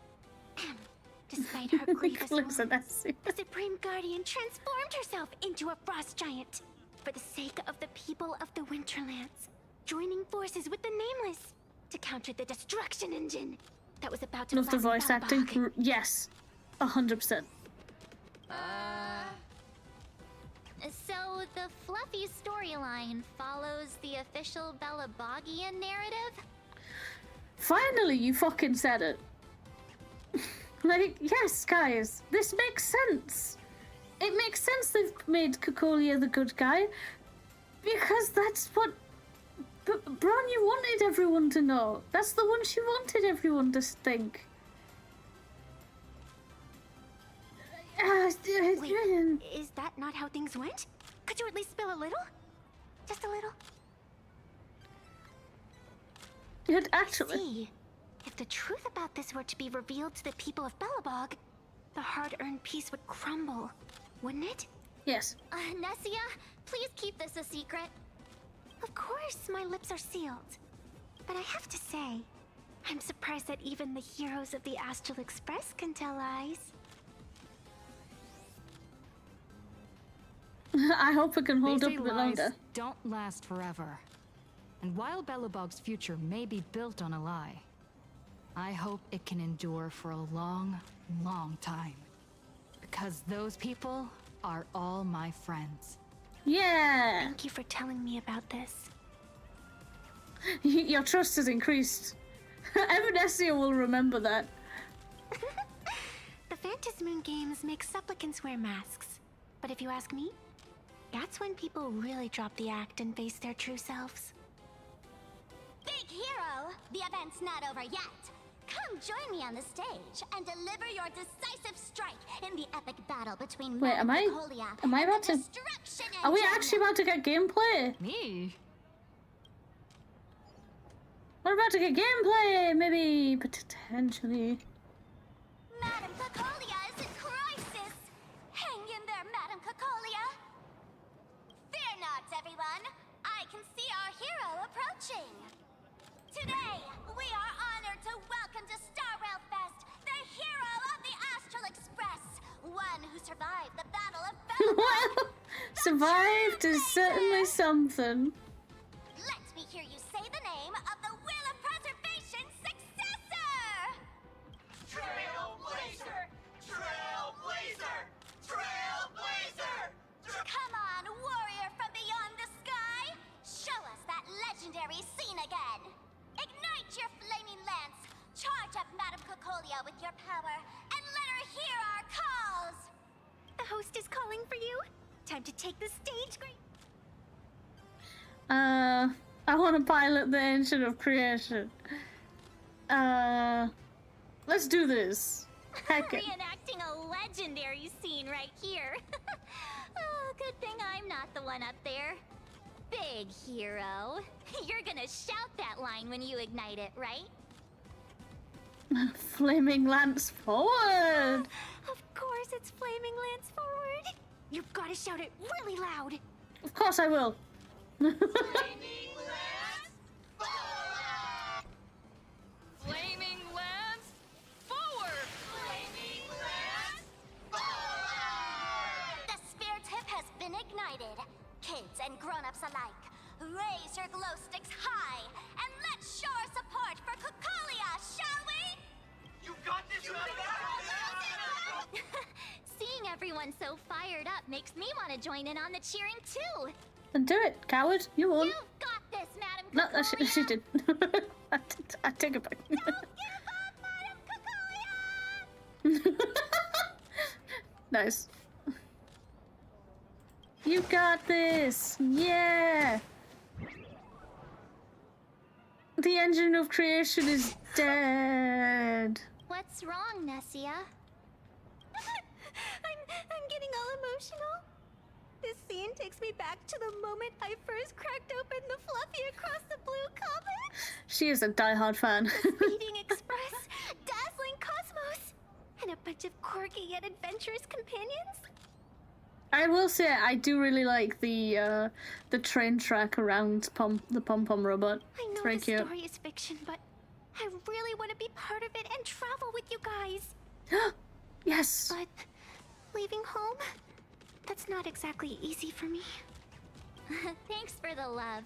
Despite her grievous wounds, the Supreme Guardian transformed herself into a frost giant for the sake of the people of the Winterlands, joining forces with the Nameless to counter the destruction engine that was about to Love the flatten voice acting. Bellabog. Yes, 100%. So the Fluffy storyline follows the official Bellabogian narrative? Finally, you fucking said it. Like, yes, guys, this makes sense. It makes sense they've made Cocolia the good guy, because that's what Bronya wanted everyone to know. That's the one she wanted everyone to think. Wait, is that not how things went? Could you at least spill a little? Just a little? It actually. See, if the truth about this were to be revealed to the people of Bellabog, the hard-earned peace would crumble, wouldn't it? Yes. Nessia, please keep this a secret. Of course, my lips are sealed. But I have to say, I'm surprised that even the heroes of the Astral Express can tell lies. I hope it can hold They up say a bit lies longer. don't last forever. And while Bellabog's future may be built on a lie, I hope it can endure for a long, long time. Because those people are all my friends. Yeah! Thank you for telling me about this. Your trust has increased. Evanesia will remember that. The Phantasmoon games make supplicants wear masks. But if you ask me, that's when people really drop the act and face their true selves. Big hero! The event's not over yet. Come join me on the stage and deliver your decisive strike in the epic battle between Wait, am I about to... Are we actually about to get gameplay? Me? We're about to get gameplay, maybe, potentially. Madame Cacolia is in crisis. Hang in there, Madame Cacolia. Fear not, everyone. I can see our hero approaching. Today, we are honored to welcome to Star Rail Fest the hero of the Astral Express, one who survived the Battle of Well, survived is certainly something. Let me hear you say the name of the Will of Preservation successor! Trailblazer! Trailblazer! Trailblazer! Come on, warrior from beyond the sky! Show us that legendary scene again! Ignite your flaming lance! Charge up Madame Cacolia with your power, and let her hear our calls! The host is calling for you. Time to take the stage. I want to pilot the engine of creation. Let's do this. Heck it. Reenacting a legendary scene right here. Oh, good thing I'm not the one up there. Big hero. You're gonna shout that line when you ignite it, right? Flaming lance forward! Of course it's Flaming Lance forward. You've got to shout it really loud. Of course I will. Flaming Lance forward! Flaming Lance forward! Flaming Lance forward! The spear tip has been ignited. Kids and grown-ups alike, raise your glow sticks high and let's show our support for Cacolia, shall we? You got this, Seeing everyone so fired up makes me want to join in on the cheering too. Then do it, coward. You won. You've got this, Madam No, Cacolia. she did. I take it back. Don't give up, Madam Cacolia! Nice. You got this! Yeah! The engine of creation is dead. What's wrong, Nessia? I'm getting all emotional. This scene takes me back to the moment I first cracked open the Fluffy across the blue comet. She is a diehard fan. Speeding Express, dazzling cosmos, and a bunch of quirky yet adventurous companions. I will say I do really like the train track around the pom-pom robot. I know It's very the cute. story is fiction, but I really want to be part of it and travel with you guys. Yes! But leaving home, that's not exactly easy for me. Thanks for the love.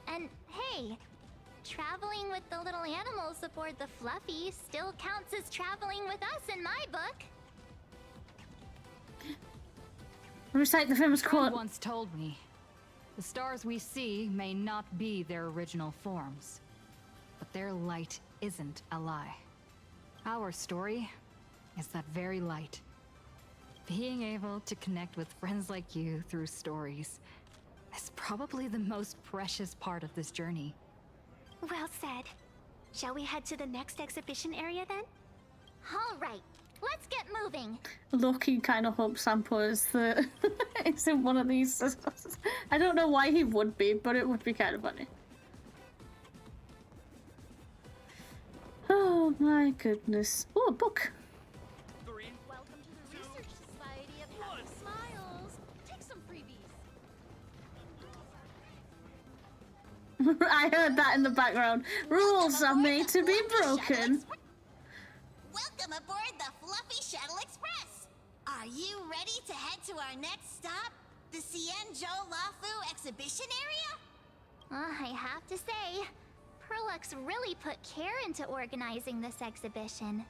And hey, traveling with the little animals aboard the Fluffy still counts as traveling with us in my book. Recite the famous Friend quote. once told me, the stars we see may not be their original forms, but their light isn't a lie. Our story is that very light. Being able to connect with friends like you through stories is probably the most precious part of this journey. Well said. Shall we head to the next exhibition area then? All right, let's get moving. Loki kind of hopes Sampo is is in one of these. I don't know why he would be, but it would be kind of funny. Oh my goodness. Oh, a book. Welcome to the Research Society of Happy Smiles. Take some freebies. I heard that in the background. Rules are made to be broken. Welcome aboard the Fluffy Shuttle Express. Are you ready to head to our next stop, the 𝕃𝕚𝕟𝕜𝕤 exhibition area? I have to say, Perlux really put care into organizing this exhibition.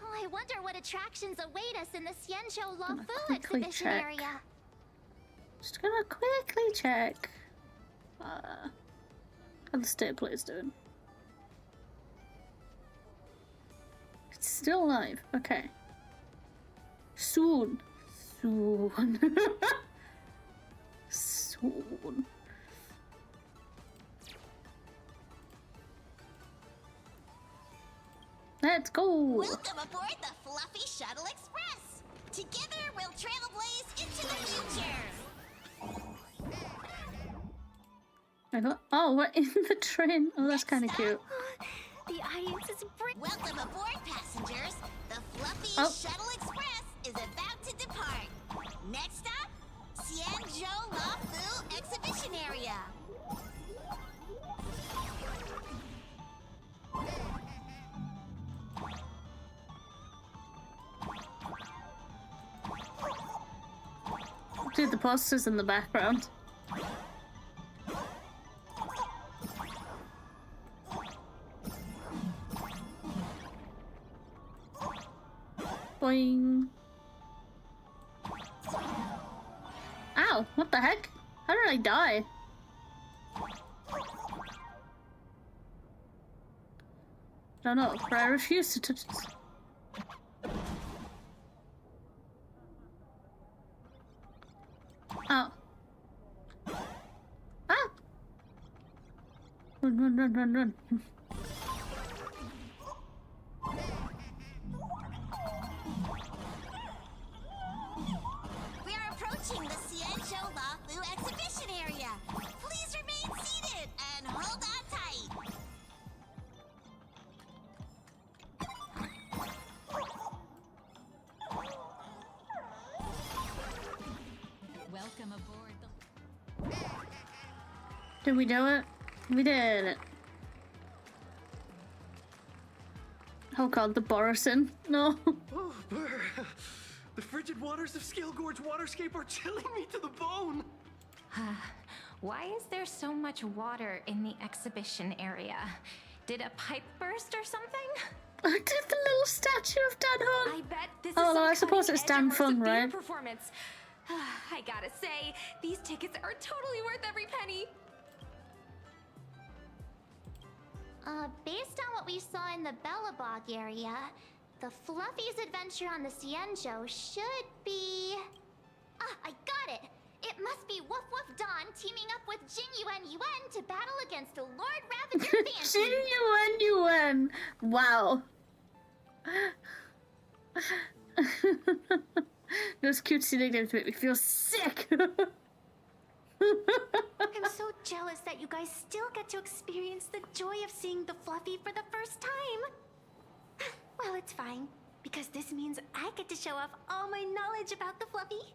Oh, I wonder what attractions await us in the 𝕃𝕚𝕟𝕜𝕤 exhibition check. area. Just gonna quickly check how the state play is doing. It's still live. Okay. Soon. Soon. Soon. Let's go. Welcome aboard the Fluffy Shuttle Express. Together we'll trailblaze into the future. Oh, we're in the train. Oh, that's kind of cute. The audience is welcome aboard, passengers. The Fluffy Shuttle Express is about to depart. Next stop, 𝕃𝕚𝕟𝕜𝕤 Exhibition Area. Dude, the posters in the background. Boing. Ow, what the heck? How did I die? I don't know, but I refuse to touch this. Oh. Ah! Run, run, run, run, run. We are approaching the 𝕃𝕚𝕟𝕜𝕤 Exhibition Area. Please remain seated and hold on tight. Welcome aboard the... Did we do it? We did it. Oh god, the Borison. No. Oh, brr. The frigid waters of Scale Gorge Waterscape are chilling me to the bone. Why is there so much water in the exhibition area? Did a pipe burst or something? I did the little statue of Dan Hon. I bet this is I some suppose it's Dan Fun, right? Performance. I gotta say, these tickets are totally worth every penny. Based on what we saw in the Belobog area, the Fluffy's adventure on the 𝕃𝕚𝕟 should be... Ah, I got it! It must be Woof Woof Dawn teaming up with 𝕃𝑚 to battle against the Lord Ravager Fancy! 𝕃𝑚. Wow. Those cutesy nicknames make me feel sick. I'm so jealous that you guys still get to experience the joy of seeing the Fluffy for the first time. Well, it's fine, because this means I get to show off all my knowledge about the Fluffy.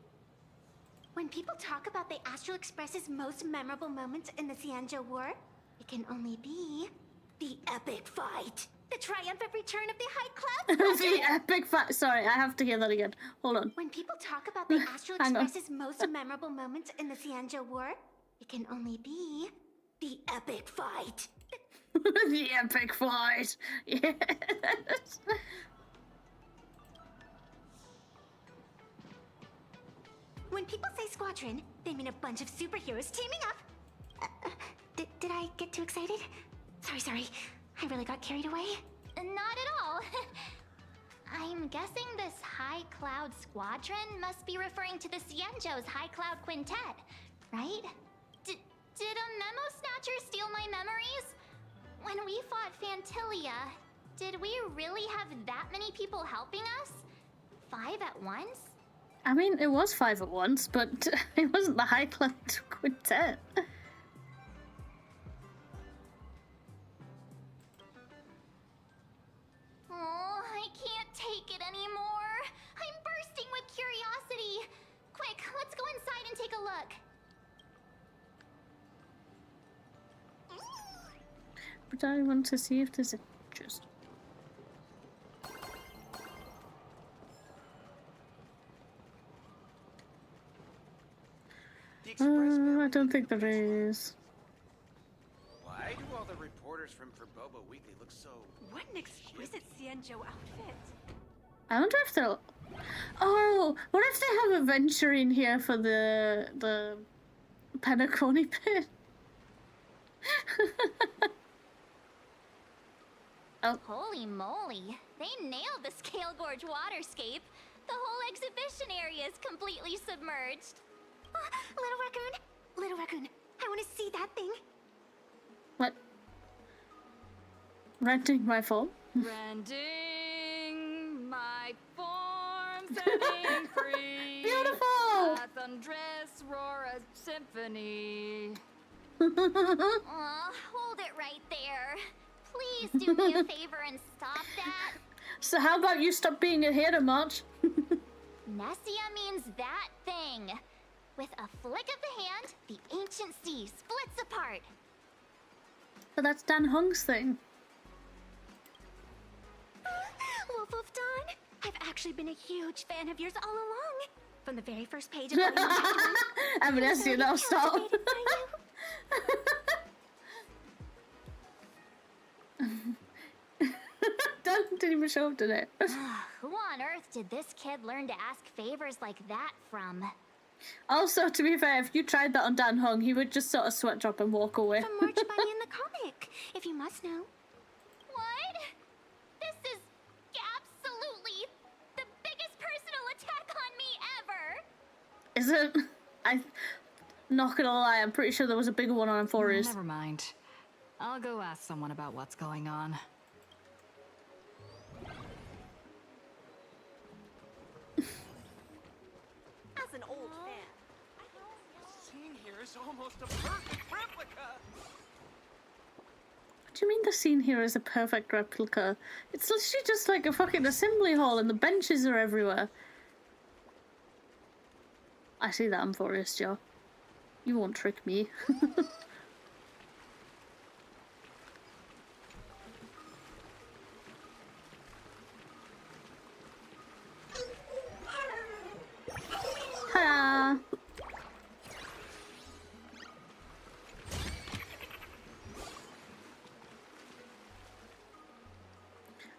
When people talk about the Astral Express's most memorable moments in the 𝕃𝕚𝕟 War, it can only be the epic fight. The triumphant return of the High Cloud Squadron. The epic fight. Sorry, I have to hear that again. Hold on. When people talk about the Astral Express's most memorable moments in the 𝕃𝕚𝕟 War, it can only be the epic fight. The epic fight. Yes. When people say squadron, they mean a bunch of superheroes teaming up. Did I get too excited? Sorry. I really got carried away. Not at all. I'm guessing this High Cloud Squadron must be referring to the 𝕃𝕚𝕟's High Cloud Quintet, right? Did a memo snatcher steal my memories? When we fought Fantilia, did we really have that many people helping us? 5 at once? I mean, it was 5 at once, but it wasn't the High Cloud Quintet. Oh, I can't take it anymore. I'm bursting with curiosity. Quick, let's go inside and take a look. But I want to see if there's a just. I don't think there is. Why do all the reporters from Boba Weekly look so... What an exquisite 𝕃𝕚𝕟 outfit. I wonder if they'll... Oh, what if they have a venture in here for the Penacony pit? Oh. Holy moly, they nailed the Scale Gorge waterscape. The whole exhibition area is completely submerged. Little Raccoon, I want to see that thing. What? Renting my phone? Rending my form, setting free. Beautiful! At undress, roar a symphony. Aw, hold it right there. Please do me a favor and stop that. So how about you stop being a hater, March? Nessia means that thing. With a flick of the hand, the ancient sea splits apart. But that's Dan Hung's thing. Wolf of Dawn, I've actually been a huge fan of yours all along. From the very first page of Volume 1. I'm Nessia, now stop. Dan didn't even show up today. Who on earth did this kid learn to ask favors like that from? Also, to be fair, if you tried that on Dan Hung, he would just sort of sweat drop and walk away. From March Bunny in the comic, if you must know. What? This is absolutely the biggest personal attack on me ever! Is it? I'm not gonna lie, I'm pretty sure there was a bigger one on Forest. Never mind. I'll go ask someone about what's going on. As an old fan, The scene here is almost a perfect replica. What do you mean the scene here is a perfect replica? It's literally just like a fucking assembly hall and the benches are everywhere. I see that, I'm Forest, Joe. You won't trick me. Ha!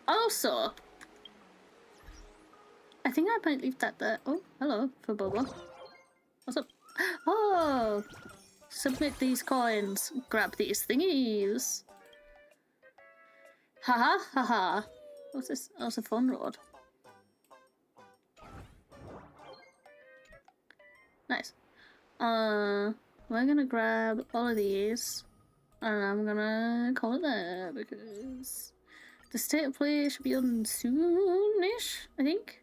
Also, I think I might leave that there. Oh, hello, for Boba. What's up? Oh! Submit these coins. Grab these thingies. Haha, haha. What's this? Oh, it's a fun rod. Nice. We're gonna grab all of these. And I'm gonna call it there because the state of play should be on soonish, I think.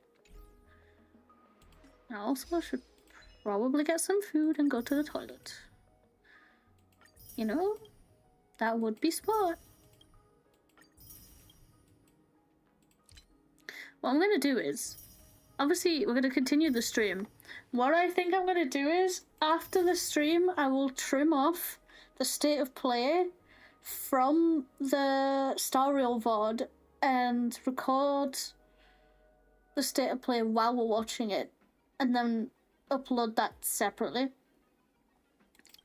I also should probably get some food and go to the toilet. You know, that would be smart. What I'm gonna do is, obviously we're gonna continue the stream. What I think I'm gonna do is, after the stream, I will trim off the state of play from the Star Rail VOD and record the state of play while we're watching it, and then upload that separately.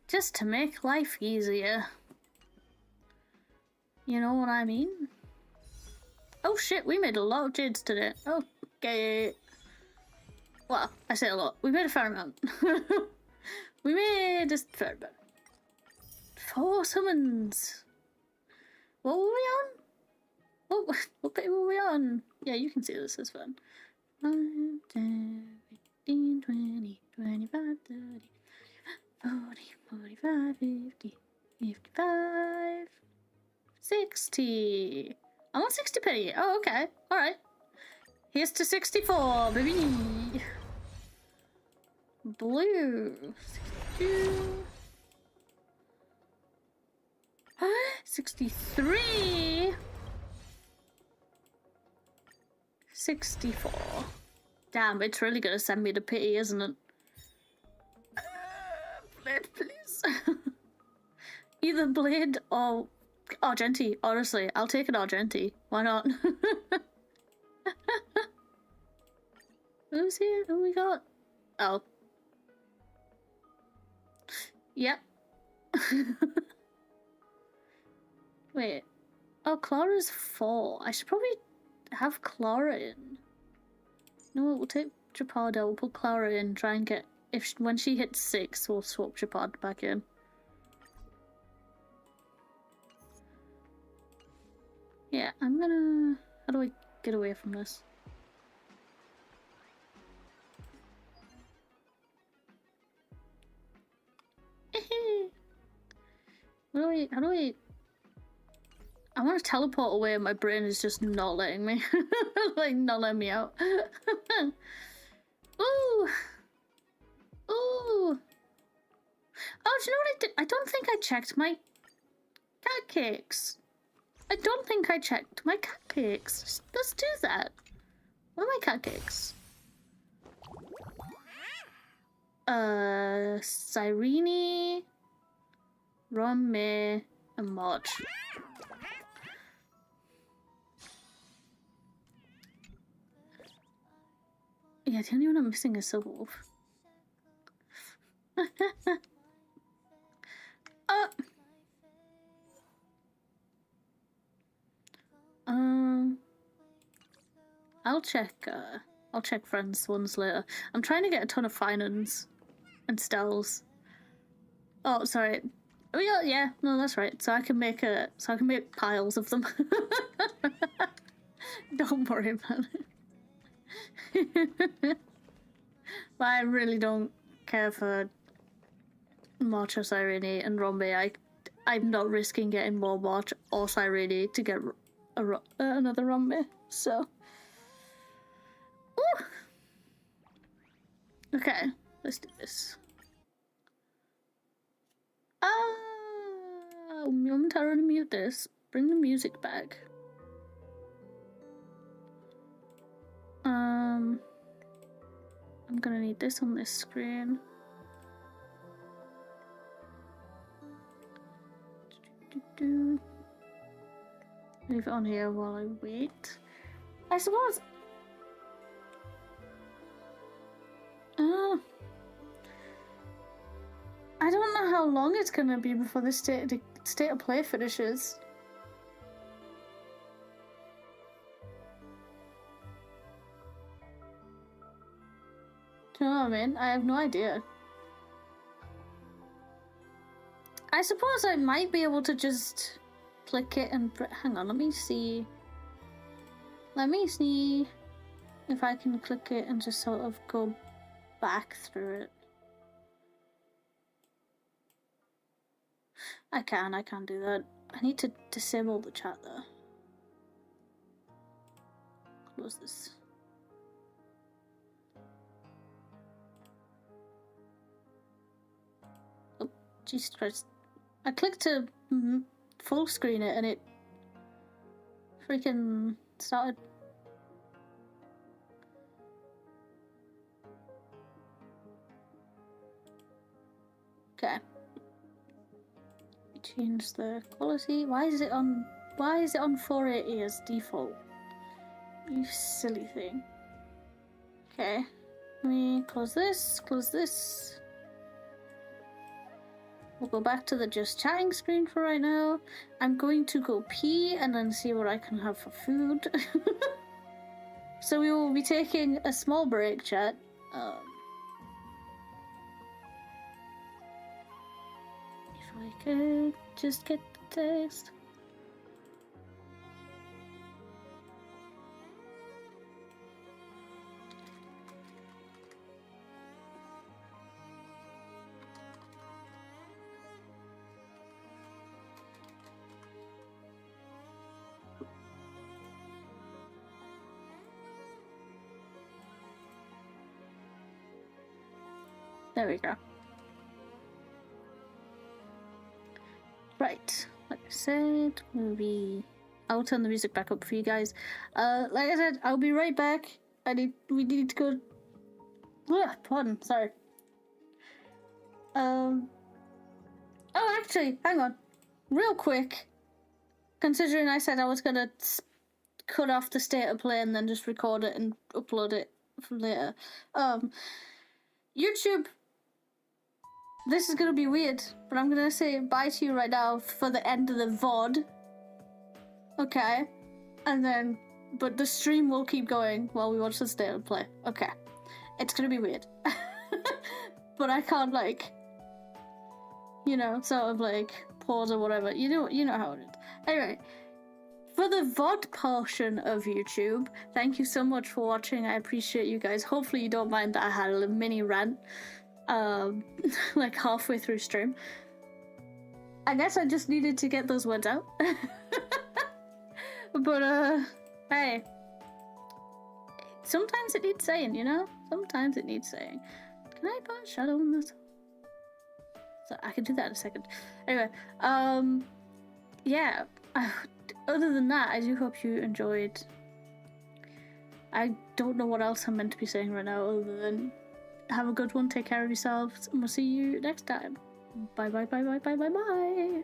Just to make life easier. You know what I mean? Oh shit, we made a lot of jades today. Okay. Well, I say a lot. We made a fair amount. We made a fair amount. 4 summons. What were we on? What bit were we on? Yeah, you can see this is fun. 5, 10, 15, 20, 25, 30, 40, 45, 50, 55, 60. I want 60 penny. Oh, okay. Alright. Here's to 64, baby. Blue. 62. 63. 64. Damn, it's really gonna send me to pity, isn't it? Blade, please. Either Blade or Argenti, honestly. I'll take an Argenti. Why not? Who's here? Who we got? Oh. Yep. Wait. Oh, Clara's 4. I should probably have Clara in. No, we'll take Japard out. We'll put Clara in. Try and get... when she hits 6, we'll swap Japard back in. Yeah, I'm gonna... How do I get away from this? How do I want to teleport away and my brain is just not letting me. Like, not letting me out. Ooh! Ooh! Oh, do you know what I did? I don't think I checked my cat cakes. I don't think I checked my cat cakes. Let's do that. What are my cat cakes? Cyrene, 𝕃𝕚𝕟𝕜𝕤, and March. Yeah, the only one I'm missing is Silverwolf. I'll check friends ones later. I'm trying to get a ton of finance and stells. Oh, sorry. Oh yeah, no, that's right. So I can make piles of them. Don't worry about it. But I really don't care for March or Cyrene and 𝕃𝕚𝕟𝕜. I'm not risking getting more March or Cyrene to get another 𝕃𝕚𝕟𝕜, so. Ooh. Okay, let's do this. Momentarily mute this. Bring the music back. I'm gonna need this on this screen. Leave it on here while I wait. I suppose. I don't know how long it's gonna be before the state of play finishes. Do you know what I mean? I have no idea. I suppose I might be able to just click it and hang on, let me see. Let me see if I can click it and just sort of go back through it. I can't do that. I need to disable the chat though. Close this. Oh, Jesus Christ. I clicked to full screen it and it freaking started. Okay. Change the quality. Why is it on 480 as default? You silly thing. Okay. Let me close this, close this. We'll go back to the just chatting screen for right now. I'm going to go pee and then see what I can have for food. So we will be taking a small break, chat. If I could just get the text. There we go. Right, like I said, I'll turn the music back up for you guys. Like I said, I'll be right back. We need to go. Pardon, sorry. Oh, actually, hang on, real quick. Considering I said I was gonna cut off the state of play and then just record it and upload it from later. YouTube. This is gonna be weird, but I'm gonna say bye to you right now for the end of the VOD. Okay. And then, but the stream will keep going while we watch the state of play. Okay. It's gonna be weird. But I can't, like, you know, sort of like pause or whatever. You know how it is. Anyway, for the VOD portion of YouTube, thank you so much for watching. I appreciate you guys. Hopefully you don't mind that I had a little mini rant. Like halfway through stream. I guess I just needed to get those words out. But hey, sometimes it needs saying, you know. Sometimes it needs saying. Can I put a shadow on this? So I can do that in a second. Anyway, yeah. Other than that, I do hope you enjoyed. I don't know what else I'm meant to be saying right now other than have a good one, take care of yourselves, and we'll see you next time. Bye bye bye bye bye bye bye.